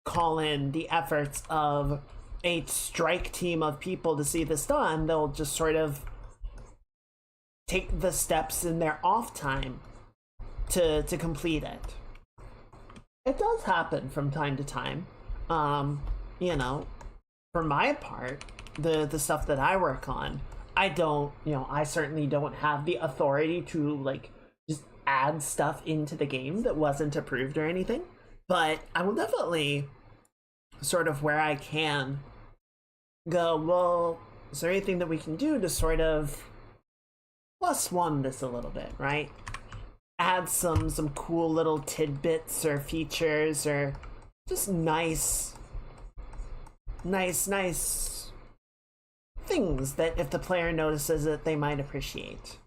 call in the efforts of a strike team of people to see this done. They'll just sort of take the steps in their off time to complete it. It does happen from time to time. You know, for my part, the stuff that I work on, I certainly don't have the authority to, like, just add stuff into the game that wasn't approved or anything. But I will definitely, sort of where I can, go, well, is there anything that we can do to sort of plus one this a little bit, right? Add some cool little tidbits or features or just nice things that if the player notices it, they might appreciate.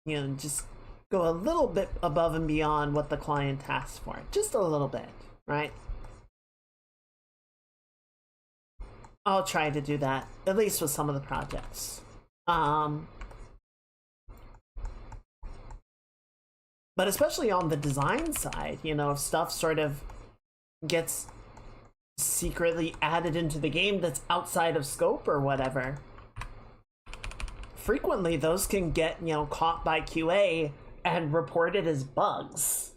You know, just go a little bit above and beyond what the client asks for. Just a little bit, right? I'll try to do that, at least with some of the projects. But especially on the design side, you know, if stuff sort of gets secretly added into the game that's outside of scope or whatever, frequently those can get, you know, caught by QA and reported as bugs.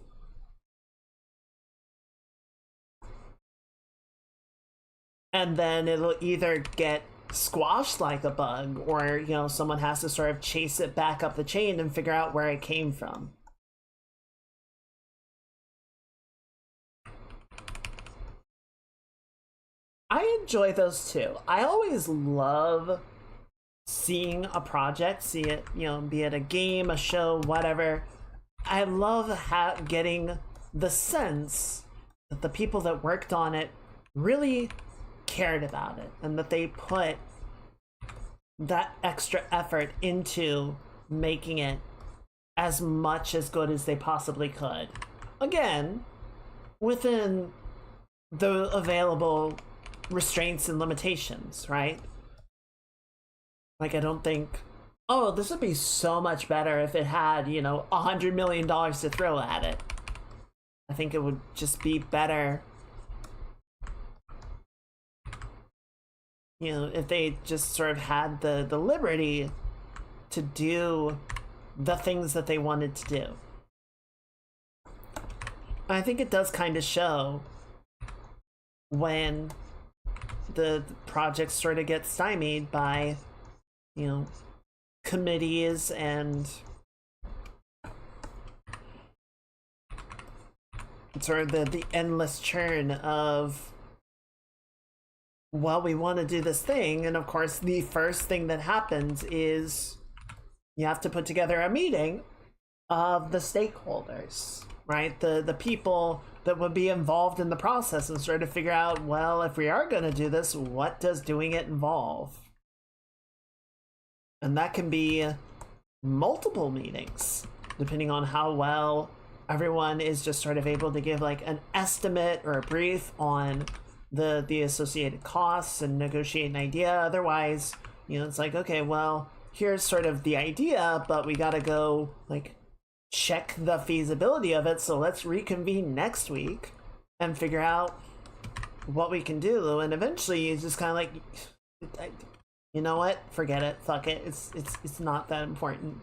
And then it'll either get squashed like a bug, or, you know, someone has to sort of chase it back up the chain and figure out where it came from. I enjoy those too. I always love seeing a project, see it, you know, be it a game, a show, whatever. I love getting the sense that the people that worked on it really cared about it, and that they put that extra effort into making it as much as good as they possibly could. Again, within the available restraints and limitations, right? Like, I don't think, oh, this would be so much better if it had, you know, $100 million to throw at it. I think it would just be better, you know, if they just sort of had the liberty to do the things that they wanted to do. I think it does kind of show when the project sort of gets stymied by, you know, committees and sort of the endless churn of, well, we want to do this thing, and of course the first thing that happens is you have to put together a meeting of the stakeholders, right? The people that would be involved in the process, and sort of figure out, well, if we are going to do this, what does doing it involve? And that can be multiple meetings, depending on how well everyone is just sort of able to give like an estimate or a brief on the associated costs and negotiate an idea. Otherwise, you know, it's like, okay, well, here's sort of the idea, but we gotta go like check the feasibility of it, so let's reconvene next week and figure out what we can do. And eventually it's just kind of like, you know what, forget it, fuck it, it's not that important.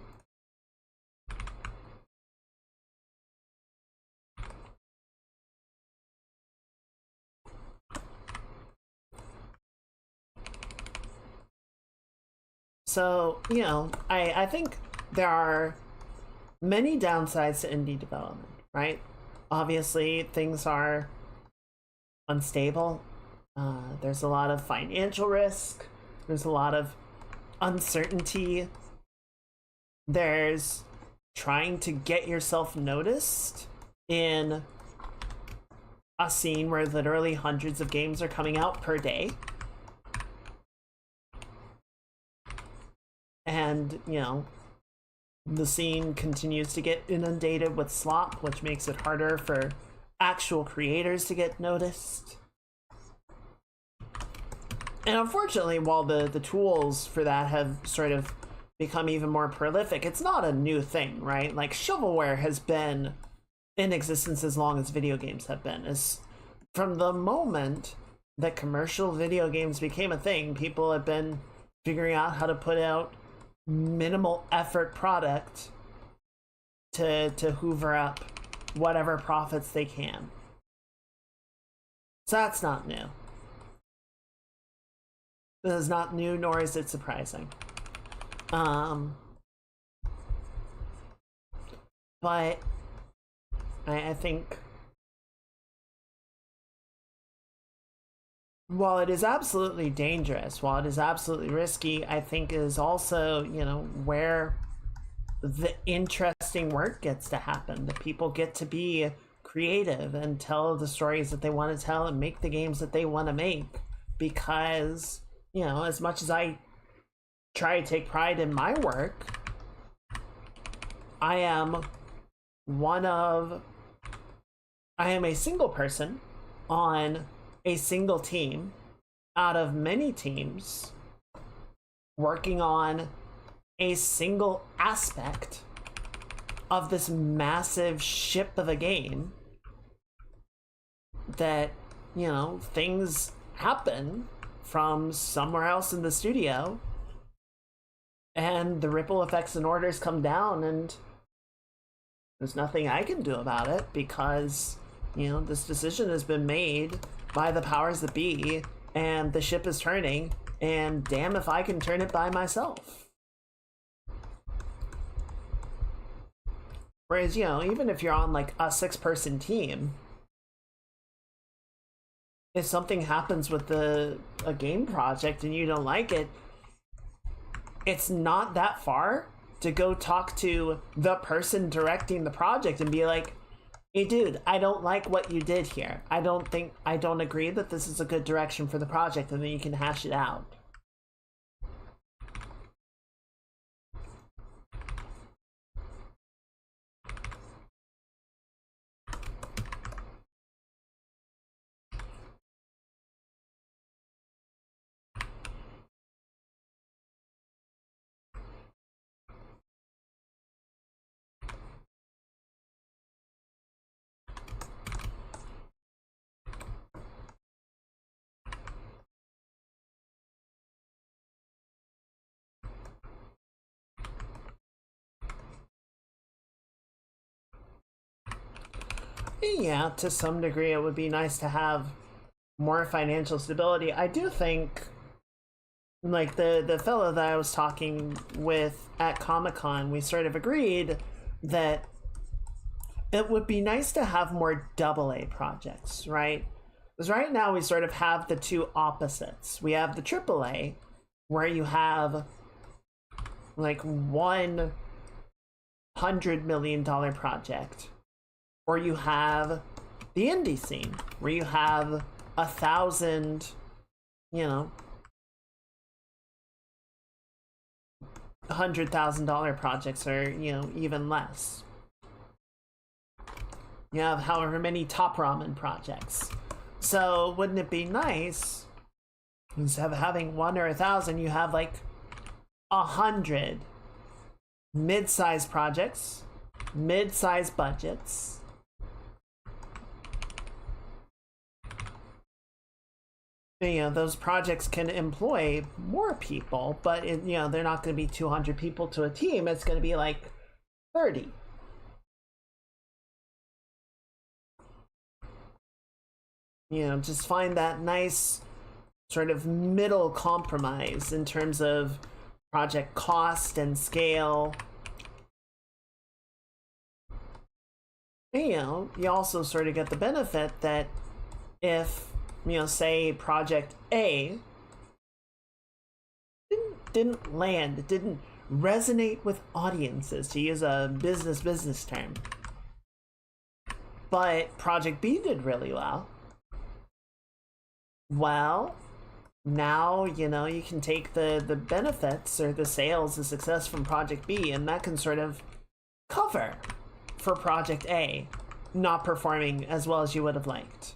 So, you know, I think there are many downsides to indie development, right? obviously things are unstable. There's a lot of financial risk. There's a lot of uncertainty. There's trying to get yourself noticed in a scene where literally hundreds of games are coming out per day. And, you know, the scene continues to get inundated with slop, which makes it harder for actual creators to get noticed. And unfortunately, while the tools for that have sort of become even more prolific, it's not a new thing, right? Like, shovelware has been in existence as long as video games have been. As from the moment that commercial video games became a thing, people have been figuring out how to put out minimal effort product to hoover up whatever profits they can. So that's not new. This is not new, nor is it surprising. But I think while it is absolutely dangerous, while it is absolutely risky, I think it is also, you know, where the interesting work gets to happen. That people get to be creative and tell the stories that they want to tell and make the games that they want to make. Because, you know, as much as I try to take pride in my work, I am a single person on a single team out of many teams working on a single aspect of this massive ship of a game that, you know, things happen from somewhere else in the studio and the ripple effects and orders come down, and there's nothing I can do about it because, you know, this decision has been made by the powers that be, and the ship is turning, and damn if I can turn it by myself. Whereas, you know, even if you're on like a 6-person team, if something happens with a game project and you don't like it, it's not that far to go talk to the person directing the project and be like, hey dude, I don't like what you did here. I don't agree that this is a good direction for the project, and then you can hash it out. Yeah, to some degree it would be nice to have more financial stability. I do think, like, the fellow that I was talking with at Comic-Con, we sort of agreed that it would be nice to have more AA projects, right? Because right now we sort of have the two opposites. We have the AAA, where you have like $100 million project, or you have the indie scene, where you have 1,000, you know, $100,000 projects, or, you know, even less. You have however many Top Ramen projects. So wouldn't it be nice, instead of having 1 or 1,000, you have like 100 mid-sized projects, mid-sized budgets, you know, those projects can employ more people, but you know, they're not going to be 200 people to a team. It's going to be like 30. You know, just find that nice sort of middle compromise in terms of project cost and scale. And, you know, you also sort of get the benefit that if, you know, say Project A didn't land, it didn't resonate with audiences, to use a business term, but Project B did really well, now, you know, you can take the benefits or the sales, the success from Project B, and that can sort of cover for Project A not performing as well as you would have liked.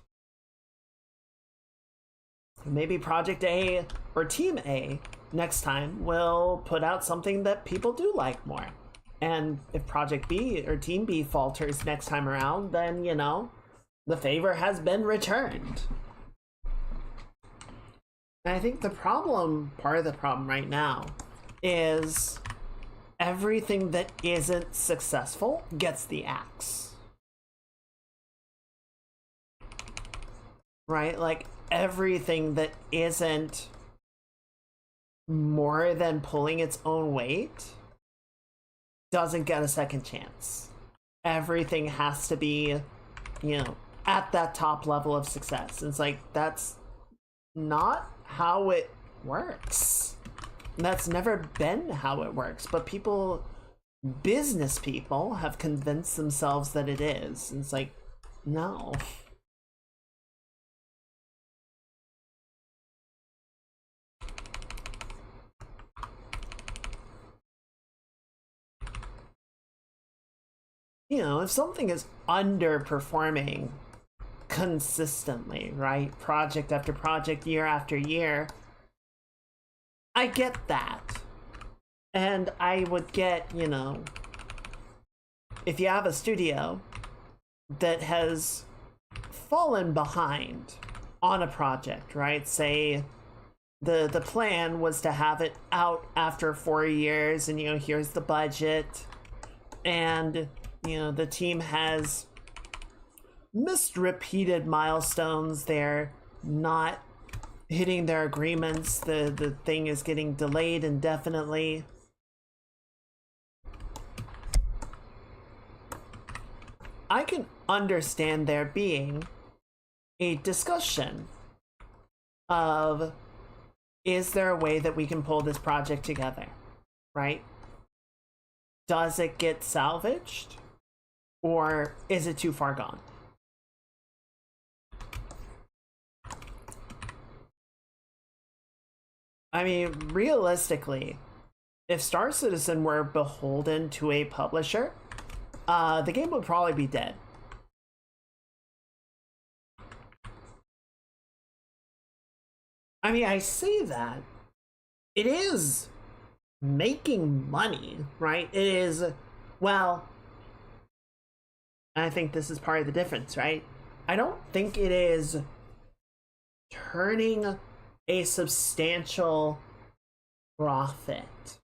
Maybe Project A or Team A next time will put out something that people do like more. And if Project B or Team B falters next time around, then, you know, the favor has been returned. And I think part of the problem right now is everything that isn't successful gets the axe. Right? Like, everything that isn't more than pulling its own weight doesn't get a second chance. Everything has to be, you know, at that top level of success. It's like, that's not how it works. That's never been how it works. But business people have convinced themselves that it is. And it's like, no. You know, if something is underperforming consistently, right? Project after project, year after year, I get that. And I would get, you know, if you have a studio that has fallen behind on a project, right? Say the plan was to have it out after 4 years, and, you know, here's the budget, and, you know, the team has missed repeated milestones. They're not hitting their agreements. The thing is getting delayed indefinitely. I can understand there being a discussion of, is there a way that we can pull this project together, right? Does it get salvaged? Or is it too far gone? I mean, realistically, if Star Citizen were beholden to a publisher, the game would probably be dead. I mean, I say that. It is making money, right? It is, well, I think this is part of the difference, right? I don't think it is turning a substantial profit,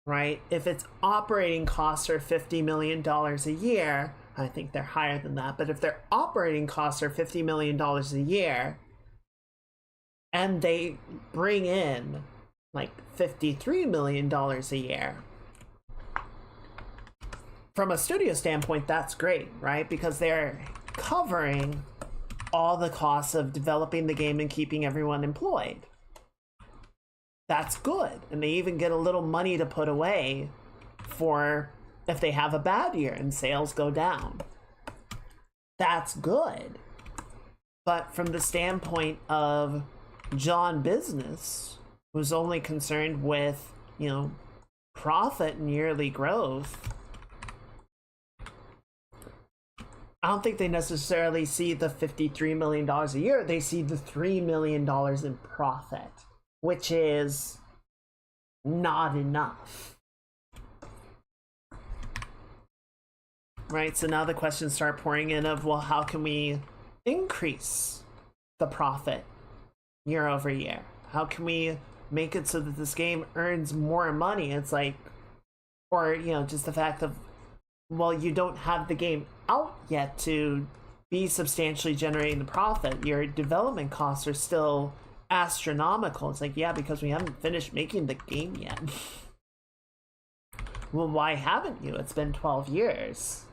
right? If its operating costs are $50 million a year, I think they're higher than that, but if their operating costs are $50 million a year, and they bring in like $53 million a year, from a studio standpoint, that's great, right? Because they're covering all the costs of developing the game and keeping everyone employed. That's good. And they even get a little money to put away for if they have a bad year and sales go down. That's good. But from the standpoint of John Business, who's only concerned with, you know, profit and yearly growth, I don't think they necessarily see the $53 million a year. They see the $3 million in profit, which is not enough. Right? So now the questions start pouring in of, well, how can we increase the profit year over year? How can we make it so that this game earns more money? It's like, or, you know, just the fact of, well, you don't have the game out yet to be substantially generating the profit. Your development costs are still astronomical. It's like, yeah, because we haven't finished making the game yet. Well, why haven't you? It's been 12 years.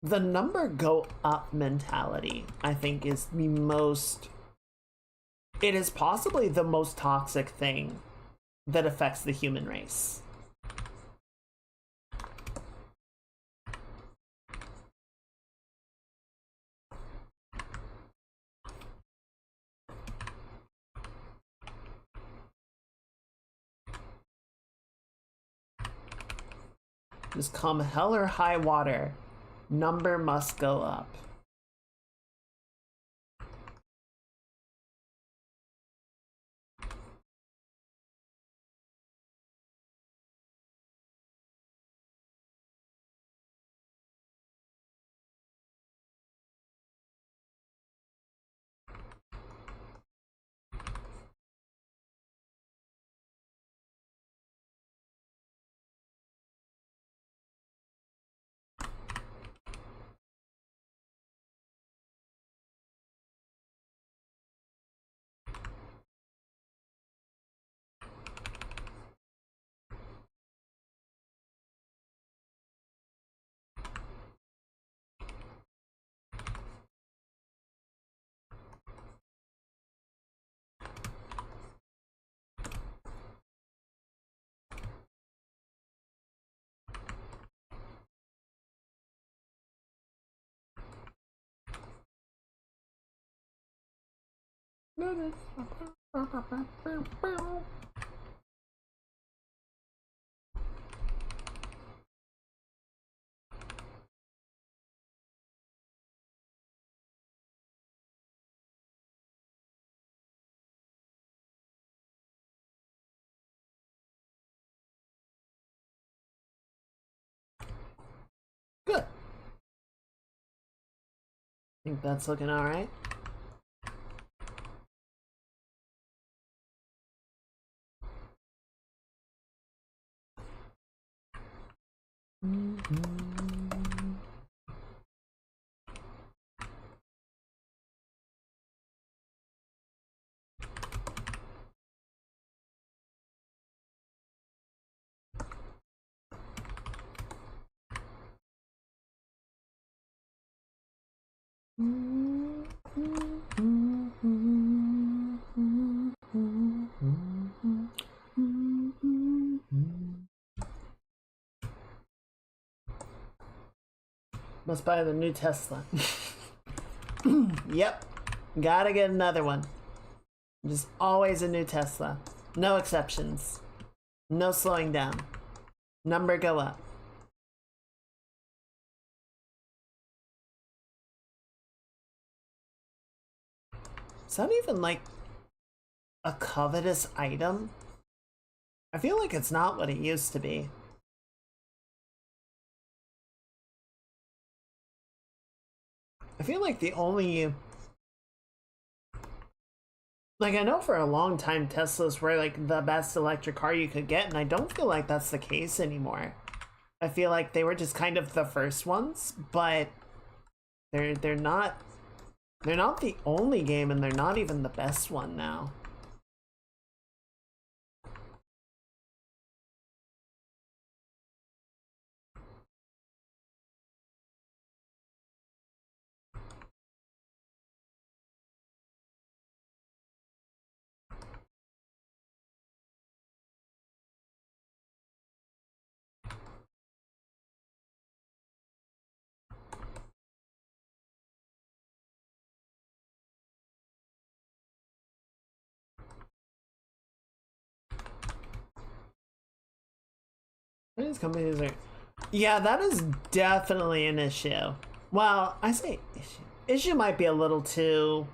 the number go up mentality, I think, is the most... It is possibly the most toxic thing that affects the human race. Just come hell or high water, number must go up. Good. Think that's looking all right. Must buy the new Tesla. Yep. Gotta get another one. Just always a new Tesla. No exceptions. No slowing down. Number go up. Is that even like a covetous item? I feel like it's not what it used to be. I feel like the only... Like, I know for a long time Teslas were like the best electric car you could get, and I don't feel like that's the case anymore. I feel like they were just kind of the first ones, but they're not the only game, and they're not even the best one now. These companies are... Yeah, that is definitely an issue. Well, I say issue. Issue might be a little too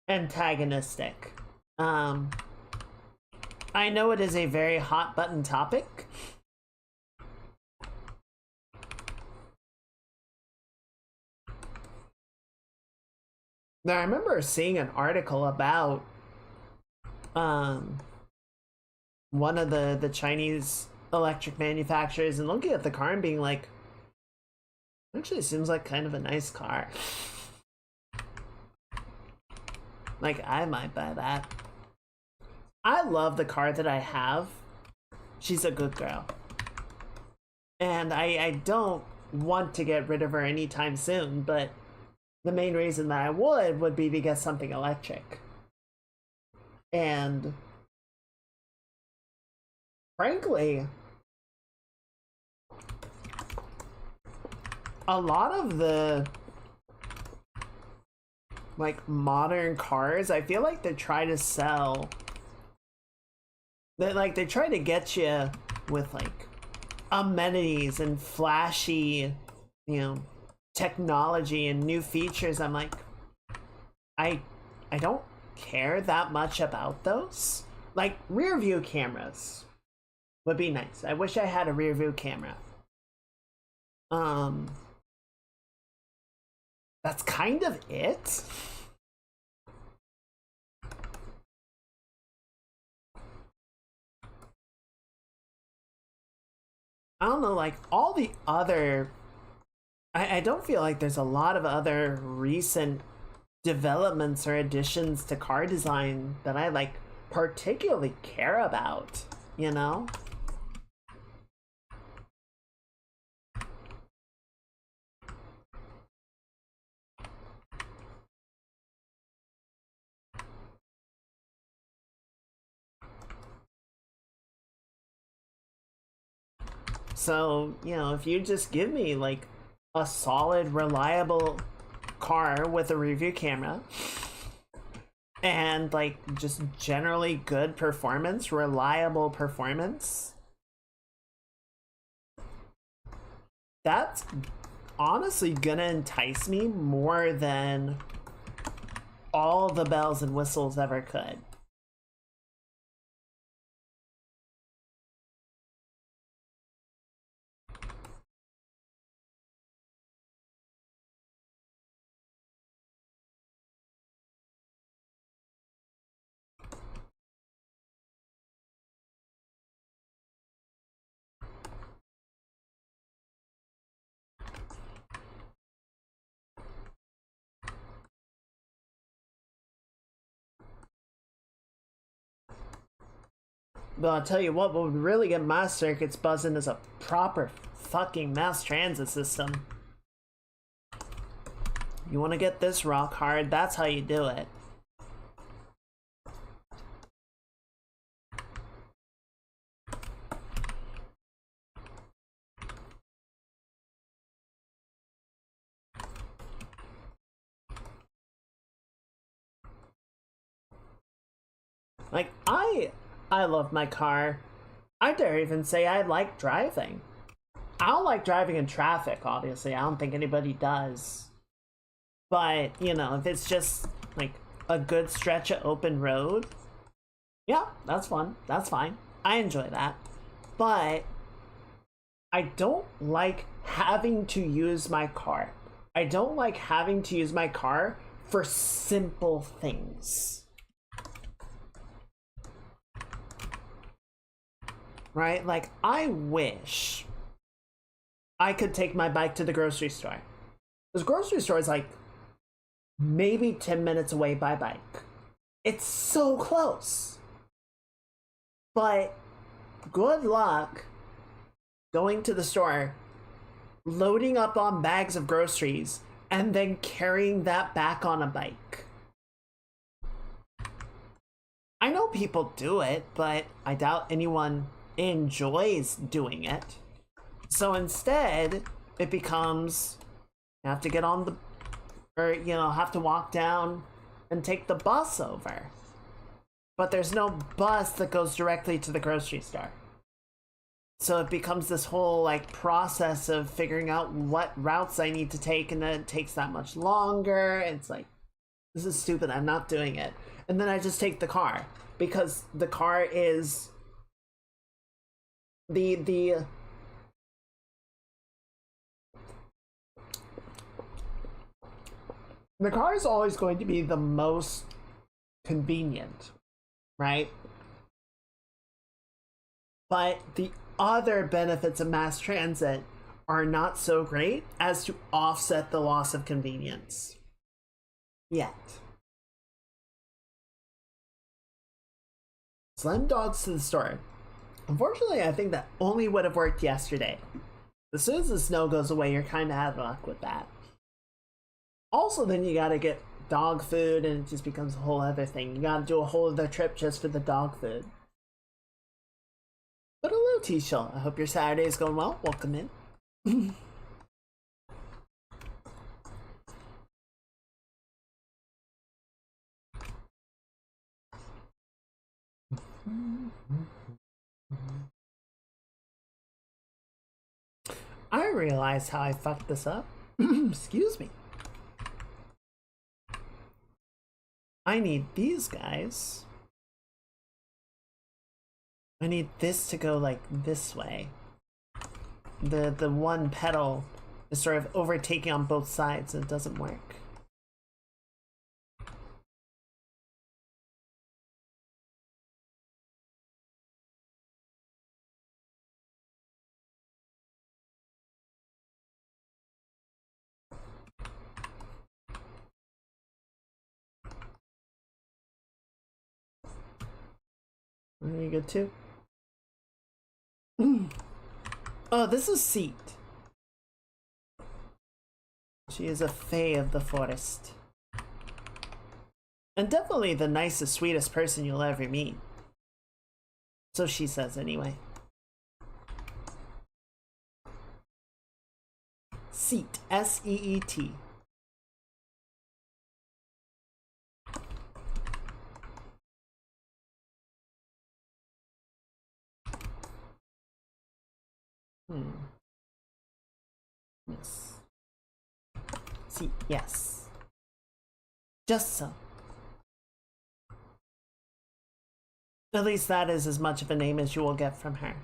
antagonistic. I know it is a very hot button topic. Now, I remember seeing an article about one of the Chinese electric manufacturers and looking at the car and being like, actually seems like kind of a nice car. Like, I might buy that. I love the car that I have. She's a good girl. And I don't want to get rid of her anytime soon, but the main reason that I would be to get something electric. And frankly, a lot of the like modern cars, I feel like they try to sell, they try to get you with like amenities and flashy, you know, technology and new features. I'm like, I don't care that much about those. Like rear view cameras would be nice. I wish I had a rear view camera. That's kind of it. I don't know, like all the other, I don't feel like there's a lot of other recent developments or additions to car design that I like particularly care about, you know? So, you know, if you just give me like a solid, reliable car with a review camera and like just generally good performance, reliable performance, that's honestly gonna entice me more than all the bells and whistles ever could. But I'll tell you what would really get my circuits buzzing is a proper fucking mass transit system. You want to get this rock hard, that's how you do it. Like, I love my car. I dare even say I like driving. I don't like driving in traffic, obviously. I don't think anybody does. But, you know, if it's just like a good stretch of open road, yeah, that's fun. That's fine. I enjoy that. But I don't like having to use my car. I don't like having to use my car for simple things. Right? Like, I wish I could take my bike to the grocery store. This grocery store is like maybe 10 minutes away by bike. It's so close. But good luck going to the store, loading up on bags of groceries, and then carrying that back on a bike. I know people do it, but I doubt anyone enjoys doing it. So instead, it becomes you have to get on the, or you know, have to walk down and take the bus over. But there's no bus that goes directly to the grocery store. So it becomes this whole like process of figuring out what routes I need to take, and then it takes that much longer. It's like, this is stupid, I'm not doing it. And then I just take the car, because the car is the car is always going to be the most convenient, right? But the other benefits of mass transit are not so great as to offset the loss of convenience. Yet. Slim dogs to the store. Unfortunately, I think that only would have worked yesterday. As soon as the snow goes away, you're kind of out of luck with that. Also, then you gotta get dog food, and it just becomes a whole other thing. You gotta do a whole other trip just for the dog food. But hello, T-Shell. I hope your Saturday is going well. Welcome in. I realized how I fucked this up. Excuse me. I need these guys. I need this to go like this way. The one pedal is sort of overtaking on both sides and it doesn't work. Are you good too? Oh, this is Seat. She is a fae of the forest. And definitely the nicest, sweetest person you'll ever meet. So she says anyway. Seat. S-E-E-T. Yes. See, yes. Just so. At least that is as much of a name as you will get from her.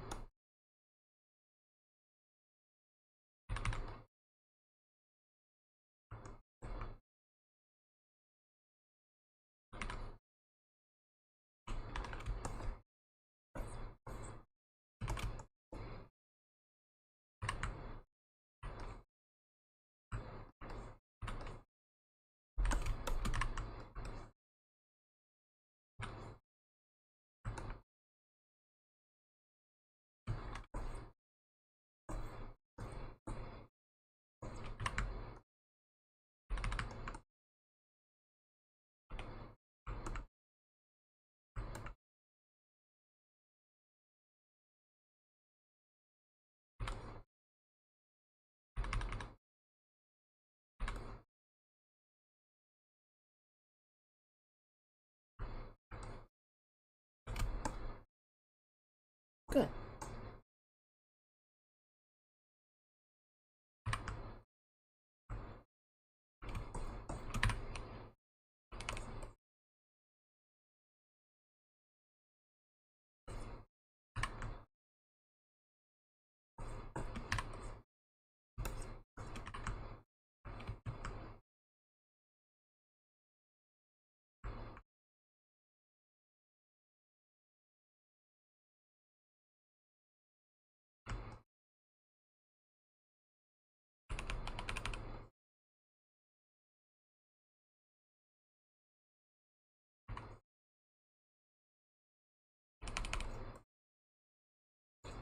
Good.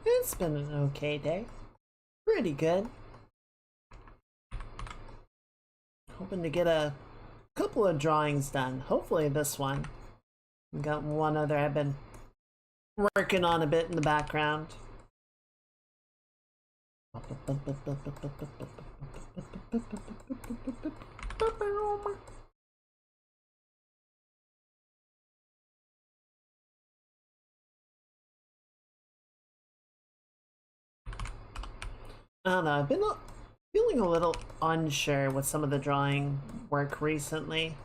It's been an okay day. Pretty good. Hoping to get a couple of drawings done. Hopefully this one. I've got one other I've been working on a bit in the background. I don't know, I've been feeling a little unsure with some of the drawing work recently.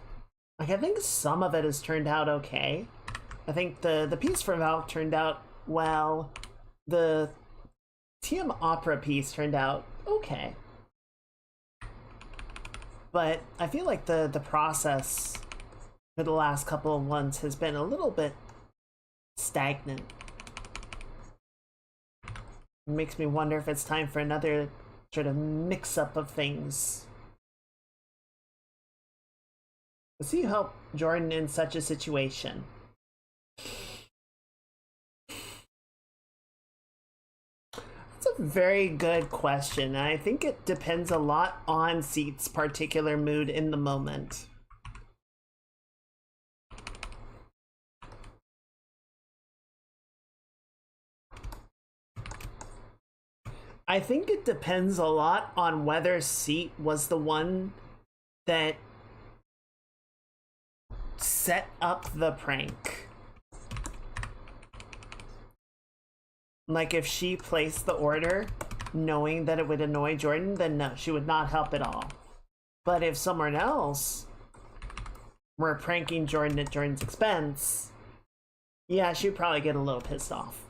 Like, I think some of it has turned out okay. I think the piece for Valk turned out well. The TM Opera piece turned out okay. But I feel like the process for the last couple of months has been a little bit stagnant. It makes me wonder if it's time for another sort of mix-up of things. Does he help Jordan in such a situation? It's a very good question. I think it depends a lot on Seat's particular mood in the moment. I think it depends a lot on whether Seat was the one that set up the prank. Like, if she placed the order knowing that it would annoy Jordan, then no, she would not help at all. But if someone else were pranking Jordan at Jordan's expense, yeah, she'd probably get a little pissed off.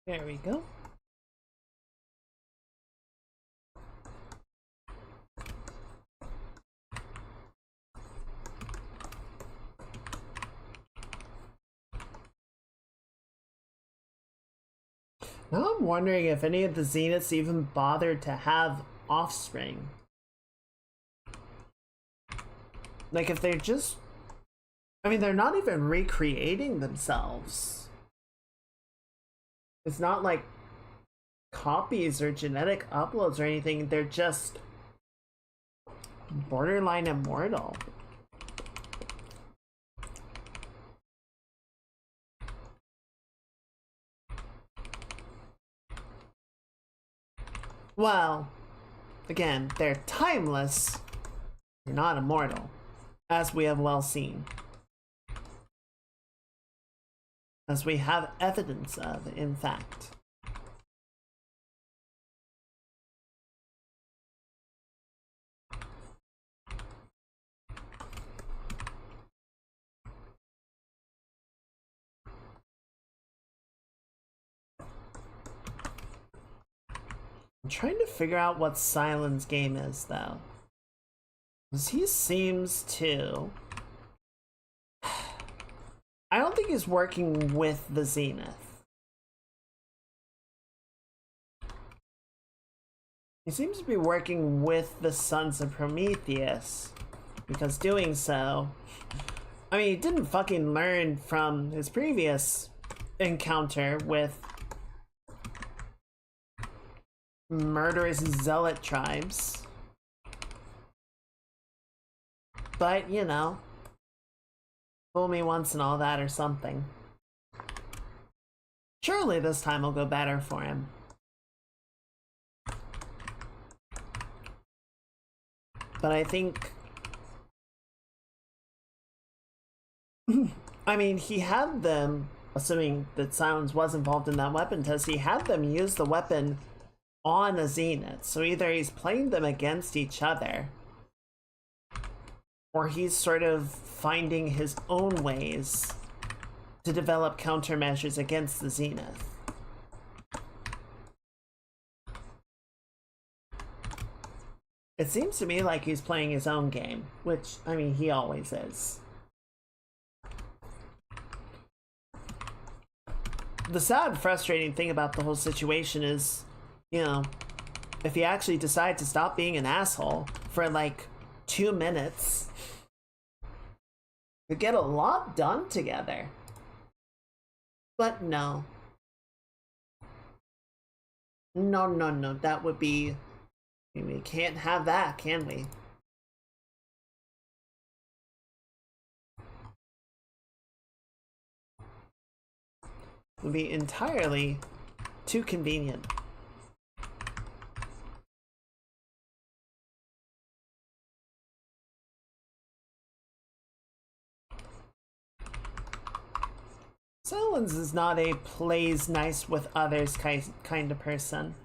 There we go. Now I'm wondering if any of the Zeniths even bothered to have offspring. Like, if they're just... I mean, they're not even recreating themselves. It's not like copies or genetic uploads or anything. They're just borderline immortal. Well, again, they're timeless. They're not immortal, as we have well seen. As we have evidence of, in fact. I'm trying to figure out what Sylens' game is, though. Because he seems to... I don't think he's working with the Zenith. He seems to be working with the Sons of Prometheus, because doing so... I mean, he didn't fucking learn from his previous encounter with murderous zealot tribes. But, you know, fool me once and all that or something. Surely this time will go better for him. But I think... I mean, he had them, assuming that Sylens was involved in that weapon test, he had them use the weapon on a Zenith. So either he's playing them against each other, or he's sort of finding his own ways to develop countermeasures against the Zenith. It seems to me like he's playing his own game, which, I mean, he always is. The sad, frustrating thing about the whole situation is, you know, if you actually decide to stop being an asshole for like 2 minutes, you get a lot done together. But no. No, that would be... I mean, we can't have that, can we? It would be entirely too convenient. Sylens is not a plays nice with others kind of person.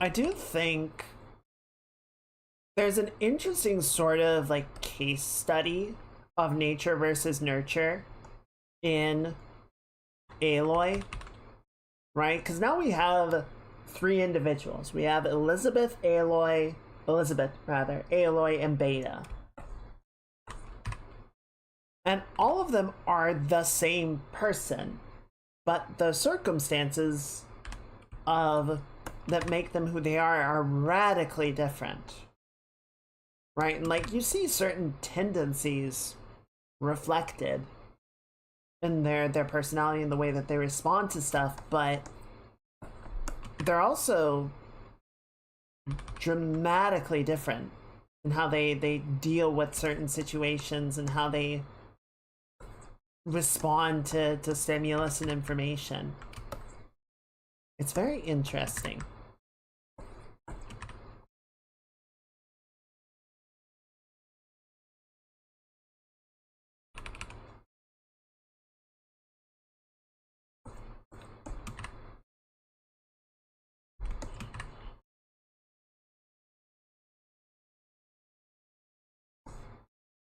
I do think there's an interesting sort of like case study of nature versus nurture in Aloy, right? Because now we have 3 individuals. We have Elizabeth, Aloy, and Beta. And all of them are the same person, but the circumstances of that make them who they are radically different, right? And like you see certain tendencies reflected in their personality and the way that they respond to stuff, but they're also dramatically different in how they deal with certain situations and how they respond to stimulus and information. It's very interesting.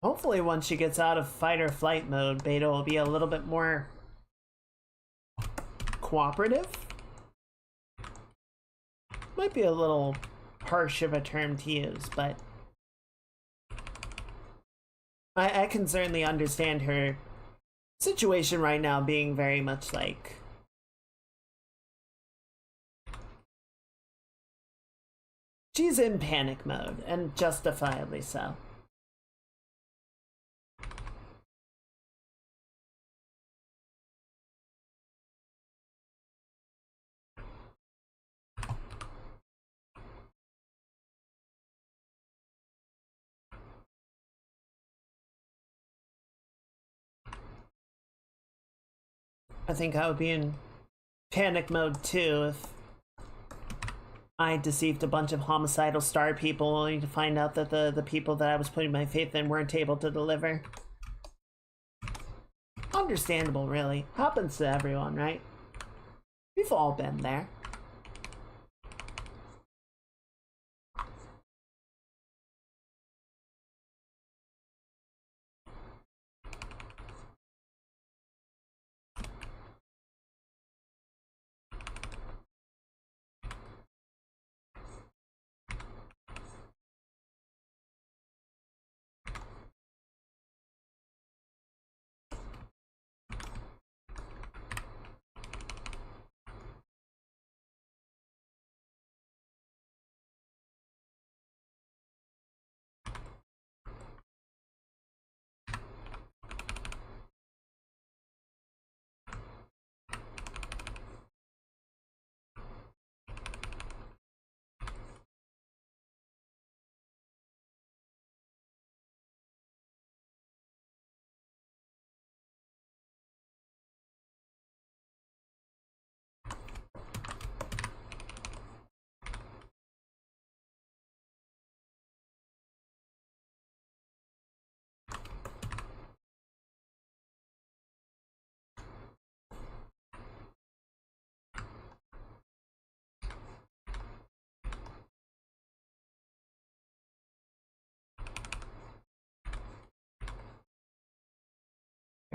Hopefully once she gets out of fight or flight mode, Beta will be a little bit more cooperative. Might be a little harsh of a term to use, but I can certainly understand her situation right now being very much like she's in panic mode, and justifiably so. I think I would be in panic mode too if I deceived a bunch of homicidal star people only to find out that the people that I was putting my faith in weren't able to deliver. Understandable, really. Happens to everyone, right? We've all been there.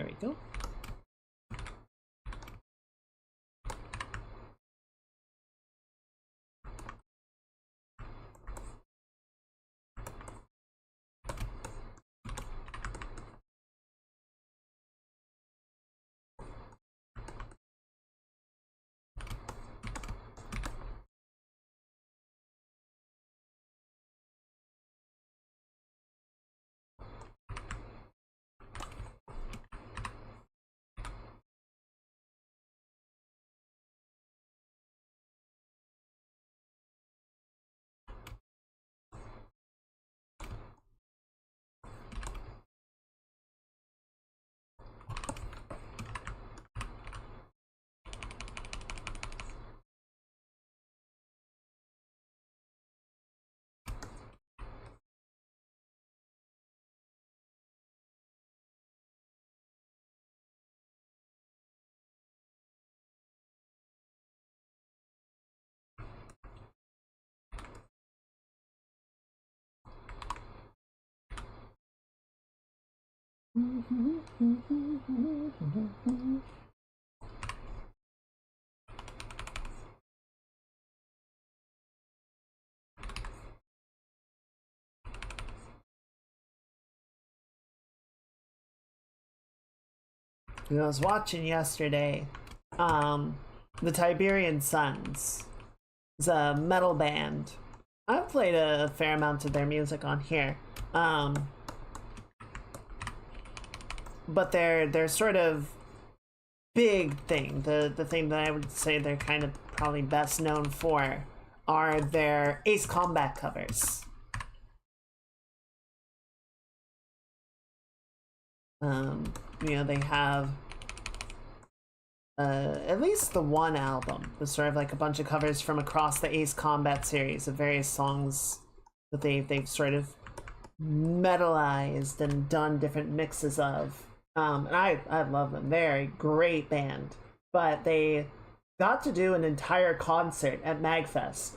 There we go. I was watching yesterday, the Tiberian Suns. It's a metal band. I've played a fair amount of their music on here. But their sort of big thing, the thing that I would say they're kind of probably best known for, are their Ace Combat covers. You know, they have at least the one album was sort of like a bunch of covers from across the Ace Combat series of various songs that they've sort of metalized and done different mixes of. And I love them. They're a great band. But they got to do an entire concert at MagFest.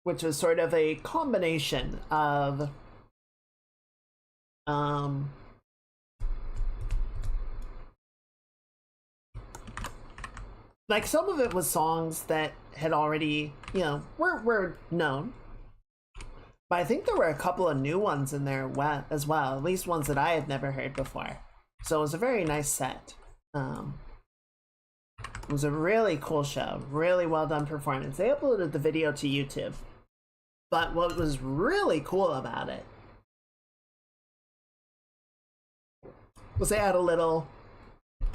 Which was sort of a combination of like some of it was songs that had already, you know, were known. But I think there were a couple of new ones in there as well, at least ones that I had never heard before. So it was a very nice set. It was a really cool show, really well done performance. They uploaded the video to YouTube. But what was really cool about it was they had a little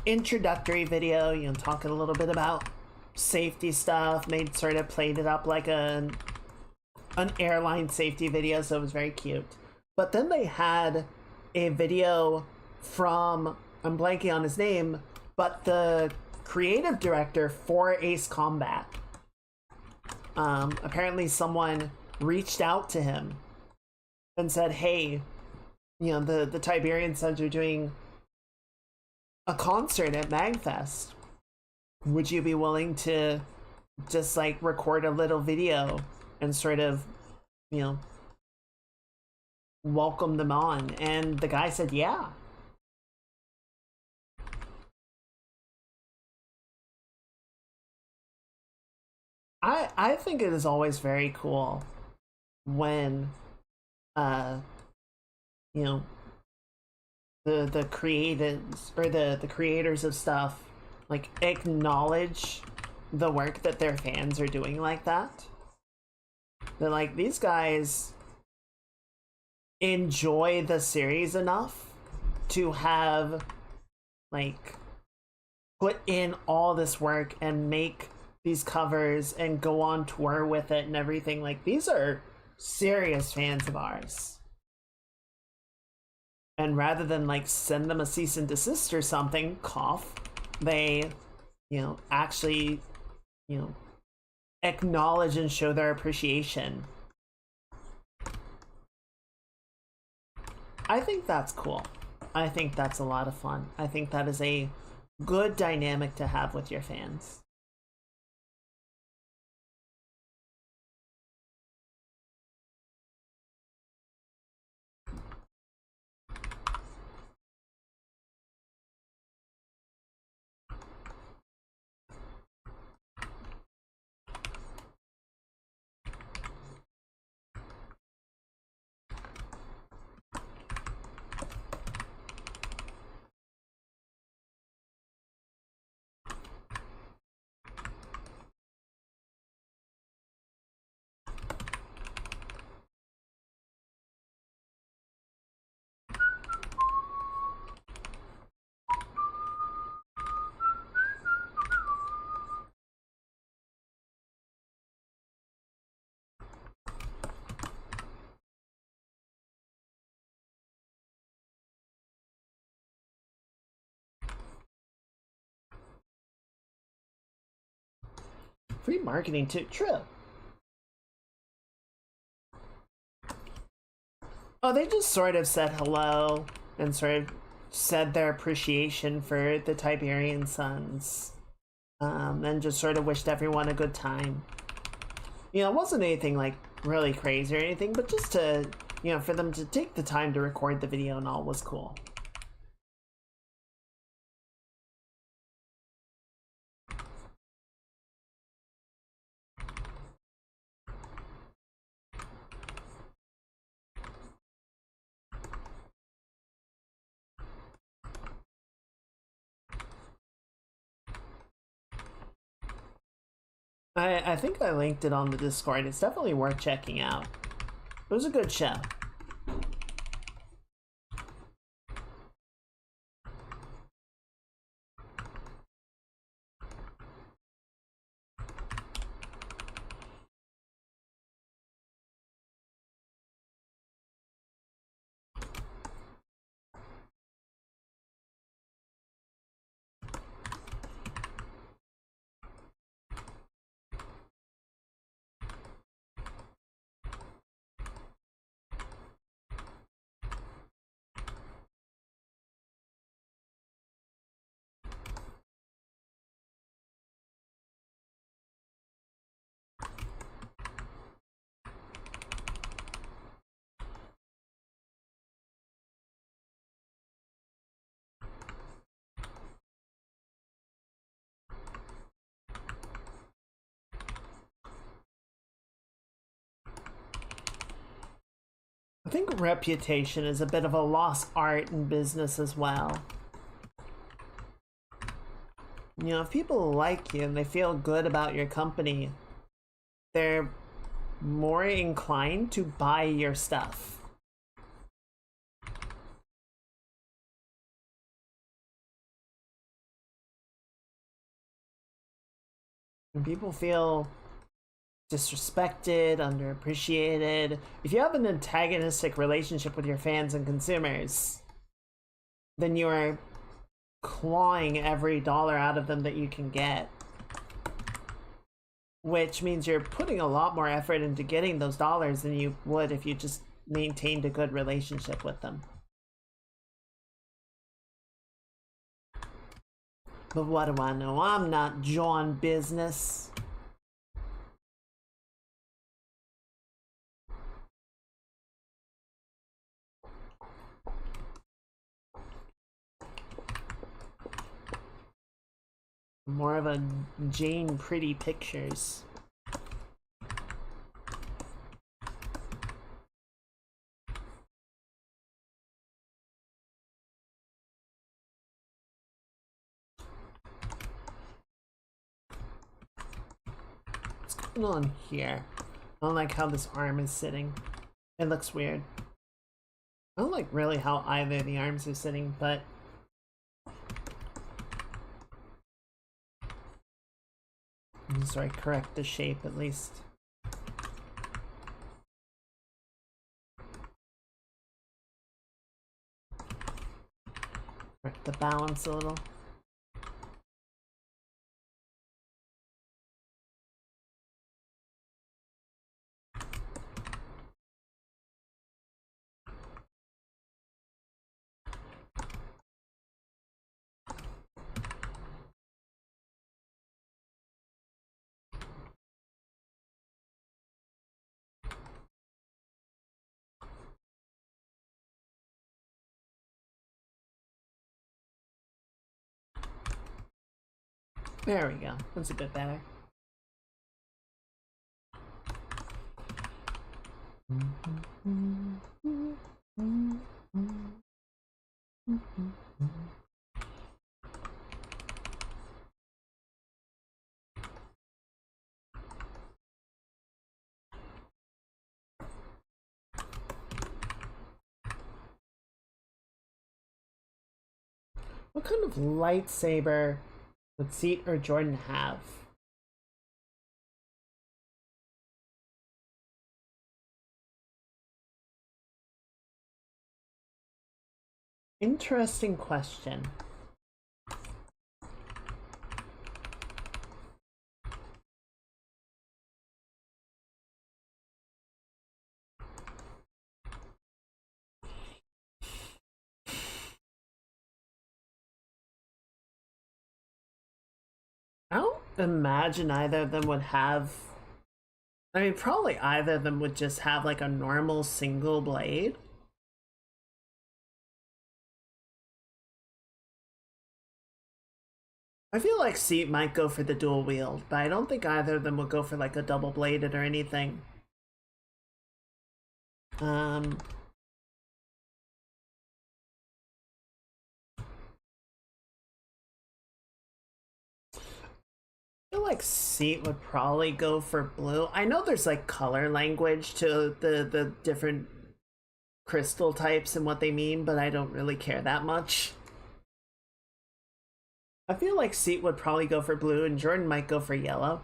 introductory video, you know, talking a little bit about safety stuff. They sort of played it up like an airline safety video, so it was very cute. But then they had a video from, I'm blanking on his name, but the creative director for Ace Combat. Apparently someone reached out to him and said, hey, you know, the Tiberian Suns are doing a concert at MagFest. Would you be willing to just like record a little video and sort of, you know, welcome them on? And the guy said, yeah. I think it is always very cool when you know, the creatives or the creators of stuff like acknowledge the work that their fans are doing like that. They're like, these guys enjoy the series enough to have like put in all this work and make these covers and go on tour with it and everything. Like, these are serious fans of ours. And rather than like send them a cease and desist or something, cough, they, you know, actually, you know, acknowledge and show their appreciation. I think that's cool. I think that's a lot of fun. I think that is a good dynamic to have with your fans. free marketing too. True. Oh, they just sort of said hello and sort of said their appreciation for the Tiberian Sons. And just sort of wished everyone a good time. You know, it wasn't anything like really crazy or anything, but just to, you know, for them to take the time to record the video and all was cool. I think I linked it on the Discord. It's definitely worth checking out. It was a good show. I think reputation is a bit of a lost art in business as well. You know, if people like you and they feel good about your company, they're more inclined to buy your stuff. When people feel disrespected, underappreciated, if you have an antagonistic relationship with your fans and consumers, then you are clawing every dollar out of them that you can get. Which means you're putting a lot more effort into getting those dollars than you would if you just maintained a good relationship with them. But what do I know? I'm not John Business. More of a Jane Pretty Pictures. What's going on here? I don't like how this arm is sitting. It looks weird. I don't like really how either of the arms are sitting, but I'm sorry, correct the shape at least. Correct the balance a little. There we go. That's a bit better. What kind of lightsaber would Seat or Jordan have? Interesting question. I don't imagine either of them would have. I mean, probably either of them would just have like a normal single blade. I feel like Seat might go for the dual wield, but I don't think either of them would go for like a double bladed or anything. I feel like Seat would probably go for blue. I know there's like color language to the different crystal types and what they mean, but I don't really care that much. I feel like Seat would probably go for blue and Jordan might go for yellow.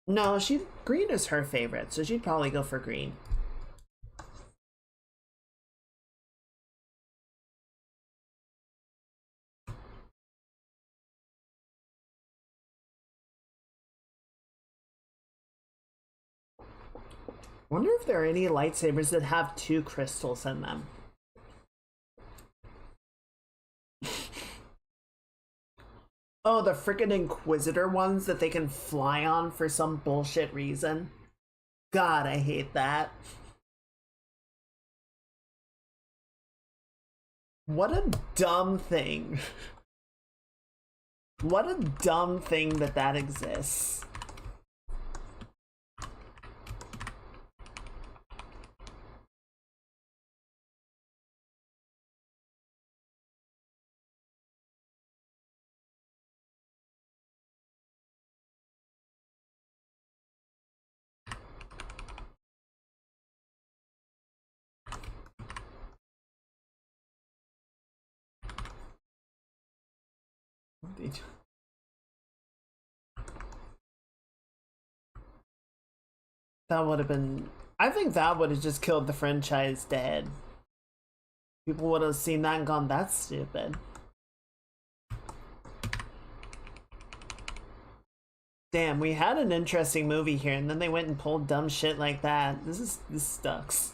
No, green is her favorite, so she'd probably go for green. Wonder if there are any lightsabers that have 2 crystals in them. Oh, the frickin' Inquisitor ones that they can fly on for some bullshit reason. God, I hate that. What a dumb thing. What a dumb thing that exists. That would have been... I think that would have just killed the franchise dead. People would have seen that and gone, that's stupid. Damn, we had an interesting movie here and then they went and pulled dumb shit like that. This sucks.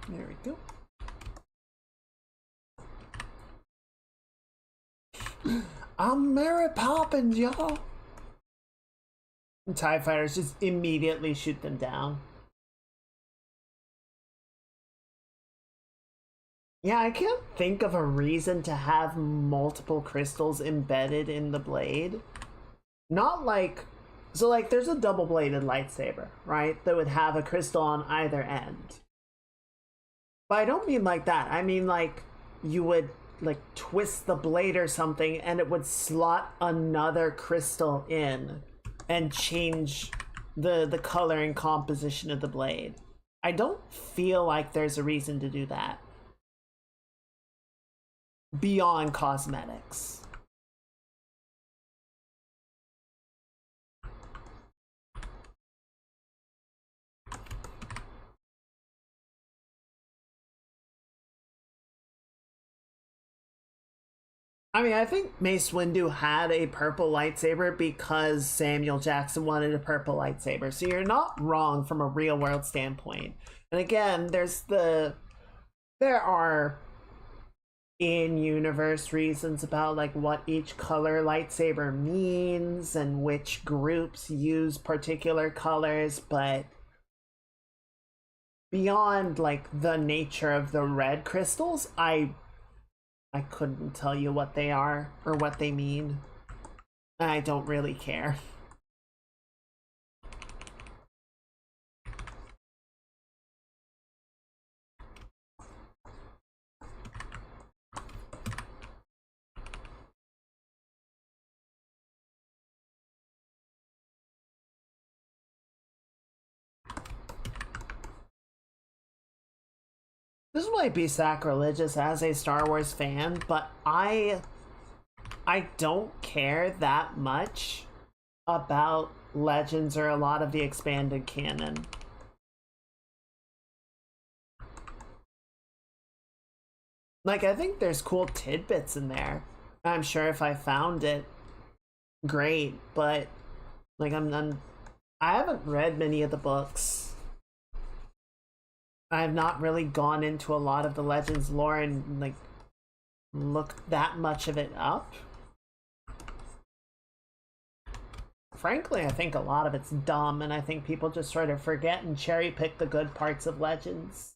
There we go. I'm Mary Poppins, y'all. And TIE fighters just immediately shoot them down. Yeah, I can't think of a reason to have multiple crystals embedded in the blade. Not like... So, like, there's a double-bladed lightsaber, right? That would have a crystal on either end. But I don't mean like that. I mean like you would like twist the blade or something and it would slot another crystal in and change the color and composition of the blade. I don't feel like there's a reason to do that. Beyond cosmetics. I mean, I think Mace Windu had a purple lightsaber because Samuel Jackson wanted a purple lightsaber. So you're not wrong from a real world standpoint. And again, there are in-universe reasons about like what each color lightsaber means and which groups use particular colors, but beyond like the nature of the red crystals, I couldn't tell you what they are or what they mean. I don't really care. This might be sacrilegious as a Star Wars fan, but I don't care that much about Legends or a lot of the expanded canon. Like, I think there's cool tidbits in there. I'm sure if I found it, great, but like I haven't read many of the books. I have not really gone into a lot of the Legends lore and like looked that much of it up. Frankly, I think a lot of it's dumb, and I think people just sort of forget and cherry pick the good parts of Legends.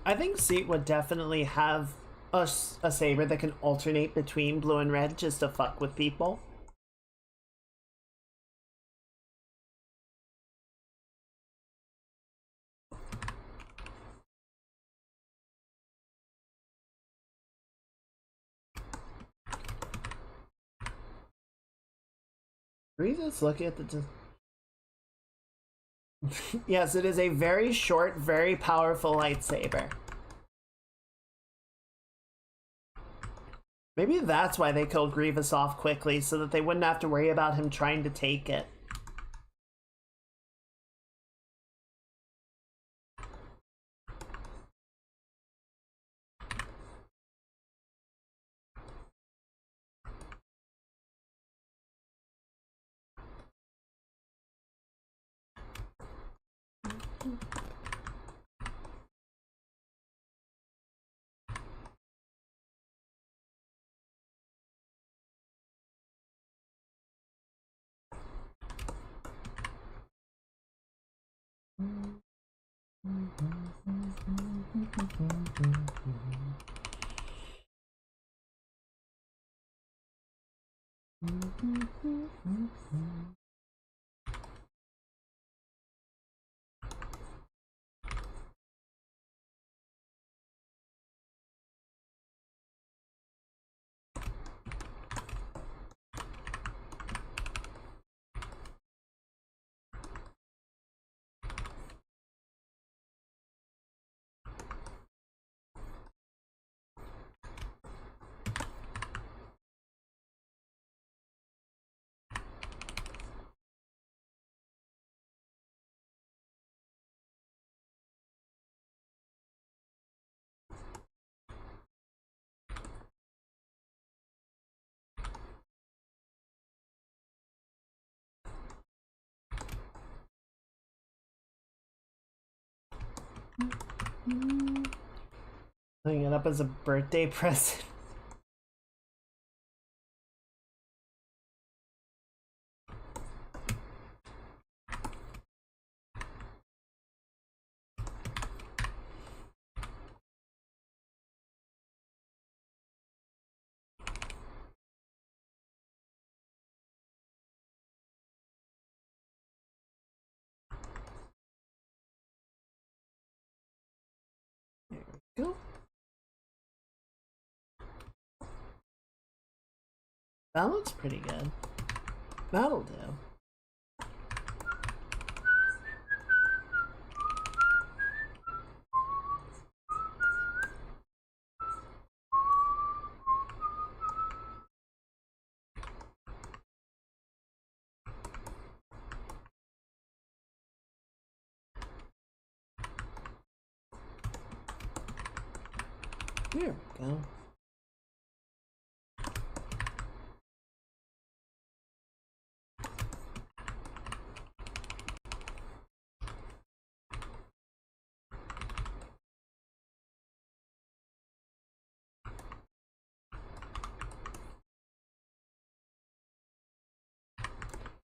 I think Seat would definitely have a saber that can alternate between blue and red just to fuck with people. We just look at the... Yes, it is a very short, very powerful lightsaber. Maybe that's why they killed Grievous off quickly, so that they wouldn't have to worry about him trying to take it. Hang it up as a birthday present. Go. That looks pretty good. That'll do. There we go.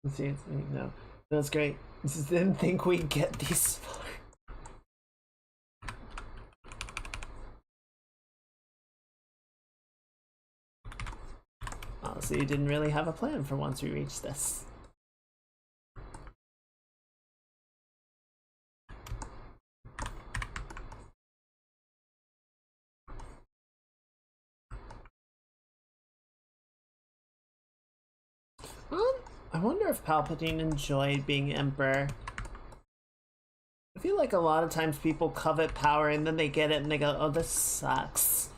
Let's see, no. That's great. Just didn't think we'd get these far. Honestly, you didn't really have a plan for once we reached this. I wonder if Palpatine enjoyed being Emperor. I feel like a lot of times people covet power and then they get it and they go, oh, this sucks.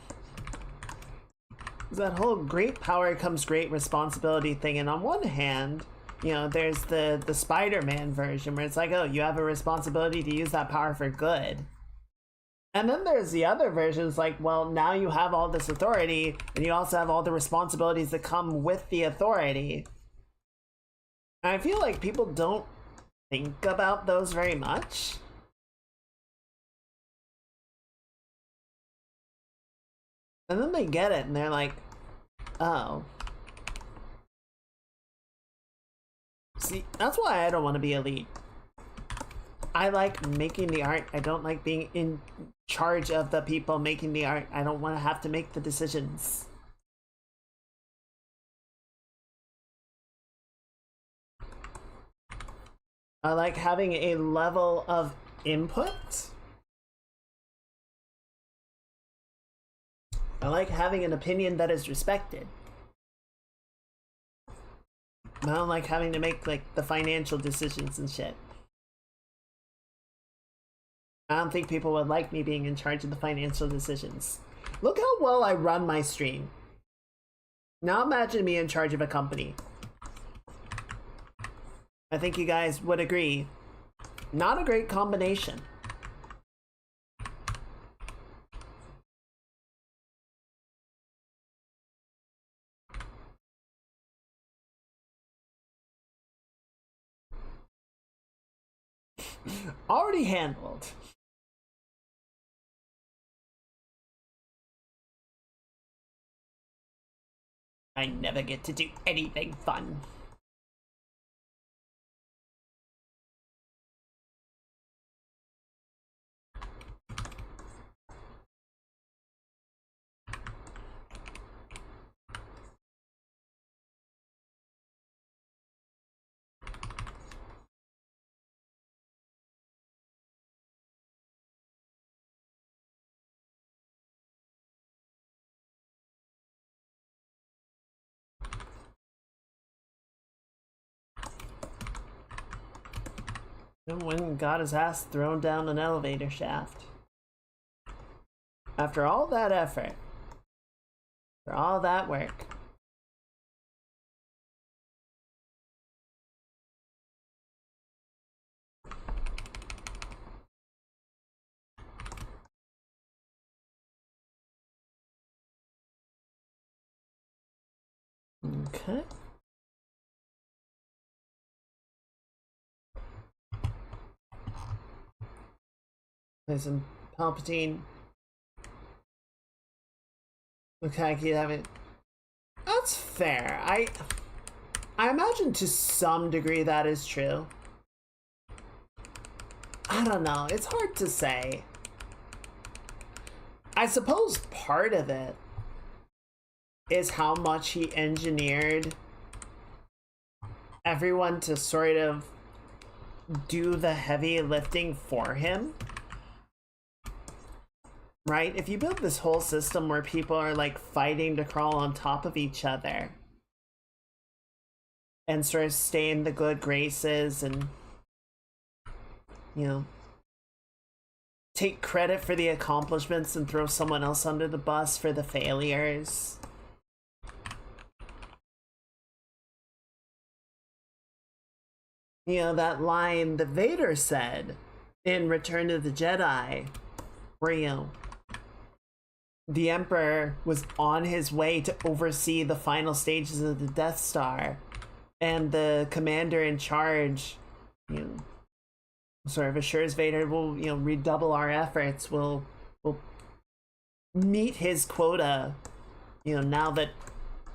That whole great power comes great responsibility thing, and on one hand, you know, there's the Spider-Man version where it's like, oh, you have a responsibility to use that power for good. And then there's the other versions like, well, now you have all this authority and you also have all the responsibilities that come with the authority. And I feel like people don't think about those very much. And then they get it and they're like, oh. See, that's why I don't want to be elite. I like making the art. I don't like being in charge of the people making the art. I don't want to have to make the decisions. I like having a level of input. I like having an opinion that is respected. I don't like having to make like the financial decisions and shit. I don't think people would like me being in charge of the financial decisions. Look how well I run my stream. Now imagine me in charge of a company. I think you guys would agree. Not a great combination. Already handled. I never get to do anything fun. And when got his ass thrown down an elevator shaft. After all that effort, for all that work. Okay. Listen, Palpatine. Okay, you have it. That's fair. I imagine to some degree that is true. I don't know. It's hard to say. I suppose part of it is how much he engineered everyone to sort of do the heavy lifting for him. Right? If you build this whole system where people are like fighting to crawl on top of each other and sort of stay in the good graces and, you know, take credit for the accomplishments and throw someone else under the bus for the failures. You know, that line that Vader said in Return of the Jedi, where, you know, the Emperor was on his way to oversee the final stages of the Death Star, and the commander in charge, you know, sort of assures Vader, we'll, you know, redouble our efforts, we'll meet his quota, you know, now that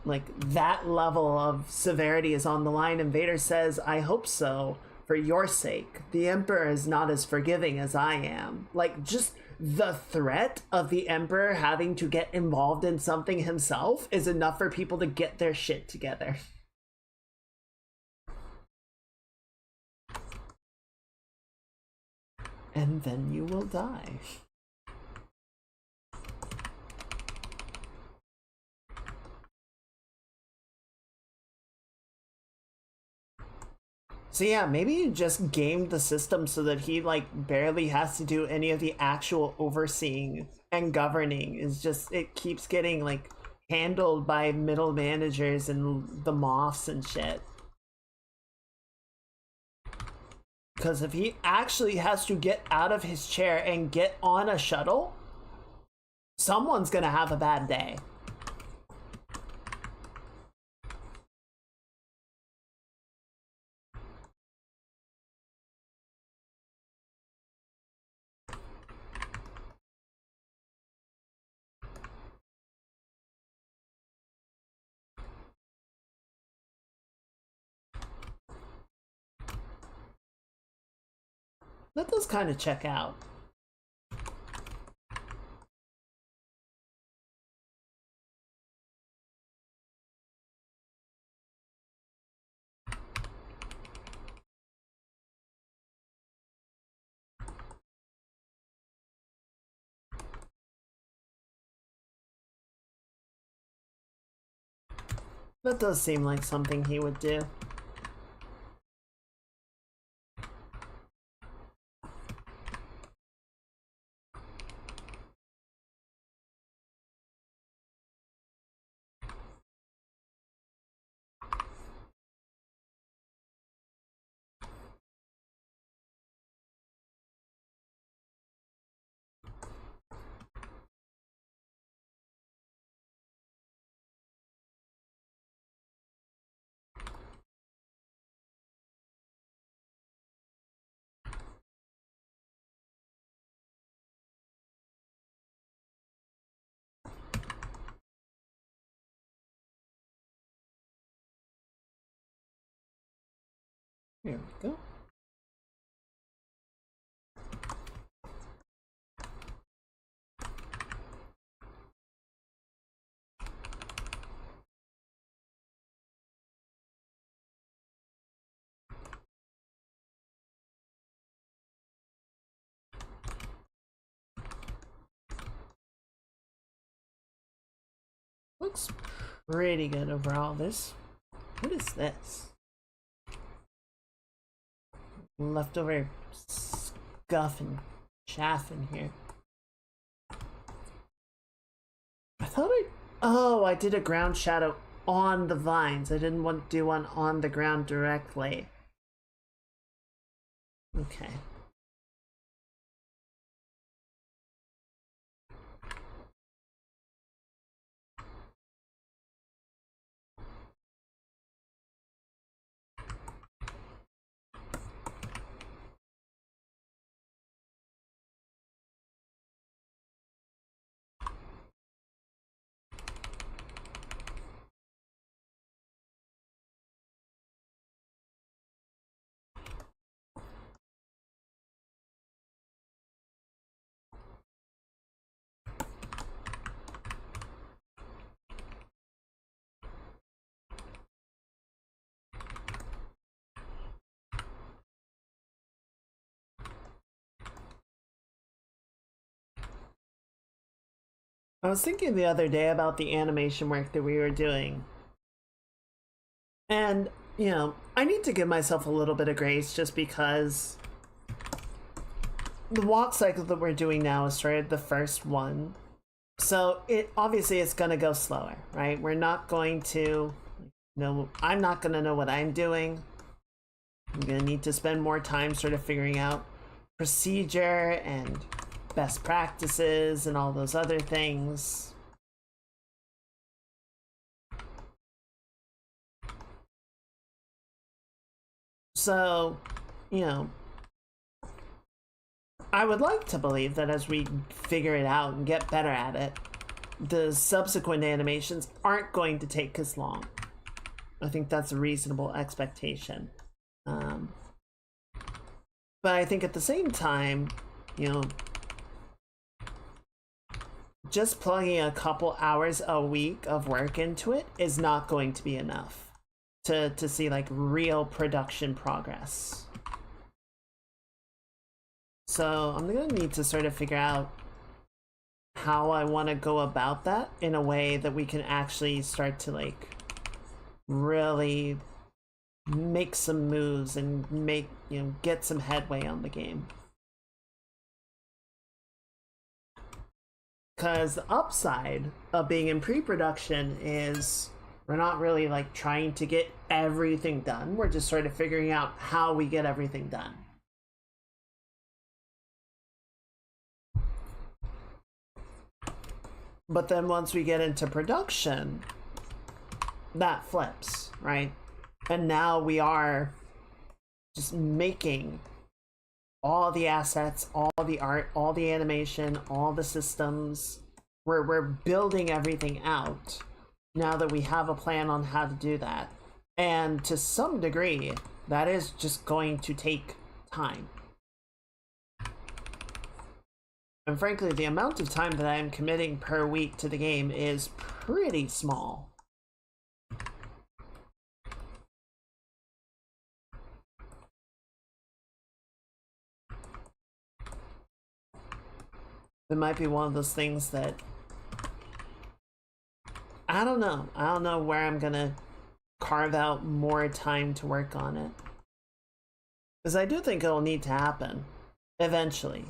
like that level of severity is on the line, and Vader says, I hope so, for your sake. The Emperor is not as forgiving as I am. Like, just the threat of the Emperor having to get involved in something himself is enough for people to get their shit together. And then you will die. So yeah, maybe you just gamed the system so that he like barely has to do any of the actual overseeing and governing. Is just, it keeps getting like handled by middle managers and the Moffs and shit. Because if he actually has to get out of his chair and get on a shuttle, someone's gonna have a bad day. That does kind of check out. That does seem like something he would do. Here we go. Looks pretty good overall. What is this? Leftover scuff and chaff in here. I did a ground shadow on the vines. I didn't want to do one on the ground directly. Okay. I was thinking the other day about the animation work that we were doing. And, you know, I need to give myself a little bit of grace just because the walk cycle that we're doing now is sort of the first one. So obviously it's going to go slower, right? We're not going to know, I'm not going to know what I'm doing. I'm going to need to spend more time sort of figuring out procedure and best practices and all those other things. So, you know, I would like to believe that as we figure it out and get better at it, the subsequent animations aren't going to take as long. I think that's a reasonable expectation. But I think at the same time, you know, just plugging a couple hours a week of work into it is not going to be enough to see like real production progress. So I'm gonna need to sort of figure out how I want to go about that in a way that we can actually start to like really make some moves and make, you know, get some headway on the game. Because the upside of being in pre-production is we're not really like trying to get everything done. We're just sort of figuring out how we get everything done. But then once we get into production, that flips, right? And now we are just making all the assets, all the art, all the animation, all the systems. We're building everything out now that we have a plan on how to do that. And to some degree, that is just going to take time. And frankly, the amount of time that I am committing per week to the game is pretty small. It might be one of those things that I don't know. I don't know where I'm gonna carve out more time to work on it. Because I do think it'll need to happen eventually.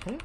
Okay.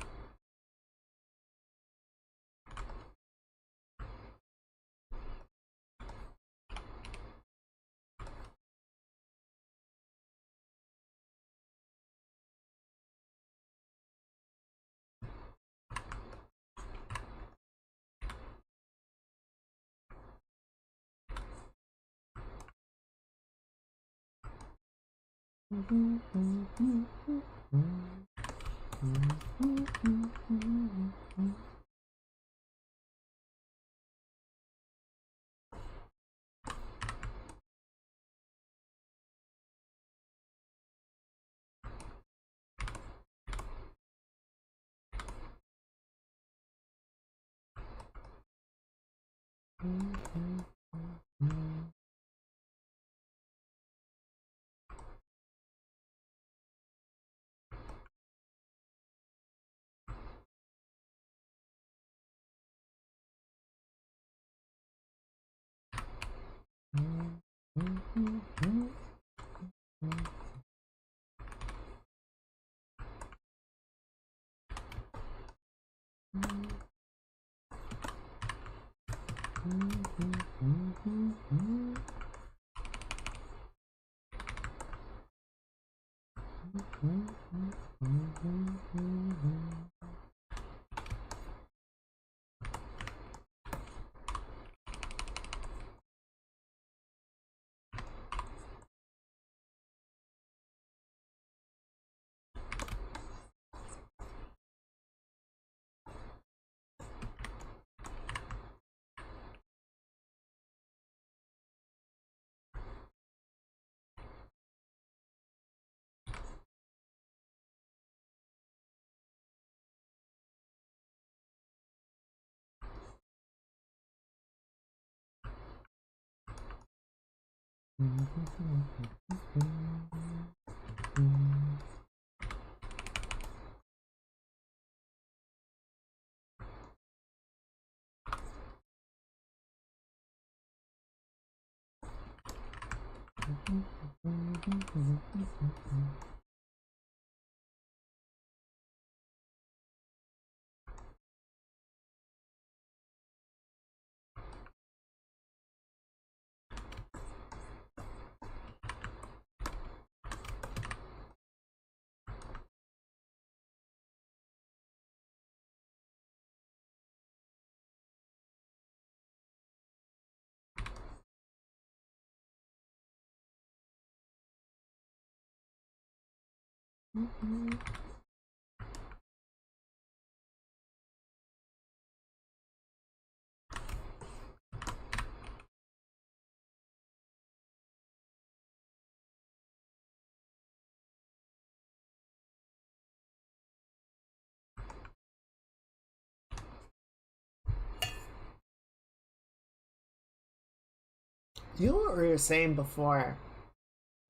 You know what we were saying before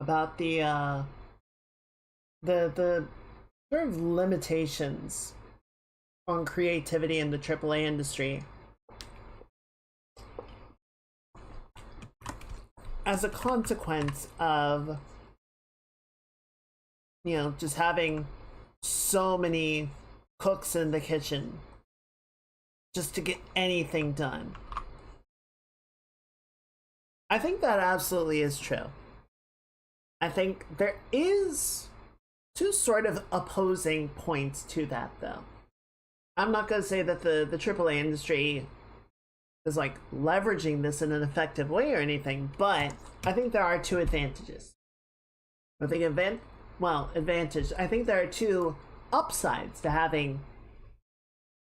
about the sort of limitations on creativity in the AAA industry as a consequence of, you know, just having so many cooks in the kitchen just to get anything done. I think that absolutely is true. I think there is two sort of opposing points to that, though. I'm not going to say that the AAA industry is like leveraging this in an effective way or anything, but I think there are two advantages. I think advantage. I think there are two upsides to having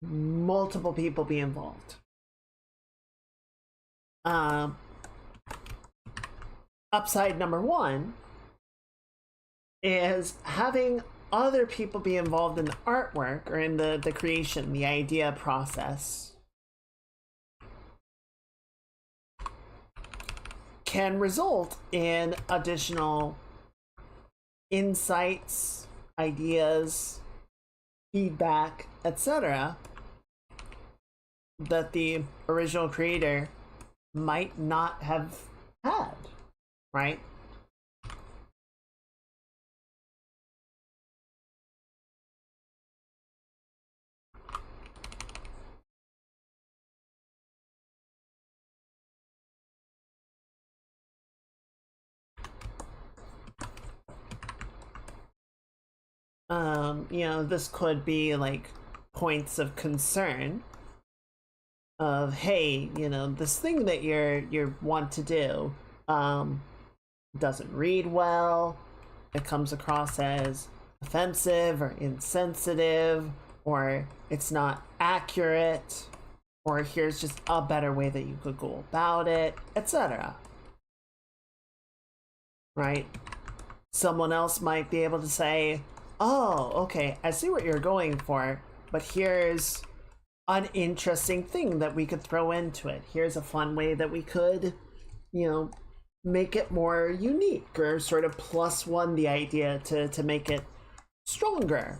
multiple people be involved. Upside number one is having other people be involved in the artwork or in the creation, the idea process, can result in additional insights, ideas, feedback, etc. that the original creator might not have had, right? You know, this could be like points of concern of, hey, you know, this thing that you want to do doesn't read well, it comes across as offensive or insensitive, or it's not accurate, or here's just a better way that you could go about it, etc. Right? Someone else might be able to say, oh, okay, I see what you're going for, but here's an interesting thing that we could throw into it. Here's a fun way that we could, you know, make it more unique, or sort of plus one the idea to make it stronger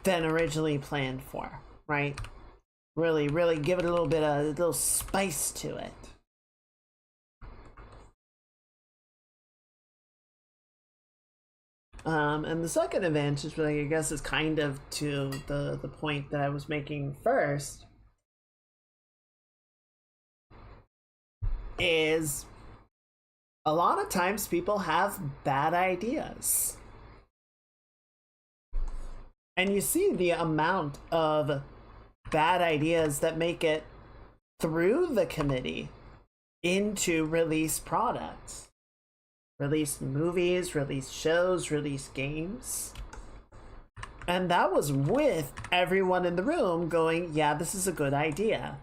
than originally planned for, right? Really give it a little spice to it. And the second advantage, which I guess is kind of to the point that I was making first, is a lot of times people have bad ideas. And you see the amount of bad ideas that make it through the committee into released products. Released movies, released shows, released games. And that was with everyone in the room going, yeah, this is a good idea.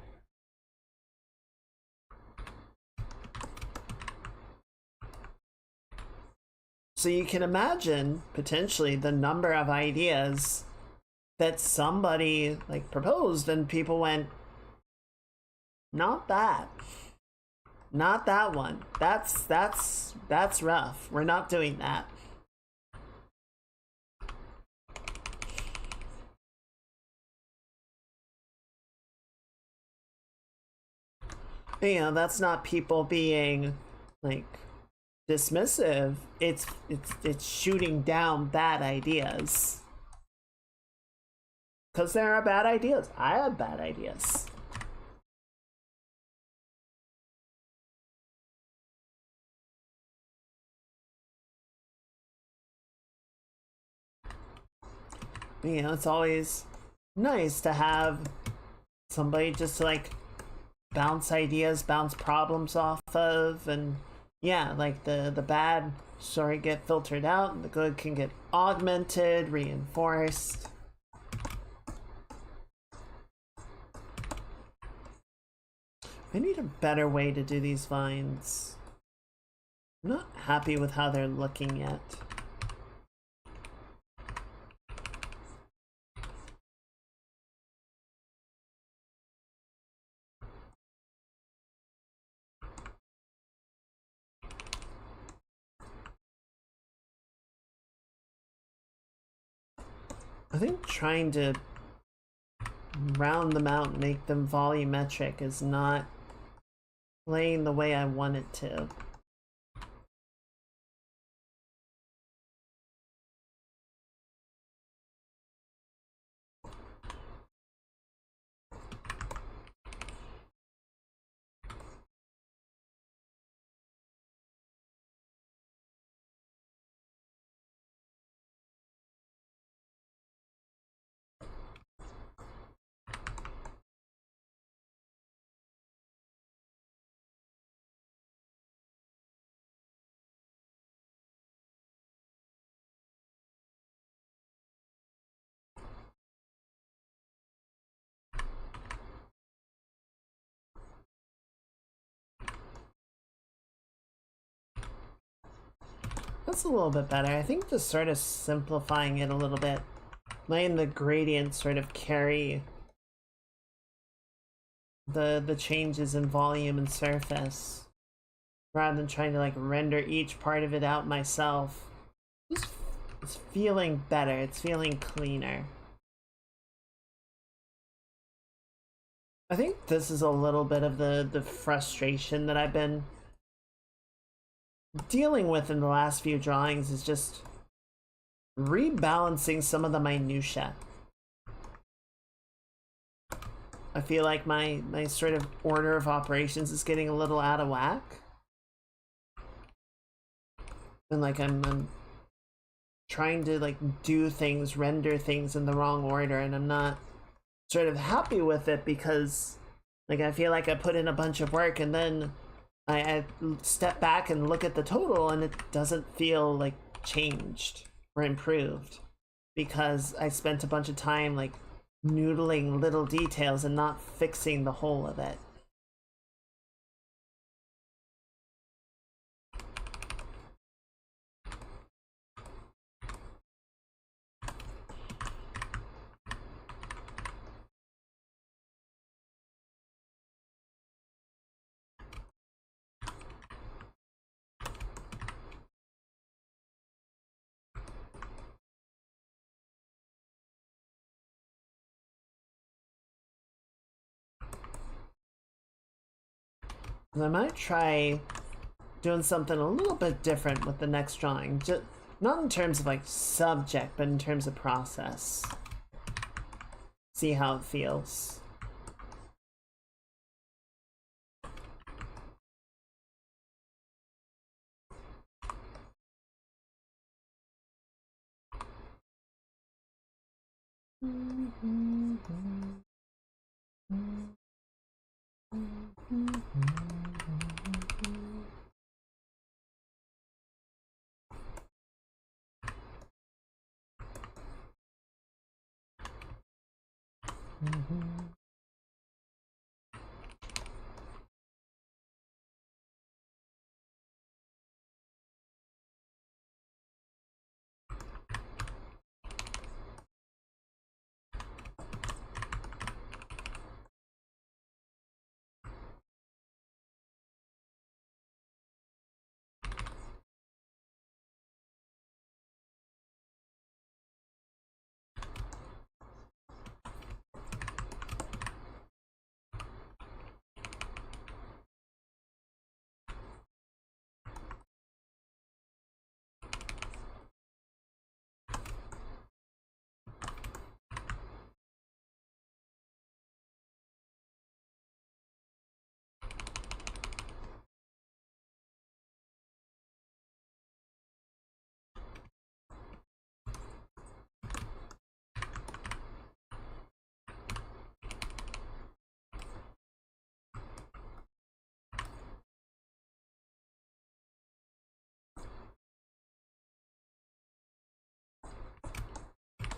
So you can imagine potentially the number of ideas that somebody like proposed and people went, not that. Not that one. That's rough. We're not doing that. You know, that's not people being like dismissive. It's shooting down bad ideas. Because there are bad ideas. I have bad ideas. You know, it's always nice to have somebody just to like bounce ideas, bounce problems off of, and yeah, like the bad sort of get filtered out and the good can get augmented, reinforced. I need a better way to do these vines. I'm not happy with how they're looking yet. I think trying to round them out and make them volumetric is not playing the way I want it to. That's a little bit better. I think just sort of simplifying it a little bit, letting the gradients sort of carry the changes in volume and surface, rather than trying to like render each part of it out myself. It's feeling better. It's feeling cleaner. I think this is a little bit of the frustration that I've been dealing with in the last few drawings, is just rebalancing some of the minutia. I feel like my sort of order of operations is getting a little out of whack. And like I'm trying to like do things, render things in the wrong order, and I'm not sort of happy with it because like I feel like I put in a bunch of work and then I step back and look at the total and it doesn't feel like changed or improved because I spent a bunch of time like noodling little details and not fixing the whole of it. I might try doing something a little bit different with the next drawing. Just not in terms of like subject, but in terms of process. See how it feels.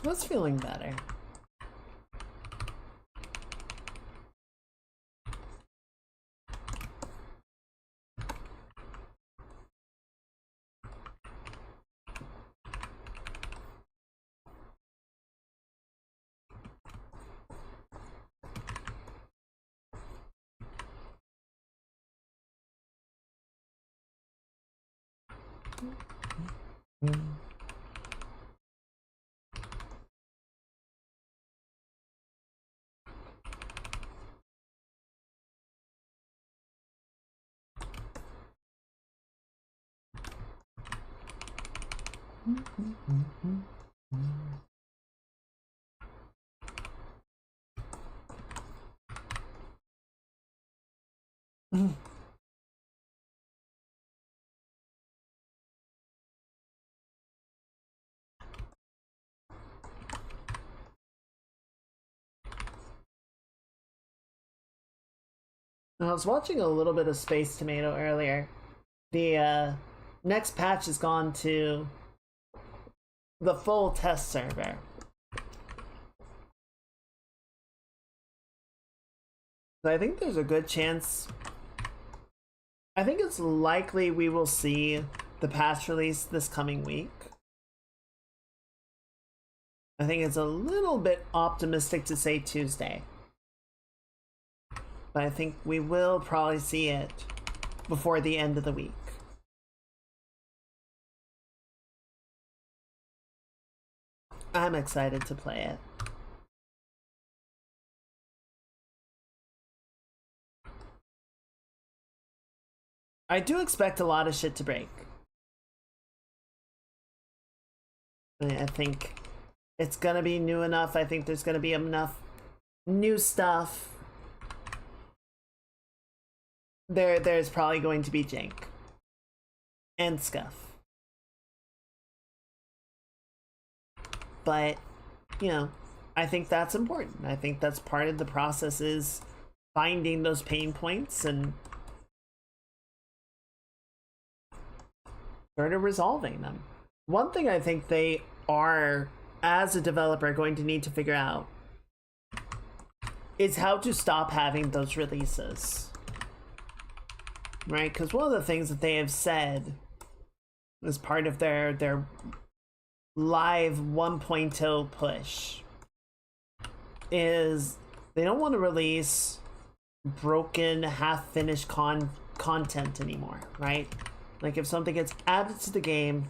That's feeling better. I was watching a little bit of Space Tomato earlier. The next patch has gone to the full test server. So I think there's a good chance. I think it's likely we will see the patch release this coming week. I think it's a little bit optimistic to say Tuesday. But I think we will probably see it before the end of the week. I'm excited to play it. I do expect a lot of shit to break. I think it's gonna be new enough. I think there's gonna be enough new stuff. There's probably going to be jank and scuff. But, you know, I think that's important. I think that's part of the process, is finding those pain points and sort of resolving them. one thing I think they are, as a developer, going to need to figure out is how to stop having those releases. Right? Because one of the things that they have said as part of their live 1.0 push is they don't want to release broken, half-finished content anymore, right? Like, if something gets added to the game,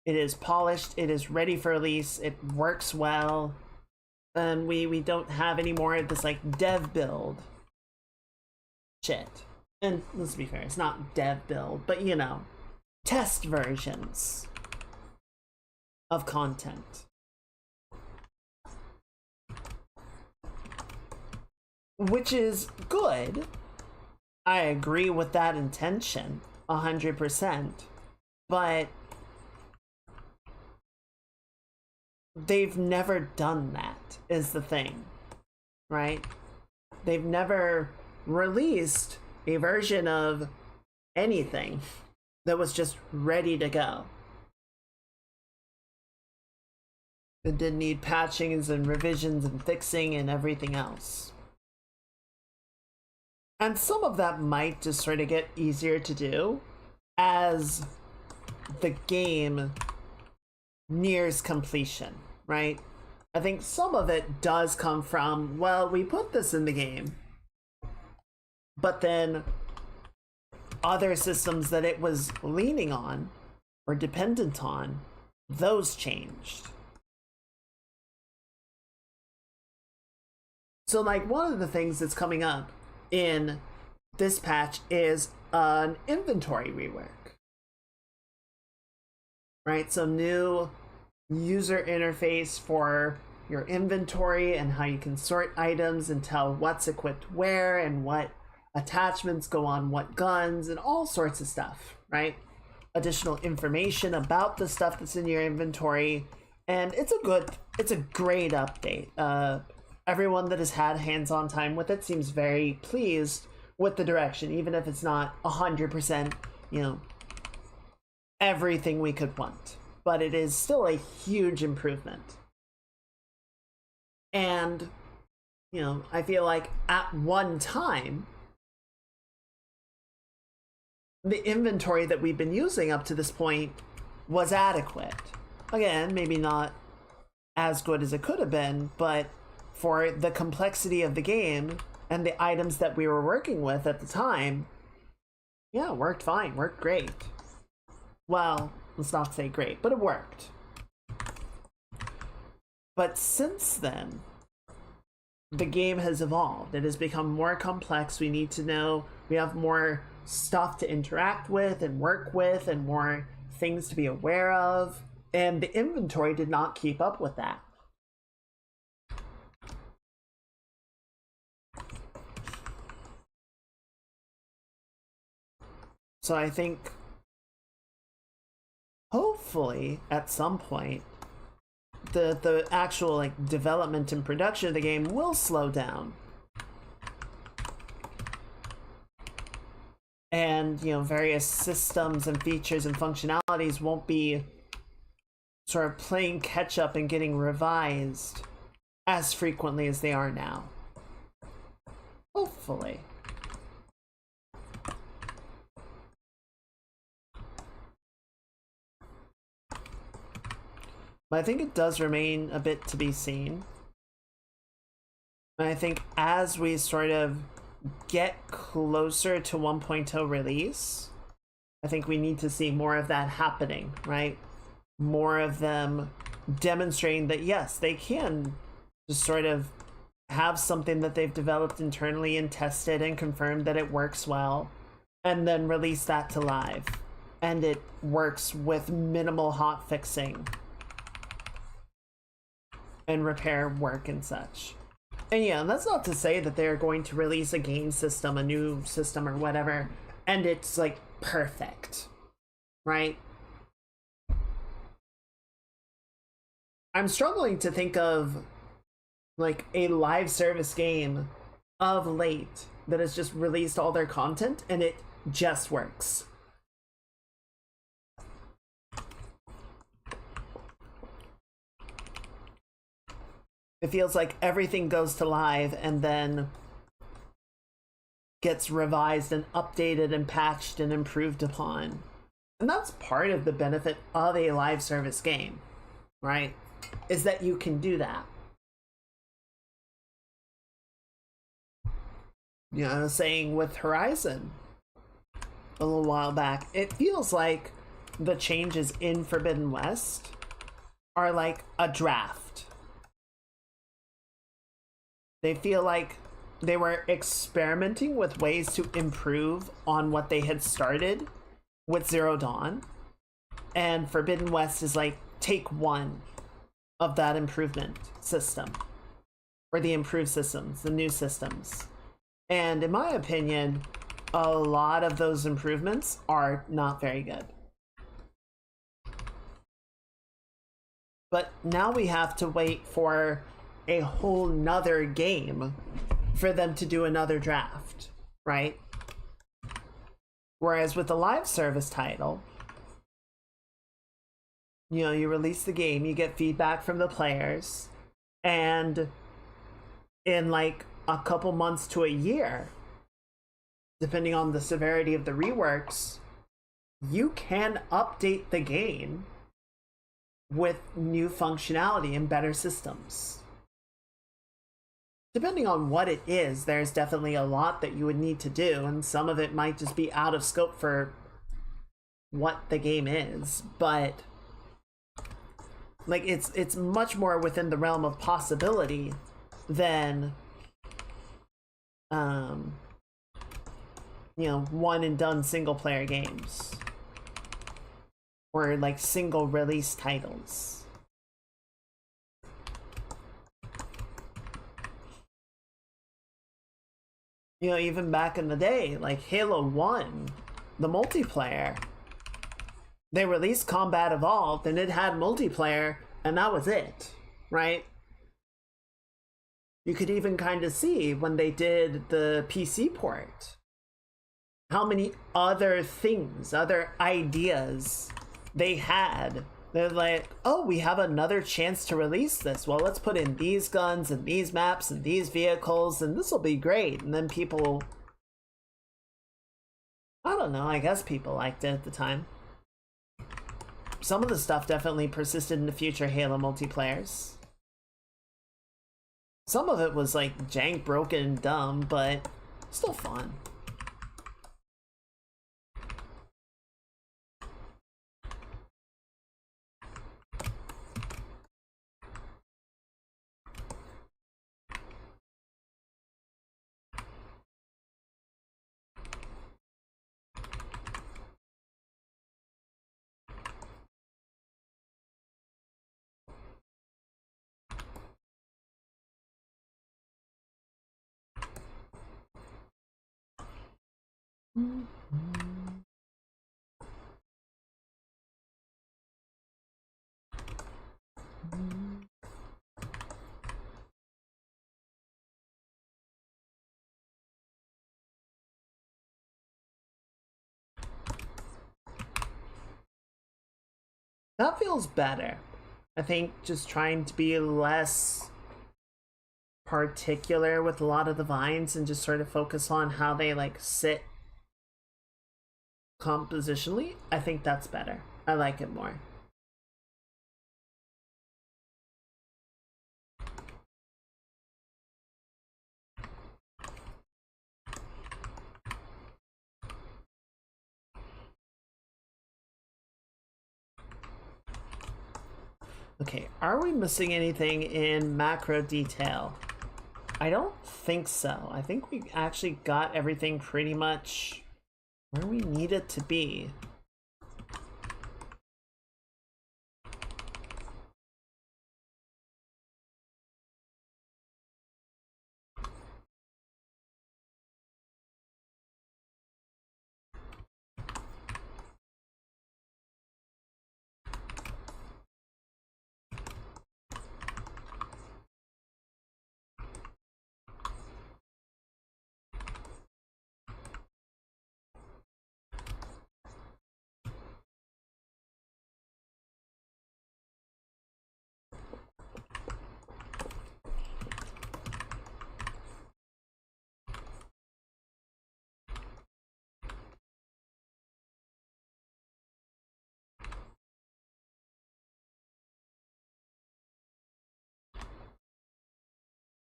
it is polished, it is ready for release, it works well, and we don't have any more of this, like, dev build shit. And let's be fair, it's not dev build, but, you know, test versions of content. Which is good. I agree with that intention 100%, but they've never done that, is the thing, right? They've never released a version of anything that was just ready to go. It didn't need patchings and revisions and fixing and everything else. And some of that might just sort of get easier to do as the game nears completion, right? I think some of it does come from, well, we put this in the game, but then other systems that it was leaning on or dependent on, those changed. So, like, one of the things that's coming up in this patch is an inventory rework, right? Some new user interface for your inventory and how you can sort items and tell what's equipped where and what attachments go on what guns and all sorts of stuff, right? Additional information about the stuff that's in your inventory, and it's a great update. Everyone that has had hands-on time with it seems very pleased with the direction, even if it's not 100%, you know, everything we could want. But it is still a huge improvement. And, you know, I feel like at one time, the inventory that we've been using up to this point was adequate. Again, maybe not as good as it could have been, but for the complexity of the game and the items that we were working with at the time, yeah, it worked fine, worked great. Well, let's not say great, but it worked. But since then, the game has evolved. It has become more complex. We need to know, we have more stuff to interact with and work with and more things to be aware of. And the inventory did not keep up with that. So I think hopefully at some point the actual like development and production of the game will slow down. And, you know, various systems and features and functionalities won't be sort of playing catch up and getting revised as frequently as they are now. Hopefully. But I think it does remain a bit to be seen. And I think as we sort of get closer to 1.0 release, I think we need to see more of that happening, right? More of them demonstrating that yes, they can just sort of have something that they've developed internally and tested and confirmed that it works well, and then release that to live. And it works with minimal hot fixing and repair work and such. And yeah, that's not to say that they're going to release a game system, a new system or whatever, and it's like perfect, right? I'm struggling to think of like a live service game of late that has just released all their content and it just works. It feels like everything goes to live and then gets revised and updated and patched and improved upon. And that's part of the benefit of a live service game, right? Is that you can do that. You know, I was saying with Horizon a little while back, it feels like the changes in Forbidden West are like a draft. They feel like they were experimenting with ways to improve on what they had started with Zero Dawn. And Forbidden West is like take one of that improvement system. Or the improved systems, the new systems. And in my opinion, a lot of those improvements are not very good. But now we have to wait for a whole nother game for them to do another draft, right? Whereas with the live service title, you know, you release the game, you get feedback from the players, and in like a couple months to a year, depending on the severity of the reworks, you can update the game with new functionality and better systems. Depending on what it is, there's definitely a lot that you would need to do, and some of it might just be out of scope for what the game is, but like it's much more within the realm of possibility than you know, one and done single player games or like single release titles. You know, even back in the day, like Halo 1, the multiplayer, they released Combat Evolved and it had multiplayer and that was it, right? You could even kind of see when they did the PC port, how many other things, other ideas they had. They're like, oh, we have another chance to release this. Well, let's put in these guns and these maps and these vehicles and this will be great. And then people, I don't know, I guess people liked it at the time. Some of the stuff definitely persisted in the future Halo multiplayers. Some of it was like jank, broken, and dumb, but still fun. That feels better. I think just trying to be less particular with a lot of the vines and just sort of focus on how they like sit compositionally, I think that's better. I like it more. Okay, are we missing anything in macro detail? I don't think so. I think we actually got everything pretty much where we need it to be.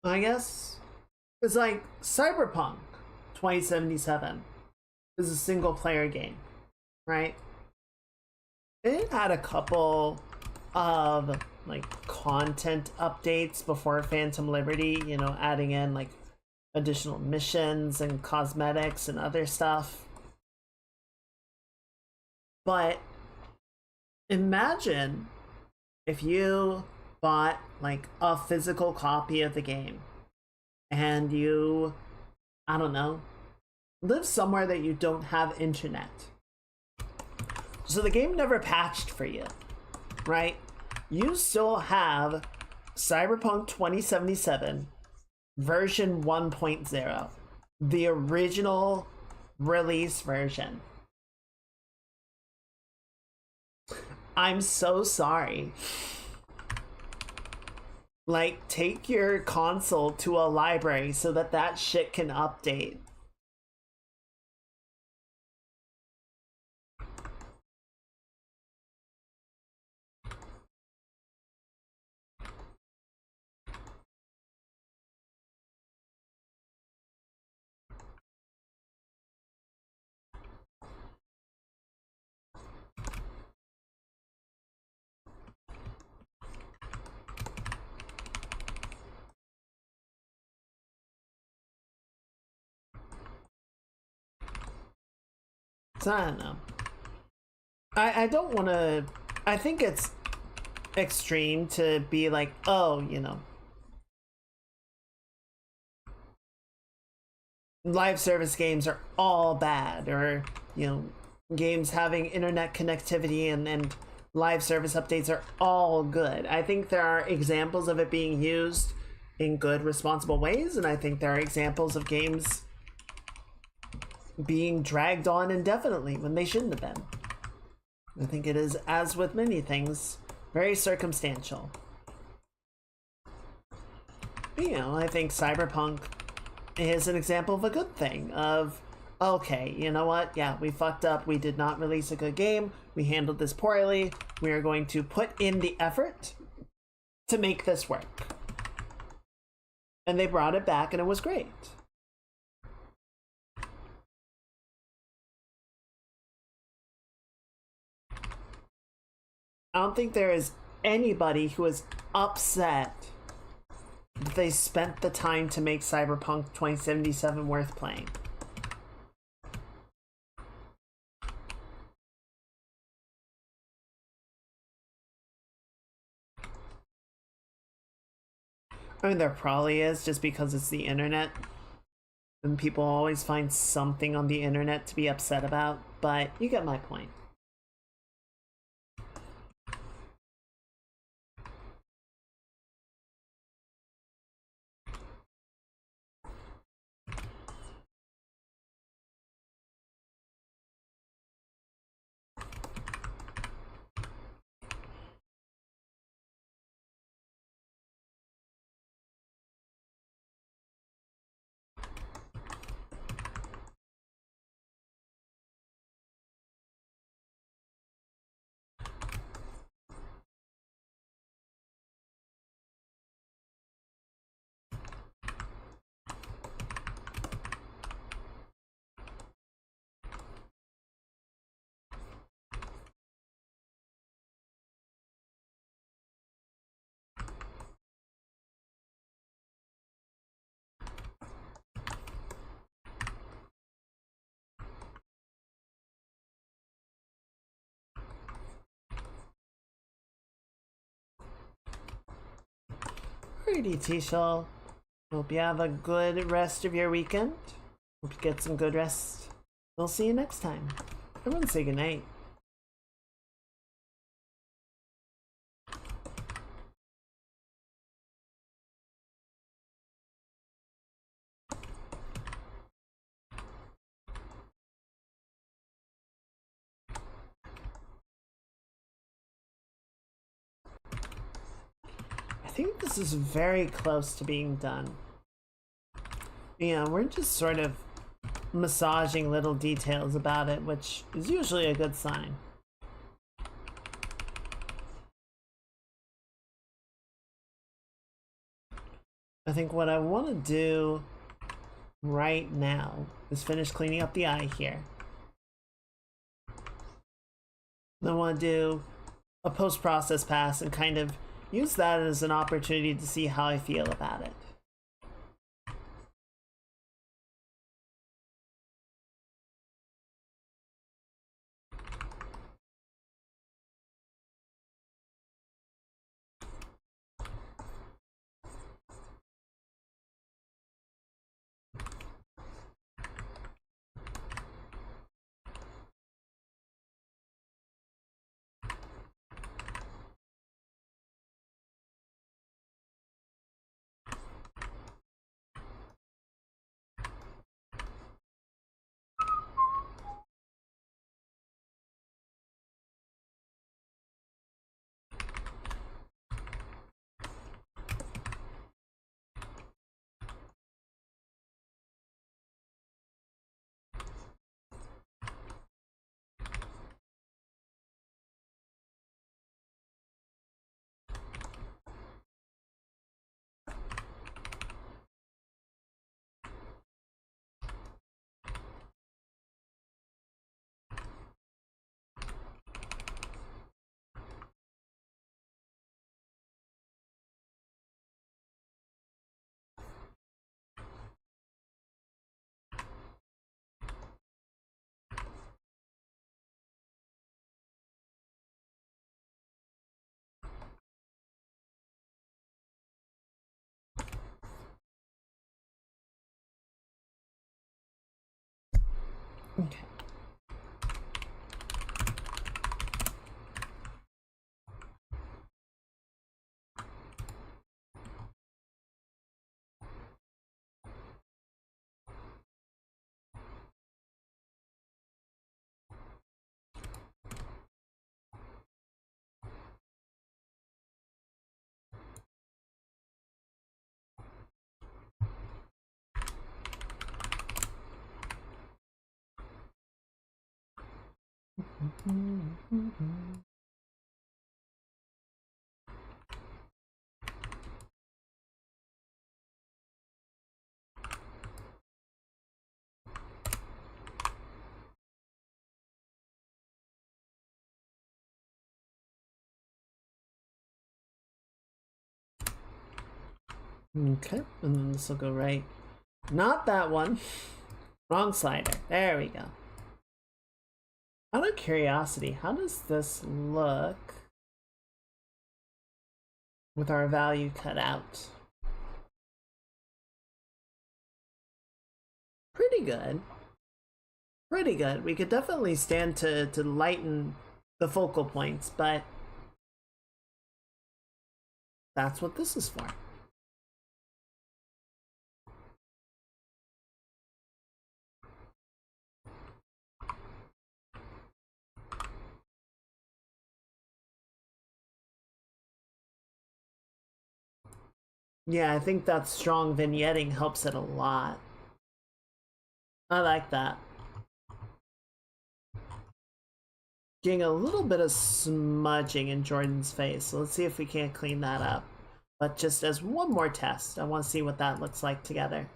I guess it's like Cyberpunk 2077 is a single player game, right? It had a couple of like content updates before Phantom Liberty, you know, adding in like additional missions and cosmetics and other stuff. But imagine if you bought like a physical copy of the game and you, I don't know, live somewhere that you don't have internet. So the game never patched for you, right? You still have Cyberpunk 2077 version 1.0, the original release version. I'm so sorry. Like, take your console to a library so that that shit can update. So I don't know. I don't want to... I think it's extreme to be like, oh, you know, live service games are all bad, or, you know, games having internet connectivity and live service updates are all good. I think there are examples of it being used in good, responsible ways, and I think there are examples of games being dragged on indefinitely when they shouldn't have been. I think it is, as with many things, very circumstantial. You know, I think Cyberpunk is an example of a good thing, of, okay, you know what, yeah, we fucked up, we did not release a good game, we handled this poorly, we are going to put in the effort to make this work. And they brought it back and it was great. I don't think there is anybody who is upset that they spent the time to make Cyberpunk 2077 worth playing. I mean, there probably is, just because it's the internet. And people always find something on the internet to be upset about, but you get my point. Alrighty, T-Shaw. Hope you have a good rest of your weekend. Hope you get some good rest. We'll see you next time. Everyone say goodnight. I think this is very close to being done. Yeah, we're just sort of massaging little details about it, which is usually a good sign. I think what I want to do right now is finish cleaning up the eye here. Then I want to do a post-process pass and kind of use that as an opportunity to see how I feel about it. Okay. Okay, and then this will go right. Not that one. Wrong slider. There we go. Out of curiosity, how does this look with our value cut out? Pretty good. Pretty good. We could definitely stand to lighten the focal points, but that's what this is for. Yeah, I think that strong vignetting helps it a lot. I like that. Getting a little bit of smudging in Jordan's face, so let's see if we can't clean that up. But just as one more test, I want to see what that looks like together.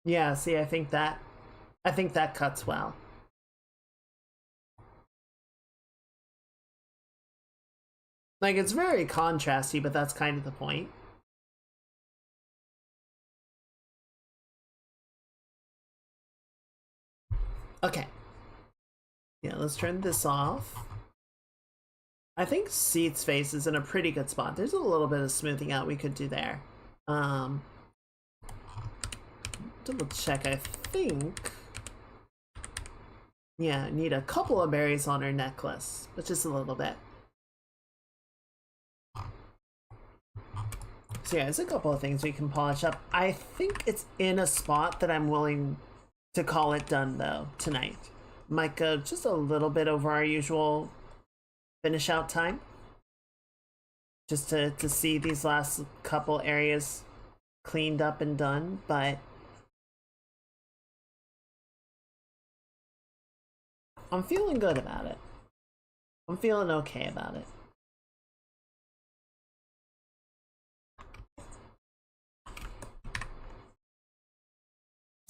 Yeah, see, I think that cuts well. Like, it's very contrasty, but that's kind of the point. Okay. Yeah, let's turn this off. I think Seat's face is in a pretty good spot. There's a little bit of smoothing out we could do there. Double check, I think. Yeah, need a couple of berries on her necklace, but just a little bit. So yeah, there's a couple of things we can polish up. I think it's in a spot that I'm willing to call it done though, tonight. Might go just a little bit over our usual finish out time. Just to see these last couple areas cleaned up and done, but I'm feeling good about it. I'm feeling okay about it.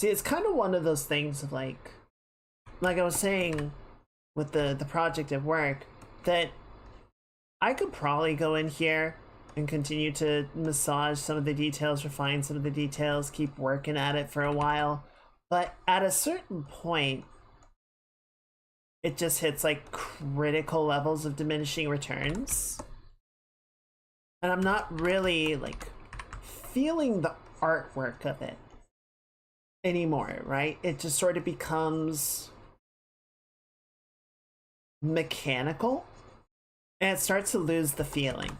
See, it's kind of one of those things of like I was saying with the project at work, that I could probably go in here and continue to massage some of the details, refine some of the details, keep working at it for a while. But at a certain point, it just hits like critical levels of diminishing returns. And I'm not really like feeling the artwork of it anymore, right? It just sort of becomes mechanical, and it starts to lose the feeling.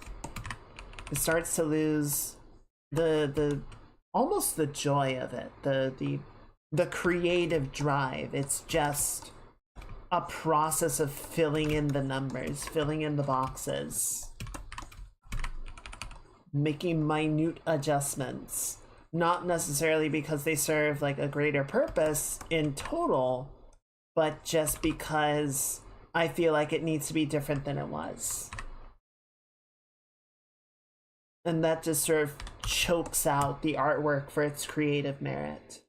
It starts to lose the almost the joy of it, the creative drive. It's just a process of filling in the numbers, filling in the boxes, making minute adjustments, not necessarily because they serve like a greater purpose in total, but just because I feel like it needs to be different than it was. And that just sort of chokes out the artwork for its creative merit.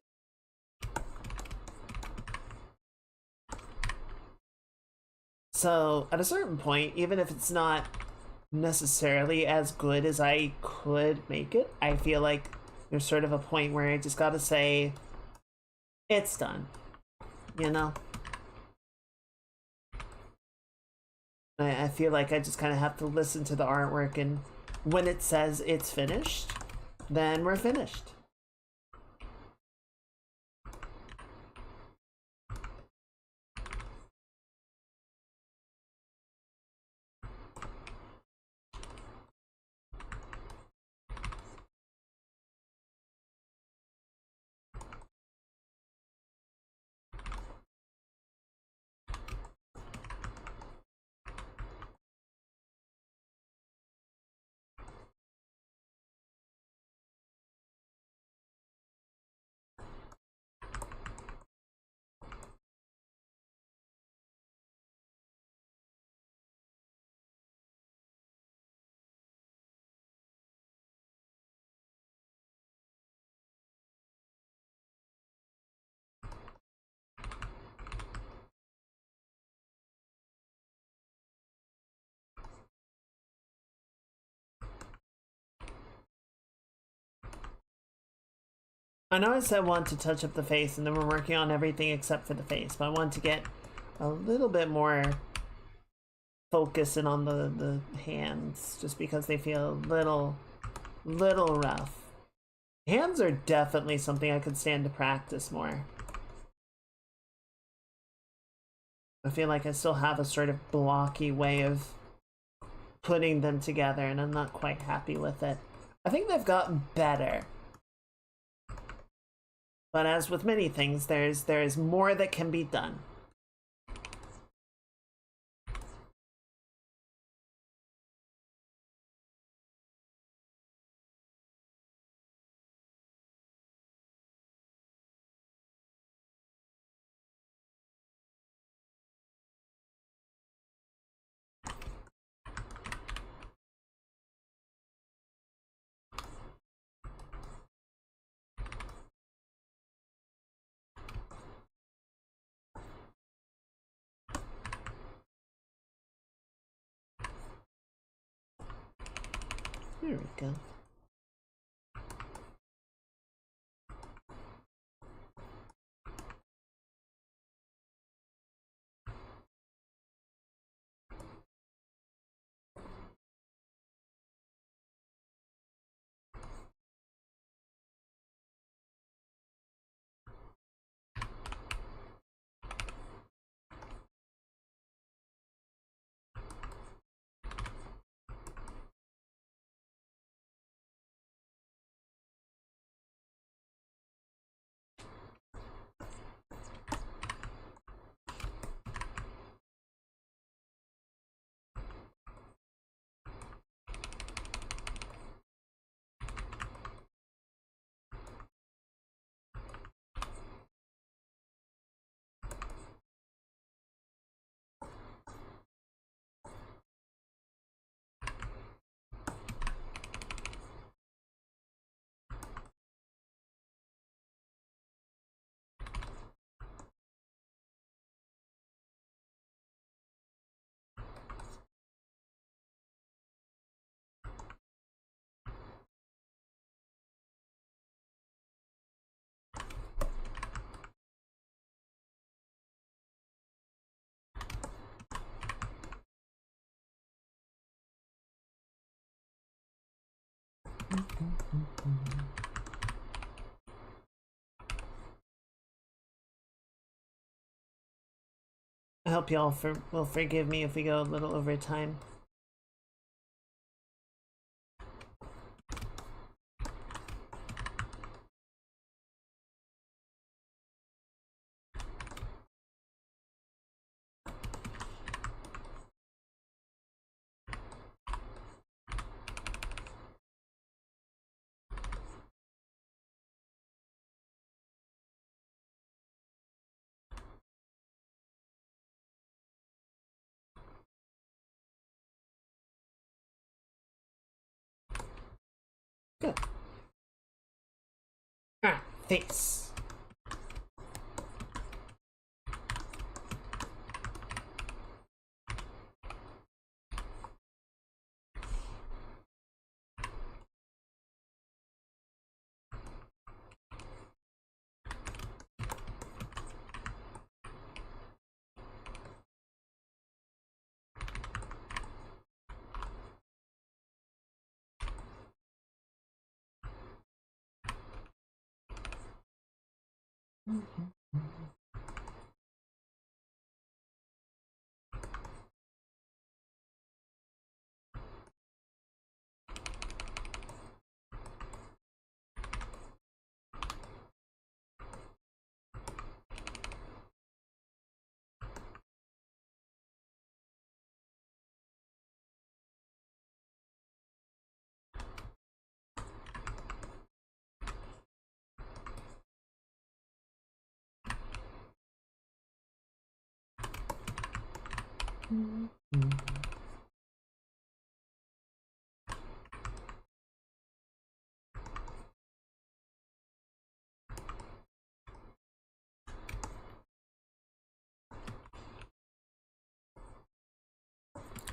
So at a certain point, even if it's not necessarily as good as I could make it, I feel like there's sort of a point where I just gotta say, it's done, you know? I feel like I just kind of have to listen to the artwork, and when it says it's finished, then we're finished. I know I said I want to touch up the face, and then we're working on everything except for the face, but I want to get a little bit more focusing on the hands, just because they feel a little rough. Hands are definitely something I could stand to practice more. I feel like I still have a sort of blocky way of putting them together, and I'm not quite happy with it. I think they've gotten better. But as with many things, there's more that can be done. There we go. I hope y'all will forgive me if we go a little over time. Good. Ah, face.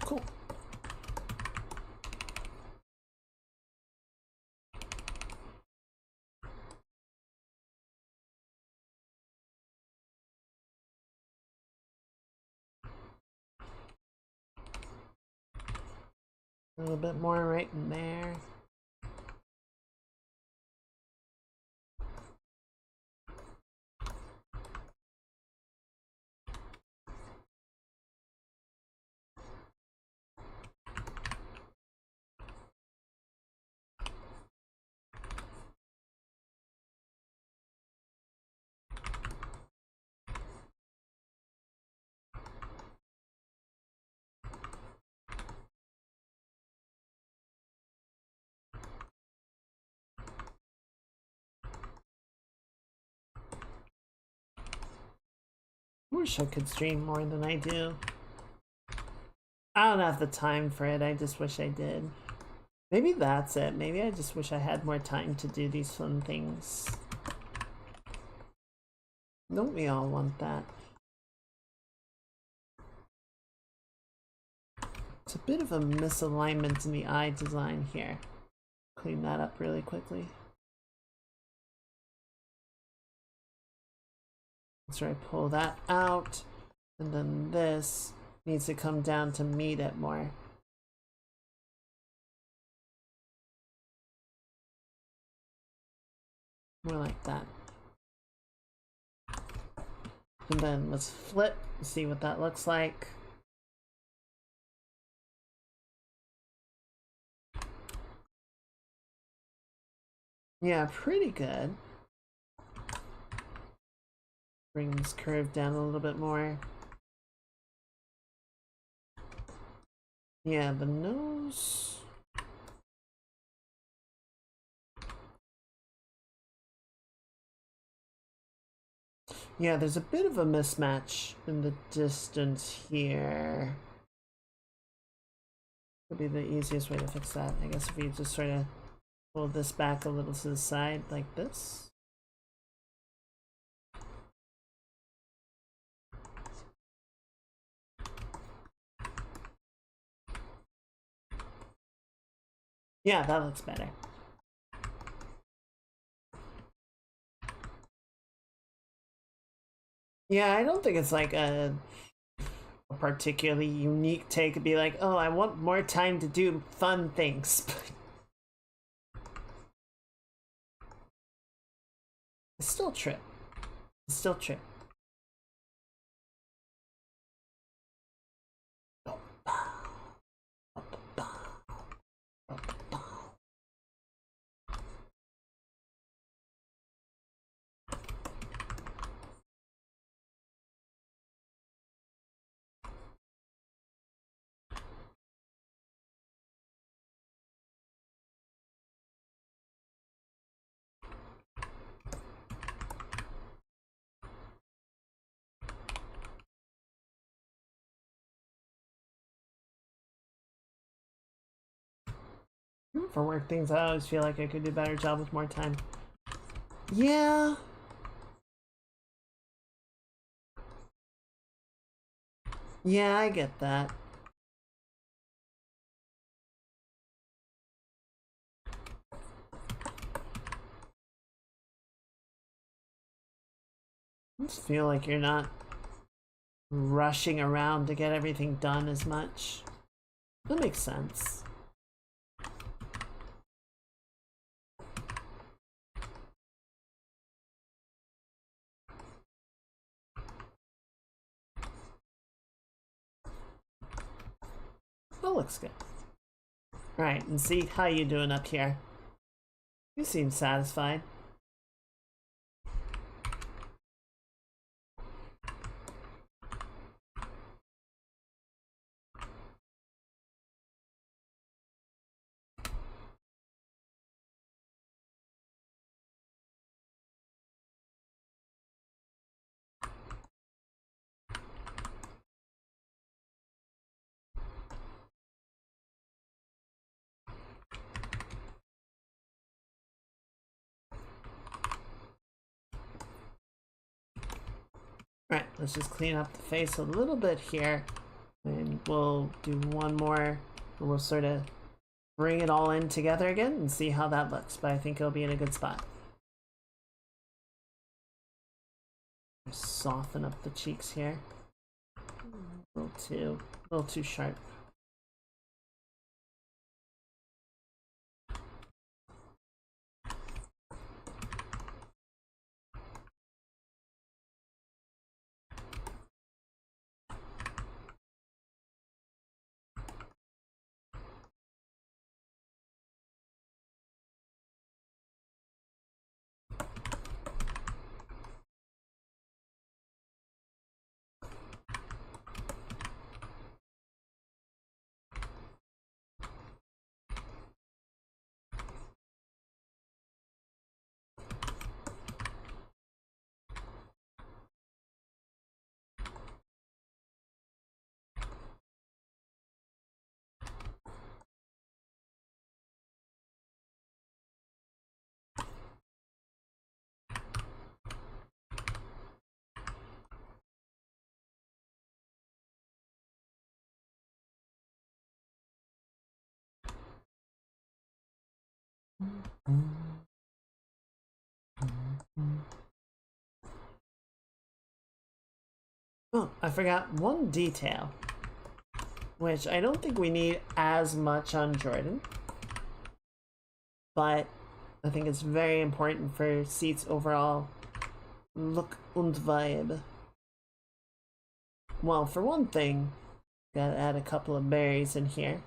Cool. A little bit more right in there. Wish I could stream more than I do. I don't have the time for it, I just wish I did. Maybe that's it. Maybe I just wish I had more time to do these fun things. Don't we all want that? It's a bit of a misalignment in the eye design here. Clean that up really quickly. So I pull that out, and then this needs to come down to meet it more. More like that. And then let's flip, see what that looks like. Yeah, pretty good. Bring this curve down a little bit more. Yeah, the nose. Yeah, there's a bit of a mismatch in the distance here. Would be the easiest way to fix that. I guess if you just sort of pull this back a little to the side like this. Yeah, that looks better. Yeah, I don't think it's like a particularly unique take to be like, oh, I want more time to do fun things. Still trip. Still trip. For work things, I always feel like I could do a better job with more time. Yeah. Yeah, I get that. I just feel like you're not rushing around to get everything done as much. That makes sense. That looks good. Alright, and see how you doing up here. You seem satisfied. Alright, let's just clean up the face a little bit here. And we'll do one more. And we'll sort of bring it all in together again and see how that looks. But I think it'll be in a good spot. Soften up the cheeks here. A little too sharp. Oh, I forgot one detail, which I don't think we need as much on Jordan, but I think it's very important for Seat's overall look und vibe. Well, for one thing, gotta add a couple of berries in here.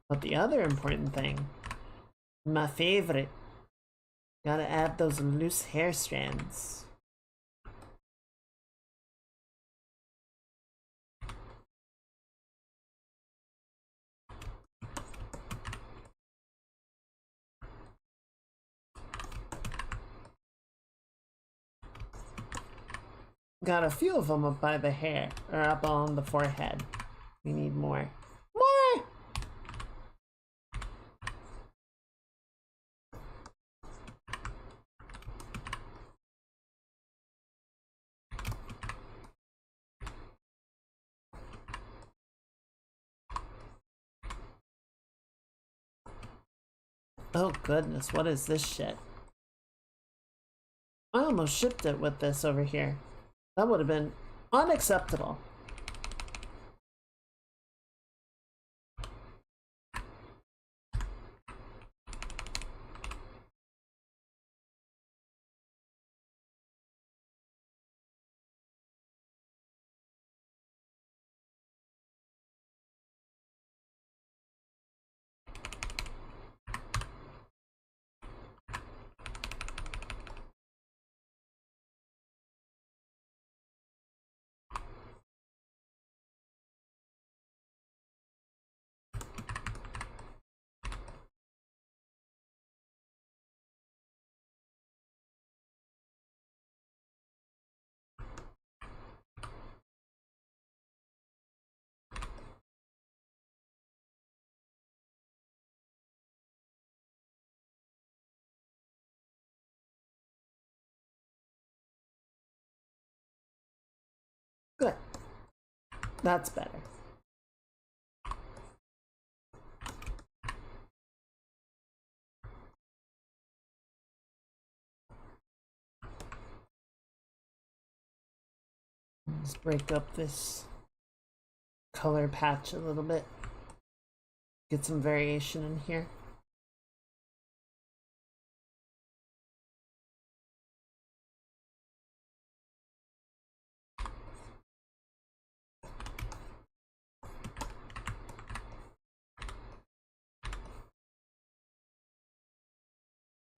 But the other important thing, my favorite, gotta add those loose hair strands. Got a few of them up by the hair, or up on the forehead. We need more. More! Oh goodness, what is this shit? I almost shipped it with this over here. That would have been unacceptable. Good. That's better. Let's break up this color patch a little bit. Get some variation in here.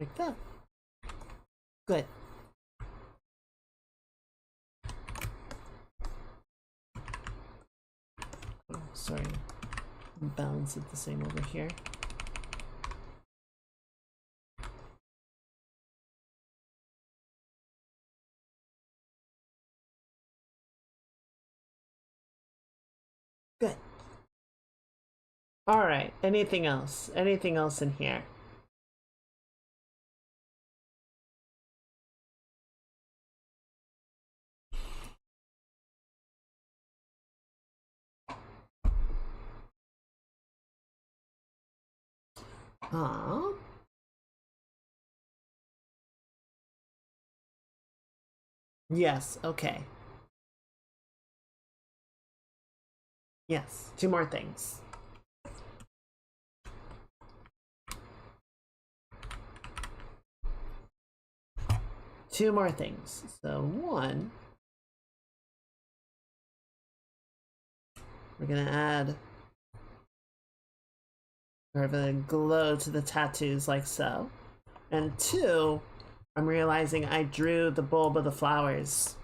Like that. Good. Oh, sorry. Balance it the same over here. Good. All right. Anything else? Anything else in here? Ah. Yes, okay. Yes, 2 more things. Two more things. So 1, we're gonna add sort of a glow to the tattoos like so. And 2, I'm realizing I drew the bulb of the flowers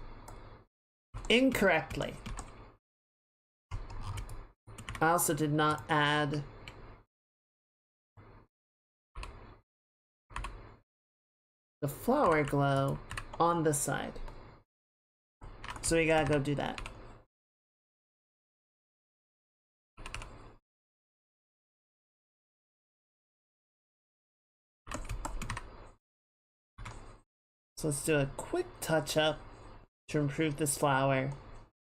incorrectly. I also did not add the flower glow on this side. So we gotta go do that. So let's do a quick touch up to improve this flower,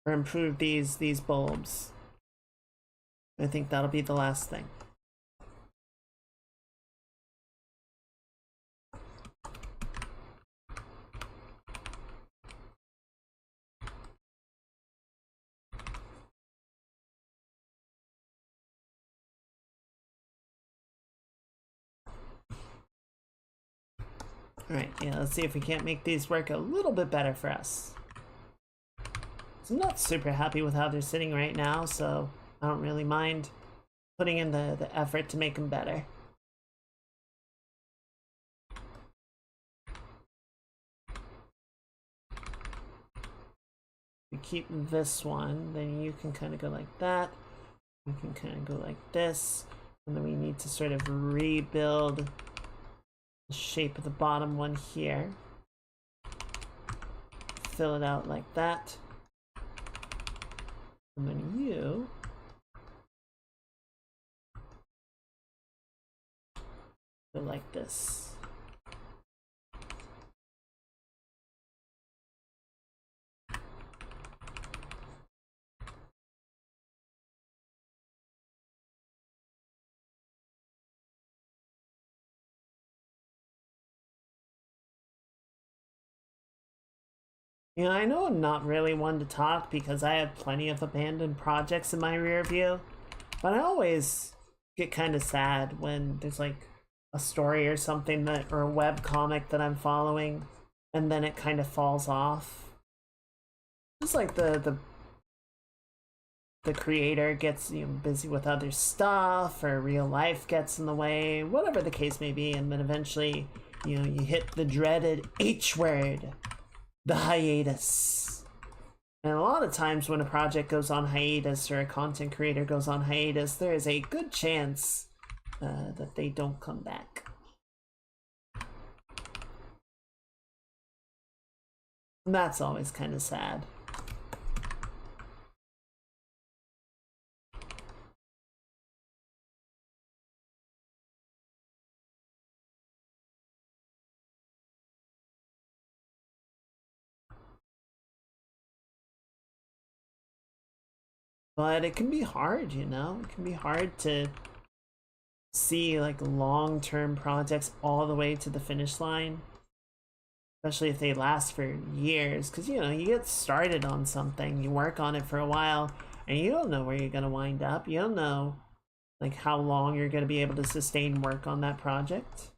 or improve these bulbs. I think that'll be the last thing. Alright, yeah, let's see if we can't make these work a little bit better for us. So I'm not super happy with how they're sitting right now, so I don't really mind putting in the effort to make them better. We keep this one, then you can kind of go like that. You can kind of go like this. And then we need to sort of rebuild the shape of the bottom one here. Fill it out like that. And then you go like this. You know, I know I'm not really one to talk because I have plenty of abandoned projects in my rear view, but I always get kind of sad when there's like a story or something that, or a web comic that I'm following, and then it kind of falls off. Just like the creator gets, you know, busy with other stuff, or real life gets in the way, whatever the case may be, and then eventually, you know, you hit the dreaded H word, the hiatus. And a lot of times when a project goes on hiatus or a content creator goes on hiatus, there is a good chance that they don't come back. And that's always kind of sad. But it can be hard, you know? It can be hard to see like long-term projects all the way to the finish line. Especially if they last for years. Because, you know, you get started on something, you work on it for a while, and you don't know where you're going to wind up. You don't know like how long you're going to be able to sustain work on that project.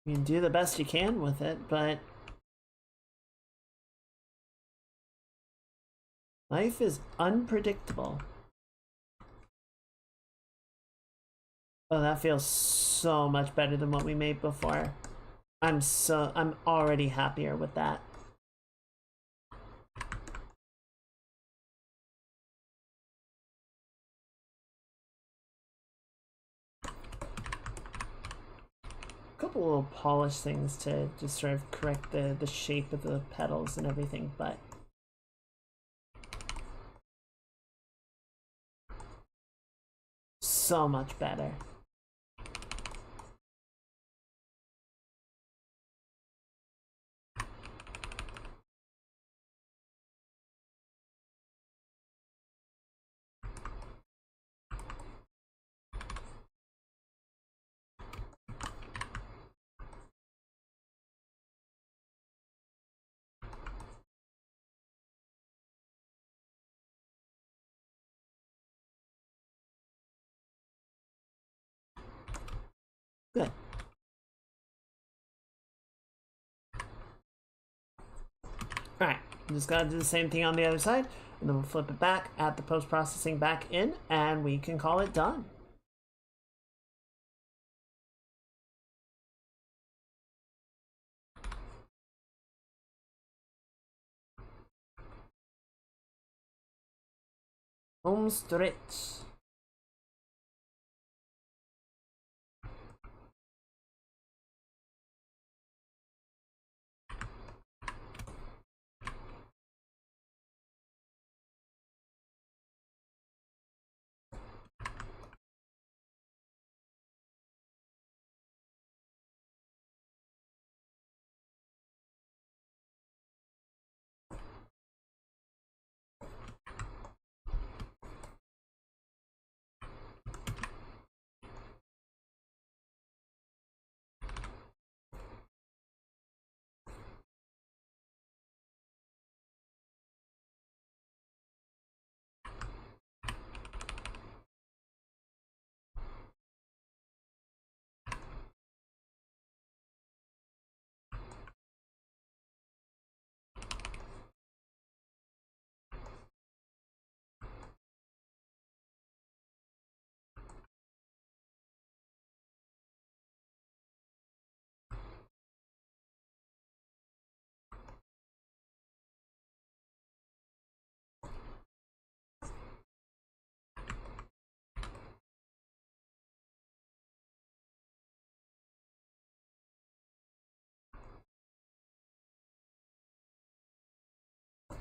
You can do the best you can with it, but life is unpredictable. Oh, that feels so much better than what we made before. I'm already happier with that. Couple little polish things to just sort of correct the shape of the petals and everything, but so much better. Good. Alright, just gotta do the same thing on the other side, and then we'll flip it back, add the post-processing back in, and we can call it done. Home stretch.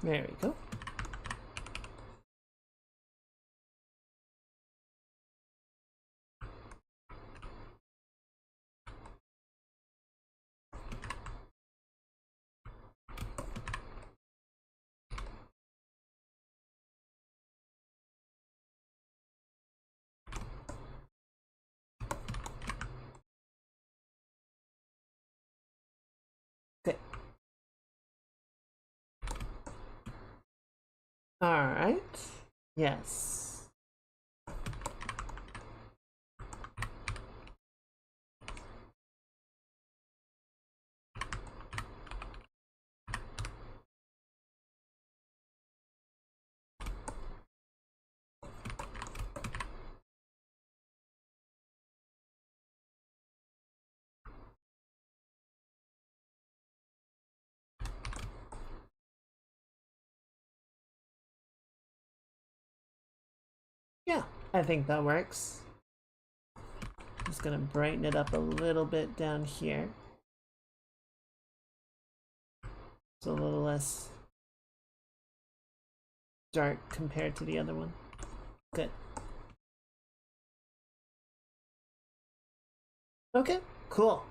There we go. Alright. Yes. Yeah, I think that works. Just gonna brighten it up a little bit down here. It's a little less dark compared to the other one. Good. Okay, cool.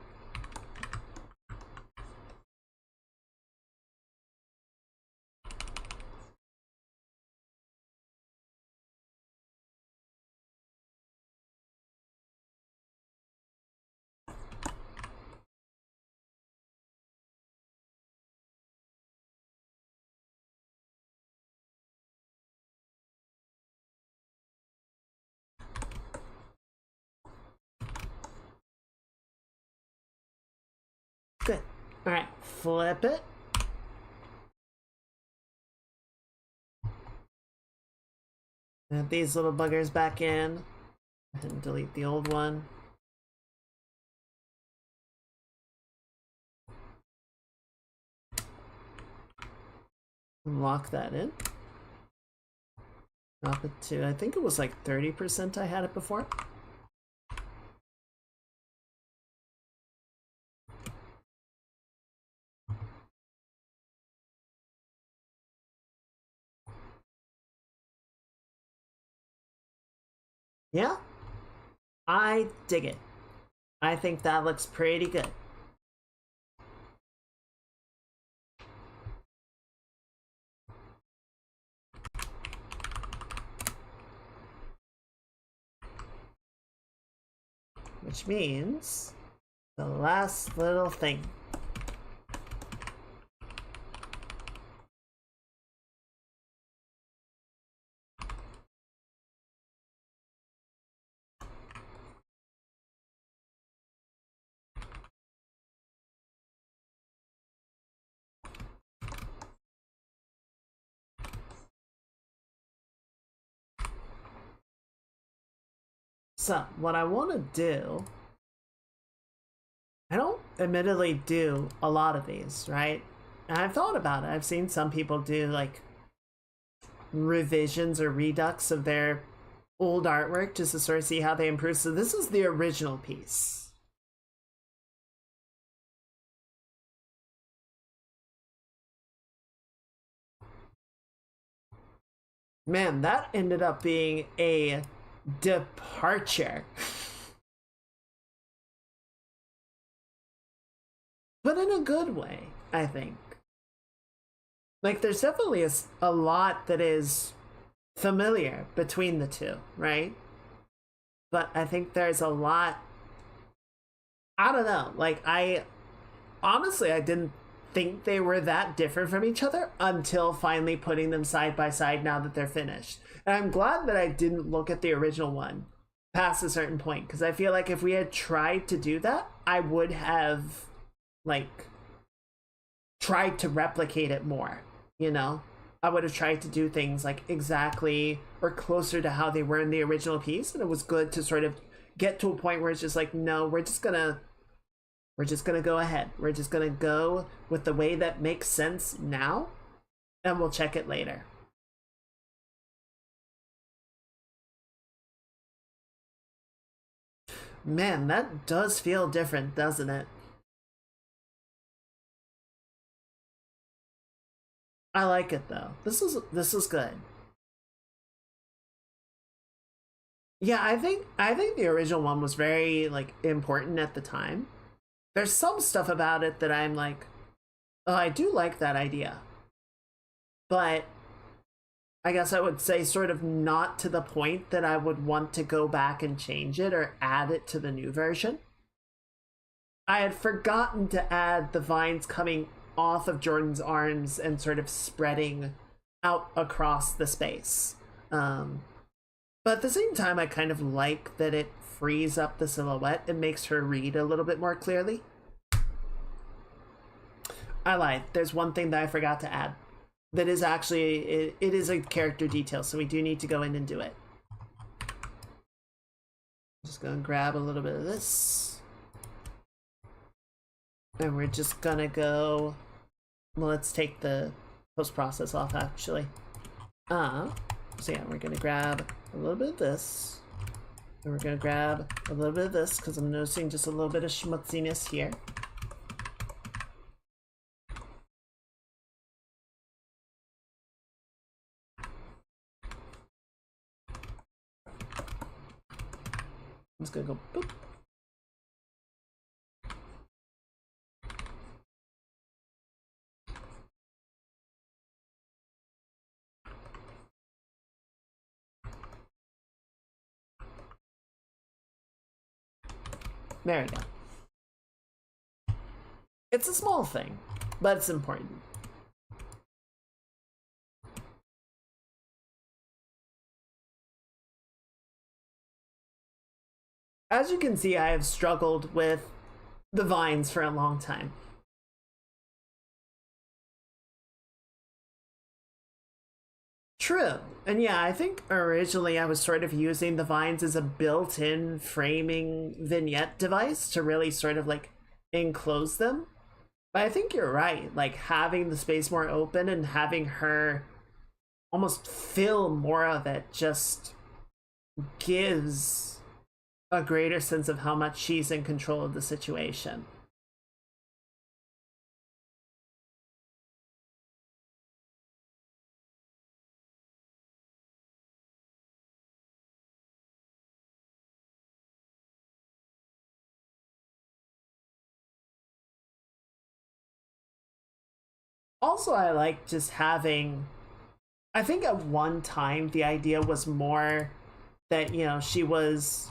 Good. Alright, flip it. Add these little buggers back in. And delete the old one. Lock that in. Drop it to, I think it was like 30% I had it before. Yeah, I dig it. I think that looks pretty good. Which means the last little thing. So, what I want to do, I don't admittedly do a lot of these, right? And I've thought about it. I've seen some people do like revisions or redux of their old artwork just to sort of see how they improve. So this is the original piece. Man, that ended up being a departure. But in a good way, I think. Like, there's definitely a lot that is familiar between the two, right? But I think there's a lot, I don't know, like, honestly, I didn't think they were that different from each other until finally putting them side by side now that they're finished. And I'm glad that I didn't look at the original one past a certain point, because I feel like if we had tried to do that, I would have, like, tried to replicate it more, you know? I would have tried to do things like exactly or closer to how they were in the original piece, and it was good to sort of get to a point where it's just like, no, we're just gonna go ahead. We're just gonna go with the way that makes sense now, and we'll check it later. Man, that does feel different, doesn't it? I like it though. This is good. Yeah, I think the original one was very like important at the time. There's some stuff about it that I'm like, oh, I do like that idea. But I guess I would say sort of not to the point that I would want to go back and change it or add it to the new version. I had forgotten to add the vines coming off of Jordan's arms and sort of spreading out across the space. But at the same time, I kind of like that it frees up the silhouette and makes her read a little bit more clearly. I lied. There's one thing that I forgot to add. That is actually, it is a character detail, so we do need to go in and do it. Just gonna grab a little bit of this. And we're just gonna go, well, let's take the post-process off actually. So yeah, we're gonna grab a little bit of this. And we're gonna grab a little bit of this because I'm noticing just a little bit of schmutziness here. I'm just gonna go boop. There we go. It's a small thing, but it's important. As you can see, I have struggled with the vines for a long time. True. And yeah, I think originally I was sort of using the vines as a built-in framing vignette device to really sort of like enclose them. But I think you're right, like having the space more open and having her almost fill more of it just gives a greater sense of how much she's in control of the situation. Also, I like just having, I think at one time the idea was more that, you know, she was,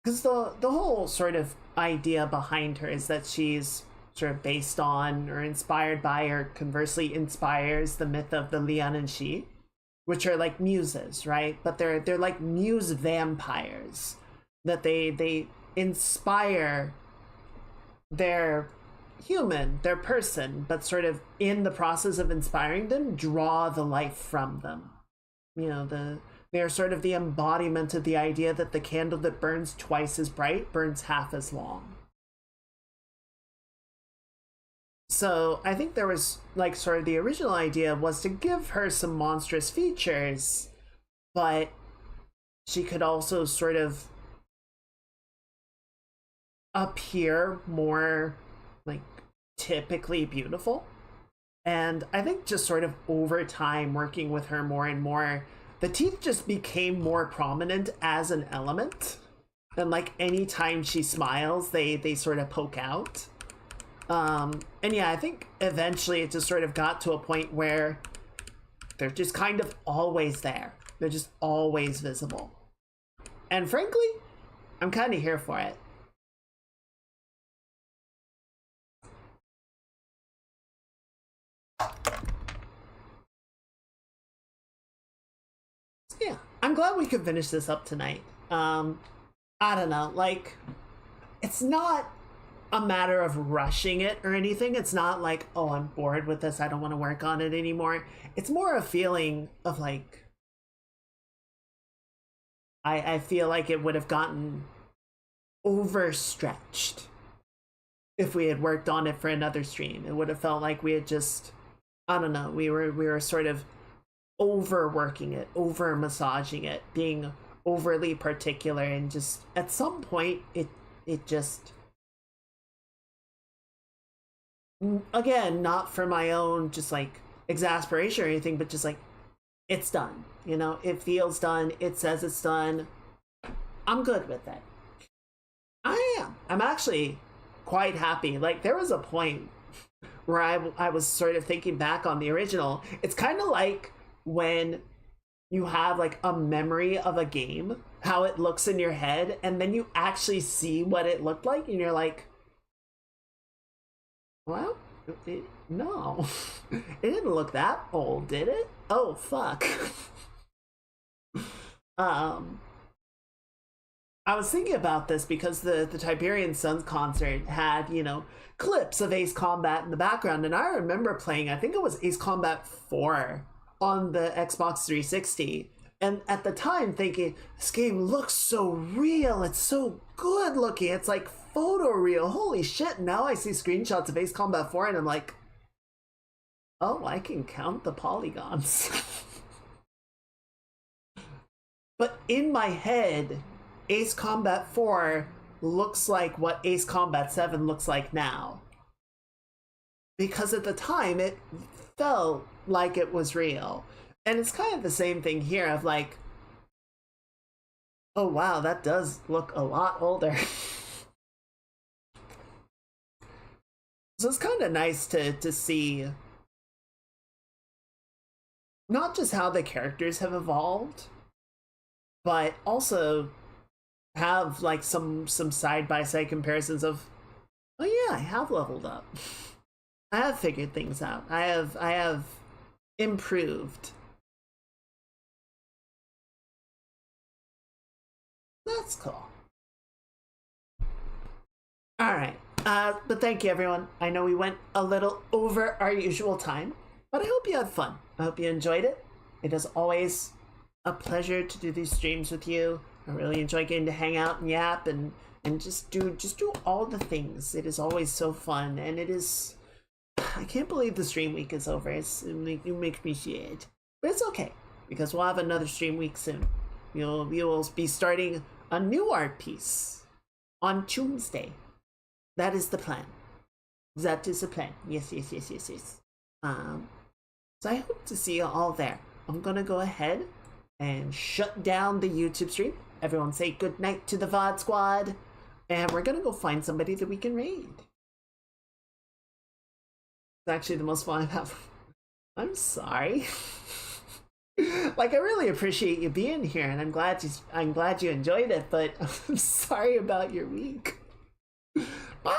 because the whole sort of idea behind her is that she's sort of based on or inspired by or conversely inspires the myth of the Lian and Xi, which are like muses, right? But they're like muse vampires, that they inspire their human, their person, but sort of in the process of inspiring them, draw the life from them. You know, they're sort of the embodiment of the idea that the candle that burns twice as bright burns half as long. So I think there was like sort of the original idea was to give her some monstrous features, but she could also sort of appear more like typically beautiful. And I think just sort of over time working with her more and more, the teeth just became more prominent as an element. And like anytime she smiles, they sort of poke out. And yeah, I think eventually it just sort of got to a point where they're just kind of always there. They're just always visible. And frankly, I'm kind of here for it. Yeah, I'm glad we could finish this up tonight. I don't know, like, it's not a matter of rushing it or anything. It's not like, oh, I'm bored with this, I don't want to work on it anymore. It's more a feeling of like, I feel like it would have gotten overstretched if we had worked on it for another stream. It would have felt like we had just, I don't know, we were sort of overworking it, over massaging it, being overly particular, and just at some point it just, again, not for my own just like exasperation or anything, but just like, it's done, you know, it feels done, it says it's done, I'm good with it. I'm actually quite happy. Like, there was a point where I was sort of thinking back on the original. It's kind of like when you have like a memory of a game, how it looks in your head, and then you actually see what it looked like, and you're like, well, No. It didn't look that old, did it? Oh, fuck. I was thinking about this because the Tiberian Suns concert had, you know, clips of Ace Combat in the background, and I remember playing, I think it was Ace Combat 4 on the Xbox 360, and at the time thinking, this game looks so real, it's so good looking, it's like photoreal, holy shit. Now I see screenshots of Ace Combat 4 and I'm like, oh, I can count the polygons. But in my head, Ace Combat 4 looks like what Ace Combat 7 looks like now. Because at the time, it felt like it was real. And it's kind of the same thing here of like, oh wow, that does look a lot older. So it's kind of nice to see not just how the characters have evolved, but also have like some side-by-side comparisons of, oh yeah, I have leveled up. I have figured things out. I have improved. That's cool. All right. But thank you, everyone. I know we went a little over our usual time, but I hope you had fun. I hope you enjoyed it. It is always a pleasure to do these streams with you. I really enjoy getting to hang out and yap and just do all the things. It is always so fun, and it is. I can't believe the stream week is over. It makes me sad, but it's okay because we'll have another stream week soon. We will be starting a new art piece on Tuesday. That is the plan. That is the plan. Yes. So I hope to see you all there. I'm gonna go ahead and shut down the YouTube stream. Everyone say good night to the VOD squad. And we're gonna go find somebody that we can raid. It's actually the most fun I've had. I'm sorry. Like, I really appreciate you being here, and I'm glad you enjoyed it, but I'm sorry about your week. Bye.